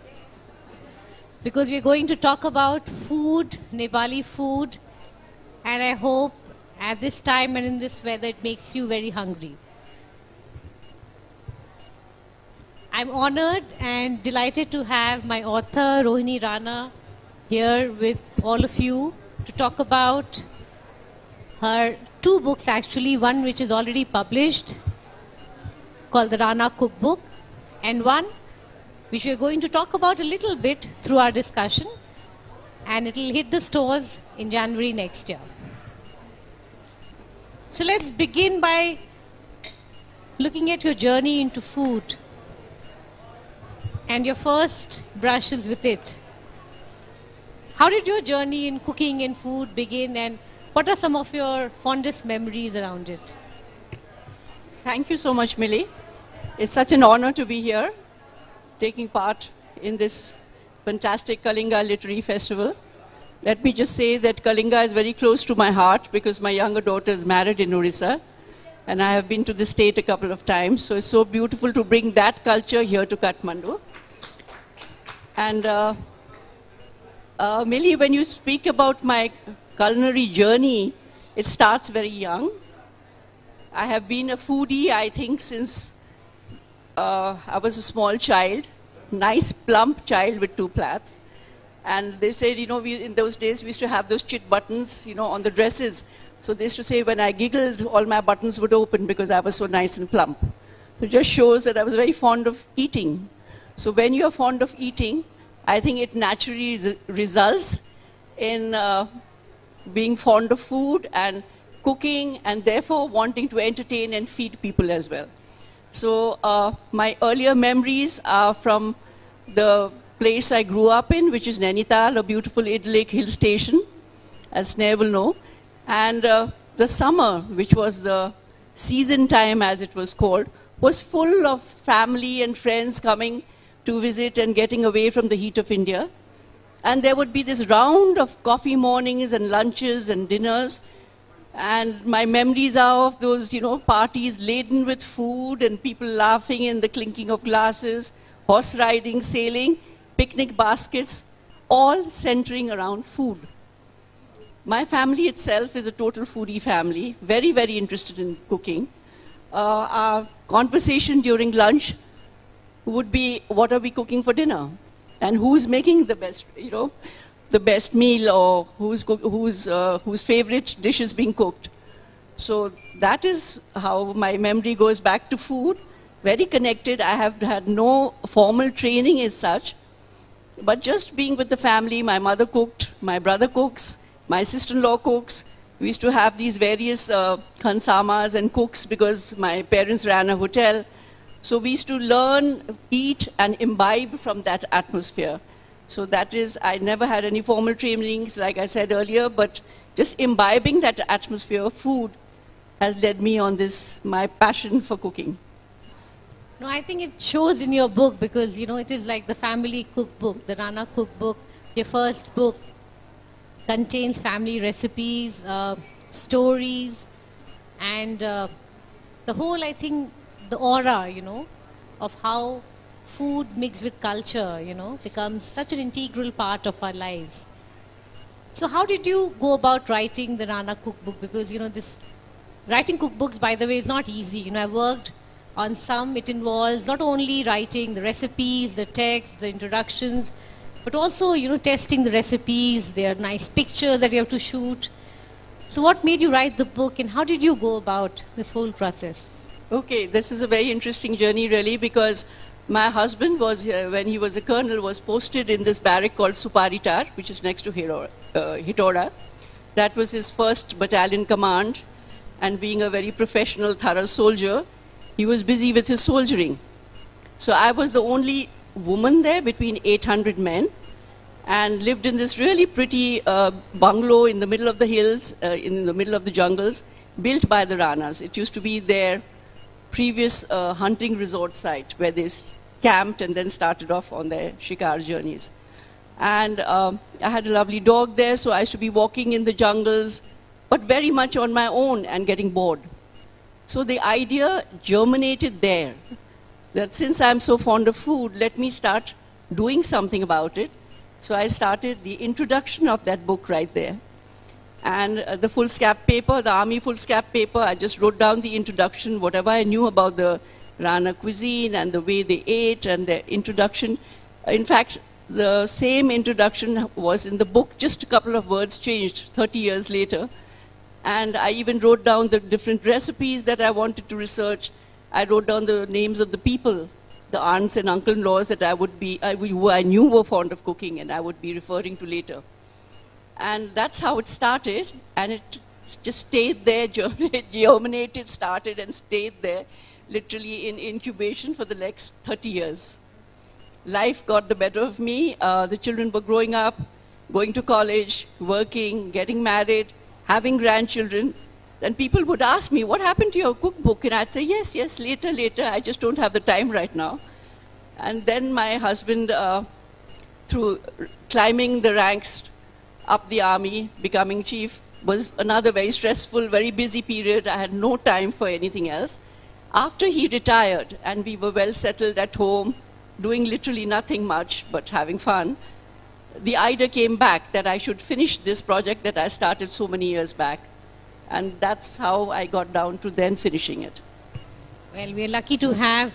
because we're going to talk about food, Nepali food, and I hope at this time and in this weather it makes you very hungry. I'm honored and delighted to have my author Rohini Rana here with all of you to talk about her 2 books, actually, one which is already published called the Rana Cookbook, and one which we're going to talk about a little bit through our discussion, and it'll hit the stores in January next year. So let's begin by looking at your journey into food and your first brushes with it. How did your journey in cooking and food begin, and what are some of your fondest memories around it? Thank you so much, Millie. It's such an honor to be here, taking part in this fantastic Kalinga Literary Festival. Let me just say that Kalinga is very close to my heart because my younger daughter is married in Orissa, and I have been to the state a couple of times, so it's so beautiful to bring that culture here to Kathmandu. And Millie, when you speak about my culinary journey, it starts very young. I have been a foodie, I think, since I was a small child, nice plump child with 2 plaits. And they said, you know, in those days we used to have those chit buttons, you know, on the dresses. So they used to say when I giggled, all my buttons would open because I was so nice and plump. So it just shows that I was very fond of eating. So when you are fond of eating, I think it naturally results in being fond of food and cooking, and therefore wanting to entertain and feed people as well. So my earlier memories are from the place I grew up in, which is Nainital, a beautiful idyllic hill station, as Sneh will know. And the summer, which was the season time as it was called, was full of family and friends coming to visit and getting away from the heat of India. And there would be this round of coffee mornings and lunches and dinners. And my memories are of those, you know, parties laden with food and people laughing and the clinking of glasses, horse riding, sailing, picnic baskets, all centering around food. My family itself is a total foodie family, very, very interested in cooking. Our conversation during lunch would be, what are we cooking for dinner? And who's making the best, you know, the best meal, or whose favorite dish is being cooked. So that is how my memory goes back to food. Very connected. I have had no formal training as such, but just being with the family. My mother cooked, my brother cooks, my sister-in-law cooks. We used to have these various khansamas and cooks because my parents ran a hotel. So we used to learn, eat, and imbibe from that atmosphere. So that is, I never had any formal trainings, like I said earlier, but just imbibing that atmosphere of food has led me on this, my passion for cooking. No, I think it shows in your book because, you know, it is like the family cookbook, the Rana Cookbook. Your first book contains family recipes, stories, and the whole, I think, the aura, you know, of how food mixed with culture, you know, becomes such an integral part of our lives. So how did you go about writing the Rana Cookbook? Because, you know, this writing cookbooks, by the way, is not easy. You know, I worked on some. It involves not only writing the recipes, the text, the introductions, but also, you know, testing the recipes. There are nice pictures that you have to shoot. So what made you write the book, and how did you go about this whole process? Okay, this is a very interesting journey, really, because my husband was, when he was a colonel, was posted in this barrack called Suparitar, which is next to Hitora. That was his first battalion command, and being a very professional, thorough soldier, he was busy with his soldiering. So I was the only woman there between 800 men, and lived in this really pretty bungalow in the middle of the hills, in the middle of the jungles, built by the Ranas. It used to be their previous hunting resort site where they camped and then started off on their shikar journeys. And I had a lovely dog there, so I used to be walking in the jungles, but very much on my own and getting bored. So the idea germinated there, that since I'm so fond of food, let me start doing something about it. So I started the introduction of that book right there. And the foolscap paper, the army foolscap paper, I just wrote down the introduction, whatever I knew about the Rana cuisine and the way they ate and the introduction. In fact, the same introduction was in the book, just a couple of words changed 30 years later. And I even wrote down the different recipes that I wanted to research. I wrote down the names of the people, the aunts and uncle-in-laws that who I knew were fond of cooking and I would be referring to later. And that's how it started, and it just stayed there, germinated, started and stayed there, literally in incubation for the next 30 years. Life got the better of me. The children were growing up, going to college, working, getting married, having grandchildren. And people would ask me, what happened to your cookbook? And I'd say, yes, later, I just don't have the time right now. And then my husband, through climbing the ranks up the army, becoming chief, was another very stressful, very busy period. I had no time for anything else. After he retired and we were well settled at home, doing literally nothing much but having fun, the idea came back that I should finish this project that I started so many years back. And that's how I got down to then finishing it. Well, we're lucky to have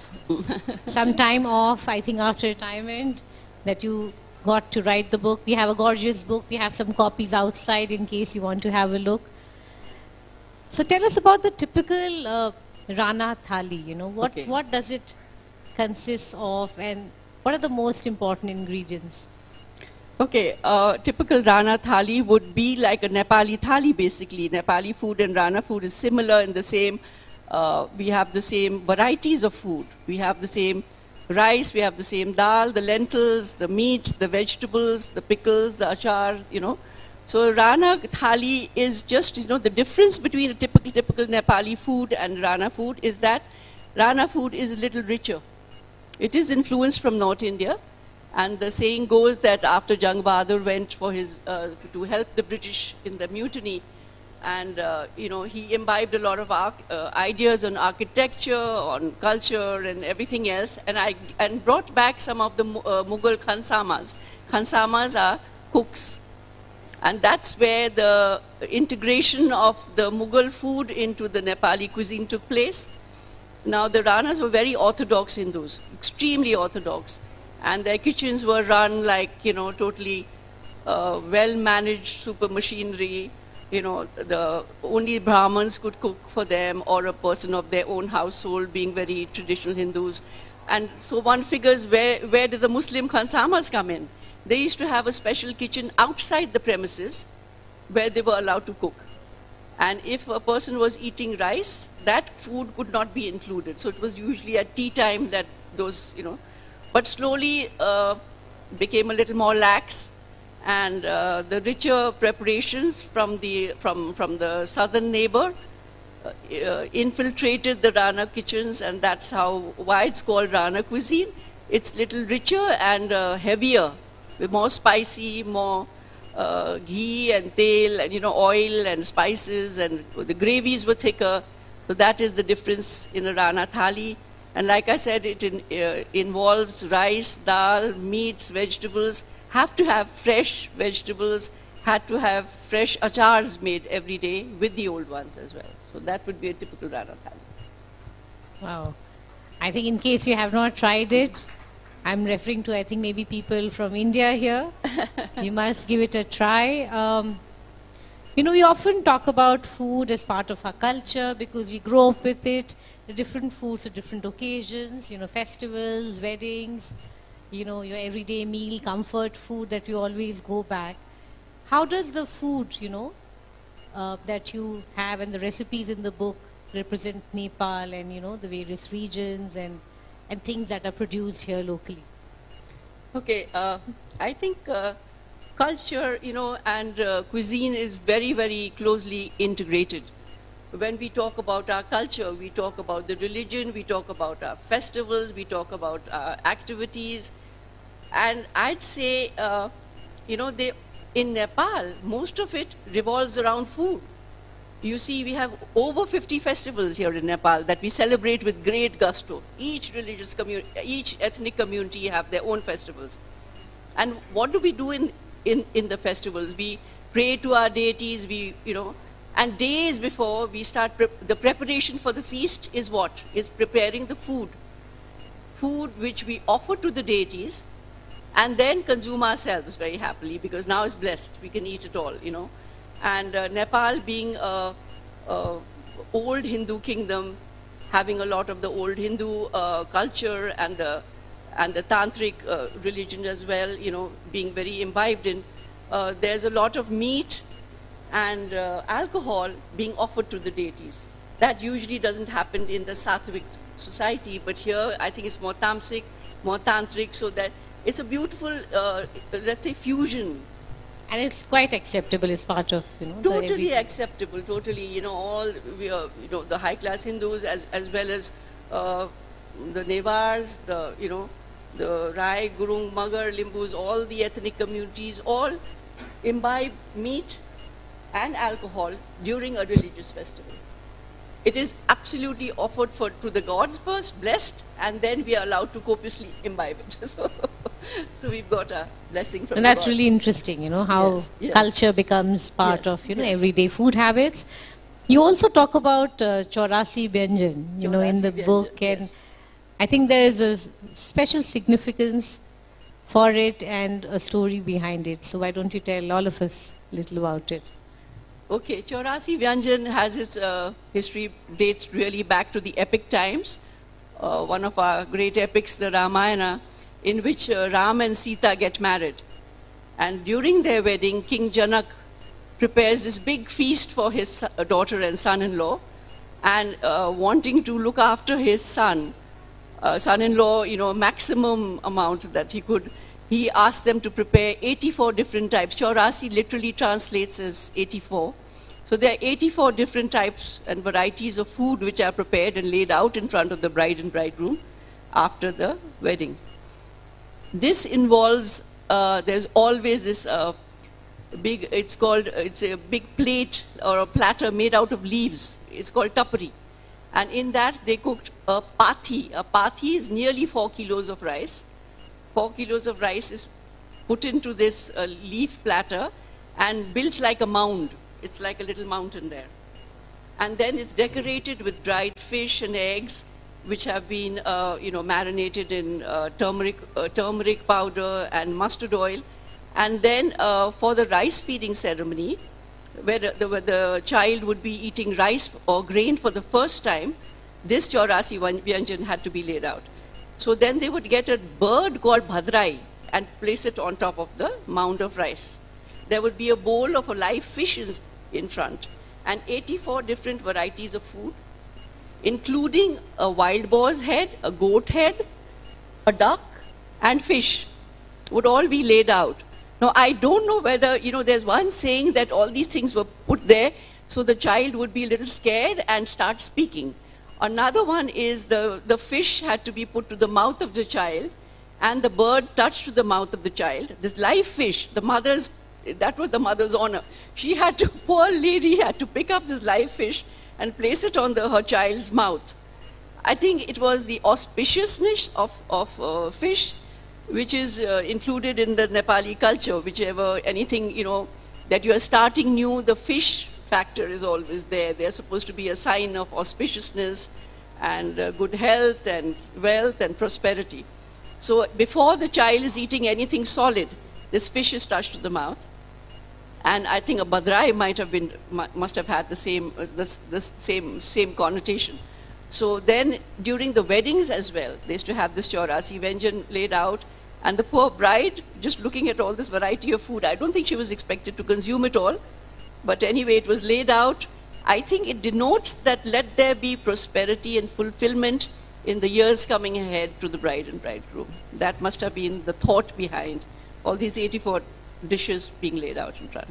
some time off, I think, after retirement, that you got to write the book. We have a gorgeous book. We have some copies outside in case you want to have a look. So tell us about the typical Rana Thali. You know, what does it consist of, and what are the most important ingredients? Okay, typical Rana Thali would be like a Nepali Thali, basically. Nepali food and Rana food is similar in the same, we have the same varieties of food. We have the same rice, we have the same dal, the lentils, the meat, the vegetables, the pickles, the achar, you know. So Rana Thali is just, you know, the difference between a typical Nepali food and Rana food is that Rana food is a little richer. It is influenced from North India. And the saying goes that after Jang Bahadur went for his, to help the British in the mutiny, and you know, he imbibed a lot of ideas on architecture, on culture and everything else, and brought back some of the Mughal khansamas. Khansamas are cooks. And that's where the integration of the Mughal food into the Nepali cuisine took place. Now the Ranas were very orthodox Hindus, extremely orthodox. And their kitchens were run like, you know, totally well-managed super machinery. You know, the only Brahmins could cook for them, or a person of their own household, being very traditional Hindus. And so one figures, where did the Muslim khansamas come in? They used to have a special kitchen outside the premises where they were allowed to cook. And if a person was eating rice, that food could not be included. So it was usually at tea time that those, you know, but slowly became a little more lax, and the richer preparations from the southern neighbor infiltrated the Rana kitchens, and that's why it's called Rana cuisine. It's little richer and heavier, with more spicy, more ghee and tel, and, you know, oil and spices, and the gravies were thicker. So that is the difference in a Rana thali. And like I said, it involves rice, dal, meats, vegetables. Have to have fresh vegetables, had to have fresh achars made every day with the old ones as well. So that would be a typical Rana thali. Wow. I think in case you have not tried it, I'm referring to, I think, maybe people from India here. You must give it a try. You know, we often talk about food as part of our culture because we grow up with it. The different foods at different occasions, you know, festivals, weddings, you know, your everyday meal, comfort food that we always go back. How does the food, you know, that you have and the recipes in the book represent Nepal and, you know, the various regions and things that are produced here locally? Okay, I think culture, you know, and cuisine is very, very closely integrated. When we talk about our culture, we talk about the religion, we talk about our festivals, we talk about our activities. And I'd say, you know, in Nepal, most of it revolves around food. you see, we have over 50 festivals here in Nepal that we celebrate with great gusto. Each religious community, each ethnic community have their own festivals. And what do we do in the festivals? We pray to our deities, and days before we start, the preparation for the feast is what? Is preparing the food. Food which we offer to the deities and then consume ourselves very happily, because now it's blessed. We can eat it all, And Nepal being a old Hindu kingdom, having a lot of the old Hindu culture and the tantric religion as well, being very imbibed in, there's a lot of meat and alcohol being offered to the deities. That usually doesn't happen in the Sattvic society, but here I think it's more tamasic, more tantric, so that it's a beautiful, let's say, fusion. And it's quite acceptable as part of, Totally acceptable, totally, all, the high-class Hindus as well as the Nevars, the Rai, Gurung, Magar, Limbus, all the ethnic communities, all imbibe meat and alcohol during a religious festival. It is absolutely offered to the gods first, blessed, and then we are allowed to copiously imbibe it. So we've got a blessing from And that's really interesting, how culture becomes part of, everyday food habits. You also talk about Chaurasi Vyanjan, in the book, and I think there is a special significance for it and a story behind it. So why don't you tell all of us a little about it? Okay, Chaurasi Vyanjan has its history dates really back to the epic times. One of our great epics, the Ramayana, in which Ram and Sita get married. And during their wedding, King Janak prepares this big feast for his daughter and son-in-law, and wanting to look after his son-in-law, maximum amount that he could, he asked them to prepare 84 different types. Chaurasi literally translates as 84. So there are 84 different types and varieties of food which are prepared and laid out in front of the bride and bridegroom after the wedding. This involves, there's always this it's a big plate or a platter made out of leaves. It's called tapari. And in that they cooked a pathi. A pathi is nearly 4 kilos of rice. 4 kilos of rice is put into this leaf platter and built like a mound. It's like a little mountain there. And then it's decorated with dried fish and eggs, which have been, marinated in turmeric powder and mustard oil. And then for the rice feeding ceremony, where the child would be eating rice or grain for the first time, this Chaurasi Vyanjan had to be laid out. So then they would get a bird called Bhadrai and place it on top of the mound of rice. There would be a bowl of a live fish in front, and 84 different varieties of food, including a wild boar's head, a goat head, a duck, and fish, would all be laid out. Now, I don't know whether, there's one saying that all these things were put there so the child would be a little scared and start speaking. Another one is the fish had to be put to the mouth of the child, and the bird touched to the mouth of the child. This live fish, that was the mother's honor. She had to, poor lady had to pick up this live fish and place it on her child's mouth. I think it was the auspiciousness of fish, which is included in the Nepali culture. Whichever, anything, that you are starting new, the fish factor is always there. They're supposed to be a sign of auspiciousness and good health and wealth and prosperity. So before the child is eating anything solid, this fish is touched to the mouth. And I think a Bhadrai must have had the same connotation. So then during the weddings as well, they used to have this Chaurasi Vyanjan laid out, and the poor bride, just looking at all this variety of food, I don't think she was expected to consume it all, but anyway, it was laid out. I think it denotes that let there be prosperity and fulfillment in the years coming ahead to the bride and bridegroom. That must have been the thought behind all these 84 dishes being laid out in front.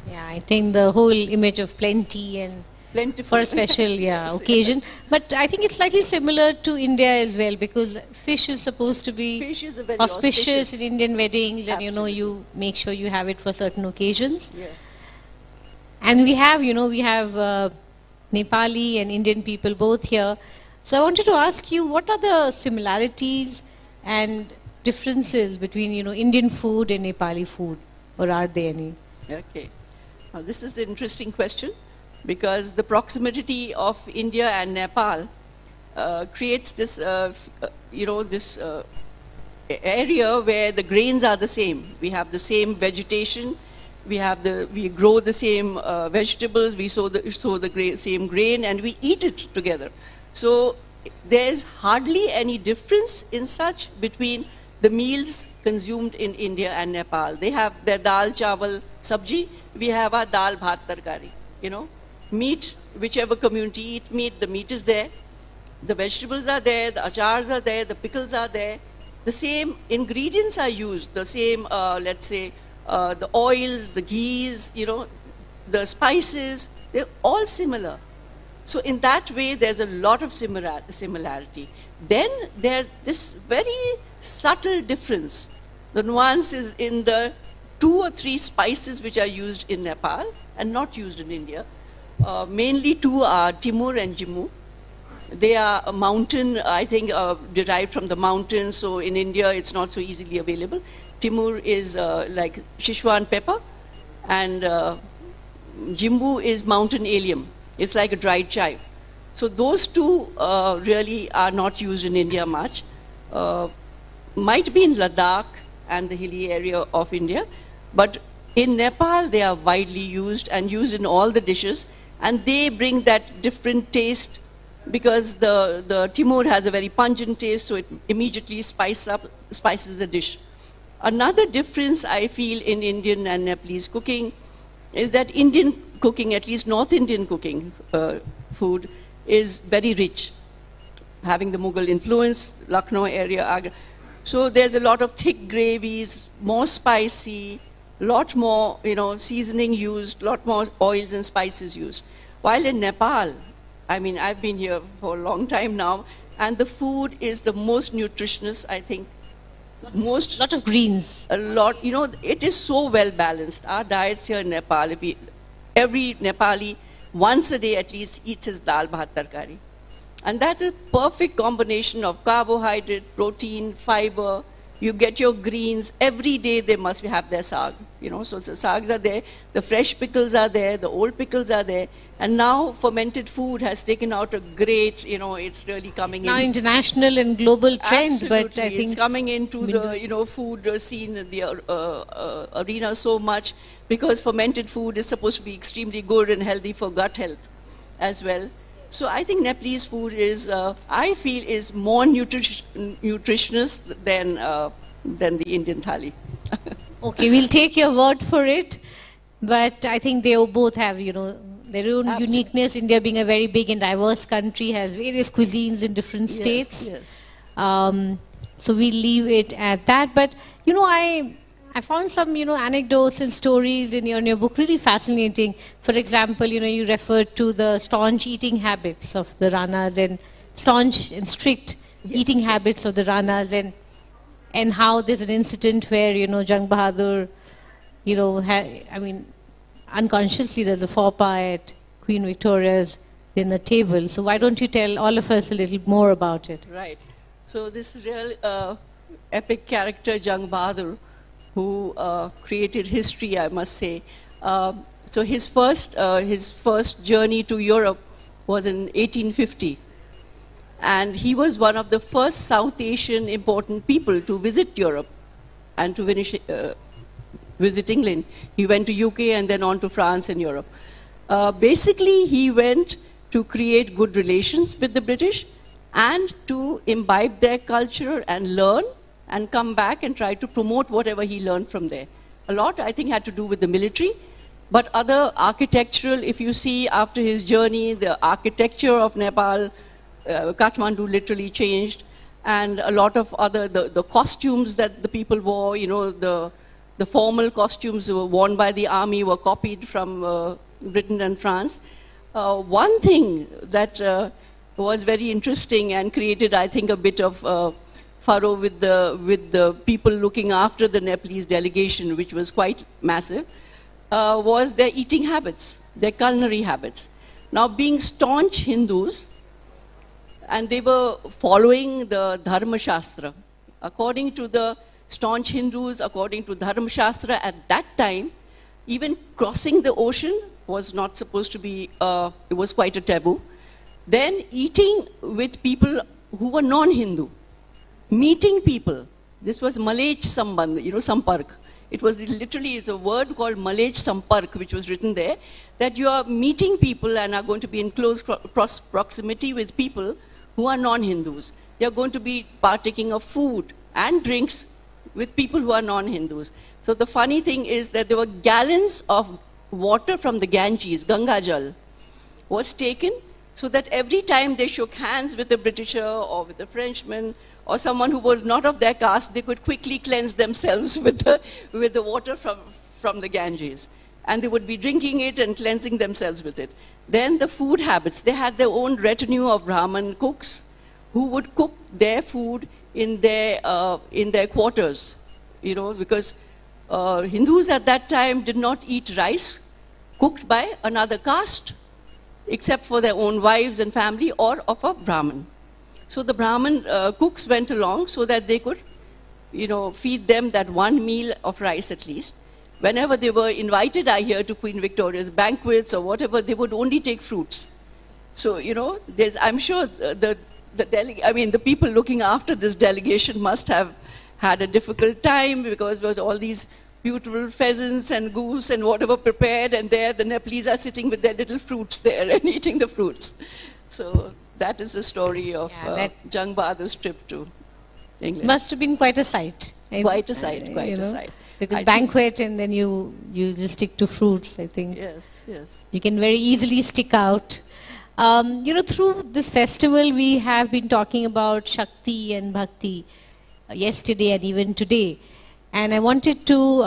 Yeah, I think the whole image of plenty and plentiful for a special occasion. But I think it's slightly similar to India as well, because fish is supposed to be auspicious in Indian weddings. Absolutely. And you make sure you have it for certain occasions. Yeah. And we have, Nepali and Indian people both here. So I wanted to ask you, what are the similarities and differences between, Indian food and Nepali food? Or are there any? Okay. Now, this is an interesting question because the proximity of India and Nepal creates this, area where the grains are the same. We have the same vegetation. We grow the same vegetables. We sow the same grain, and we eat it together. So there's hardly any difference in such between the meals consumed in India and Nepal. They have their dal, chawal, sabji. We have our dal, bhat, tarkari. Meat, whichever community eat meat, the meat is there. The vegetables are there, the achars are there, the pickles are there. The same ingredients are used, the same, let's say, the oils, the ghees, the spices, they're all similar. So in that way, there's a lot of similarity. Then there's this very subtle difference. The nuance is in the 2 or 3 spices which are used in Nepal and not used in India. Mainly 2 are Timur and Jimmu. They are a mountain, I think, derived from the mountains, so in India it's not so easily available. Timur is like Sichuan pepper, and Jimbu is mountain allium. It's like a dried chive. So those 2 really are not used in India much. Might be in Ladakh and the hilly area of India, but in Nepal they are widely used and used in all the dishes, and they bring that different taste because the Timur has a very pungent taste, so it immediately spices the dish. Another difference I feel in Indian and Nepalese cooking is that Indian cooking, at least North Indian cooking food, is very rich, having the Mughal influence, Lucknow area, Agra. So there's a lot of thick gravies, more spicy, lot more seasoning used, lot more oils and spices used. While in Nepal, I've been here for a long time now, and the food is the most nutritious, I think. Lot of greens. A lot, it is so well balanced. Our diets here in Nepal, every Nepali once a day at least eats his dal, bhat, tarkari. And that's a perfect combination of carbohydrate, protein, fiber. You get your greens. Every day they must have their saag. So the saags are there, the fresh pickles are there, the old pickles are there. And now fermented food has taken out a great, it's really coming in. Now international and global trend, Absolutely. but I think it's coming into the, food scene in the arena so much because fermented food is supposed to be extremely good and healthy for gut health as well. So I think Nepalese food is, I feel, is more nutritious than the Indian thali. Okay, we'll take your word for it, but I think they both have, their own uniqueness. India being a very big and diverse country has various cuisines in different states. Yes. So we'll leave it at that. But, I found some, anecdotes and stories in your book really fascinating. For example, you referred to the staunch eating habits of the Ranas and staunch and strict eating habits of the Ranas and how there's an incident where, Jang Bahadur, unconsciously there's a faux pas at Queen Victoria's dinner table. So why don't you tell all of us a little more about it? Right. So this real epic character, Jang Bahadur, who created history, I must say. So his first journey to Europe was in 1850. And he was one of the first South Asian important people to visit Europe and to visit England. He went to UK and then on to France and Europe. Basically, he went to create good relations with the British and to imbibe their culture and learn and come back and try to promote whatever he learned from there. A lot, I think, had to do with the military, but other architectural, if you see after his journey, the architecture of Nepal, Kathmandu literally changed, and a lot of other, the costumes that the people wore, the formal costumes were worn by the army were copied from Britain and France. One thing that was very interesting and created, I think, a bit of furrow with the people looking after the Nepalese delegation, which was quite massive, was their eating habits. their culinary habits. Now, being staunch Hindus, and they were following the Dharma Shastra. According to the staunch Hindus, according to Dharma Shastra, at that time, even crossing the ocean was not supposed to be, it was quite a taboo. Then eating with people who were non-Hindu, meeting people. This was Malech Sambandh, Sampark. It was literally, it's a word called Malech Sampark, which was written there, that you are meeting people and are going to be in close proximity with people who are non-Hindus. They are going to be partaking of food and drinks with people who are non-Hindus. So the funny thing is that there were gallons of water from the Ganges, Ganga Jal, was taken so that every time they shook hands with a Britisher or with a Frenchman or someone who was not of their caste, they could quickly cleanse themselves with the water from the Ganges. And they would be drinking it and cleansing themselves with it. Then the food habits. They had their own retinue of Brahmin cooks who would cook their food in their quarters, because Hindus at that time did not eat rice cooked by another caste, except for their own wives and family or of a Brahmin. So the Brahmin cooks went along so that they could, feed them that one meal of rice at least. Whenever they were invited, I hear, to Queen Victoria's banquets or whatever, they would only take fruits. So, I'm sure the people looking after this delegation must have had a difficult time because there was all these beautiful pheasants and goose and whatever prepared, and there the Nepalese are sitting with their little fruits there and eating the fruits. So that is the story of Jang Bahadur's trip to England. Must have been quite a sight. Quite a sight. Because banquet and then you just stick to fruits, I think. Yes. You can very easily stick out. Through this festival, we have been talking about Shakti and Bhakti yesterday and even today. And I wanted to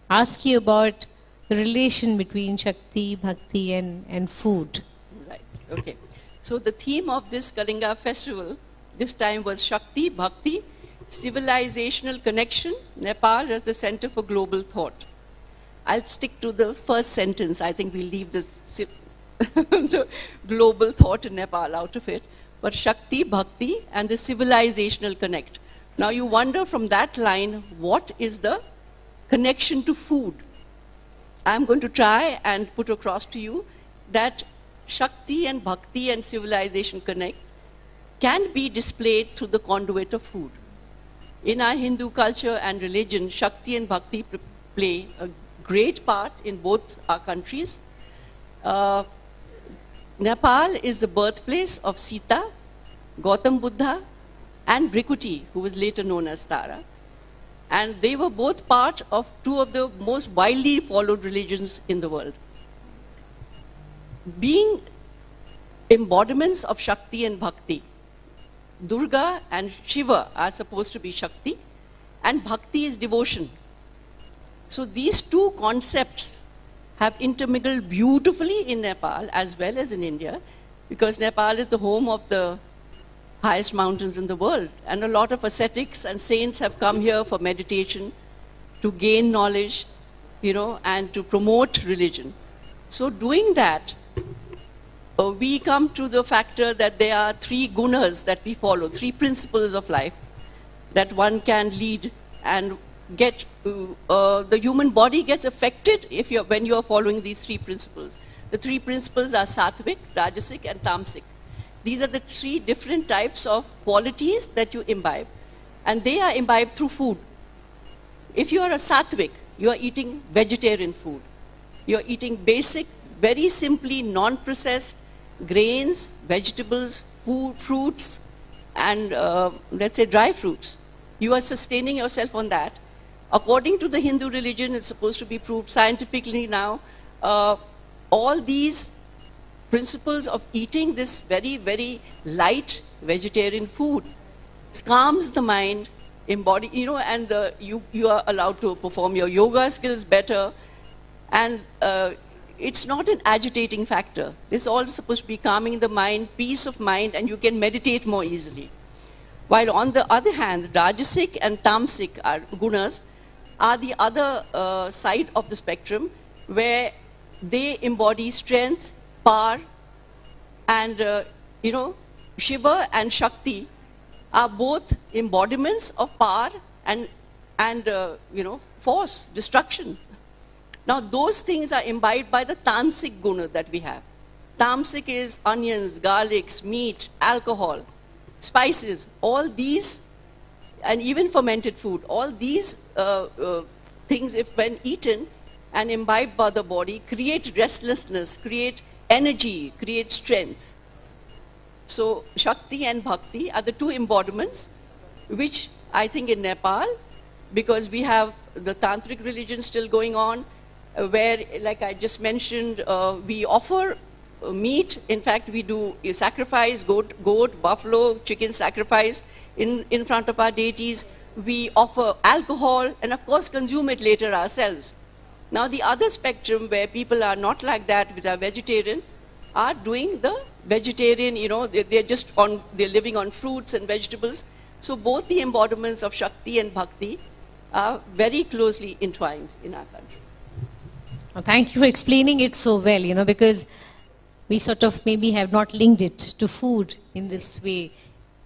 ask you about the relation between Shakti, Bhakti and food. Right, okay. So the theme of this Kalinga festival this time was Shakti, Bhakti, civilizational connection, Nepal as the center for global thought. I'll stick to the first sentence. I think we'll leave the global thought in Nepal out of it. But Shakti, Bhakti, and the civilizational connect. Now you wonder from that line, what is the connection to food? I'm going to try and put across to you that Shakti and Bhakti and civilization connect can be displayed through the conduit of food. In our Hindu culture and religion, Shakti and Bhakti play a great part in both our countries. Nepal is the birthplace of Sita, Gautam Buddha, and Brikuti, who was later known as Tara. And they were both part of two of the most widely followed religions in the world. Being embodiments of Shakti and Bhakti, Durga and Shiva are supposed to be Shakti, and Bhakti is devotion. So these two concepts have intermingled beautifully in Nepal as well as in India, because Nepal is the home of the highest mountains in the world, and a lot of ascetics and saints have come here for meditation, to gain knowledge, and to promote religion. So doing that, we come to the factor that there are three gunas that we follow, three principles of life that one can lead and get. The human body gets affected when you are following these three principles. The three principles are sattvic, rajasic, and tamasic. These are the three different types of qualities that you imbibe. And they are imbibed through food. If you are a sattvic, you are eating vegetarian food. You are eating basic, very simply non-processed grains, vegetables, fruits, and let's say dry fruits. You are sustaining yourself on that. According to the Hindu religion, it's supposed to be proved scientifically now, all these principles of eating this very, very light vegetarian food calms the mind, and you are allowed to perform your yoga skills better, and it's not an agitating factor. It's all supposed to be calming the mind, peace of mind, and you can meditate more easily. While on the other hand, Rajasic and Tamasic gunas are the other side of the spectrum, where they embody strength, power, and Shiva and Shakti are both embodiments of power and force, destruction. Now those things are imbibed by the tamasic guna that we have. Tamasic is onions, garlics, meat, alcohol, spices, all these, and even fermented food. All these things, if when eaten and imbibed by the body, create restlessness, create energy, create strength. So Shakti and Bhakti are the two embodiments, which I think in Nepal, because we have the tantric religion still going on, where, like I just mentioned, we offer meat. In fact, we do sacrifice, goat, buffalo, chicken sacrifice in front of our deities. We offer alcohol and of course consume it later ourselves. Now the other spectrum where people are not like that, which are vegetarian, are doing the vegetarian, they're living on fruits and vegetables. So both the embodiments of Shakti and Bhakti are very closely entwined in our country. Well, thank you for explaining it so well, because we sort of maybe have not linked it to food in this way.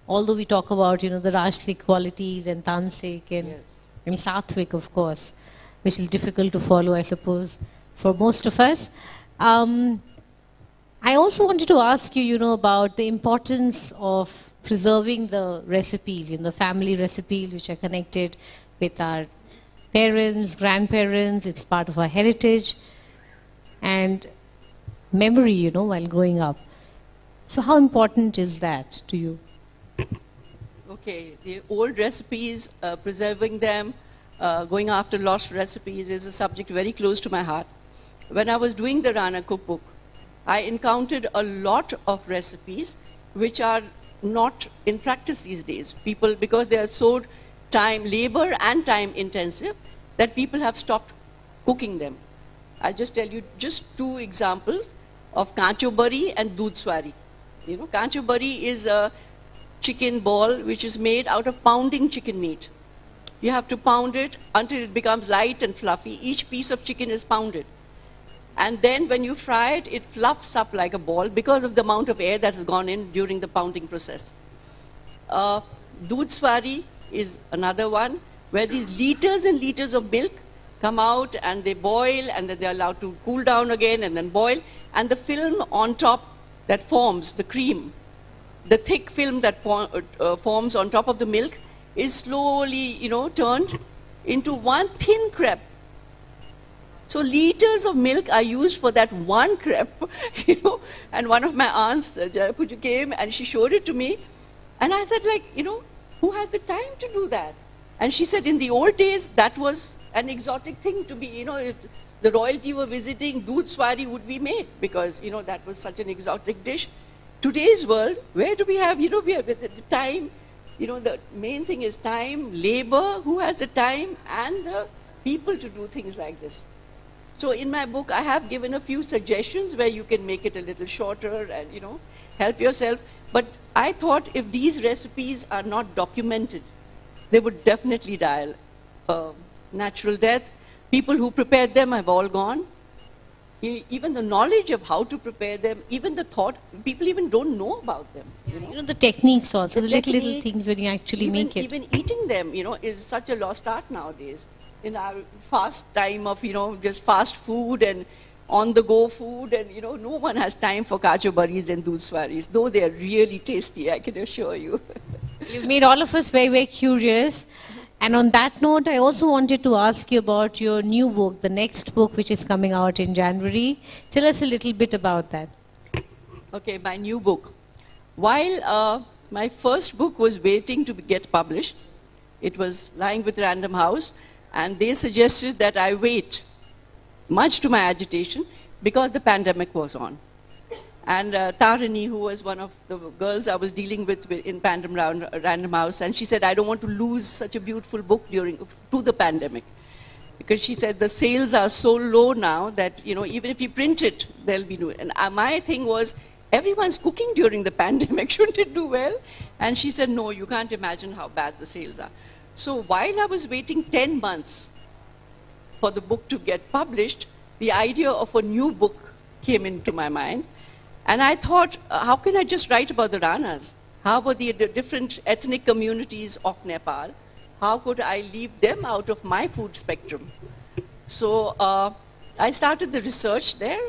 Although we talk about, the Rajasic qualities and Tamasic and Sattvic, of course, which is difficult to follow, I suppose, for most of us. I also wanted to ask you, about the importance of preserving the recipes, the family recipes which are connected with our parents, grandparents. It's part of our heritage and memory, while growing up. So how important is that to you? Okay, the old recipes, preserving them, going after lost recipes is a subject very close to my heart. When I was doing the Rana cookbook, I encountered a lot of recipes which are not in practice these days. People, because they are so labor and time intensive, that people have stopped cooking them. I'll just tell you just two examples of kancho bari and doodh swari. Kancho bari is a chicken ball which is made out of pounding chicken meat. You have to pound it until it becomes light and fluffy. Each piece of chicken is pounded. And then when you fry it, it fluffs up like a ball because of the amount of air that has gone in during the pounding process. Doodh swari is another one where these liters and liters of milk come out and they boil, and then they're allowed to cool down again and then boil. And the film on top that forms, the cream, the thick film that forms on top of the milk is slowly, turned into one thin crepe. So liters of milk are used for that one crepe, And one of my aunts, Jayapuja, came and she showed it to me. And I said, who has the time to do that? And she said, in the old days, that was an exotic thing to be, if the royalty were visiting, doodh swari would be made because, that was such an exotic dish. Today's world, where do we have, we have the time, the main thing is time, labor, who has the time and the people to do things like this. So in my book, I have given a few suggestions where you can make it a little shorter and, help yourself. But I thought if these recipes are not documented, they would definitely die natural death. People who prepared them have all gone. Even the knowledge of how to prepare them, even the thought, people even don't know about them. The techniques also, the little things when you actually make it. Even eating them, is such a lost art nowadays. In our fast time of, just fast food and on-the-go food, and, no one has time for kacho baris and doodh swaris, though they are really tasty, I can assure you. You've made all of us very, very curious. And on that note, I also wanted to ask you about your new book, the next book, which is coming out in January. Tell us a little bit about that. Okay, my new book. While my first book was waiting to get published, it was lying with Random House, and they suggested that I wait, much to my agitation, because the pandemic was on. And Tarini, who was one of the girls I was dealing with in Random House, and she said, I don't want to lose such a beautiful book to the pandemic. Because she said the sales are so low now that, even if you print it, there'll be no. And my thing was, everyone's cooking during the pandemic, shouldn't it do well? And she said, no, you can't imagine how bad the sales are. So while I was waiting 10 months for the book to get published, the idea of a new book came into my mind. And I thought, how can I just write about the Ranas? How about the different ethnic communities of Nepal? How could I leave them out of my food spectrum? So I started the research there,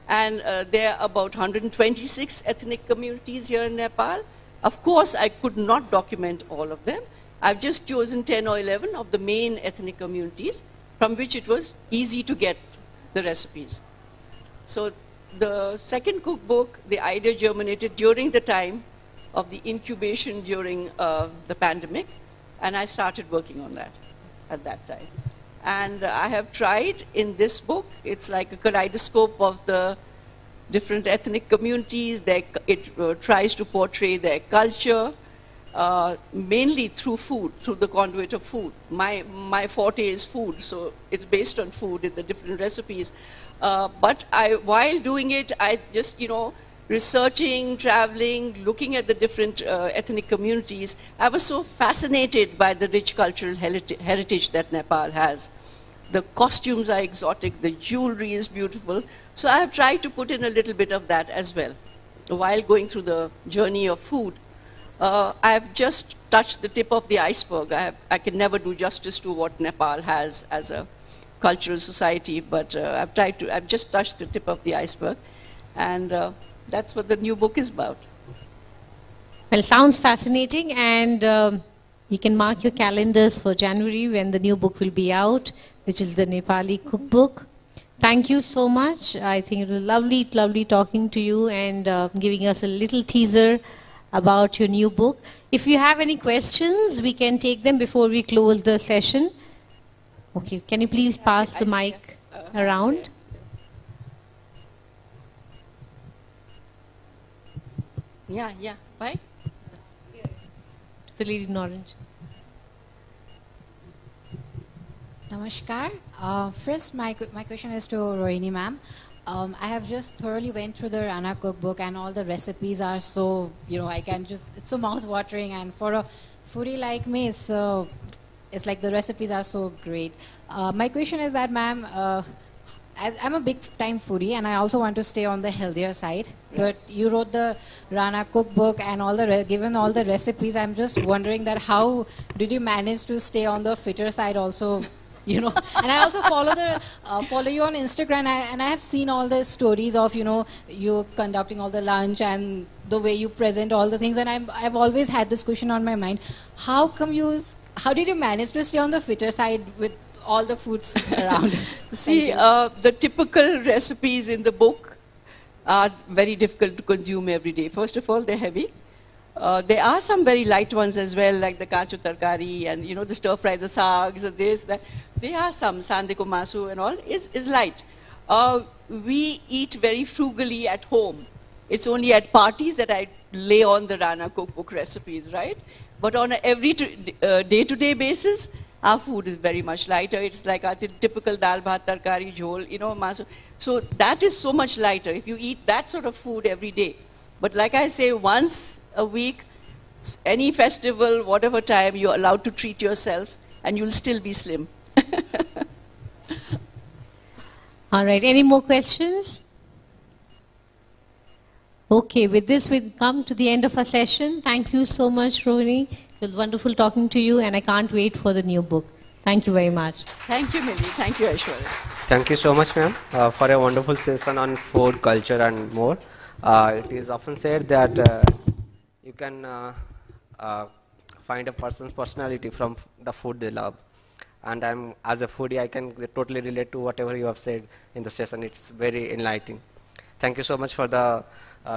and there are about 126 ethnic communities here in Nepal. Of course, I could not document all of them. I've just chosen 10 or 11 of the main ethnic communities from which it was easy to get the recipes. So the second cookbook, the idea germinated during the time of the incubation during the pandemic, and I started working on that at that time. And I have tried in this book, it's like a kaleidoscope of the different ethnic communities. It tries to portray their culture, mainly through food, through the conduit of food. My forte is food, so it's based on food in the different recipes. But while doing it, I just, researching, traveling, looking at the different ethnic communities, I was so fascinated by the rich cultural heritage that Nepal has. The costumes are exotic, the jewelry is beautiful. So I have tried to put in a little bit of that as well. While going through the journey of food, I have just touched the tip of the iceberg. I can never do justice to what Nepal has as a cultural society, but I've just touched the tip of the iceberg. And that's what the new book is about. Well, sounds fascinating, and you can mark your calendars for January when the new book will be out, which is the Nepali cookbook. Thank you so much. I think it was lovely, lovely talking to you and giving us a little teaser about your new book. If you have any questions, we can take them before we close the session. Okay, can you please pass the mic around? Yeah, bye. To the lady in orange. Namaskar. First, my question is to Rohini ma'am. I have just thoroughly went through the Rana cookbook, and all the recipes are so, it's so mouth-watering, and for a foodie like me, it's like the recipes are so great. My question is that, ma'am, I'm a big-time foodie, and I also want to stay on the healthier side. But you wrote the Rana cookbook, and given all the recipes, I'm just wondering that how did you manage to stay on the fitter side also? And I also follow you on Instagram, and I have seen all the stories of you conducting all the lunch and the way you present all the things, and I've always had this question on my mind: how did you manage to stay on the fitter side with all the foods around? See, the typical recipes in the book are very difficult to consume every day. First of all, they're heavy. There are some very light ones as well, like the kachu tarkari and the stir fry, the sags, and this, that. There are some sandeko masu and all is light. We eat very frugally at home. It's only at parties that I lay on the Rana cookbook recipes, right? But on a every day-to-day basis, our food is very much lighter. It's like a typical dal bhat tarkari jhol, masu. So that is so much lighter if you eat that sort of food every day. But like I say, once a week, any festival, whatever time, you're allowed to treat yourself, and you'll still be slim. All right, any more questions? Okay, with this we come to the end of our session. Thank you so much, Rohini. It was wonderful talking to you, and I can't wait for the new book. Thank you very much. Thank you, Millie. Thank you, Aishwarya. Thank you so much, ma'am, for a wonderful session on food, culture, and more. It is often said that you can find a person's personality from the food they love. And as a foodie, I can totally relate to whatever you have said in the session. It's very enlightening. Thank you so much for the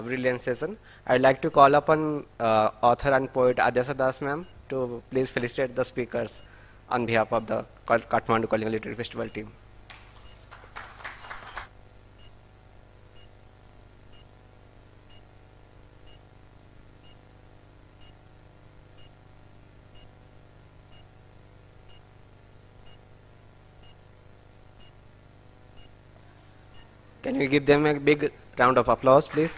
brilliant session. I'd like to call upon author and poet Adyasha Das ma'am to please felicitate the speakers on behalf of the Kathmandu Kalinga Literary Festival team. Can you give them a big round of applause, please?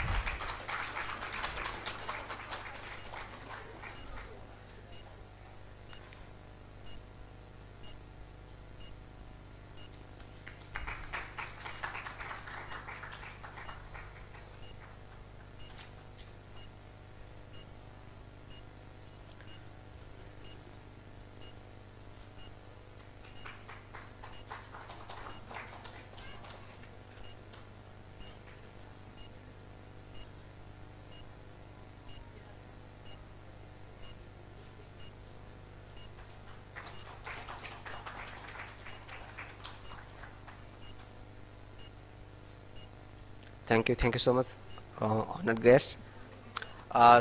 Thank you so much, honored guest.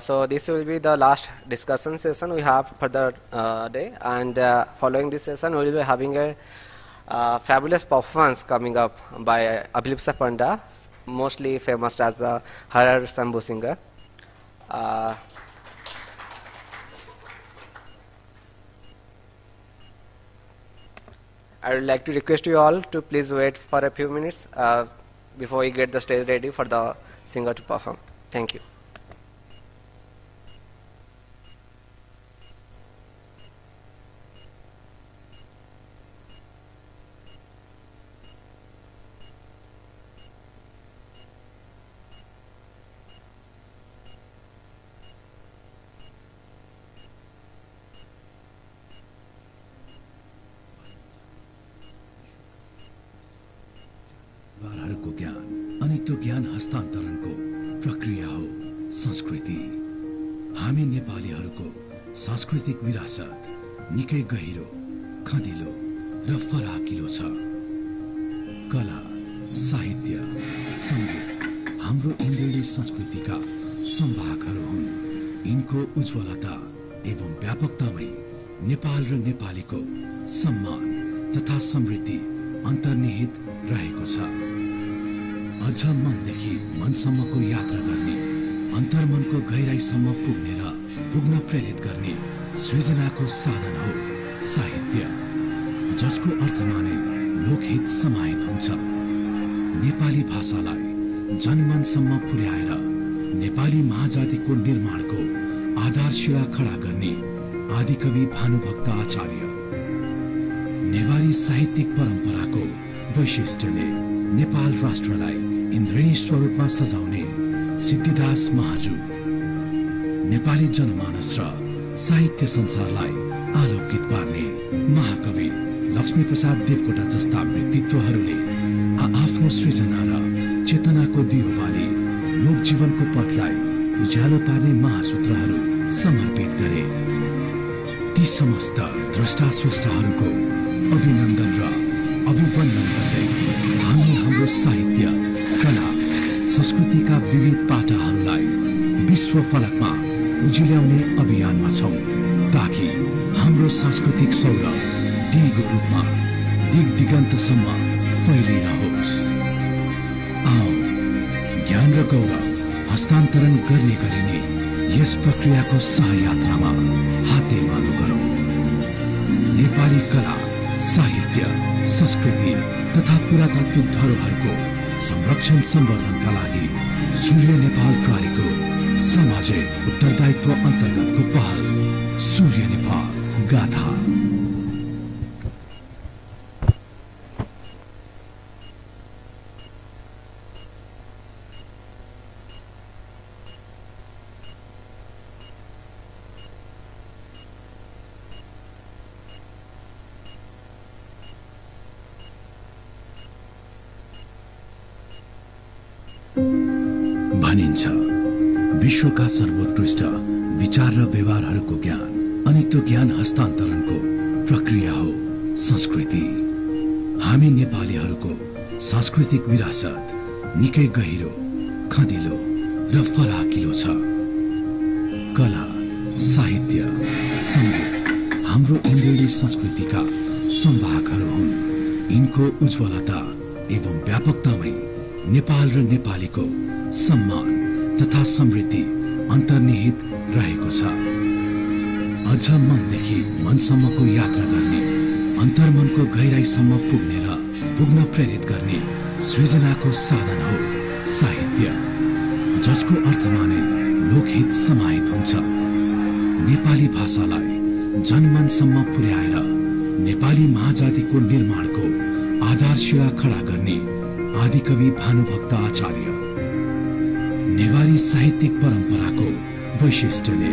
So this will be the last discussion session we have for the day, and following this session we will be having a fabulous performance coming up by Abhilipsa Panda, mostly famous as the Harar Sambhu singer. I would like to request you all to please wait for a few minutes before we get the stage ready for the singer to perform. Thank you. को ज्ञान अनि त्यो ज्ञान हस्तान्तरणको प्रक्रिया हो संस्कृति। हामी नेपालीहरूको सांस्कृतिक विरासत निकै गहिरो, खँदिलो र फराकिलो छ। कला, साहित्य, संगीत हाम्रो इन्द्रियले संस्कृतिका संवाहकहरू हुन्। यिनको उज्जवलता एवं व्यापकतामै नेपाल र नेपालीको सम्मान तथा समृद्धि अन्तर्निहित रहेको छ। अझ मनदेखि मनसम्मको यात्रा गर्ने, अन्तर्मनको गहिराईसम्म पुग्ने र पुग्न प्रेरित गर्ने सृजनाको साधन हो साहित्य, जसको अर्थमा नै लोकहित समाहित हुन्छ। नेपाली भाषालाई जनमनसम्म पुर्याएर नेपाली महाजातिको निर्माणको आधारशिला खडा गर्ने आदिकवि भानुभक्त आचार्य। नेवारी साहित्यिक परम्पराको वैशिष्ट्यले नेपाल राष्ट्रलाई इन्द्रेणी स्वरूपमा सजाउने सिद्धिदास महाजु, नेपाली जनमानस र साहित्य संसारलाई आलोकित पार्ने महाकवि लक्ष्मीप्रसाद देवकोटा जस्ता व्यक्तित्वहरूले आफ्नो सृजना र चेतनाको दियो बाली लोक जीवनको पथलाई उज्यालो पार्ने महासूत्रहरू समर्पित गरे। ती समस्त द्रष्टा स्रष्टाहरूको अभिनन्दन र अभिवन्दन गर्दै हामी हाम्रो साहित्य, कला, संस्कृतिका विविध पाटाहरूलाई विश्व फलकमा उजिल्याउने अभियानमा छौं, ताकि हाम्रो सांस्कृतिक सौरभ दिगो रूपमा दिग दिगन्तसम्म फैलिरहोस्। आओ ज्ञान र गौरव हस्तान्तरण गर्ने गरिने यस प्रक्रियाको सहयात्रामा हातेमालो गरौं। नेपाली कला, साहित्य, संस्कृति तथा पुरातात्विक धरोहरको संरक्षण सम्वर्धनका लागि सूर्य नेपाल प्रहरीको सामाजिक उत्तरदायित्व अन्तर्गतको पहल सूर्य नेपाल गाथा। भनिन्छ विश्वका सर्वोत्कृष्ट विचार र व्यवहारहरूको ज्ञान अनि त्यो ज्ञान हस्तान्तरणको प्रक्रिया हो संस्कृति। हामी नेपालीहरूको सांस्कृतिक विरासत निकै गहिरो, खँदिलो र फराकिलो छ। कला, साहित्य, संगीत हाम्रो इन्द्रियले संस्कृतिका संवाहकहरू हुन्। यिनको उज्जवलता एवं व्यापकतामै नेपाल र नेपालीको सम्मान तथा समृद्धि अन्तर्निहित रहेको छ। अझ मनदेखि मनसम्मको यात्रा गर्ने, अन्तर्मनको गहिराईसम्म पुग्ने र पुग्न प्रेरित गर्ने सृजनाको साधन हो साहित्य, जसको अर्थमा नै लोकहित समाहित हुन्छ। नेपाली भाषालाई जनमनसम्म पुर्याएर नेपाली महाजातिको निर्माणको आधारशिला खडा गर्ने आदिकवि भानुभक्त आचार्य। नेवारी साहित्यिक परम्पराको वैशिष्ट्यले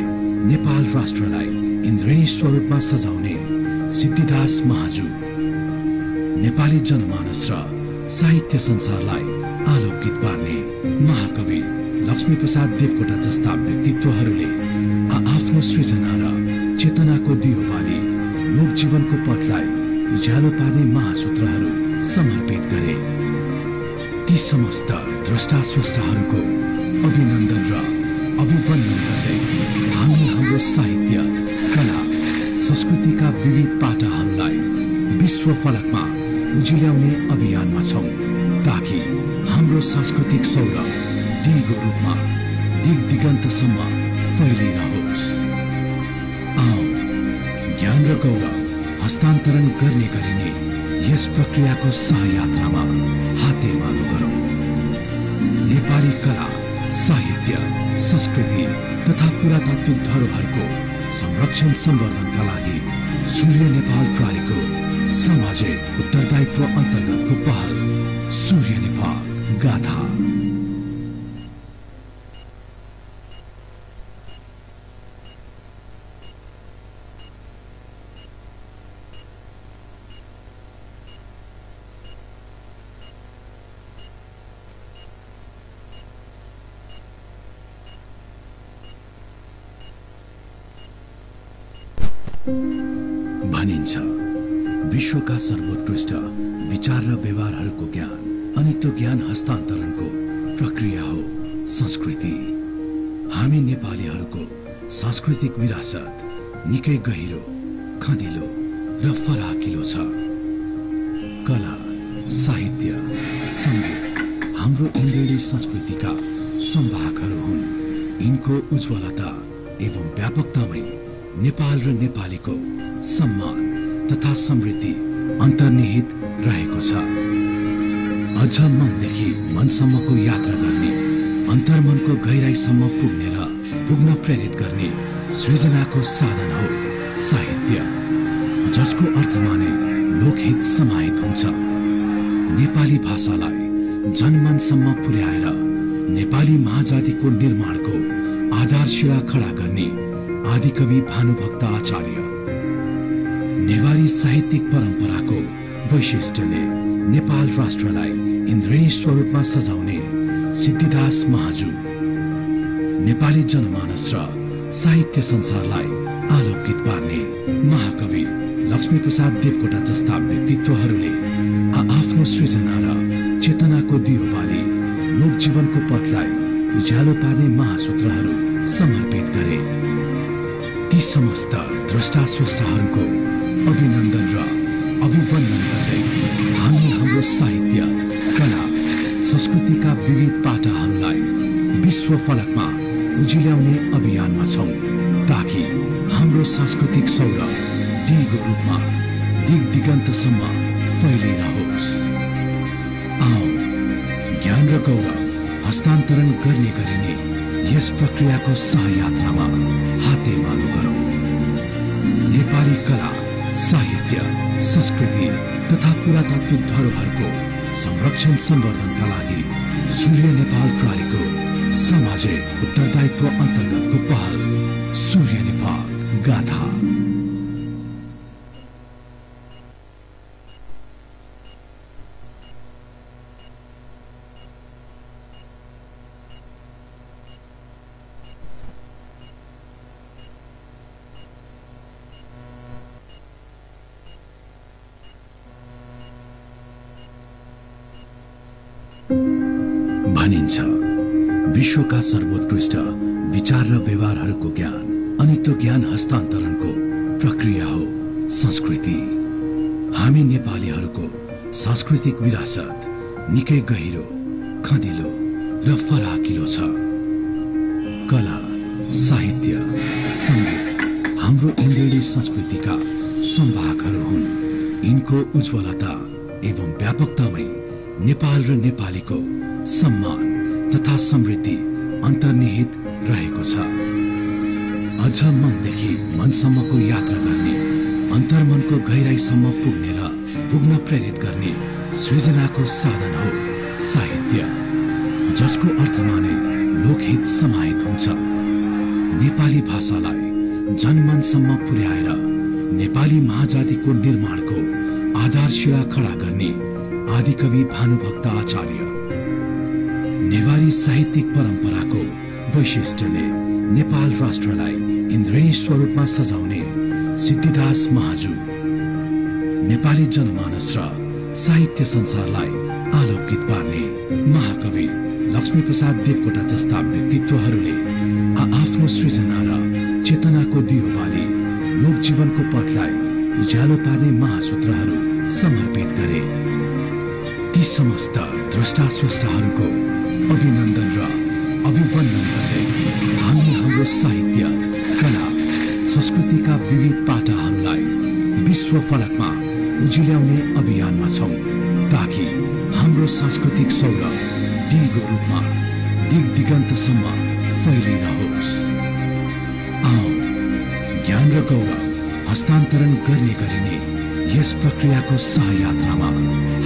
नेपाल राष्ट्रलाई इन्द्रेणी स्वरूपमा सजाउने सिद्धिदास महाजु, नेपाली जनमानस र साहित्य संसारलाई आलोकित पार्ने महाकवि लक्ष्मीप्रसाद देवकोटा जस्ता व्यक्तित्वहरूले आफ्नो सृजना र चेतनाको दियो बाली लोक जीवनको पथलाई उज्यालो पार्ने महासूत्रहरू समर्पित गरे। ती समस्त द्रष्टा स्रष्टाहरूको अभिनन्दन र अभिवन्दन गर्दै हामी हाम्रो साहित्य, कला, संस्कृतिका विविध पाटाहरूलाई विश्व फलकमा उजिल्याउने अभियानमा छौं ताकि हाम्रो सांस्कृतिक सौरभ दिगो रूपमा दिग दिगन्तसम्म फैलिरहोस्। आओ ज्ञान र गौरव हस्तान्तरण गर्ने गरिने यस प्रक्रियाको सहयात्रामा हातेमालो गरौं। नेपाली कला, साहित्य, संस्कृति तथा पुरातात्विक धरोहरको संरक्षण सम्वर्धनका लागि सूर्य नेपाल प्रणालीको सामाजिक उत्तरदायित्व अन्तर्गतको पहल सूर्य नेपाल गाथा। भनिन्छ विश्वका सर्वोत्कृष्ट विचार र व्यवहारहरूको ज्ञान अनि त्यो ज्ञान हस्तान्तरणको प्रक्रिया हो संस्कृति। हामी नेपालीहरूको सांस्कृतिक विरासत निकै गहिरो, खँदिलो र फराकिलो छ। कला, साहित्य, सङ्गीत हाम्रो इन्द्रियले संस्कृतिका सम्भागहरू हुन्। यिनको उज्जवलता एवं व्यापकतामै नेपाल र नेपालीको सम्मान तथा समृद्धि अन्तर्निहित रहेको छ। अझ मनदेखि मनसम्मको यात्रा गर्ने, अन्तर्मनको गहिराईसम्म पुग्ने र पुग्न प्रेरित गर्ने सृजनाको साधन हो साहित्य, जसको अर्थमा नै लोकहित समाहित हुन्छ। नेपाली भाषालाई जनमनसम्म पुर्याएर नेपाली महाजातिको निर्माणको आधारशिला खडा गर्ने आदिकवि भानुभक्त आचार्य। नेवारी साहित्यिक परम्पराको वैशिष्ट्यले नेपाल राष्ट्रलाई इन्द्रेणी स्वरूपमा सजाउने सिद्धिदास महाजु, नेपाली जनमानस र साहित्य संसारलाई आलोकित पार्ने महाकवि लक्ष्मीप्रसाद देवकोटा जस्ता व्यक्तित्वहरूले आफ्नो सृजना र चेतनाको दियो बाली लोक जीवनको पथलाई उज्यालो पार्ने महासूत्रहरू समर्पित गरे। ती समस्त द्रष्टा स्रष्टाहरूको अभिनन्दन र अभिवन्दन गर्दै हामी हाम्रो साहित्य, कला, संस्कृतिका विविध पाटाहरूलाई विश्व फलकमा उजिल्याउने अभियानमा छौं ताकि हाम्रो सांस्कृतिक सौरभ दिगो रूपमा दिग दिगन्तसम्म फैलिरहोस्। आओ ज्ञान र गौरव हस्तान्तरण गर्ने गरिने यस प्रक्रियाको सहयात्रामा हातेमालो गरौं। नेपाली कला, साहित्य, संस्कृति तथा पुरातात्विक धरोहरको संरक्षण सम्वर्धनका लागि सूर्य नेपाल प्रणालीको सामाजिक उत्तरदायित्व अन्तर्गतको पहल सूर्य नेपाल गाथा। भनिन्छ विश्वका सर्वोत्कृष्ट विचार र व्यवहारहरूको ज्ञान अनि त्यो ज्ञान हस्तान्तरणको प्रक्रिया हो संस्कृति। हामी नेपालीहरूको सांस्कृतिक विरासत निकै गहिरो, खँदिलो र फराकिलो छ। कला, साहित्य, सङ्गीत हाम्रो इन्द्रियले संस्कृतिका सम्भागहरू हुन्। यिनको उज्जवलता एवं व्यापकतामै नेपाल र नेपालीको सम्मान तथा समृद्धि अन्तर्निहित रहेको छ। अझ मनदेखि मनसम्मको यात्रा गर्ने, अन्तर्मनको गहिराईसम्म पुग्ने र पुग्न प्रेरित गर्ने सृजनाको साधन हो साहित्य, जसको अर्थमा नै लोकहित समाहित हुन्छ। नेपाली भाषालाई जनमनसम्म पुर्याएर नेपाली महाजातिको निर्माणको आधारशिला खडा गर्ने आदिकवि भानुभक्त आचार्य। नेवारी साहित्यिक परम्पराको वैशिष्ट्यले नेपाल राष्ट्रलाई इन्द्रेणी स्वरूपमा सजाउने सिद्धिदास महाजु, नेपाली जनमानस र साहित्य संसारलाई आलोकित पार्ने महाकवि लक्ष्मीप्रसाद देवकोटा जस्ता व्यक्तित्वहरूले आफ्नो सृजना र चेतनाको दियो बाली लोक जीवनको पथलाई उज्यालो पार्ने महासूत्रहरू समर्पित गरे। ती समस्त द्रष्टा स्रष्टाहरूको अभिनन्दन र अभिवन्दन गर्दै हामी हाम्रो साहित्य, कला, संस्कृतिका विविध पाटाहरूलाई विश्व फलकमा उजिल्याउने अभियानमा छौं ताकि हाम्रो सांस्कृतिक सौरभ दिगो रूपमा दिग दिगन्तसम्म फैलिरहोस्। आओ ज्ञान र गौरव हस्तान्तरण गर्ने गरिने यस प्रक्रियाको सहयात्रामा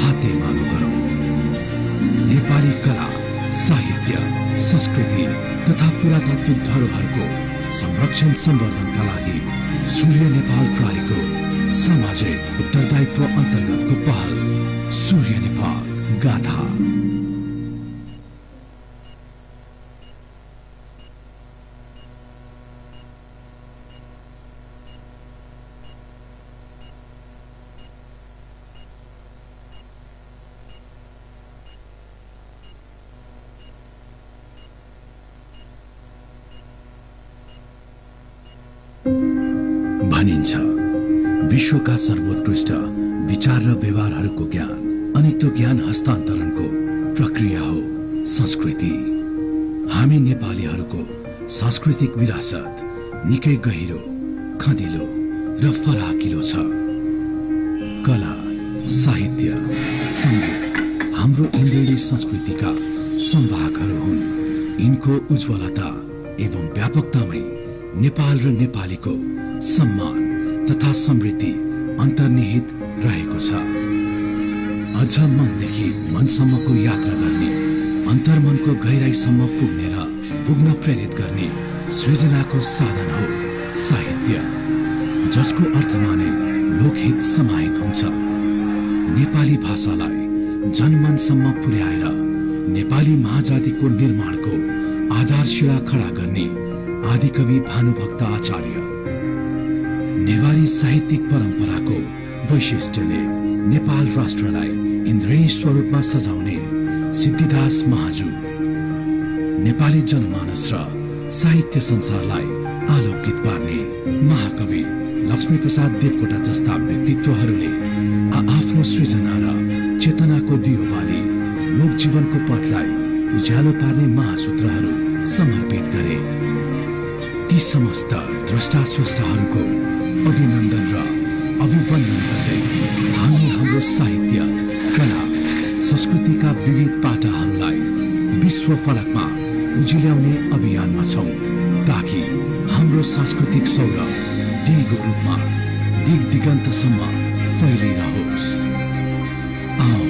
हातेमालो गरौं। नेपाली कला, साहित्य, संस्कृति तथा पुरातात्विक धरोहरको संरक्षण सम्वर्धनका लागि सूर्य नेपाल प्रहरीको सामाजिक उत्तरदायित्व अन्तर्गतको पहल सूर्य नेपाल गाथा। भनिन्छ विश्वका सर्वोत्कृष्ट विचार र व्यवहारहरूको ज्ञान अनि त्यो ज्ञान हस्तान्तरणको प्रक्रिया हो संस्कृति। हामी नेपालीहरूको सांस्कृतिक विरासत निकै गहिरो, खँदिलो र फराकिलो छ। कला, साहित्य, संगीत हाम्रो इन्द्रिणी संस्कृतिका संवाहकहरू हुन्। यिनको उज्जवलता एवं व्यापकतामै नेपाल र नेपालीको सम्मान तथा समृद्धि अन्तर्निहित रहेको छ। अझ मनदेखि मनसम्मको यात्रा गर्ने, अन्तर्मनको गहिराईसम्म पुग्ने र पुग्न प्रेरित गर्ने सृजनाको साधन हो साहित्य, जसको अर्थमा नै लोकहित समाहित हुन्छ। नेपाली भाषालाई जनमनसम्म पुर्याएर नेपाली महाजातिको निर्माणको आधारशिला खडा गर्ने आदिकवि भानुभक्त आचार्य। नेवारी साहित्यिक परम्पराको वैशिष्ट्यले नेपाल राष्ट्रलाई इन्द्रिणी स्वरूपमा सजाउने सिद्धिदास महाजु। नेपाली जनमानस र साहित्य संसारलाई आलोकित पार्ने महाकवि लक्ष्मीप्रसाद देवकोटा जस्ता व्यक्तित्वहरूले आफ्नो सृजना र चेतनाको दियो बाली लोक जीवनको पथलाई उज्यालो पार्ने महासूत्रहरू समर्पित गरे। ती समस्त द्रष्टा स्रष्टाहरूको अभिनन्दन र अभिवन्दन गर्दै हामी हाम्रो साहित्य, कला, संस्कृतिका विविध पाटाहरूलाई विश्व फलकमा उजिल्याउने अभियानमा छौं ताकि हाम्रो सांस्कृतिक सौरभ दिगो रूपमा दिग दिगन्तसम्म फैलिरहोस्। आओ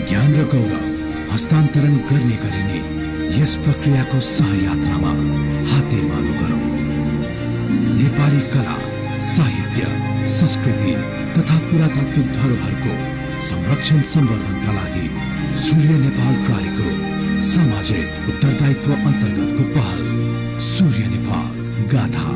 ज्ञान र गौरव हस्तान्तरण गर्ने गरिने यस प्रक्रियाको सहयात्रामा हातेमालो गरौं। नेपाली कला, साहित्य, संस्कृति तथा पुरातात्विक धरोहरको संरक्षण सम्वर्धनका लागि सूर्य नेपाल प्रहरीको सामाजिक उत्तरदायित्व अन्तर्गतको पहल सूर्य नेपाल गाथा।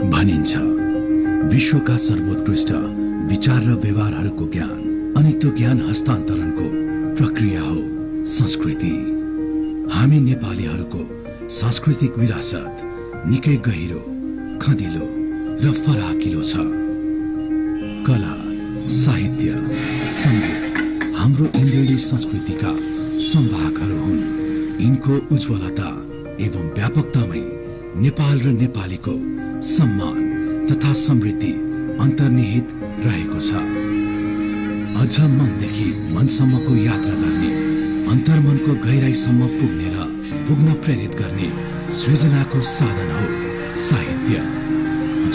भनिन्छ विश्वका सर्वोत्कृष्ट विचार र व्यवहारहरूको ज्ञान अनि त्यो ज्ञान हस्तान्तरणको प्रक्रिया हो संस्कृति। हामी नेपालीहरूको सांस्कृतिक विरासत निकै गहिरो, खँदिलो र फराकिलो छ। कला, साहित्य, संगीत हाम्रो इन्द्रिणी संस्कृतिका संवाहकहरू हुन्। यिनको उज्जवलता एवं व्यापकतामै नेपाल र नेपालीको सम्मान तथा समृद्धि अन्तर्निहित रहेको छ। अझ मनदेखि मनसम्मको यात्रा गर्ने, अन्तर्मनको गहिराईसम्म पुग्ने र पुग्न प्रेरित गर्ने सृजनाको साधन हो साहित्य,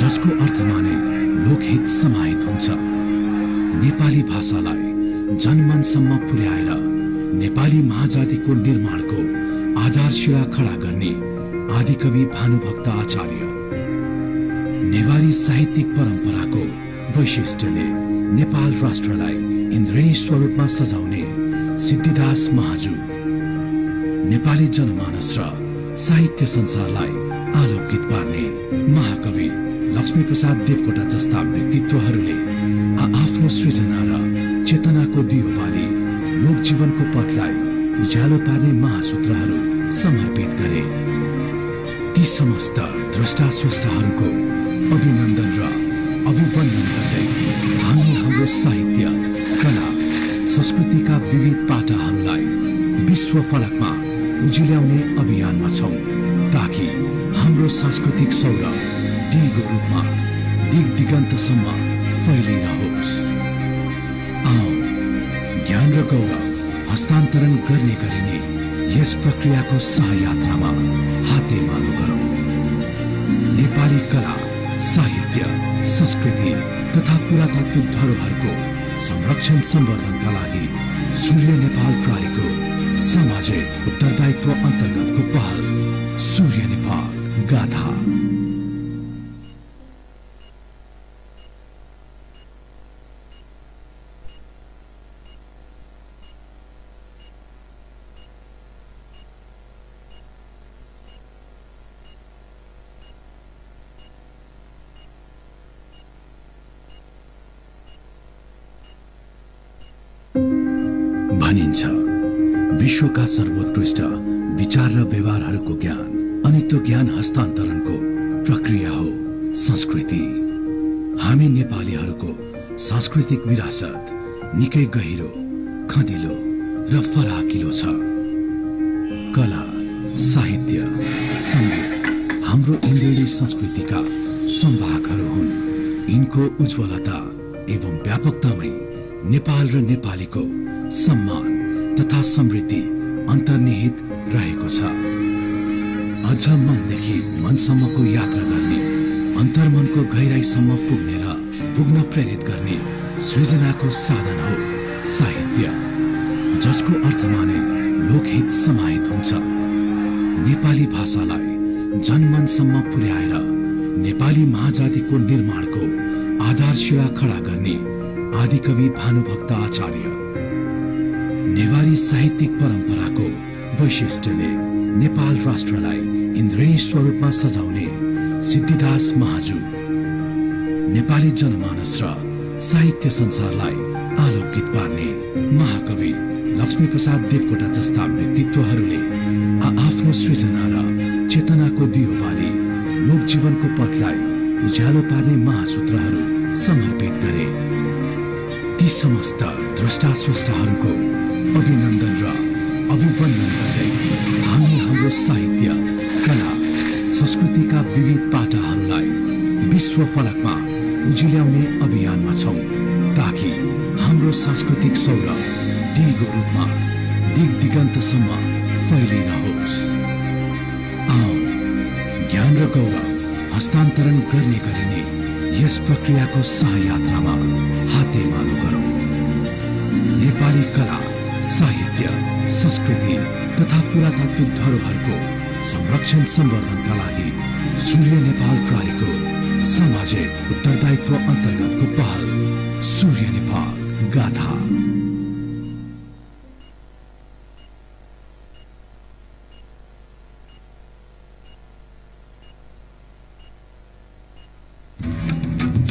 जसको अर्थमा नै लोकहित समाहित हुन्छ। नेपाली भाषालाई जनमनसम्म पुर्याएर नेपाली महाजातिको निर्माणको आधारशिला खडा गर्ने आदिकवि भानुभक्त आचार्य। नेवारी साहित्यिक परम्पराको वैशिष्ट्यले नेपाल राष्ट्रलाई इन्द्रेणी स्वरूपमा सजाउने सिद्धिदास महाजु, नेपाली जनमानस र साहित्य संसारलाई आलोकित पार्ने महाकवि लक्ष्मीप्रसाद देवकोटा जस्ता व्यक्तित्वहरूले आफ्नो सृजना र चेतनाको दियो पारी लोक जीवनको पथलाई उज्यालो पार्ने महासूत्रहरू समर्पित गरे। ती समस्त द्रष्टा स्रष्टाहरूको अभिनन्दन र अभिवन्दन गर्दै हामी हाम्रो साहित्य, कला, संस्कृतिका विविध पाटाहरूलाई विश्व फलकमा उजिल्याउने अभियानमा छौं, ताकि हाम्रो सांस्कृतिक सौरभ दिगो रूपमा दिग दिगन्तसम्म फैलिरहोस्। आओ ज्ञान र गौरव हस्तान्तरण गर्ने गरिने यस प्रक्रियाको सहयात्रामा हातेमालो गरौं। नेपाली कला, साहित्य, संस्कृति तथा पुरातात्विक धरोहरको संरक्षण सम्वर्धनका लागि सूर्य नेपाल प्रहरीको सामाजिक उत्तरदायित्व अन्तर्गतको पहल सूर्य नेपाल गाथा। भनिन्छ विश्वका सर्वोत्कृष्ट विचार र व्यवहारहरूको ज्ञान अनि त्यो ज्ञान हस्तान्तरणको प्रक्रिया हो संस्कृति। हामी नेपालीहरूको सांस्कृतिक विरासत निकै गहिरो, खँदिलो र फराकिलो छ। कला, साहित्य, संगीत हाम्रो इन्द्रिणी संस्कृतिका संवाहकहरू हुन्। यिनको उज्जवलता एवं व्यापकतामै नेपाल र नेपालीको सम्मान तथा समृद्धि अन्तर्निहित रहेको छ। अझ मनदेखि मनसम्मको यात्रा गर्ने, अन्तर्मनको गहिराईसम्म पुग्ने र पुग्न प्रेरित गर्ने सृजनाको साधन हो साहित्य, जसको अर्थमा नै लोकहित समाहित हुन्छ। नेपाली भाषालाई जनमनसम्म पुर्याएर नेपाली महाजातिको निर्माणको आधारशिला खडा गर्ने आदिकवि भानुभक्त आचार्य, नेवारी साहित्यिक परम्पराको वैशिष्ट्यले नेपाल राष्ट्रलाई इन्द्रेणी स्वरूपमा सजाउने सिद्धिदास महाजु, नेपाली जनमानस र साहित्य संसारलाई आलोकित पार्ने महाकवि लक्ष्मीप्रसाद देवकोटा जस्ता व्यक्तित्वहरूले आफ्नो सृजना र चेतनाको दियो पारी लोक जीवनको पथलाई उज्यालो पार्ने महासूत्रहरू समर्पित गरे। ती समस्त द्रष्टा स्रष्टाहरूको अभिनन्दन र अभिवन्दन गर्दै हामी हाम्रो साहित्य, कला, संस्कृतिका विविध पाटाहरूलाई विश्व फलकमा उजिल्याउने अभियानमा छौं, ताकि हाम्रो सांस्कृतिक सौरभ दिगो रूपमा दिग दिगन्तसम्म फैलिरहोस्। आओ ज्ञान र गौरव हस्तान्तरण गर्ने गरिने यस प्रक्रियाको सहयात्रामा हातेमालो गरौं। नेपाली कला, साहित्य, संस्कृति तथा पुरातात्विक धरोहरको संरक्षण सम्वर्धनका लागि सूर्य नेपाल प्रहरीको सामाजिक उत्तरदायित्व अन्तर्गतको पहल सूर्य नेपाल गाथा।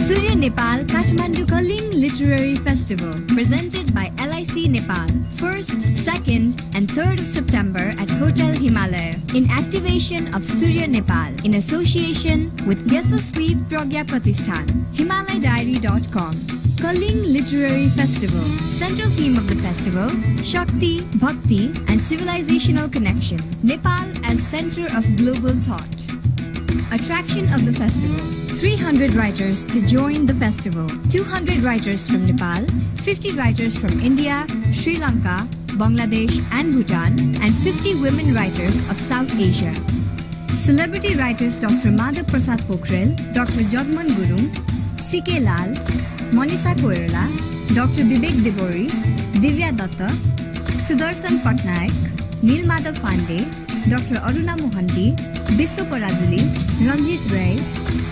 Surya Nepal Kathmandu Kalinga Literary Festival, presented by LIC Nepal, 1st, 2nd and 3rd of September at Hotel Himalaya, in activation of Surya Nepal, in association with Yasasvi Pragya Pratishthan, HimalayDiary.com. Kalinga Literary Festival. Central theme of the festival, Shakti, Bhakti and civilizational connection. Nepal as center of global thought. Attraction of the festival. 300 writers to join the festival. 200 writers from Nepal, 50 writers from India, Sri Lanka, Bangladesh and Bhutan, and 50 women writers of South Asia. Celebrity writers Dr. Madhav Prasad Pokhrel, Dr. Jagmohan Gurung, C.K. Lal, Monisha Koirala, Dr. Vivek Devori, Divya Datta, Sudarshan Patnaik, Neel Madhav Pandey, Dr. Aruna Mohanty, Biswa Parajuli, Ranjit Ray,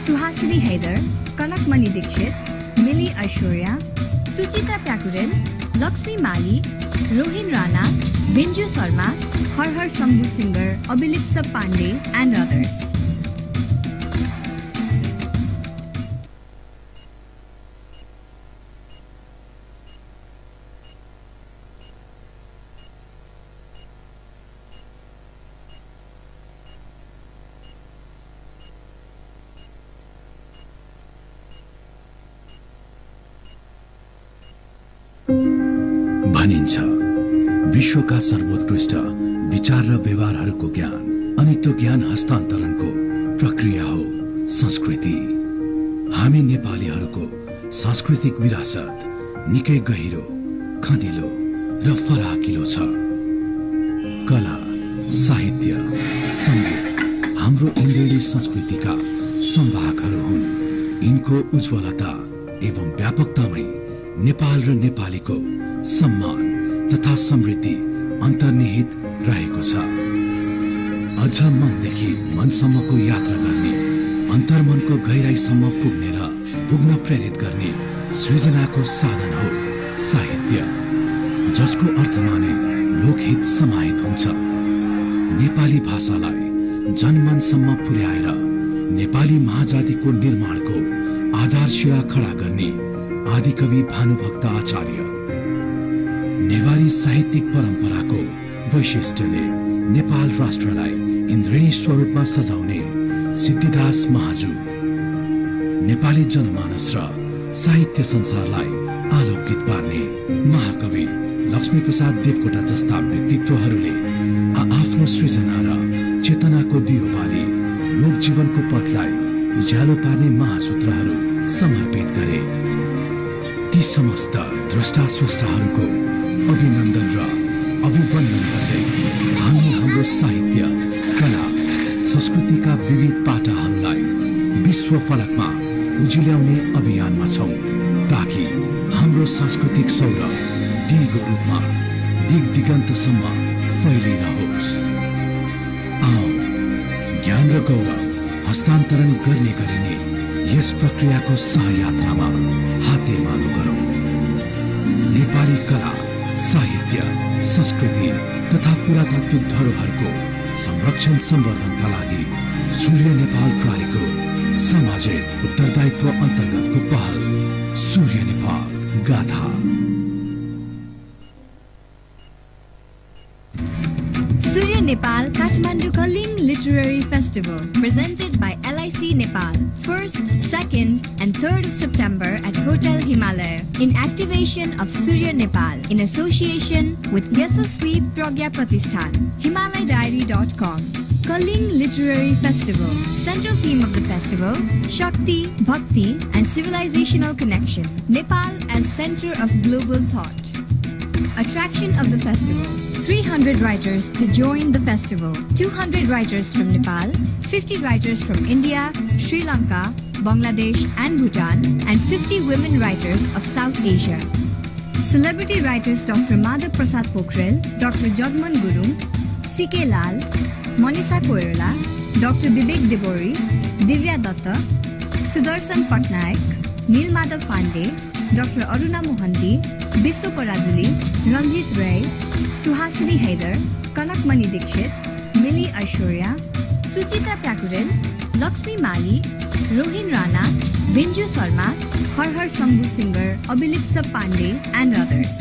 Suhasini Haidar, Kanakmani Dixit, Millie Aishwarya, Suchitra Pyakurel, Lakshmi Mali, Rohin Rana, Binju Sarma, Har Har Sambhu Singer, Abilipsa Pandey, and others. भनिन्छ विश्वका सर्वोत्कृष्ट विचार र व्यवहारहरूको ज्ञान अनि त्यो ज्ञान हस्तान्तरणको प्रक्रिया हो संस्कृति। हामी नेपालीहरूको सांस्कृतिक विरासत निकै गहिरो, खँदिलो र फराकिलो छ। कला, साहित्य, सङ्गीत हाम्रो इन्द्रिणी संस्कृतिका संवाहकहरू हुन्। यिनको उज्जवलता एवं व्यापकतामै नेपाल र नेपालीको सम्मान तथा समृद्धि अन्तर्निहित रहेको छ। अझ मनदेखि मनसम्मको यात्रा गर्ने, अन्तर्मनको गहिराईसम्म पुग्ने र पुग्न प्रेरित गर्ने सृजनाको साधन हो साहित्य, जसको अर्थमा नै लोकहित समाहित हुन्छ। नेपाली भाषालाई जनमनसम्म पुर्याएर नेपाली महाजातिको निर्माणको आधारशिला खडा गर्ने आदिकवि भानुभक्त आचार्य। नेवारी साहित्यिक परम्पराको वैशिष्ट्यले नेपाल राष्ट्रलाई इन्द्रेणी स्वरूपमा सजाउने सिद्धिदास महाजु, नेपाली जनमानस र साहित्य संसारलाई आलोकित पार्ने महाकवि लक्ष्मीप्रसाद देवकोटा जस्ता व्यक्तित्वहरूले आफ्नो सृजना र चेतनाको दियो बाली लोक जीवनको पथलाई उज्यालो पार्ने महासूत्रहरू समर्पित गरे। ती समस्त द्रष्टा स्रष्टाहरूको अभिनन्दन र अभिवन्दन गर्दै हामी हाम्रो साहित्य, कला, संस्कृतिका विविध पाटाहरूलाई विश्व फलकमा उजिल्याउने अभियानमा छौं, ताकि हाम्रो सांस्कृतिक सौरभ दिगो रूपमा दिग दिगन्तसम्म फैलिरहोस्। आओ ज्ञान र गौरव हस्तान्तरण गर्ने गरिने यस प्रक्रियाको सहयात्रामा हातेमालो गरौं। नेपाली कला, साहित्य, संस्कृति तथा पुरातात्विक धरोहरको संरक्षण सम्वर्धनका लागि सूर्य नेपाल प्रणालीको सामाजिक उत्तरदायित्व अन्तर्गतको पहल सूर्य नेपाल गाथा। Surya Nepal Kathmandu Kalinga Literary Festival, presented by LIC Nepal, 1st, 2nd and 3rd of September at Hotel Himalaya, in activation of Surya Nepal, in association with Yasaswi Pragya Pratishthan, HimalayDiary.com. Kalinga Literary Festival. Central theme of the festival, Shakti, Bhakti and civilizational connection. Nepal as center of global thought. Attraction of the festival. 300 writers to join the festival. 200 writers from Nepal, 50 writers from India, Sri Lanka, Bangladesh and Bhutan, and 50 women writers of South Asia. Celebrity writers Dr. Madhav Prasad Pokhrel, Dr. Jagman Gurung, C.K. Lal, Monisha Koirala, Dr. Bibek Debori, Divya Datta, Sudarshan Patnaik, Neel Madhav Pandey, Dr. Aruna Mohanty, Biswa Parajuli, Ranjit Ray, Suhasini Haidar, Kanakmani Dixit, Millie Aishwarya, Suchitra Pyakurel, Lakshmi Mali, Rohin Rana, Binju Sarma, Har Har Sambhu Singer, Abilipsa Pandey, and others.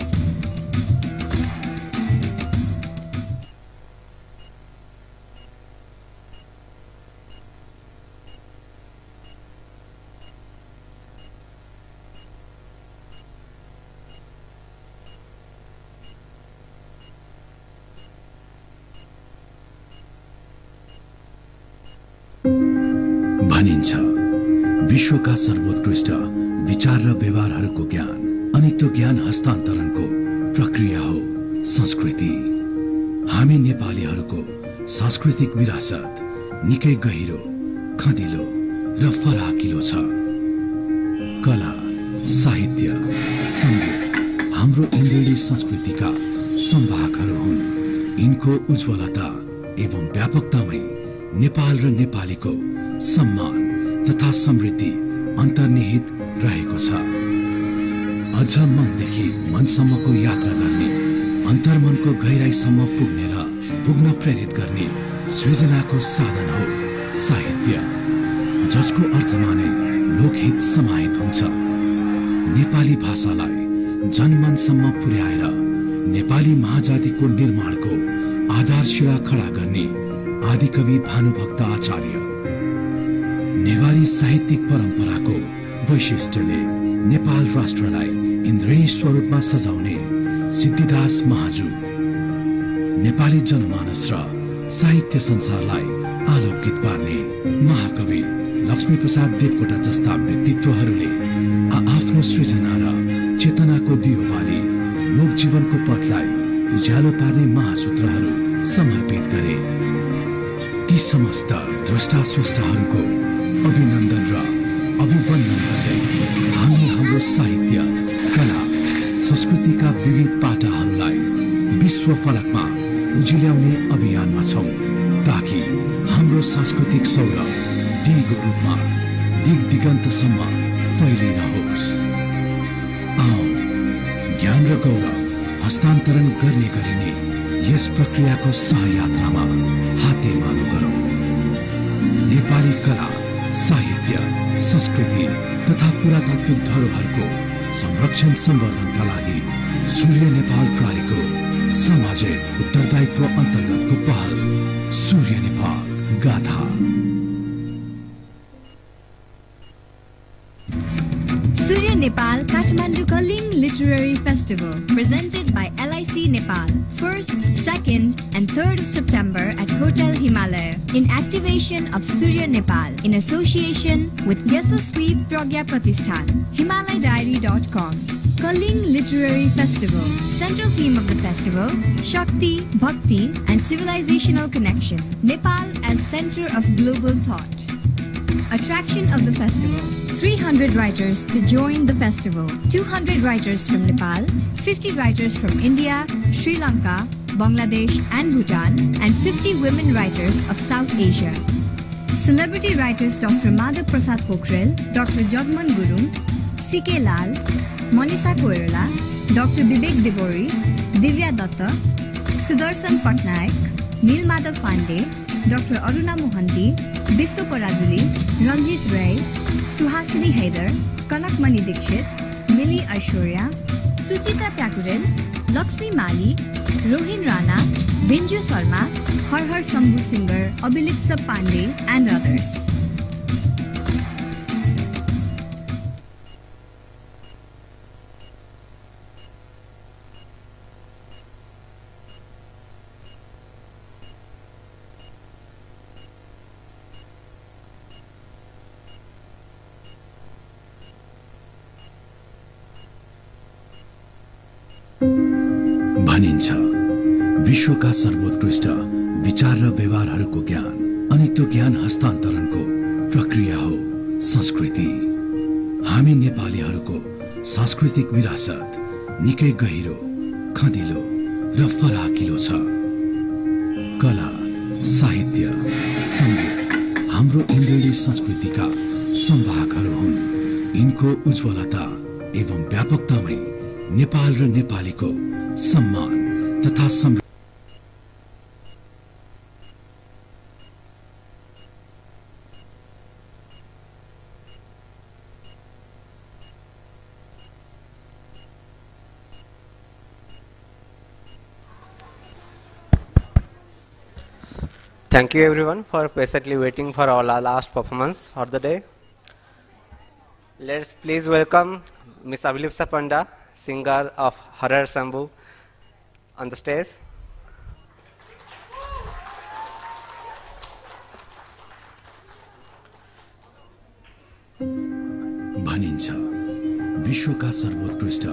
भनिन्छ विश्वका सर्वोत्कृष्ट विचार र व्यवहारहरूको ज्ञान अनि त्यो ज्ञान हस्तान्तरणको प्रक्रिया हो संस्कृति। हामी नेपालीहरूको सांस्कृतिक विरासत निकै गहिरो, खँदिलो र फराकिलो छ। कला, साहित्य, सङ्गीत हाम्रो इन्द्रिणी संस्कृतिका संवाहकहरू हुन्। यिनको उज्जवलता एवं व्यापकतामै नेपाल र नेपालीको सम्मान तथा समृद्धि अन्तर्निहित रहेको छ। अझ मनदेखि मनसम्मको यात्रा गर्ने, अन्तर्मनको गहिराईसम्म पुग्ने र पुग्न प्रेरित गर्ने सृजनाको साधन हो साहित्य, जसको अर्थमा नै लोकहित समाहित हुन्छ। नेपाली भाषालाई जनमनसम्म पुर्याएर नेपाली महाजातिको निर्माणको आधारशिला खडा गर्ने आदिकवि भानुभक्त आचार्य, नेवारी साहित्यिक परम्पराको वैशिष्ट्यले नेपाल राष्ट्रलाई इन्द्रेणी स्वरूपमा सजाउने सिद्धिदास महाजु, नेपाली जनमानस र साहित्य संसारलाई आलोकित पार्ने महाकवि लक्ष्मीप्रसाद देवकोटा जस्ता व्यक्तित्वहरूले आफ्नो सृजना र चेतनाको दियो बाली लोक जीवनको पथलाई उज्यालो पार्ने महासूत्रहरू समर्पित गरे। ती समस्त द्रष्टा स्रष्टाहरूको अभिनन्दन र अभिवन्दन गर्दै हामी हाम्रो साहित्य, कला, संस्कृतिका विविध पाटाहरूलाई विश्व फलकमा उजिल्याउने अभियानमा छौं, ताकि हाम्रो सांस्कृतिक सौरभ दिगो रूपमा दिग दिगन्तसम्म फैलिरहोस्। आओ ज्ञान र गौरव हस्तान्तरण गर्ने गरिने यस प्रक्रियाको सहयात्रामा हातेमालो गरौं। नेपाली कला, साहित्य, संस्कृति तथा पुरातात्विक धरोहरको संरक्षण सम्वर्धनका लागि सूर्य नेपाल प्रणालीको सामाजिक उत्तरदायित्व अन्तर्गतको पहल सूर्य नेपाल गाथा। Surya Nepal Kathmandu Kalinga Literary Festival, presented by LIC Nepal, 1st, 2nd and 3rd of September at Hotel Himalaya, in activation of Surya Nepal, in association with Yasasvi Pragya Pratishthan, HimalayDiary.com. Kalinga Literary Festival. Central theme of the festival, Shakti, Bhakti and civilizational connection. Nepal as center of global thought. Attraction of the festival. 300 writers to join the festival. 200 writers from Nepal, 50 writers from India, Sri Lanka, Bangladesh and Bhutan, and 50 women writers of South Asia. Celebrity writers Dr. Madhav Prasad Pokhrel, Dr. Jagman Gurung, C.K. Lal, Manisha Koirala, Dr. Vivek Devori, Divya Datta, Sudarshan Patnaik, Neel Madhav Pandey, Dr. Aruna Mohanty, Biswa Parajuli, Ranjit Ray, Suhasini Haider, Kanakmani Dikshit, Millie Aishwarya, Suchitra Pyakurel, Lakshmi Mali, Rohin Rana, Binju Sarma, Har Har Sambhu Singer, Abilipsa Pandey and others. भनिन्छ विश्वका सर्वोत्कृष्ट विचार र व्यवहारहरूको ज्ञान अनि त्यो ज्ञान हस्तान्तरणको प्रक्रिया हो संस्कृति। हामी नेपालीहरूको सांस्कृतिक विरासत निकै गहिरो, खँदिलो र फराकिलो छ। कला, साहित्य, सङ्गीत हाम्रो इन्द्रेणी संस्कृतिका सम्भागहरू हुन्। यिनको उज्ज्वलता एवं व्यापकतामै नेपाल र नेपालीको सम्मान तथा समृद्धि। Thank you everyone for patiently waiting for our last performance of the day. Let's please welcome Ms. Abilipsa Panda, singer of Har Har Sambhu, on the stage. भनिन्छ विश्वका सर्वोत्कृष्ट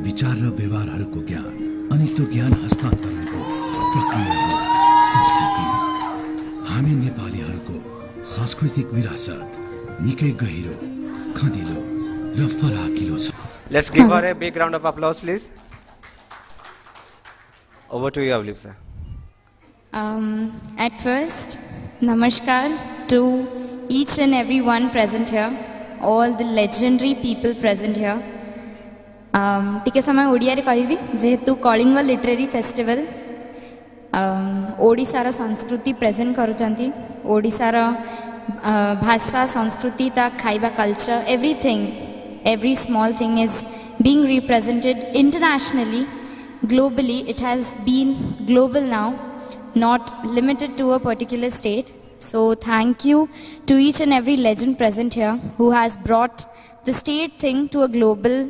विचार र व्यवहारहरूको ज्ञान अनि त्यो ज्ञान हस्तान्तरणको प्रक्रिया हो संस्कृति। हामी नेपालीहरूको सांस्कृतिक विरासत निकै गहिरो, खँदिलो र फराकिलो छ। Let's give her a big round of applause, please. Over to you, Abilipsa. At first, Namaskar to each and every one present here, all the legendary people present here. टिके समय ओडिया रे कहबी जेहेतु कलिंग लिटरेरी फेस्टिवल ओडिशार संस्कृति प्रेजेंट करूचंती ओडिशार भाषा संस्कृति ता खाइबा culture every small thing is being represented internationally, globally. It has been global now, not limited to a particular state. So thank you to each and every legend present here who has brought the state thing to a global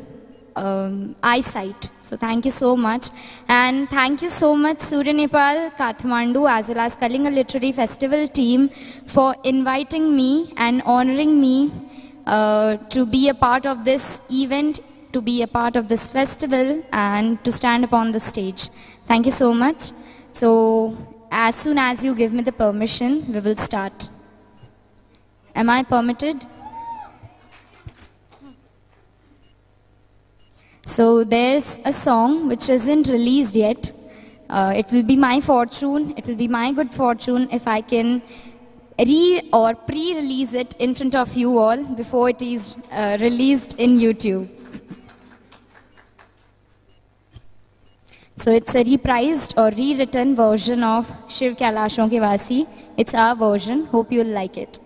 eyesight. So thank you so much. And thank you so much Surya Nepal, Kathmandu as well as Kalinga Literary Festival team for inviting me and honoring me to be a part of this event, to be a part of this festival and to stand upon the stage. Thank you so much. So as soon as you give me the permission, we will start. Am I permitted? So there's a song which isn't released yet. It will be my fortune, it will be my good fortune if I can pre-release it in front of you all before it is released in YouTube. So it's a reprised or rewritten version of Shiv Kailashon Ke Vasi. It's our version. Hope you'll like it.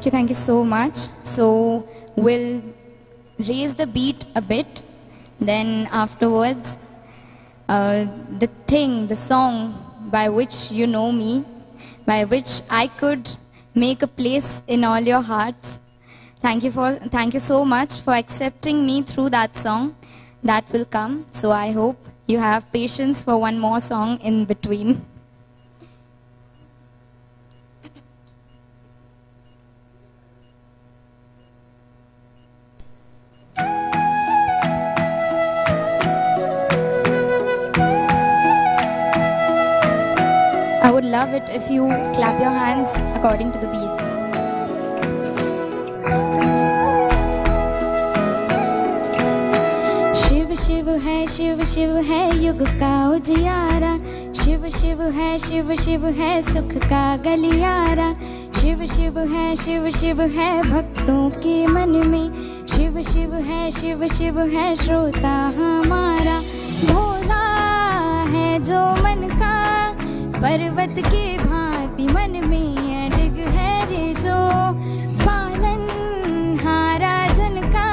thank you so much. So we'll raise the beat a bit, then afterwards the song by which you know me, by which I could make a place in all your hearts. Thank you so much for accepting me through that song. That will come. So I hope you have patience for one more song in between. I would love it if you clap your hands according to the beats. Shiv Shiv है युग का उजियारा, शिव शिव है सुख का गलियारा, शिव शिव है भक्तों के मन में, शिव शिव है श्रोता हमारा, भोला है जो मन का पर्वत के भांति मन में अड़ग है रे जो, पालन हारा जन का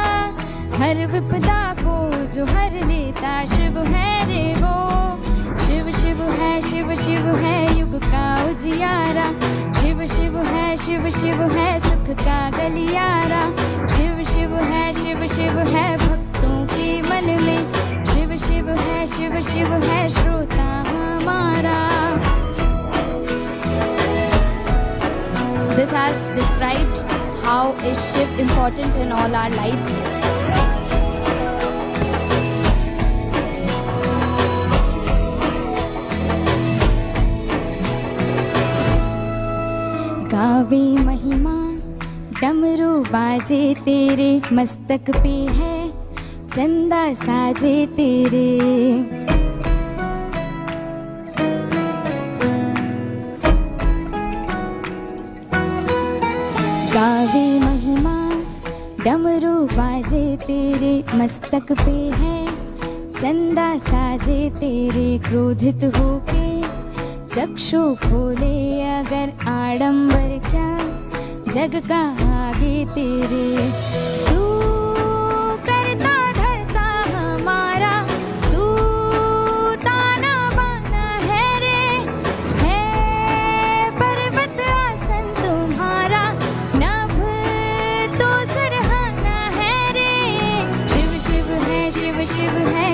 हर विपदा को जो हर लेता, शिव है रे वो, शिव शिव है युग का उजियारा, शिव शिव है सुख का गलियारा, शिव शिव है भक्तों के मन में, शिव शिव है श्रोता हमारा. This has described how is Shiv important in all our lives. गावे महिमा डमरू बाजे तेरे, मस्तक पे है चंदा साजे तेरे, गावे महिमा डमरू बाजे तेरे, मस्तक पे है चंदा साजे तेरे, क्रोधित होके चक्षु खोले अगर आडंबर क्या जग का आगे तेरे, तू करता धरता हमारा, तू ताना बाना है रे, है पर्वत आसन तुम्हारा, नभ तो सरहाना है रे, शिव है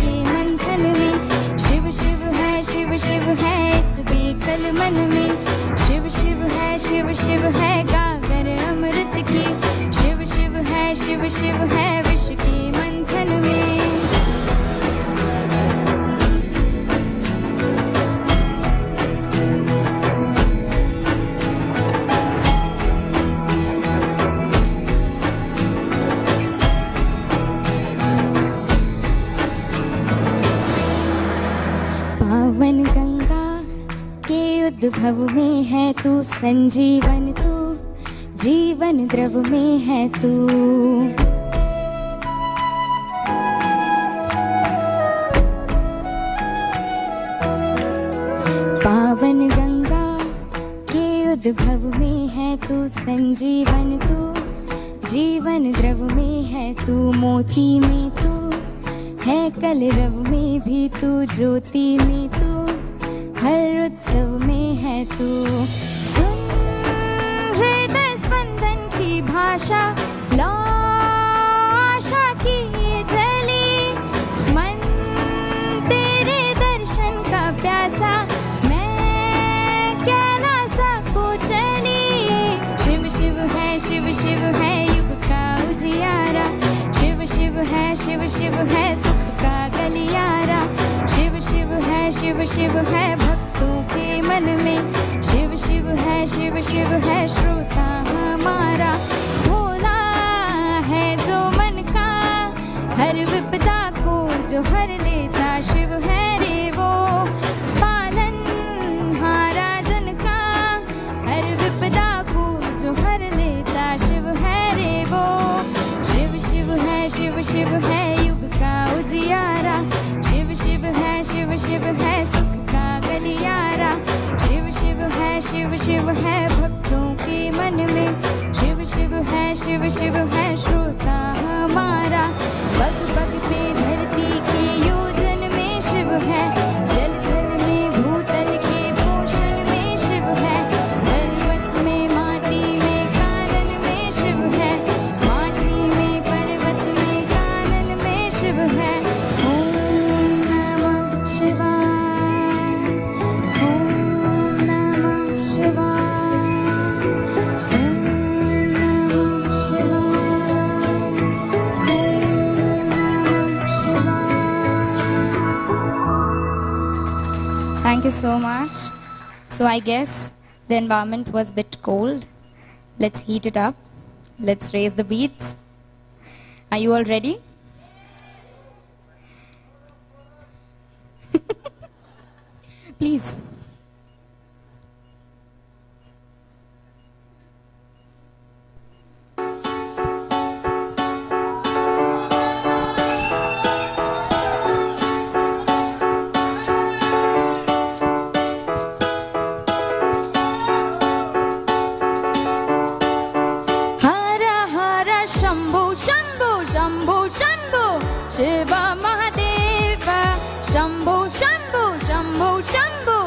ये मंथन में, शिव है इस बेकल मन में, शिव है गागर अमृत की, शिव है विष के मंथन में. पावन गंगा के उद्भव में है तू, संजीवन तू जीवन द्रव में है तू, पावन गंगा के उद्भव में है तू, संजीवन तू जीवन द्रव में है तू, मोती में तू है कलरव में भी तू, ज्योति में तू हर उत्सव में है तू, सुन हृदय स्पंदन की भाषा, ला आशा की ये जली, मन तेरे दर्शन का प्यासा, मैं कैलासा को चली, शिव है युग का उजियारा, शिव है सुख का गलियारा, शिव है भक्तों के मन में, शिव है श्रोता हमारा, भोला है जो मन का हर विपदा को जो हर लेता, शिव है रे वो, पालन हारा जन का हर विपदा को जो हर लेता, शिव है रे वो, शिव है युग का उजियारा, शिव है सुख का गलियारा, शिव है भक्तों के मन में, शिव शिव शिव है श्रोता हमारा, पग पग पे धरती के योजन में शिव है, जल थल में भूतल के पोषण में शिव है, पर्वत में माटी में कानन में शिव है, माटी में पर्वत में कानन में शिव है। ओम नमः शिवाय, ओम नमः शिवाय, ओम नमः शिवाय, ओम नमः शिवाय। Thank you so much. So I guess the environment was a bit cold. Let's heat it up. Let's raise the beats. Are you all ready? Please. Hara Hara Shambhu Shambhu Shambhu Shambhu Shiva Mahadeva Shambhu Shambhu Shambhu Shambhu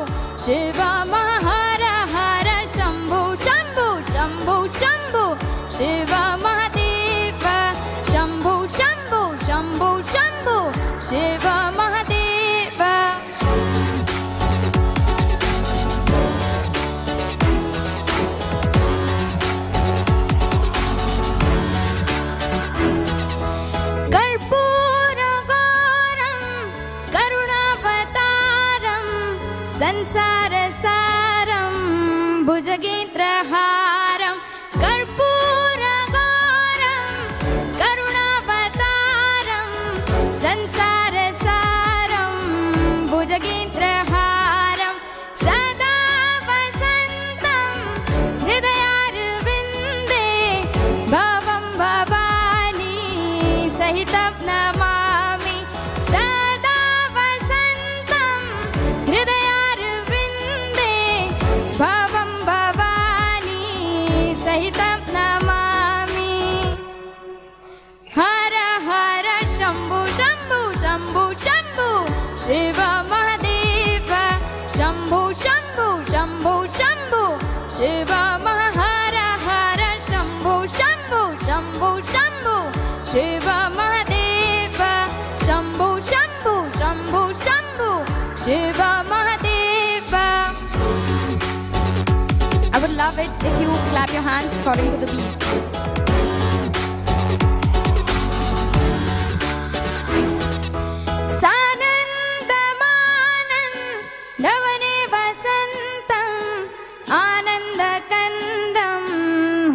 Shiva Mahara Hara Shambhu Shambhu Shambhu Shambhu Shiva Mahadeva Shambhu Shambhu Shambhu Shambhu Shiva Mahadeva. कर्पूरगौरं करुणावतारं संसारसारं भुजगेन्द्रहारं, कर्पूरगौरं करुणावतारं संसारसारं भुजगेन्द्रहारं, सदा वसन्तं हृदयारविन्दे भवं भवानी सहितं नमामि, सदा वसन्तं हृदयारविन्दे भवं भवानी सहितं नमामि। हर हर शम्भु शम्भु शम्भु शम्भु शिव महादेव, शम्भु शम्भु शम्भु शम्भु शिव महा, हर हर Shambhu Shambhu Shambhu Shambhu Shiv Mahadev, Shambhu Shambhu Shambhu Shambhu Shiv Mahadev. I would love it if you clap your hands according to the beat. सानन्दमानन्दवने वसन्तम् आनन्दकन्दं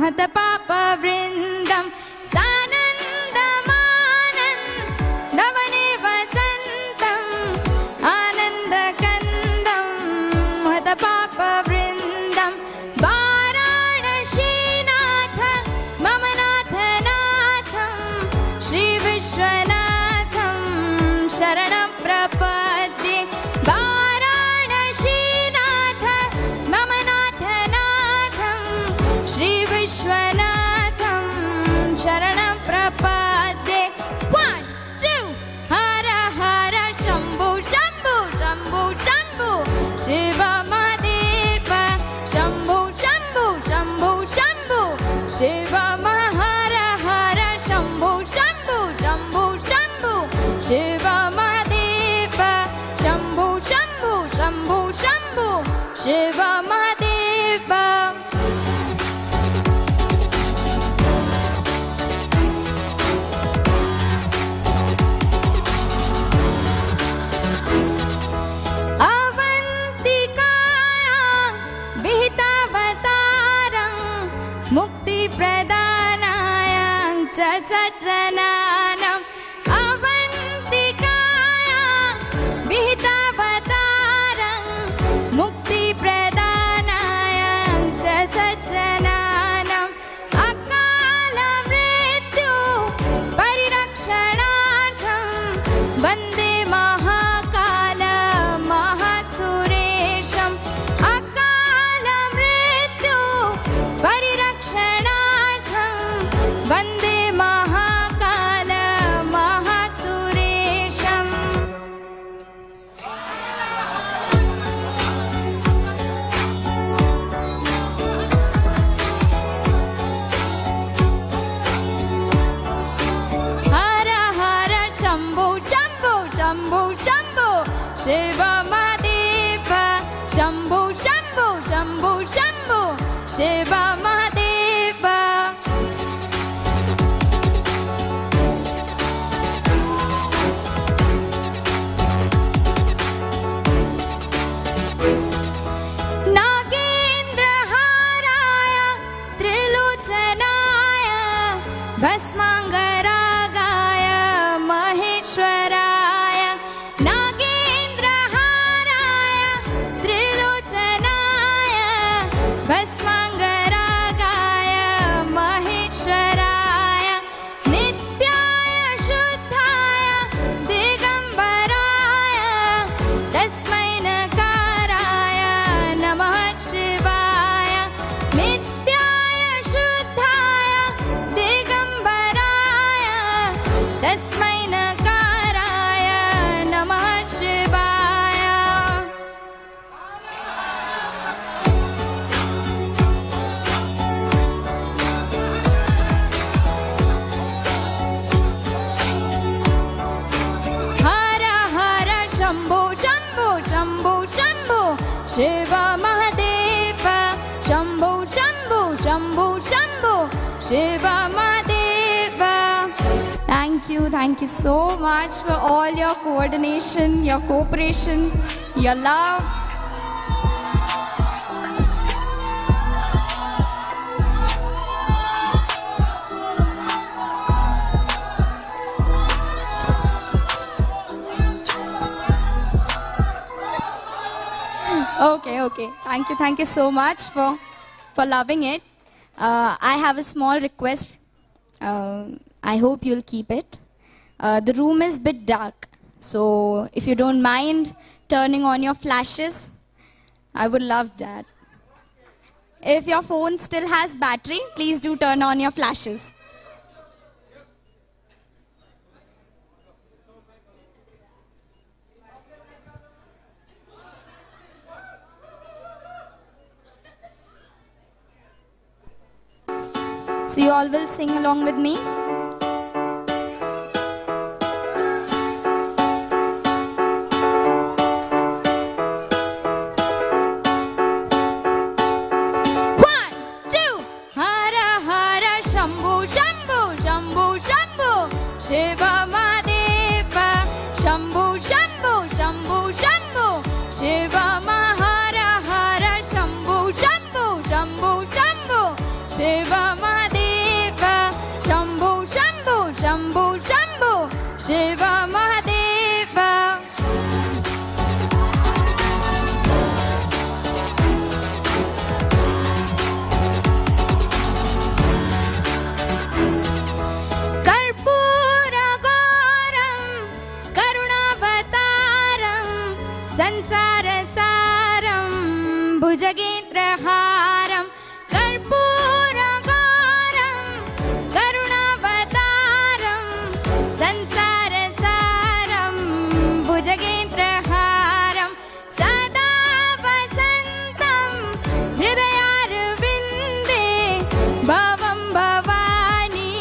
हतपापवृन्दं, सानन्दमानन्दवने वसन्तम् आनन्दकन्दं हतपापवृन्दं, वाराणसीनाथ मम नाथनाथं श्रीविश्वनाथं शरणं प्रपद्ये, वाराणसीनाथ मम नाथनाथं श्रीविश्वनाथं शरणं प्रपद्ये. 1 2 हर हर शम्भु शम्भु शम्भु शम्भु शिव महादेव, शम्भु शम्भु शम्भु शम्भु शिव महा, हर हर शम्भु शम्भु शम्भु शम्भु शिव महादेव, शम्भु शम्भु शम्भु शम्भु शिव महादेव. अवन्तिकायां विहितावतारं मुक्तिप्रदानायां च सज्जनानाम्, अवन्तिकायां विहितावतारं मुक्तिप्रदानायां च सज्जनानाम्, अकालमृत्यु परिरक्षणार्थं वन्दे महाकाल महासुरेशम्, अकालमृत्यु परिरक्षणार्थं शिव महादेव शंभु शंभु शंभु शंभु शिव महादेव नागेन्द्रहाराय त्रिलोचनाय भस्मांगरागाय महेश्वराय नागेन्द्रहाराय त्रिलोचनाय भस्मांगरागाय महेश्वराय नित्याय शुद्धाय दिगंबराय तस्मै नकाराय नमः शिवाय नित्याय शुद्धाय दिगंबराय तस्मै नकाराय नमः शिवाय हर हर Shambho Shambho Shambho Shambho Shiv Mahadev Shambho Shambho Shambho Shambho Shiv Mahadev Thank you so much for all your coordination, your cooperation, your love. Okay. Thank you so much for loving it. I have a small request. I hope you'll keep it. The room is a bit dark, so if you don't mind turning on your flashes, I would love that. If your phone still has battery, please do turn on your flashes. So you all will sing along with me. One, two. Hara Hara Shambhu Shambhu Shambhu Shambhu Shiva Mahadeva Shambhu Shambhu Shambhu Shambhu Shiva Mahara Hara Shambhu Shambhu Shambhu Shambhu Shiva Mahadeva Shambhu Shambhu Shambhu Shambhu Shiva Mahadeva Karpura Garam Karunavataram Sansara Saram Bhujagendra Haram Karpura Garam Karunavataram Sansara Saram Bhujagendra Haram Sada Vasantam Hridayarvinde Bhavam Bhavani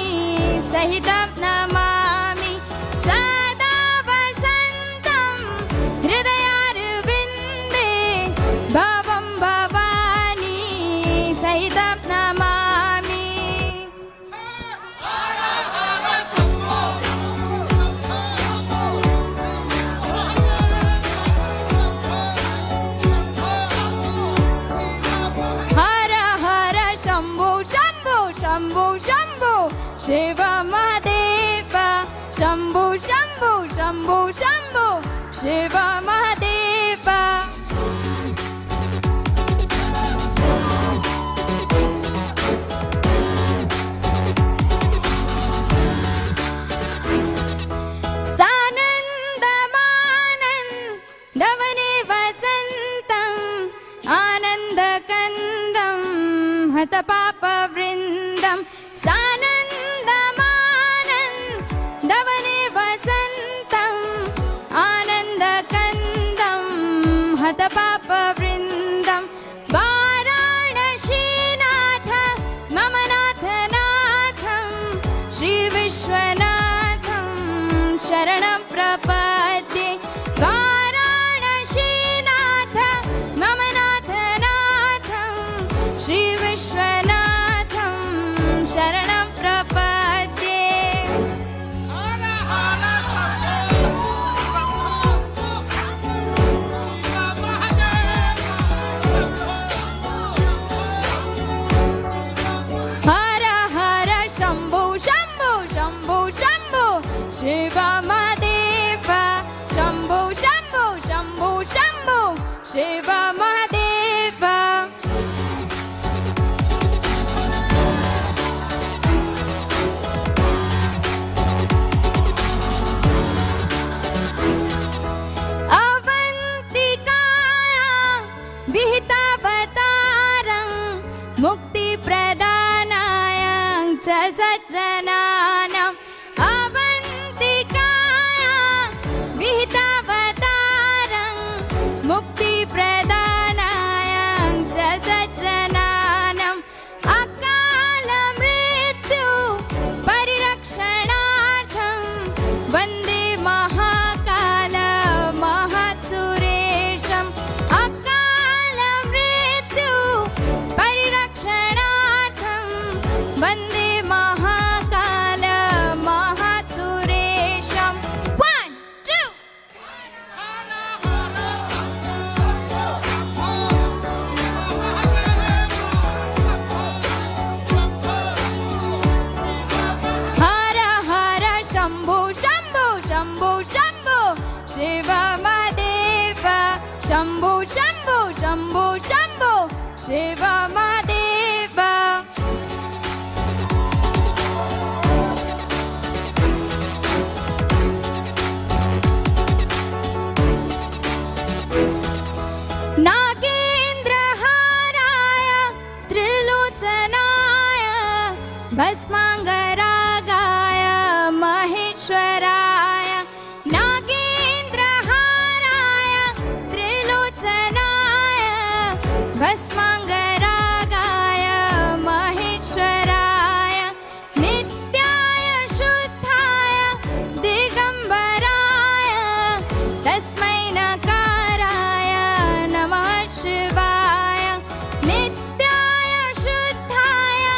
Sahitam Namami Sada Vasantam Hridayarvinde Bhavam Bhavani Sahitam Namami Hara Hara Shambhu Shambhu Shambhu Shambhu Shiva Mahadeva Shambhu Shambhu Shambhu Shambhu Shiva Mahadeva Sanandamanan Vasantam Anandakandam Hatapapa Vrindam Sanandamanan Davane Vasantam Anandakandam Hatapapa Vrindam Varanasi Natha Mamanatha Natham Shri Vishwanatham Sharanam Prapadye Varanasi Shiva Mahadeva, Shambhu Shambhu Shambhu Shambhu, Shiva Mahadeva. Mukti Pradhanayam Cha Sajjananam Avantikaya Vihitavataram Mukti Pradhanayam Cha Sajjananam Akala Mrityu Parirakshanaartham Vande Mahakala Mahatsuresham Akala Mrityu Parirakshanaartham Vande Mahakala Mahatsuresham. 1, 2. Hara Hara Shambhu Shambhu Shambhu Shambhu, Shiva Mahadeva. Shambhu Shambhu Shambhu Shambhu, Shiva Mahadeva. Nagendra Haraya Trilochanaya Bhasmangaragaya Maheshwaraya. Nagendra Haraya Trilochanaya Bhasmangaragaya Maheshwaraya. Nityaya Shuddhaya Digambaraya Tasmai Nakaraya Namah Shivaya. Nityaya Shuddhaya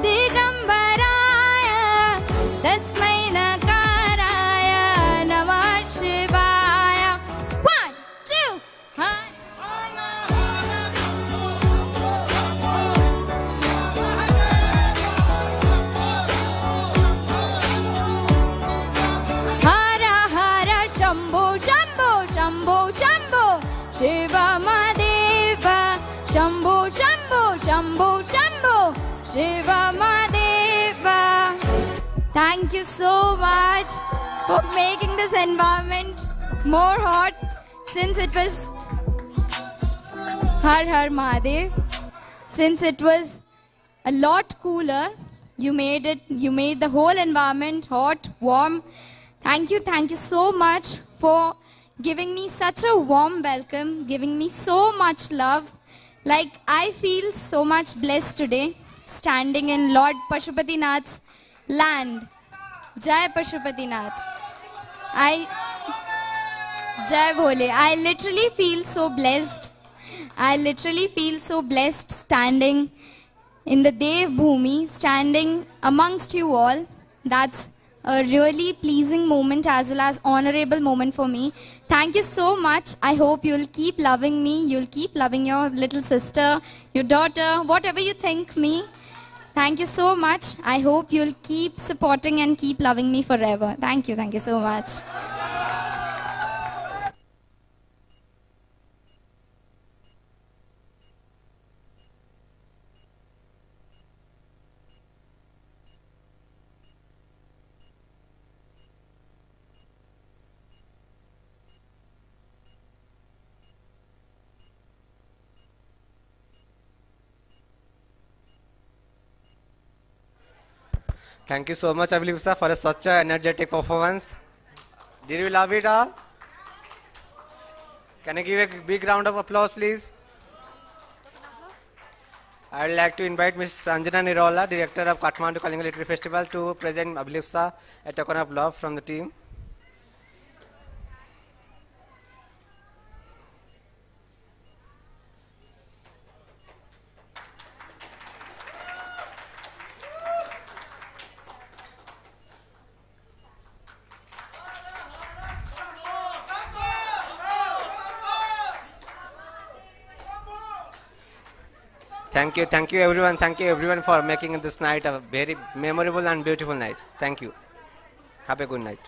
Digambaraya Tasmai Nakaraya Namah Shivaya. 1, 2. Hara Hara Shambhu Shambhu Shambhu Shambhu, Shiva Mahadeva. Shambhu Shambhu Shambhu Shambhu, Shiva Mahadeva. Thank you so much for making this environment more hot, since it was Har Har Mahadev. Since it was a lot cooler, you made the whole environment hot, warm. Thank you so much for giving me such a warm welcome, giving me so much love. Like, I feel so much blessed today, standing in Lord Pashupatinath's land. Jai Pashupatinath. Jai Bole. I literally feel so blessed. I literally feel so blessed standing in the Dev Bhumi, standing amongst you all. That's a really pleasing moment as well as honorable moment for me. Thank you so much. I hope you'll keep loving me. You'll keep loving your little sister, your daughter, whatever you think me. Thank you so much. I hope you'll keep supporting and keep loving me forever. Thank you so much. Thank you so much, Abhilipsa, for such an energetic performance. Did you love it all? Can I give a big round of applause, please? I would like to invite Ms. Sanjana Nirola, Director of Kathmandu Kalinga Literary Festival, to present Abhilipsa a token of love from the team. Thank you everyone for making this night a very memorable and beautiful night. Thank you. Have a good night.